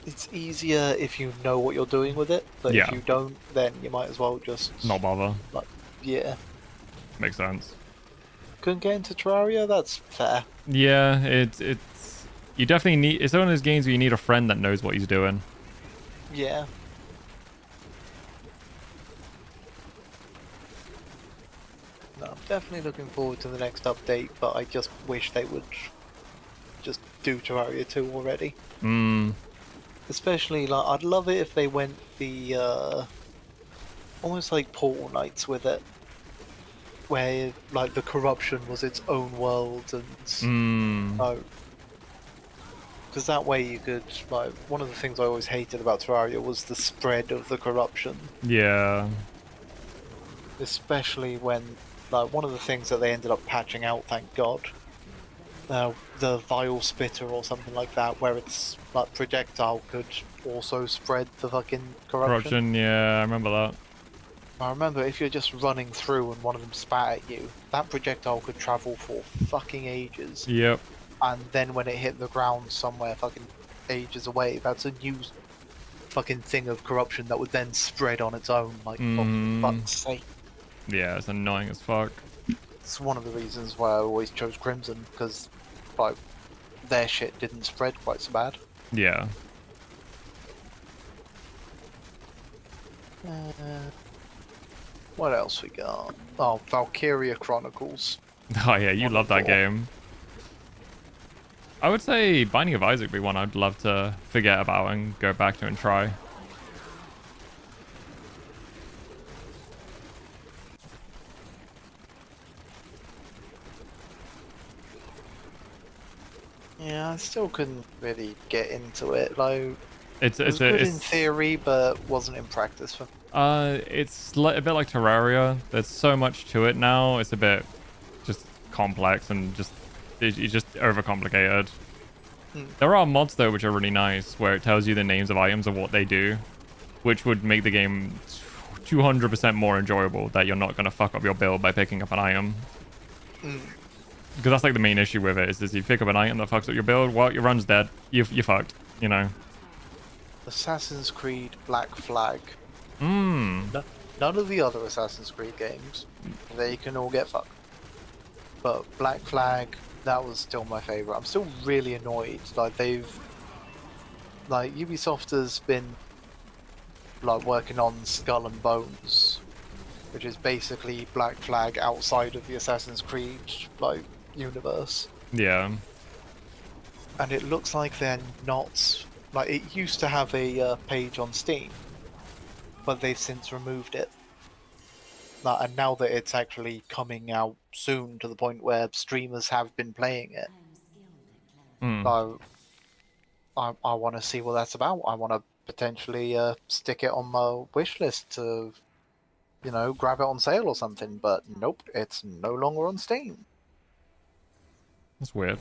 it's easier if you know what you're doing with it, but Yeah. if you don't, then you might as well just Not bother. like yeah. Makes sense. Couldn't get into Terraria? That's fair. Yeah, it's you definitely need. It's one of those games where you need a friend that knows what he's doing. Yeah. No, I'm definitely looking forward to the next update, but I just wish they would just do Terraria 2 already. Especially, like, I'd love it if they went the, almost like Portal Knights with it. Where, like, the corruption was its own world and... because that way you could, like, one of the things I always hated about Terraria was the spread of the corruption. Yeah. Especially when, like, one of the things that they ended up patching out, thank God, the Vile Spitter or something like that, where it's, like, projectile could also spread the fucking corruption. Yeah, I remember that. I remember if you're just running through and one of them spat at you, that projectile could travel for fucking ages. Yep. And then when it hit the ground somewhere fucking ages away, that's a new fucking thing of corruption that would then spread on its own, like, for fuck's sake. Yeah, it's annoying as fuck. It's one of the reasons why I always chose Crimson, because, like, their shit didn't spread quite so bad. Yeah. What else we got? Oh, Valkyria Chronicles. Oh yeah, you love that game. I would say Binding of Isaac would be one I'd love to forget about and go back to and try. Yeah, I still couldn't really get into it. Like, It was good in theory, but wasn't in practice. It's a bit like Terraria. There's so much to it now. It's a bit just complex and it's just overcomplicated. There are mods though which are really nice, where it tells you the names of items and what they do, which would make the game 200% more enjoyable. That you're not gonna fuck up your build by picking up an item. Because that's like the main issue with it is you pick up an item that fucks up your build. Well, your run's dead. You fucked. You know. Assassin's Creed Black Flag. Mmm. None of the other Assassin's Creed games, they can all get fucked. But Black Flag, that was still my favorite. I'm still really annoyed. Like Ubisoft has been like working on Skull and Bones, which is basically Black Flag outside of the Assassin's Creed like universe. Yeah. And it looks like they're not like it used to have a page on Steam, but they've since removed it. And now that it's actually coming out soon to the point where streamers have been playing it, so I want to see what that's about. I want to potentially stick it on my wish list to, grab it on sale or something. But nope, it's no longer on Steam. That's weird.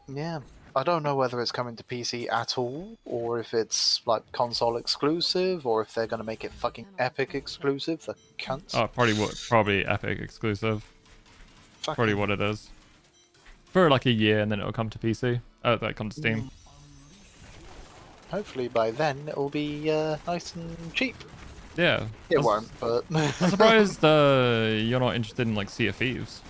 Yeah. I don't know whether it's coming to PC at all, or if it's like console exclusive, or if they're going to make it fucking Epic exclusive. The cunts. Oh, probably Epic exclusive. Fucking Probably what it is. For like a year, and then it'll come to PC. Oh, that come to Steam. Hopefully by then it'll be nice and cheap. Yeah. It won't, but I'm surprised you're not interested in like Sea of Thieves.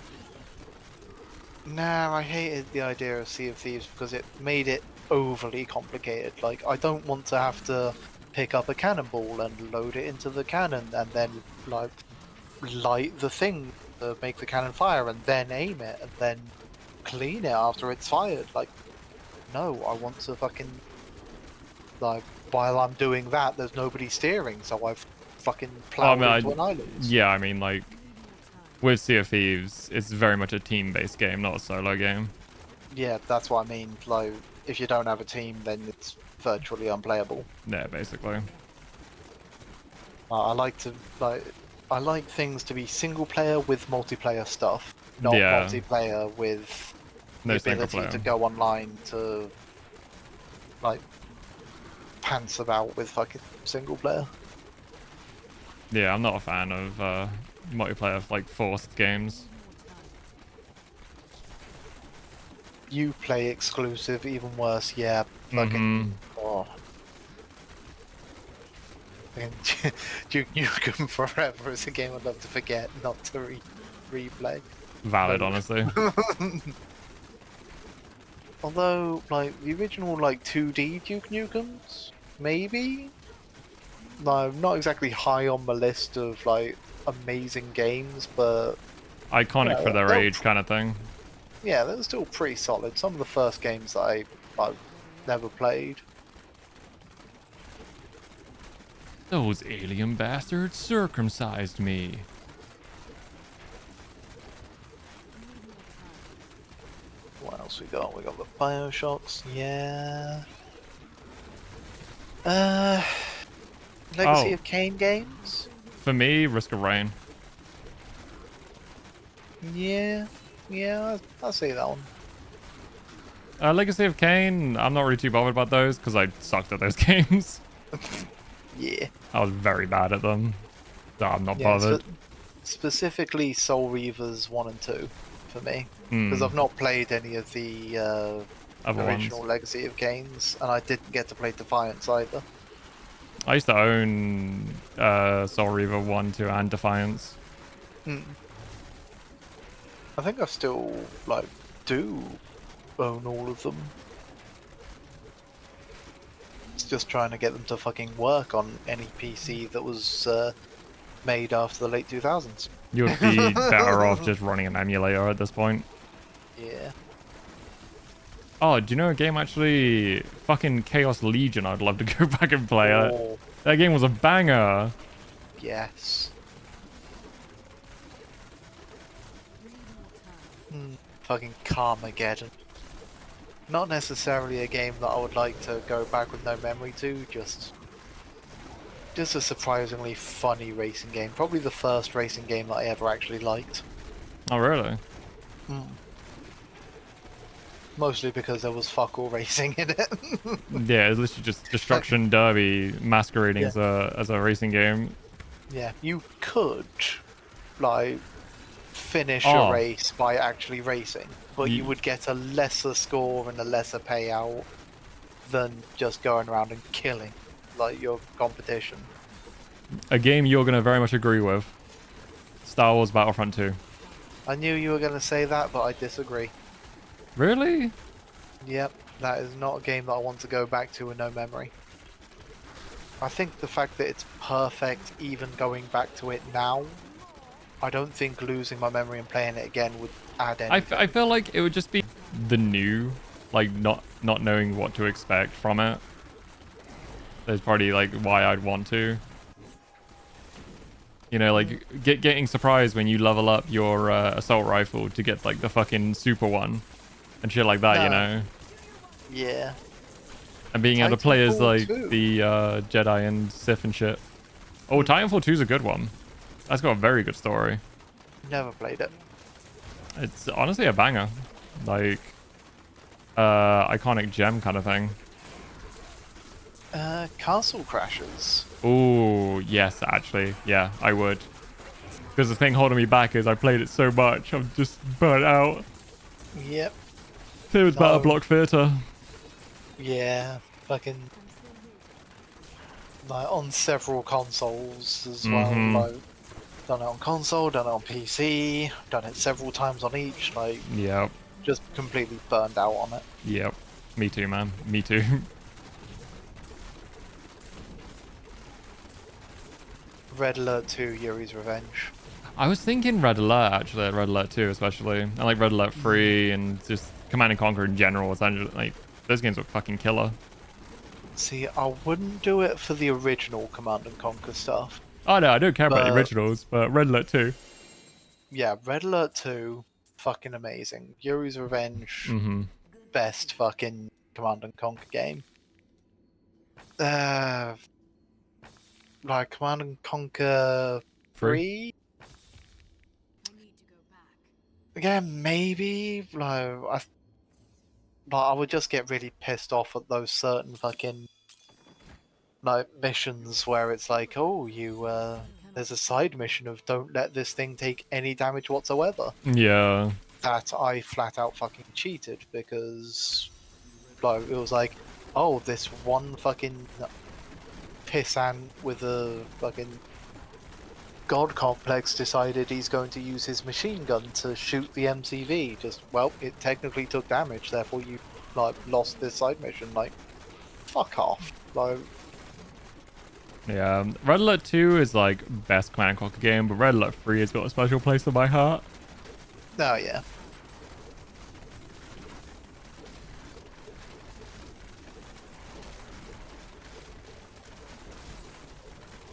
Nah, I hated the idea of Sea of Thieves because it made it overly complicated. Like, I don't want to have to pick up a cannonball and load it into the cannon and then, like, light the thing to make the cannon fire and then aim it and then clean it after it's fired. Like, no, I want to fucking... Like, while I'm doing that, there's nobody steering, so I've fucking plowed into an island. Yeah, I mean, like... With Sea of Thieves, it's very much a team-based game, not a solo game. Yeah, that's what I mean. Like, if you don't have a team, then it's virtually unplayable. Yeah, basically. I like things to be single player with multiplayer stuff, not multiplayer with the ability to go online to like pants about with fucking single player. Yeah, I'm not a fan of multiplayer like forced games. You play exclusive, even worse. Yeah, fucking. Oh. Duke Nukem Forever is a game I'd love to forget, not to replay. Valid, honestly. Although, like the original, like 2D Duke Nukems, maybe. No, not exactly high on my list of like amazing games, but iconic for their age, kind of thing. Yeah, they're still pretty solid. Some of the first games that I've never played. Those alien bastards circumcised me. What else we got? We got the Bioshocks, yeah. Legacy of Kain games? For me, Risk of Rain. Yeah, I'll say that one. Legacy of Kain, I'm not really too bothered about those because I sucked at those games. Yeah. I was very bad at them. So I'm not bothered. Specifically Soul Reavers 1 and 2 for me. Because I've not played any of the original Legacy of Kains, and I didn't get to play Defiance either. I used to own Soul Reaver 1, 2, and Defiance. I think I still, like, do own all of them. It's just trying to get them to fucking work on any PC that was made after the late 2000s. You would be better off just running an emulator at this point. Yeah. Oh, do you know a game actually? Fucking Chaos Legion, I'd love to go back and play it. That game was a banger. Yes. Fucking Carmageddon. Not necessarily a game that I would like to go back with no memory to, just a surprisingly funny racing game. Probably the first racing game that I ever actually liked. Oh, really? Mostly because there was fuck all racing in it. Yeah, it's literally just Destruction Derby masquerading Yeah. as a racing game. Yeah, you could, like, finish Oh. a race by actually racing, but Ye- you would get a lesser score and a lesser payout than just going around and killing, like, your competition. A game you're gonna very much agree with. Star Wars Battlefront 2. I knew you were going to say that, but I disagree. Really? Yep, that is not a game that I want to go back to with no memory. I think the fact that it's perfect, even going back to it now, I don't think losing my memory and playing it again would add anything. I feel like it would just be the new, like not knowing what to expect from it. That's probably like why I'd want to. You know, like getting surprised when you level up your assault rifle to get like the fucking super one and shit like that. You No. know, Yeah. and being able to play as Titanfall like 2. the Jedi and Sith and shit. Oh, Titanfall 2 is a good one. That's got a very good story. Never played it. It's honestly a banger, like iconic gem kind of thing. Castle Crashers. Oh yes, actually, yeah, I would. Because the thing holding me back is I played it so much, I'm just burnt out. Yep. Same with No. Battle Block Theatre. Yeah. Fucking. Like on several consoles as well. Mhm. Like, done it on console, done it on PC, done it several times on each. Like, Yep, just completely burned out on it. yep. Me too, man. Me too. Red Alert 2, Yuri's Revenge. I was thinking Red Alert, actually. Red Alert 2 especially. I like Red Alert 3 and just Command and Conquer in general. Essentially, like, those games were fucking killer. See, I wouldn't do it for the original Command and Conquer stuff. Oh no, I don't care about the But- originals, but Red Alert 2. Yeah, Red Alert 2, fucking amazing. Yuri's Revenge, Mm-hmm. best fucking Command and Conquer game. Like Command and Conquer 3? I need to go back. Again, maybe. I would just get really pissed off at those certain fucking like missions where it's like, oh, there's a side mission of don't let this thing take any damage whatsoever. Yeah. That I flat out fucking cheated because like it was like, oh, this one fucking pissant with a fucking god complex decided he's going to use his machine gun to shoot the MCV. Just, well, it technically took damage, therefore you like lost this side mission. Like, fuck off. Like, Yeah. Red Alert 2 is like best Command and Conquer game, but Red Alert 3 has got a special place in my heart. oh yeah.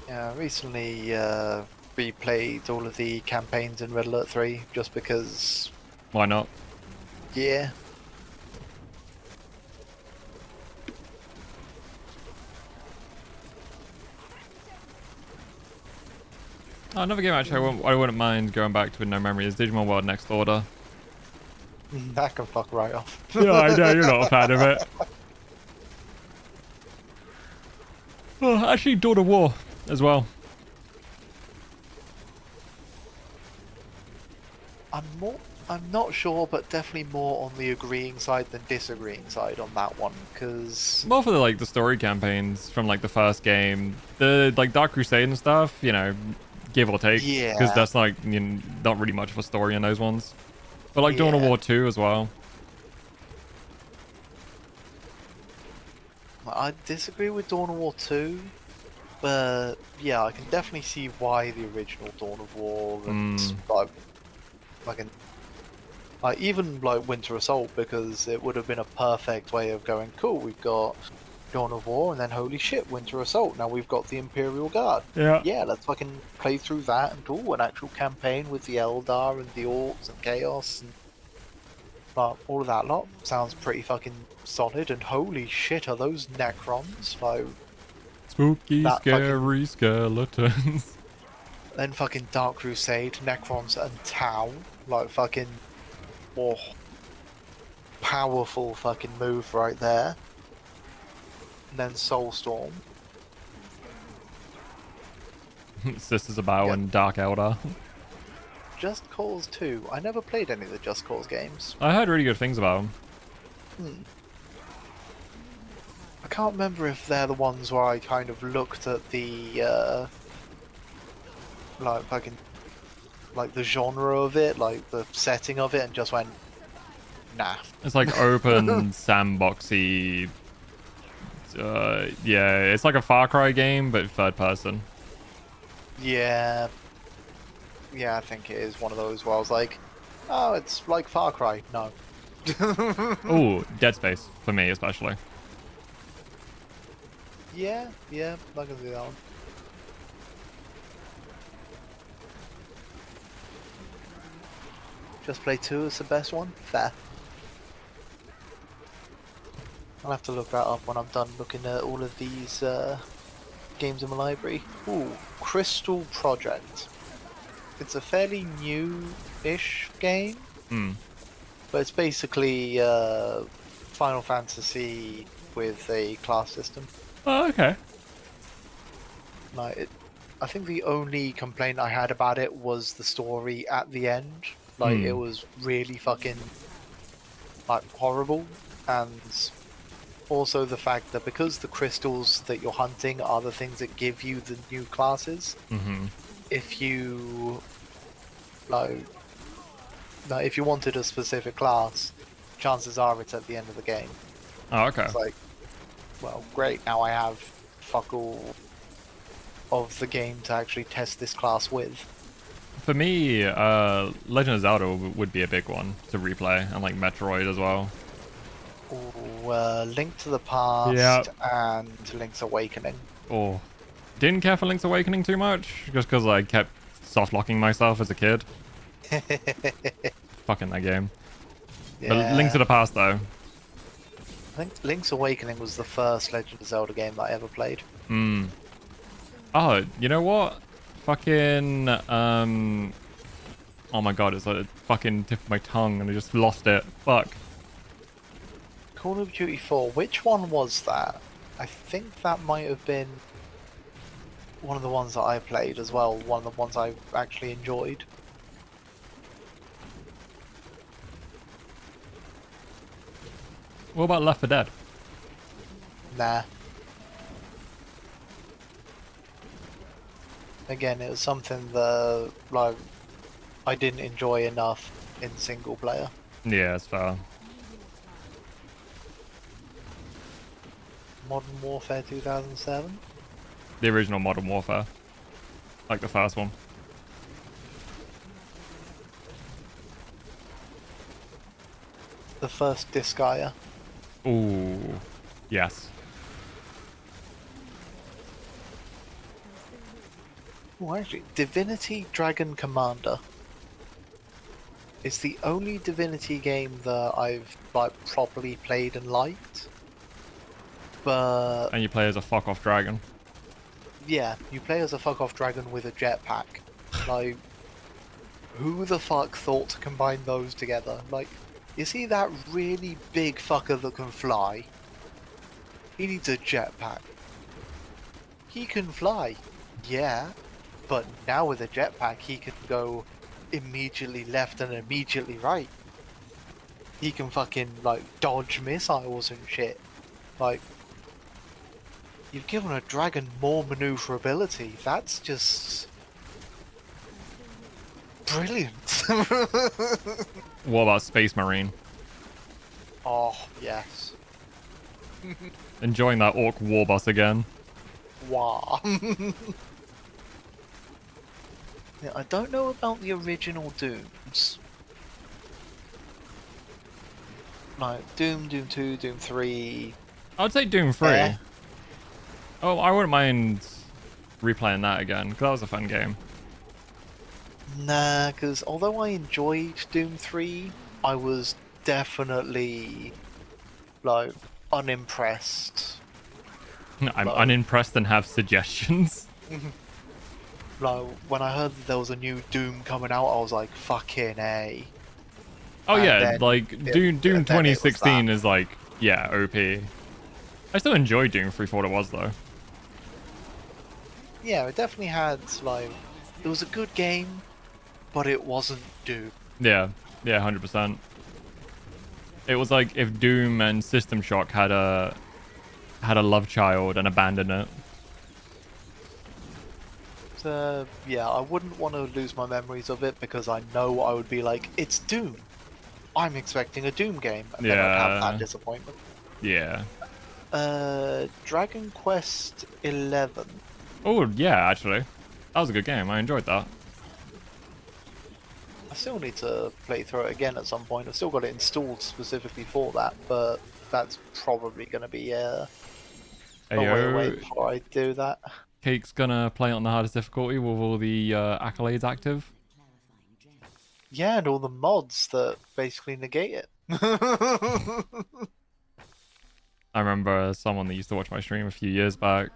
Yeah, recently replayed all of the campaigns in Red Alert 3 just because, Why not? yeah. Oh, another game actually I wouldn't mind going back to with no memory is Digimon World Next Order. That can fuck right off. Yeah, I know, you're not a fan of it. Oh, actually, Dawn of War as well. I'm not sure, but definitely more on the agreeing side than disagreeing side on that one, because More for the like the story campaigns from like the first game, the like Dark Crusade and stuff. You know, give or take. Yeah. Because that's like not really much of a story in those ones. But like Dawn of Yeah. War 2 as well. I disagree with Dawn of War 2, but yeah, I can definitely see why the original Dawn of War and like fucking like even like Winter Assault, because it would have been a perfect way of going, cool, we've got Dawn of War and then holy shit, Winter Assault, now we've got the Imperial Guard. Yeah. Let's fucking play through that and do an actual campaign with the Eldar and the Orcs and Chaos and But all of that lot sounds pretty fucking solid, and holy shit, are those Necrons? Like, Spooky, That scary skeletons. then fucking Dark Crusade, Necrons, and Tau. Like, fucking. Oh. Powerful fucking move right there. And then Soulstorm. Sisters of Bow Yep. and Dark Elder. Just Cause 2. I never played any of the Just Cause games. I heard really good things about them. I can't remember if they're the ones where I kind of looked at the, like, fucking, like, the genre of it, like, the setting of it, and just went, nah. It's like open sandboxy. Yeah, it's like a Far Cry game, but third person. Yeah. Yeah, I think it is one of those where I was like, oh, it's like Far Cry. No. Oh, Dead Space, for me especially. Yeah, I can see that one. Just Play 2 is the best one? Fair. I'll have to look that up when I'm done looking at all of these games in my library. Ooh, Crystal Project. It's a fairly new-ish game, but it's basically Final Fantasy with a class system. Oh, okay. Like, I think the only complaint I had about it was the story at the end. Like, it was really fucking, like, horrible. And also the fact that because the crystals that you're hunting are the things that give you the new classes, if you, like, if you wanted a specific class, chances are it's at the end of the game. Oh, okay. It's like, well, great, now I have fuck all of the game to actually test this class with. For me, Legend of Zelda would be a big one to replay, and like Metroid as well. Ooh, Link to the Past Yep. and Link's Awakening. Oh, didn't care for Link's Awakening too much, just because I kept soft locking myself as a kid. Fucking that game. But Link to the Past though. I think Link's Awakening was the first Legend of Zelda game that I ever played. Oh, you know what? Fucking, oh my god, it's like a fucking tip of my tongue and I just lost it. Fuck. Call of Duty 4, which one was that? I think that might have been one of the ones that I played as well, one of the ones I actually enjoyed. What about Left 4 Dead? Nah. Again, it was something that, like, I didn't enjoy enough in single player. Yeah, it's fair. Modern Warfare 2007? The original Modern Warfare. Like the first one. The first Disgaea. Ooh, yes. Oh, actually, Divinity Dragon Commander. It's the only Divinity game that I've, like, properly played and liked. But And you play as a fuck off dragon. yeah, you play as a fuck off dragon with a jetpack. Like, who the fuck thought to combine those together? Like, is he that really big fucker that can fly? He needs a jetpack. He can fly, yeah, but now with a jetpack he can go immediately left and immediately right. He can fucking, like, dodge missiles and shit. Like, you've given a dragon more maneuverability. That's just brilliant. What about Space Marine? Oh, yes. Enjoying that orc war boss again. Wow. Yeah, I don't know about the original Dooms. Like, Doom 2, Doom 3. I would say Doom 3. Eh. Oh, I wouldn't mind replaying that again, because that was a fun game. Nah, because although I enjoyed Doom 3, I was definitely like unimpressed. I'm Like- unimpressed and have suggestions. Like when I heard that there was a new Doom coming out, I was like, "Fucking A!" Oh And yeah, then like Doom then it was 2016 that. is like, yeah, OP. I still enjoy Doom 3 for what it was though. Yeah, it definitely had like it was a good game, but it wasn't Doom. Yeah, 100%. It was like if Doom and System Shock had a love child and abandoned it. So yeah, I wouldn't want to lose my memories of it because I know I would be like, "It's Doom. I'm expecting a Doom game," and then I'd have Yeah. that disappointment. Yeah. Dragon Quest 11. Oh yeah, actually, that was a good game. I enjoyed that. I still need to play through it again at some point. I've still got it installed specifically for that, but that's probably going to be a way away Ayo, before I do that. Cake's gonna play on the hardest difficulty with all the accolades active. Yeah, and all the mods that basically negate it. I remember someone that used to watch my stream a few years back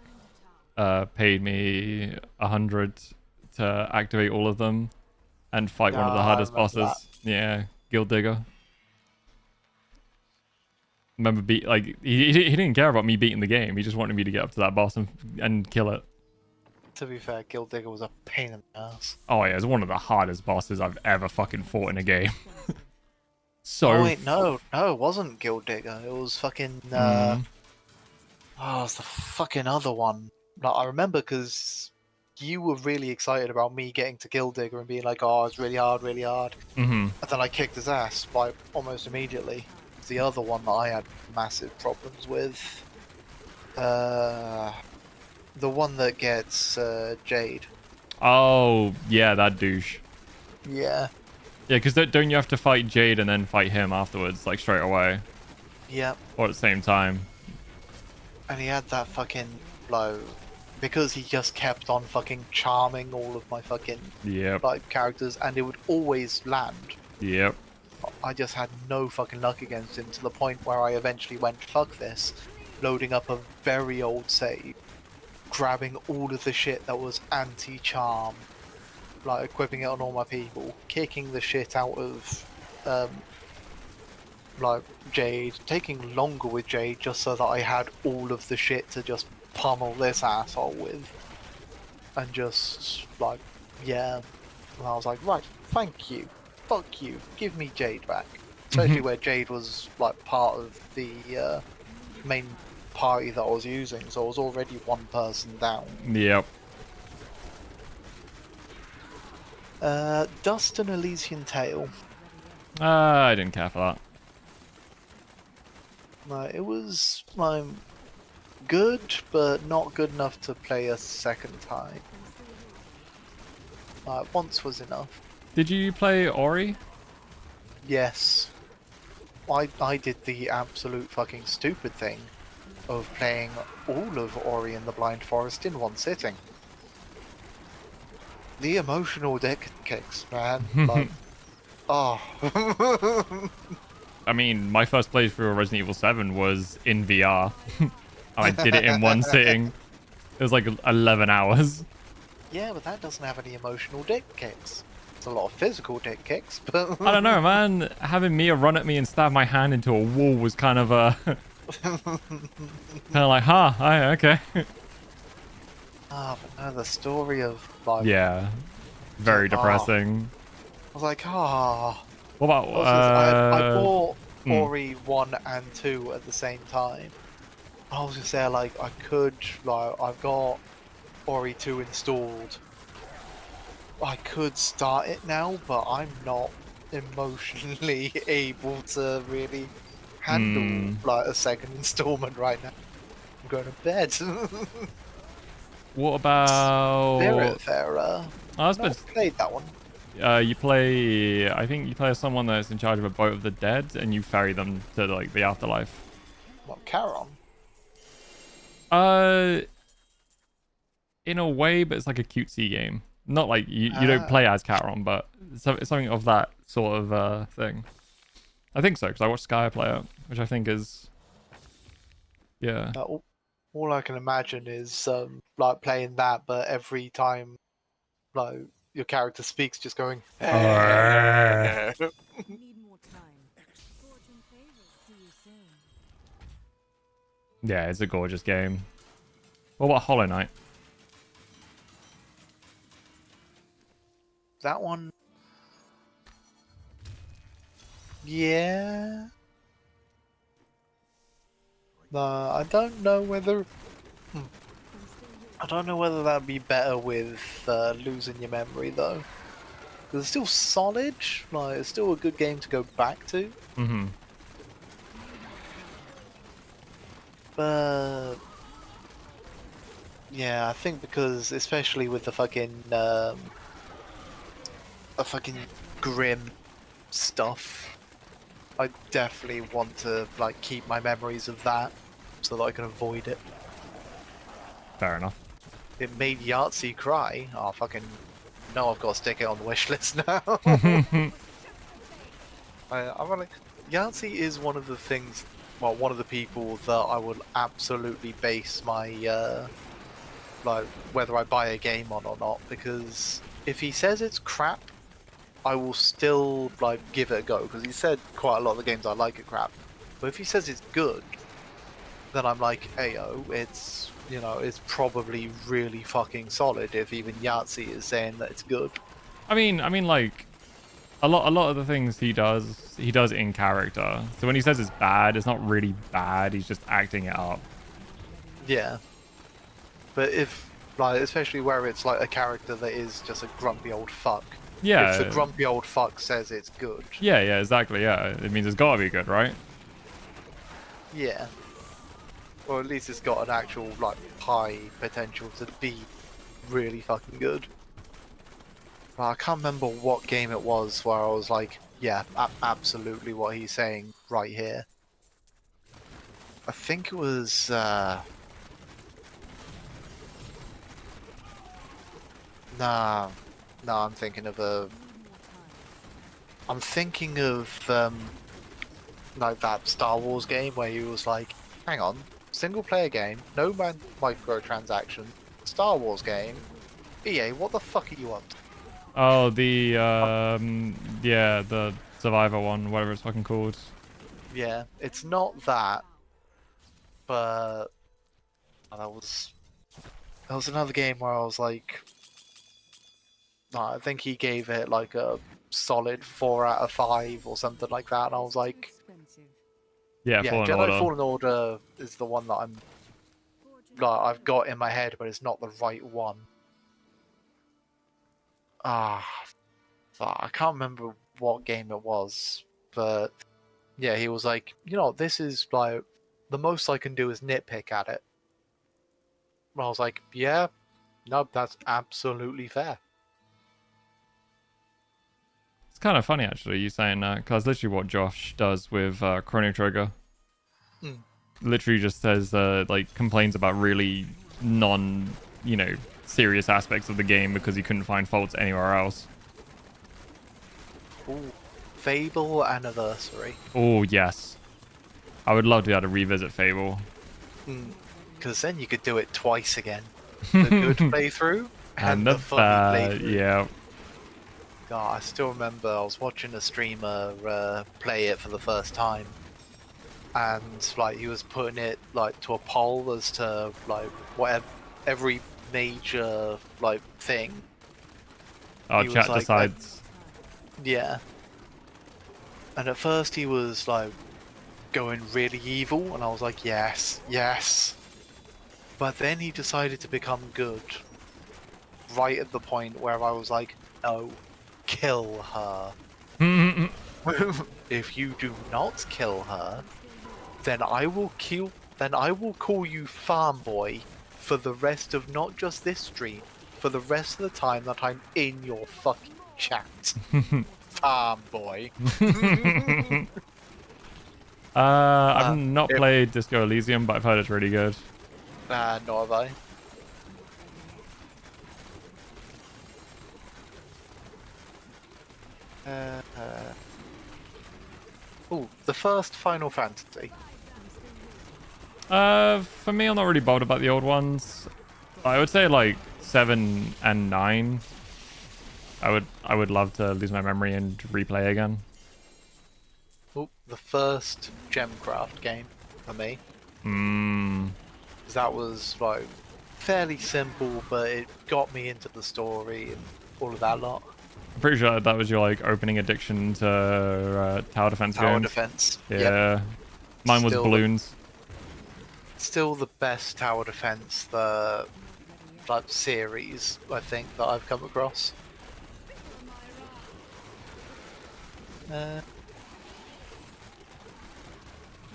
paid me 100 to activate all of them and fight one of the Ah, I hardest remember bosses. Yeah, Guild Digger. Remember, he didn't care about me beating the game. He just wanted me to get up to that boss and kill it. To be fair, Guild Digger was a pain in the ass. Oh yeah, it's one of the hardest bosses I've ever fucking fought in a game. So. Oh wait, no, it wasn't Guild Digger. It was fucking. Oh, it was the fucking other one. Like, I remember because you were really excited about me getting to Guild Digger and being like, "Oh, it's really hard, really hard." Mm-hmm. And then I kicked his ass like almost immediately. The other one that I had massive problems with. The one that gets Jade. Oh yeah, that douche. Yeah. Yeah, because don't you have to fight Jade and then fight him afterwards, like straight away, Yep. or at the same time? And he had that fucking because he just kept on fucking charming all of my fucking Yep. like characters, and it would always land. Yep. I just had no fucking luck against him to the point where I eventually went, "Fuck this," loading up a very old save, grabbing all of the shit that was anti-charm, like equipping it on all my people, kicking the shit out of like Jade, taking longer with Jade just so that I had all of the shit to just pummel this asshole with, and just like, yeah. And I was like, right, thank you, fuck you, give me Jade back. Especially where Jade was like part of the main party that I was using, so I was already one person down. Yep. Dust and Elysian Tale. I didn't care for that. No, it was good, but not good enough to play a second time. Once was enough. Did you play Ori? Yes. I did the absolute fucking stupid thing of playing all of Ori and the Blind Forest in one sitting. The emotional dick kicks, man. Like, oh. I mean, my first playthrough of Resident Evil 7 was in VR. I did it in one sitting. It was like 11 hours. Yeah, but that doesn't have any emotional dick kicks. It's a lot of physical dick kicks, but... I don't know, man. Having Mia run at me and stab my hand into a wall was kind of kind of like, okay. Ah, but no, the story of like... Yeah. Very depressing. I was like, ah. What about I bought Ori 1 and 2 at the same time. I was gonna say, like, I could, like, I've got Ori 2 installed. I could start it now, but I'm not emotionally able to really handle, like, a second installment right now. I'm going to bed. What about Spiritfarer. I was I've played that one. you play, I think you play as someone that's in charge of a boat of the dead, and you ferry them to like the afterlife. What, Charon? In a way, but it's like a cutesy game. Not like you don't play as Charon, but it's something of that sort of thing. I think so, because I watched Sky play it, which I think is, yeah. All I can imagine is like playing that, but every time like your character speaks, just going. Need more time. Fortune favors. See you soon. Yeah, it's a gorgeous game. What about Hollow Knight? That one. Yeah. No, I don't know whether. I don't know whether that'd be better with losing your memory though. 'Cause it's still solid. Like it's still a good game to go back to. Mm-hmm. But yeah, I think because especially with the fucking grim stuff, I definitely want to like keep my memories of that so that I can avoid it. Fair enough. It made Yahtzee cry. Oh fucking no! I've got to stick it on the wish list now. I'm like, Yahtzee is one of the things. Well, one of the people that I would absolutely base my like whether I buy a game on or not, because if he says it's crap, I will still like give it a go, because he said quite a lot of the games I like are crap. But if he says it's good, then I'm like, ayo, it's it's probably really fucking solid. If even Yahtzee is saying that it's good. I mean, like a lot of the things he does in character. So when he says it's bad, it's not really bad. He's just acting it up. Yeah. But if like, especially where it's like a character that is just a grumpy old fuck. Yeah. If the grumpy old fuck says it's good. Yeah, exactly. Yeah, it means it's gotta be good, right? Yeah. Or at least it's got an actual like high potential to be really fucking good. Well, I can't remember what game it was where I was like, yeah, absolutely what he's saying right here. I think it was nah, I'm thinking of like that Star Wars game where he was like, hang on, single player game, no microtransaction, Star Wars game, EA, what the fuck are you up to? Oh, the the Survivor one, whatever it's fucking called. Yeah, it's not that, but that was another game where I was like, I think he gave it like a solid 4 out of 5 or something like that, and I was like, Yeah, yeah, Fallen Jedi Order. Fallen Order is the one that I've got in my head, but it's not the right one. I can't remember what game it was, but yeah, he was like, this is like the most I can do is nitpick at it. And I was like, yeah, no, that's absolutely fair. It's kind of funny actually you saying that, because literally what Josh does with Chrono Trigger. Literally just says like complains about really serious aspects of the game because he couldn't find faults anywhere else. Ooh, Fable Anniversary. Oh yes, I would love to be able to revisit Fable. Because then you could do it twice again. The good playthrough and the funny playthrough. Yeah. God, I still remember I was watching a streamer play it for the first time, and like he was putting it like to a poll as to like whatever every major like thing. Oh, He chat was like, decides. Yeah. And at first he was like going really evil, and I was like, yes. But then he decided to become good. Right at the point where I was like, no, kill her. If you do not kill her, then I will call you farm boy for the rest of not just this stream, for the rest of the time that I'm in your fucking chat. Farm boy. I've not played Disco Elysium, but I've heard it's really good. Nor have I. Ooh, the first Final Fantasy. For me, I'm not really bothered about the old ones. I would say like 7 and 9. I would love to lose my memory and replay again. Ooh, the first Gemcraft game for me. Hmm. 'Cause that was like fairly simple, but it got me into the story and all of that lot. I'm pretty sure that was your like opening addiction to tower defense Tower games. defense. Yeah. Yep. Mine was Still the- balloons. Still the best tower defense the like series I think that I've come across.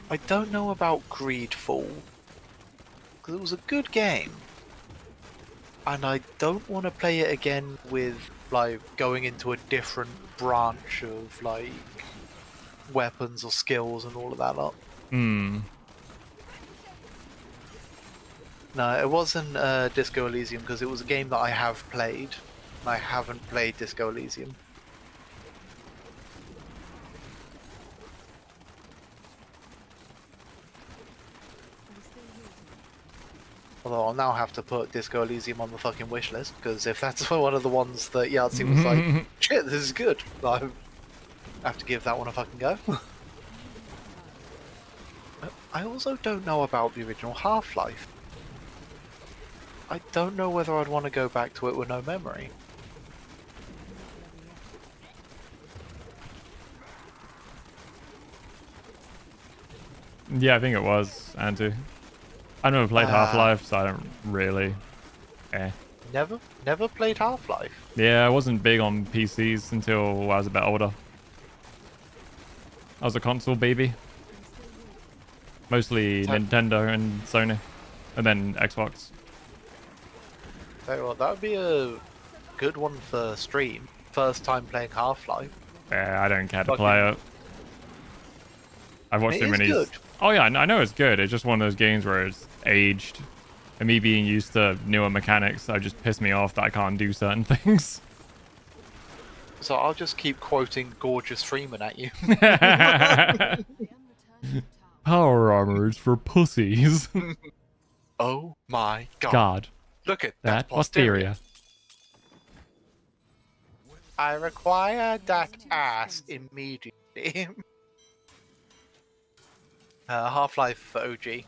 I don't know about Greedfall because it was a good game, and I don't want to play it again with like going into a different branch of like weapons or skills and all of that lot. Hmm. No, it wasn't Disco Elysium because it was a game that I have played. And I haven't played Disco Elysium. Although I'll now have to put Disco Elysium on the fucking wish list because if that's one of the ones that Yahtzee was like, shit, this is good, I have to give that one a fucking go. I also don't know about the original Half-Life. I don't know whether I'd want to go back to it with no memory. Yeah, I think it was Antu. I never played Half-Life, so I don't really. Never played Half-Life. Yeah, I wasn't big on PCs until I was a bit older. I was a console baby. Mostly Nintendo and Sony. And then Xbox. Tell you what, that would be a good one for stream. First time playing Half-Life. Yeah, I don't care to Fucking- play it. I've watched It too is many. good. Oh yeah, I know it's good. It's just one of those games where it's aged. And me being used to newer mechanics, I just piss me off that I can't do certain things. So I'll just keep quoting Gorgeous Freeman at you. Power armor is for pussies. Oh my god. God, Look at that posterior. I require that ass immediately. Half-Life OG.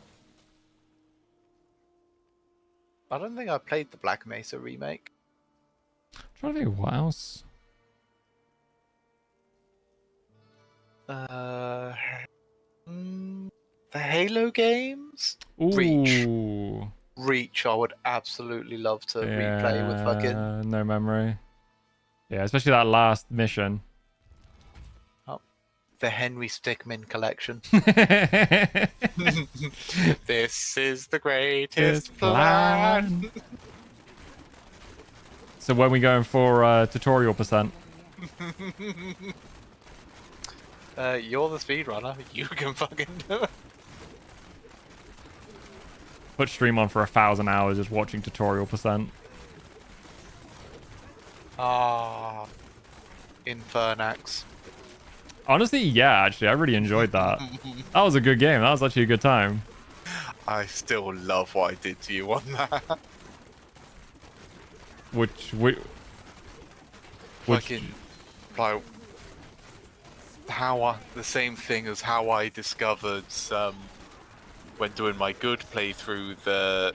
I don't think I played the Black Mesa remake. Trying to think what else. The Halo games? Ooh. Reach, I would absolutely love to replay with fucking... No memory. Yeah, especially that last mission. the Henry Stickmin collection. This is the greatest plan. So when we going for tutorial percent? You're the speedrunner. You can fucking do it. Put stream on for 1,000 hours just watching tutorial percent. Ah, Infernax. Honestly, yeah, actually, I really enjoyed that. That was a good game. That was actually a good time. I still love what I did to you on that. Which Fucking, like, the same thing as how I discovered, when doing my good playthrough,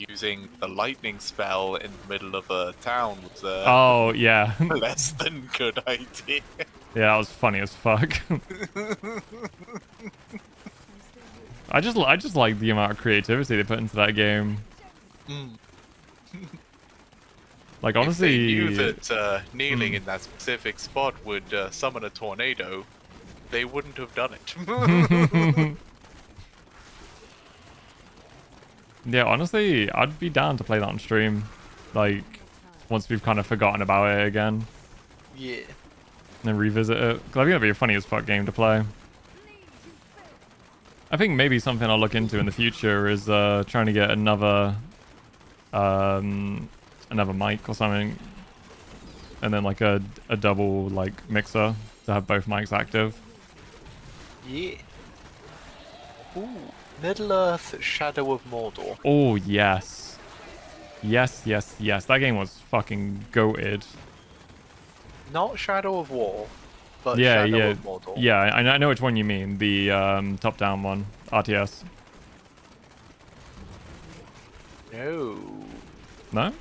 using the lightning spell in the middle of a town was oh, yeah. less than good idea. Yeah, that was funny as fuck. I just like the amount of creativity they put into that game. Like, honestly, If they knew that kneeling in that specific spot would summon a tornado, they wouldn't have done it. yeah, honestly, I'd be down to play that on stream. Like, once we've kind of forgotten about it again. Yeah. And then revisit it. Because I think that'd be a funny as fuck game to play. I think maybe something I'll look into in the future is trying to get another mic or something. And then like a double like mixer to have both mics active. Yeah. Ooh, Middle Earth: Shadow of Mordor. Oh, yes. Yes, yes, yes. That game was fucking goated. Not Shadow of War, but Yeah, Shadow yeah. of Mordor. Yeah, I know which one you mean. The top-down one. RTS. No. No?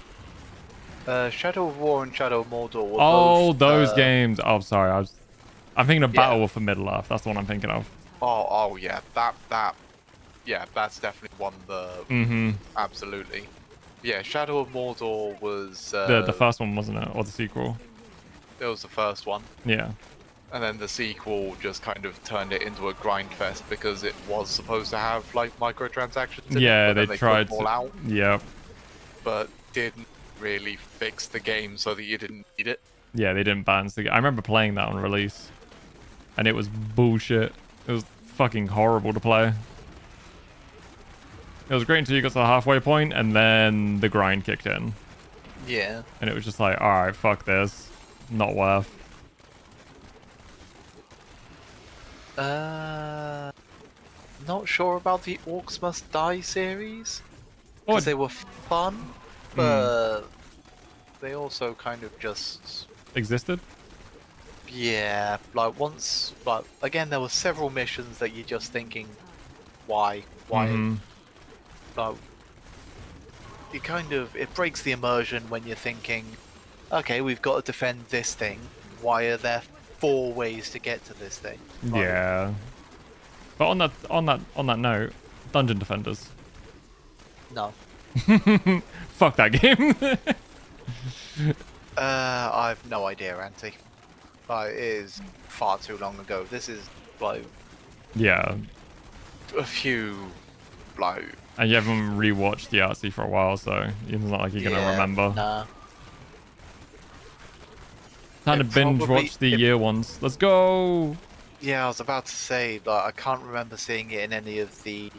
Shadow of War and Shadow of Mordor were Oh, both. those games. Oh, sorry. I'm thinking of Yeah. Battle for Middle Earth. That's the one I'm thinking of. Oh yeah, yeah, that's definitely one the Mm-hmm. absolutely. Yeah, Shadow of Mordor was The first one, wasn't it? Or the sequel? it was the first one, Yeah. and then the sequel just kind of turned it into a grind fest because it was supposed to have like microtransactions. In Yeah, it, but then they tried took them all out, Yep. but didn't really fix the game so that you didn't need it. Yeah, they didn't balance the game. I remember playing that on release. And it was bullshit. It was fucking horrible to play. It was great until you got to the halfway point, and then the grind kicked in. Yeah. And it was just like, alright, fuck this. Not worth. Not sure about the Orcs Must Die series. Oh, Because they were fun, but they also kind of just... existed? Yeah, like once... Like, again, there were several missions that you're just thinking, why? Why? Mhm. Like, it kind of... It breaks the immersion when you're thinking, okay, we've got to defend this thing. Why are there 4 ways to get to this thing? Like, Yeah. But on that note, Dungeon Defenders. No. Fuck that game. I've no idea, Auntie. Like, it is far too long ago. This is, like, Yeah. a few, like... And you haven't rewatched the Artsy for a while, so it's not like you're gonna yeah, remember. Nah. Time to It binge probably- watch the it- year ones. Let's go. Yeah, I was about to say, like, I can't remember seeing it in any of the,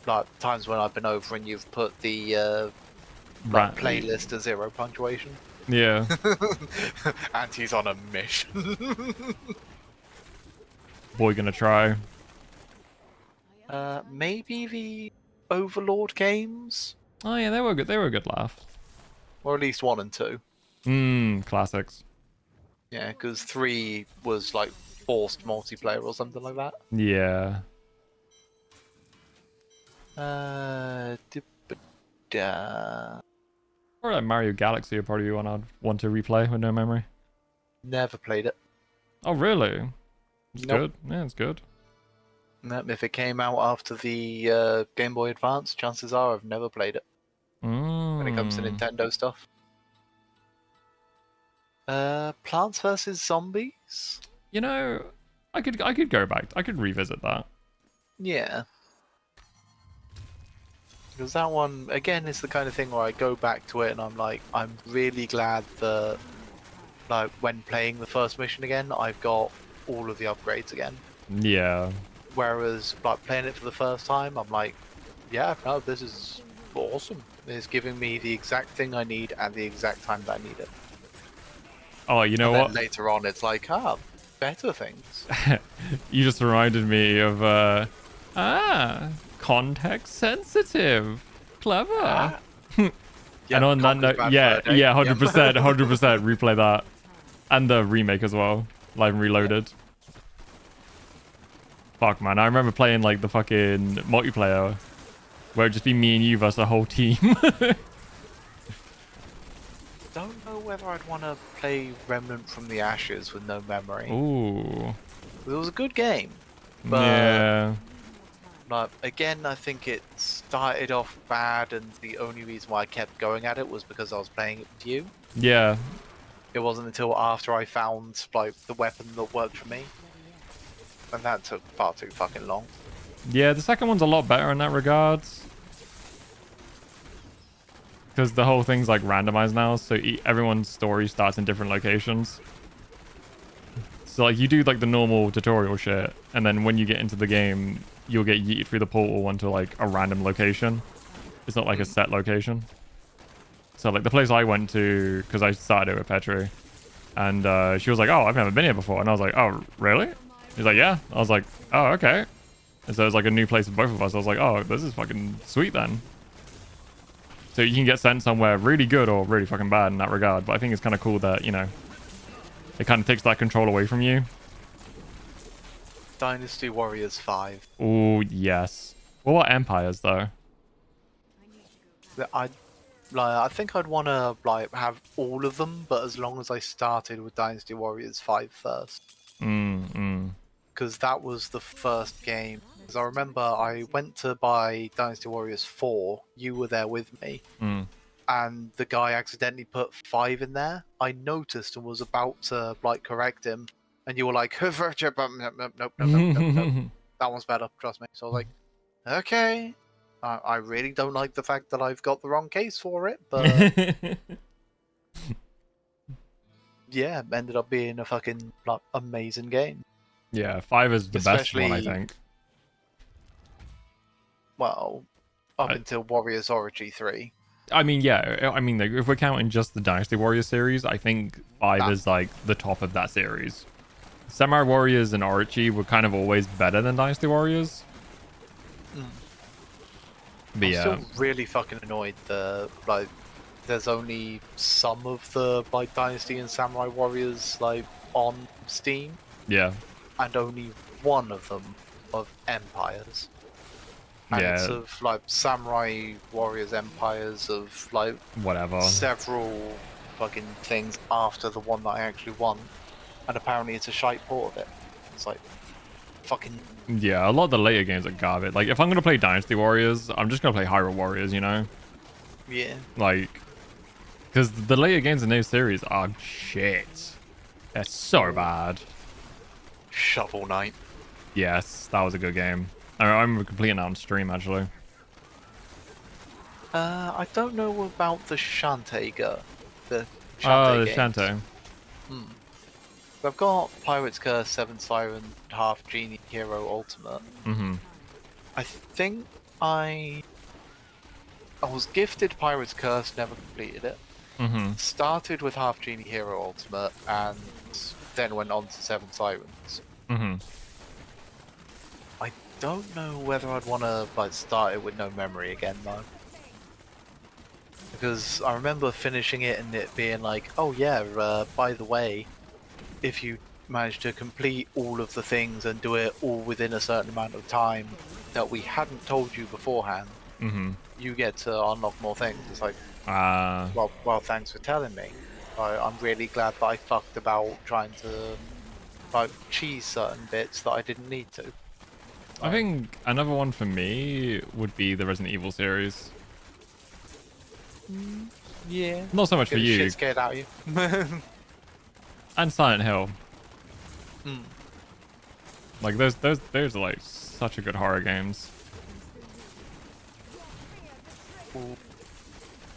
like, times when I've been over and you've put the, like, playlist to 0 punctuation. Yeah. Auntie's on a mission. Boy gonna try. Maybe the Overlord games? Oh yeah, they were good. They were a good laugh. Or at least 1 and 2. Classics. Yeah, because 3 was, like, forced multiplayer or something like that. Yeah. Or like Mario Galaxy would probably be one I'd want to replay with no memory. Never played it. Oh really? It's Nope. good. Yeah, it's good. Nope, if it came out after the Game Boy Advance, chances are I've never played it when it comes to Nintendo stuff. Plants vs Zombies? You know, I could go back. I could revisit that. Yeah. Because that one, again, is the kind of thing where I go back to it and I'm like, I'm really glad that, like, when playing the first mission again, I've got all of the upgrades again. Yeah. Whereas, like, playing it for the first time, I'm like, yeah, no, this is awesome. It's giving me the exact thing I need at the exact time that I need it. Oh, you know And what? then later on, it's like, better things. You just reminded me of context sensitive. Clever. Yeah, And on that Conker's note, Bad yeah, Fur Day. yeah, Yep. 100%, 100% replay that. And the remake as well. Live and Reloaded. Fuck, man. I remember playing, like, the fucking multiplayer. Where it'd just be me and you versus a whole team. Don't know whether I'd want to play Remnant from the Ashes with no memory. Ooh. It was a good game. But, Yeah. like, again, I think it started off bad, and the only reason why I kept going at it was because I was playing it with you. Yeah. It wasn't until after I found, like, the weapon that worked for me. And that took far too fucking long. Yeah, the second one's a lot better in that regards. Because the whole thing's like randomized now, so everyone's story starts in different locations. So like you do like the normal tutorial shit, and then when you get into the game, you'll get yeeted through the portal onto like a random location. It's not like a set location. So like the place I went to, because I started it with Petri, and she was like, "Oh, I've never been here before," and I was like, "Oh, really?" He's like, yeah. I was like, oh, okay. And so it's like a new place for both of us. I was like, oh, this is fucking sweet then. So you can get sent somewhere really good or really fucking bad in that regard. But I think it's kind of cool that, you know, it kind of takes that control away from you. Dynasty Warriors 5. Oh, yes. What about Empires, though? I think I'd want to like have all of them, but as long as I started with Dynasty Warriors 5 first. Because that was the first game. Because I remember I went to buy Dynasty Warriors 4. You were there with me. And the guy accidentally put 5 in there. I noticed and was about to like correct him. And you were like, nope. That one's better, trust me. So I was like, okay. I really don't like the fact that I've got the wrong case for it, but yeah, ended up being a fucking like, amazing game. Yeah, 5 is the best one, I think. Well, up until Warriors Orgy 3. I mean, yeah. I mean, like, if we're counting just the Dynasty Warriors series, I think 5 is like the top of that series. Samurai Warriors and Orochi were kind of always better than Dynasty Warriors. But I'm yeah, still really fucking annoyed that like there's only some of the like Dynasty and Samurai Warriors like on Steam, yeah, and only one of them of Empires. And yeah. it's of like Samurai Warriors Empires of like Whatever. several fucking things after the one that I actually want, and apparently it's a shite port of it. It's like fucking. Yeah, a lot of the later games are garbage. Like, if I'm gonna play Dynasty Warriors, I'm just gonna play Hyrule Warriors, you know? Yeah. Like, because the later games in those series are shit. They're so bad. Shovel Knight. Yes, that was a good game. I remember completing that on stream, actually. I don't know about the Shantega. The Shantae Oh, the games. Shanto. I've got Pirate's Curse, Seven Siren, Half Genie Hero Ultimate. I think I was gifted Pirate's Curse, never completed it. Started with Half Genie Hero Ultimate, and then went on to Seven Sirens. I don't know whether I'd want to like start it with no memory again though. Because I remember finishing it and it being like, oh yeah, by the way, if you manage to complete all of the things and do it all within a certain amount of time that we hadn't told you beforehand, you get to unlock more things. It's like, well, thanks for telling me. I'm really glad that I fucked about trying to like cheese certain bits that I didn't need to. I think another one for me would be the Resident Evil series. Yeah. Not so much Get for the you. shit scared out of you. And Silent Hill. Like those are like such a good horror games.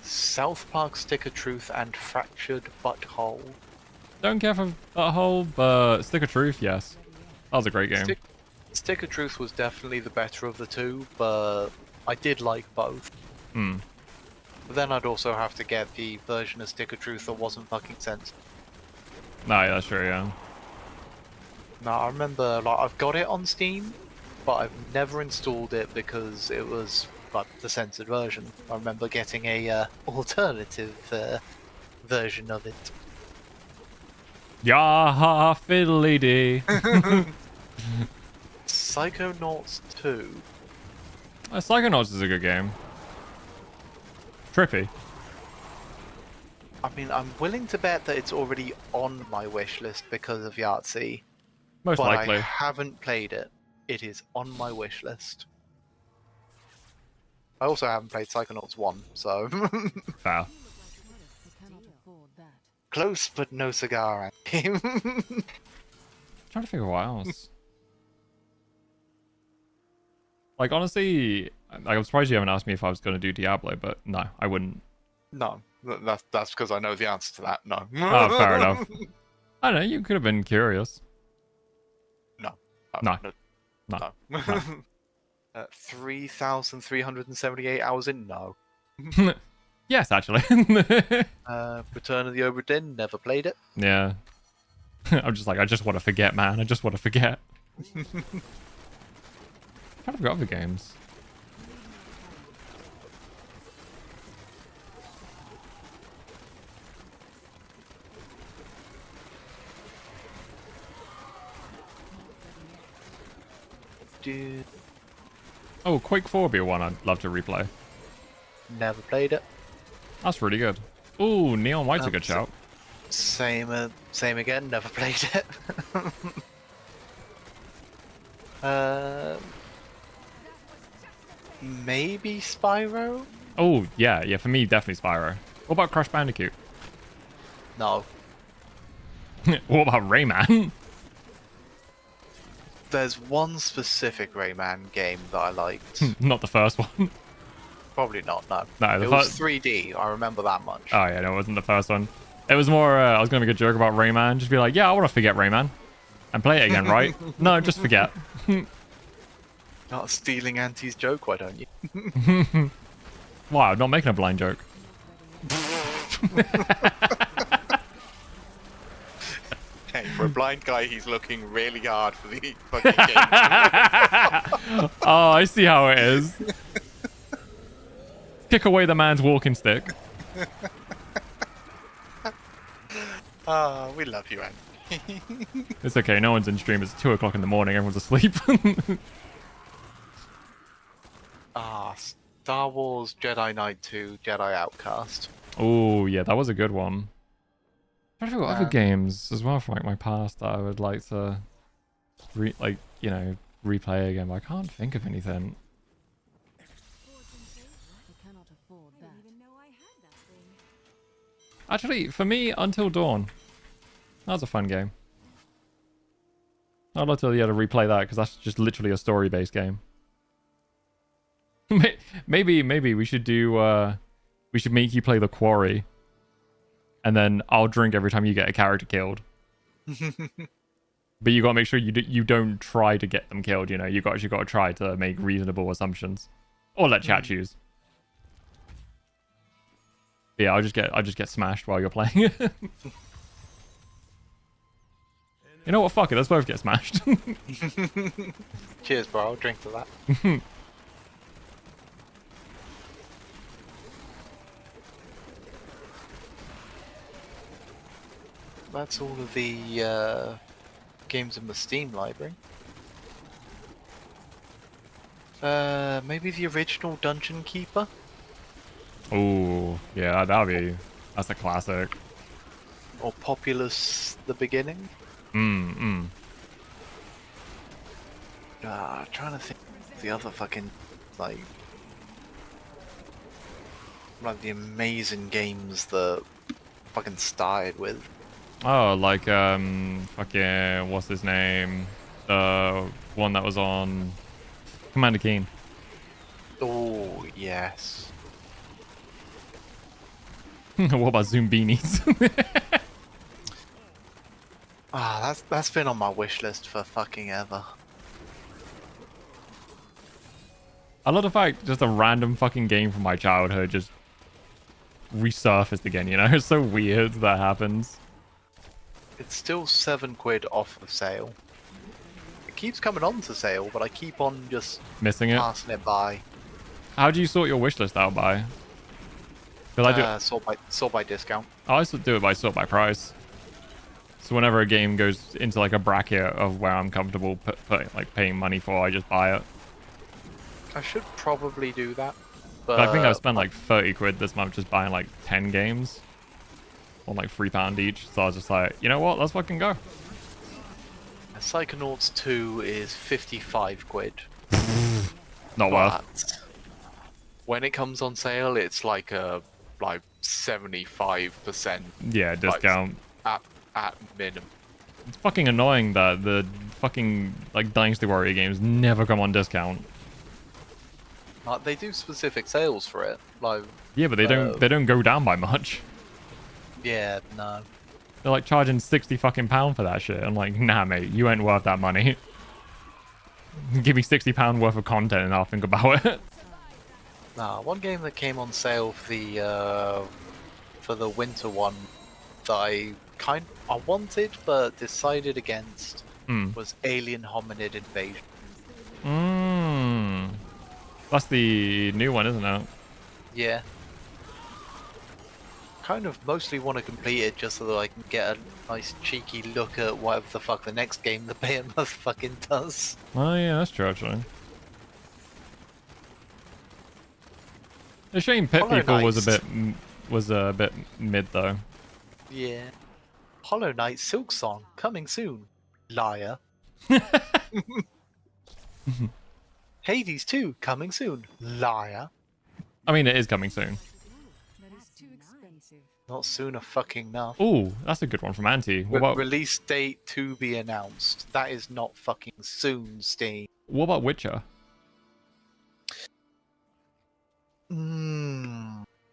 South Park Stick of Truth and Fractured Butthole. Don't care for that whole, but Stick of Truth, yes. That was a great game. Stick of Truth was definitely the better of the two, but I did like both. But then I'd also have to get the version of Stick of Truth that wasn't fucking censored. No, yeah, that's true, yeah. No, I remember, like, I've got it on Steam, but I've never installed it because it was, like, the censored version. I remember getting a alternative version of it. Yaha fiddly dee. Psychonauts 2. Psychonauts is a good game. Trippy. I mean, I'm willing to bet that it's already on my wish list because of Yahtzee. Most but likely. I haven't played it. It is on my wish list. I also haven't played Psychonauts 1, so... Fair. I cannot afford that. Close, but no cigar. Trying to figure what else. Like, honestly, I'm surprised you haven't asked me if I was going to do Diablo, but no, I wouldn't. No, that's because I know the answer to that. No. Oh, fair enough. I don't know, you could have been curious. No. No. No. 3,378 hours in? No. Yes, actually. Return of the Obra Dinn, never played it. Yeah. I'm just like, I just want to forget, man. I just want to forget. Kind of got other games. Dude, Oh, Quake 4 would be one I'd love to replay. never played it. That's really good. Ooh, Neon White's a good So- shout. Same again. Never played it. Maybe Spyro? Oh, yeah, for me, definitely Spyro. What about Crash Bandicoot? No. What about Rayman? There's one specific Rayman game that I liked. Not the first one. Probably not. No. No, the It was first. 3D. I remember that much. Oh yeah, no, it wasn't the first one. It was more. I was gonna make a joke about Rayman. Just be like, yeah, I want to forget Rayman, and play it again, right? No, just forget. Not stealing Auntie's joke, why don't you? Wow, not making a blind joke. Hey, for a blind guy, he's looking really hard for the fucking game. Oh, I see how it is. Kick away the man's walking stick. Ah, we love you, Andy. It's okay. No one's in stream. It's 2 o'clock in the morning. Everyone's asleep. Star Wars Jedi Knight 2 Jedi Outcast. Oh yeah, that was a good one. I'm trying to think what other games as well from like my past that I would like to replay again, but I can't think of anything. I cannot afford that. I didn't even know I had that thing. Actually, for me, Until Dawn. That was a fun game. I'd love to to replay that because that's just literally a story-based game. Maybe we should do. We should make you play The Quarry, and then I'll drink every time you get a character killed. But you gotta make sure you don't try to get them killed. You know, you got to try to make reasonable assumptions, or let chat choose. Yeah, I'll just get smashed while you're playing. You know what? Fuck it. Let's both get smashed. Cheers, bro. I'll drink to that. That's all of the games in the Steam library. Maybe the original Dungeon Keeper? Oh, yeah, that's a classic. Or Populous the Beginning? Trying to think of the other fucking, like the amazing games that fucking started with. Oh, like, fucking, what's his name? The one that was on Commander Keen. Oh, yes. What about Zoom Beanies? That's been on my wish list for fucking ever. I love the fact just a random fucking game from my childhood just resurfaced again, you know? It's so weird that happens. It's still £7 off of sale. It keeps coming on to sale, but I keep on just Missing it. passing it by. How do you sort your wish list out by? Because I do. Sort by discount. I also do it by sort by price. So whenever a game goes into like a bracket of where I'm comfortable paying money for, I just buy it. I should probably do that. But But I think I've spent like 30 quid this month just buying like 10 games. On like £3 each. So I was just like, you know what? Let's fucking go. Psychonauts 2 is £55. Not worth. But when it comes on sale, it's like a 75% Yeah, discount. at minimum. It's fucking annoying that the fucking like Dynasty Warrior games never come on discount. They do specific sales for it. Like, Yeah, but they don't go down by much. yeah, no. They're like charging 60 fucking pound for that shit. I'm like, nah, mate, you ain't worth that money. Give me £60 worth of content and I'll think about it. Nah, one game that came on sale for the winter one that I wanted but decided against Mm. was Alien Hominid Invasion. Mm. That's the new one, isn't it? Yeah. Kind of mostly want to complete it just so that I can get a nice cheeky look at whatever the fuck the next game the Behemoth fucking does. Oh yeah, that's true actually. A shame Pit Hollow People was a Knights. bit mid though. Yeah. Hollow Knight Silk Song coming soon. Liar. Hades 2 coming soon. Liar. I mean, it is coming soon. That is too expensive. Not soon fucking enough. Ooh, that's a good one from Auntie. Release date to be announced. That is not fucking soon, Steam. What about Witcher?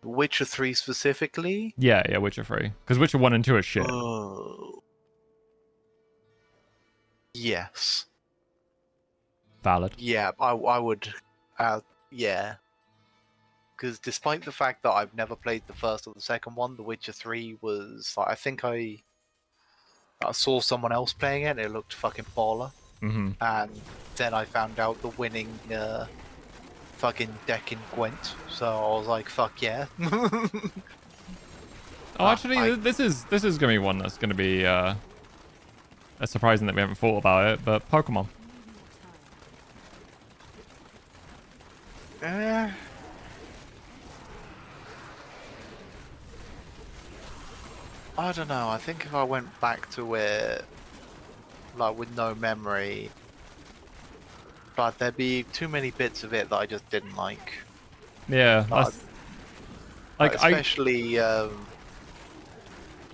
Witcher 3 specifically? Yeah, Witcher 3. Because Witcher 1 and 2 are shit. Oh. Yes. Valid. Yeah, I would. Yeah. Because despite the fact that I've never played the first or the second one, The Witcher 3 was. I think I saw someone else playing it and it looked fucking baller. Mm-hmm. And then I found out the winning fucking deck in Gwent. So I was like, fuck yeah. Oh, actually, this is gonna be one that's gonna be it's surprising that we haven't thought about it, but Pokemon. I don't know. I think if I went back to it, like with no memory, but there'd be too many bits of it that I just didn't like. Yeah, that's Especially, no,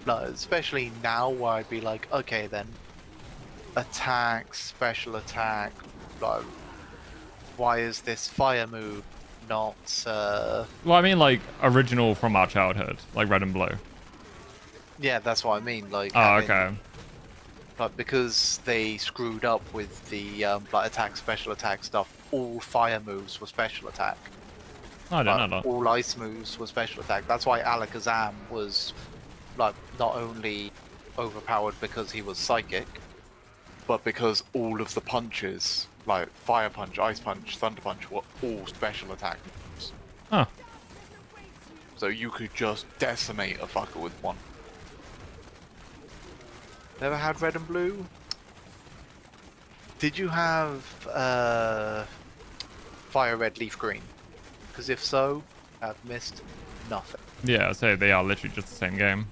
especially now where I'd be like, okay then, attack, special attack, like, why is this fire move not? well, I mean, like original from our childhood, like Red and Blue. Yeah, that's what I mean. Like, Oh, okay. Like, because they screwed up with the like attack, special attack stuff. All fire moves were special attack. I don't know that. All ice moves were special attack. That's why Alakazam was like not only overpowered because he was psychic, But because all of the punches, like Fire Punch, Ice Punch, Thunder Punch, were all special attack moves. Huh. So you could just decimate a fucker with one. never had Red and Blue. Did you have Fire Red, Leaf Green? Because if so, I've missed nothing. Yeah, I'd say they are literally just the same game.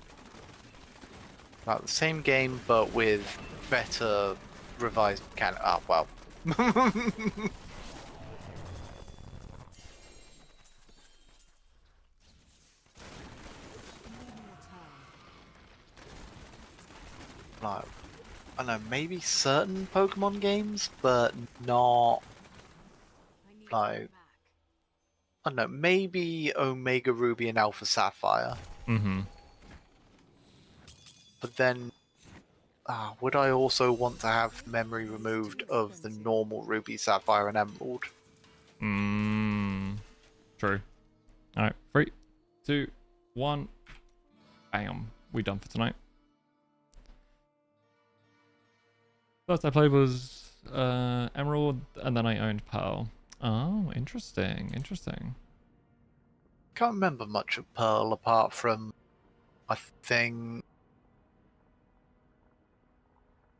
Like the same game, but with better revised mechanics. Ah, well. Like, I don't know, maybe certain Pokemon games, but not. I need to Like, go back. I don't know, maybe Omega Ruby and Alpha Sapphire. Mm-hmm. But then, would I also want to have memory removed of the normal Ruby, Sapphire, and Emerald? True. Alright, 3, 2, 1. Bam. We done for tonight. First I played was Emerald, and then I owned Pearl. Oh, interesting. Interesting. Can't remember much of Pearl apart from, I think.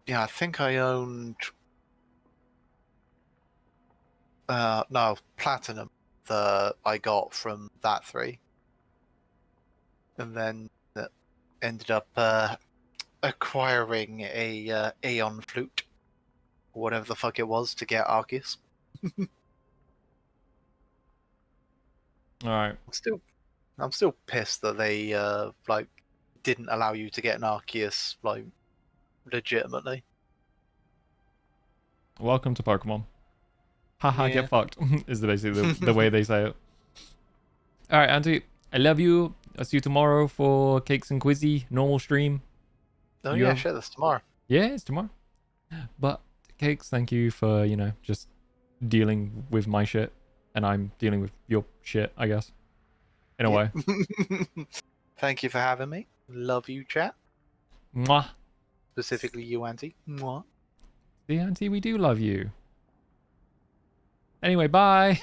Yeah, I think I owned. No, Platinum that I got from that 3. And then ended up acquiring a Aeon Flute, or whatever the fuck it was, to get Arceus. Alright. I'm still pissed that they like didn't allow you to get an Arceus like legitimately. Welcome to Pokemon. Haha, Yeah. get fucked, is basically the way they say it. Alright, Auntie, I love you. I'll see you tomorrow for Cakes and Quizzy, normal stream. Oh You yeah, have- shit, that's tomorrow. Yeah, it's tomorrow. But, Cakes, thank you for, just dealing with my shit. And I'm dealing with your shit, I guess. In a way. Thank you for having me. Love you, chat. Mwah. Specifically you, Auntie. Mwah. See, Auntie, we do love you. Anyway, bye.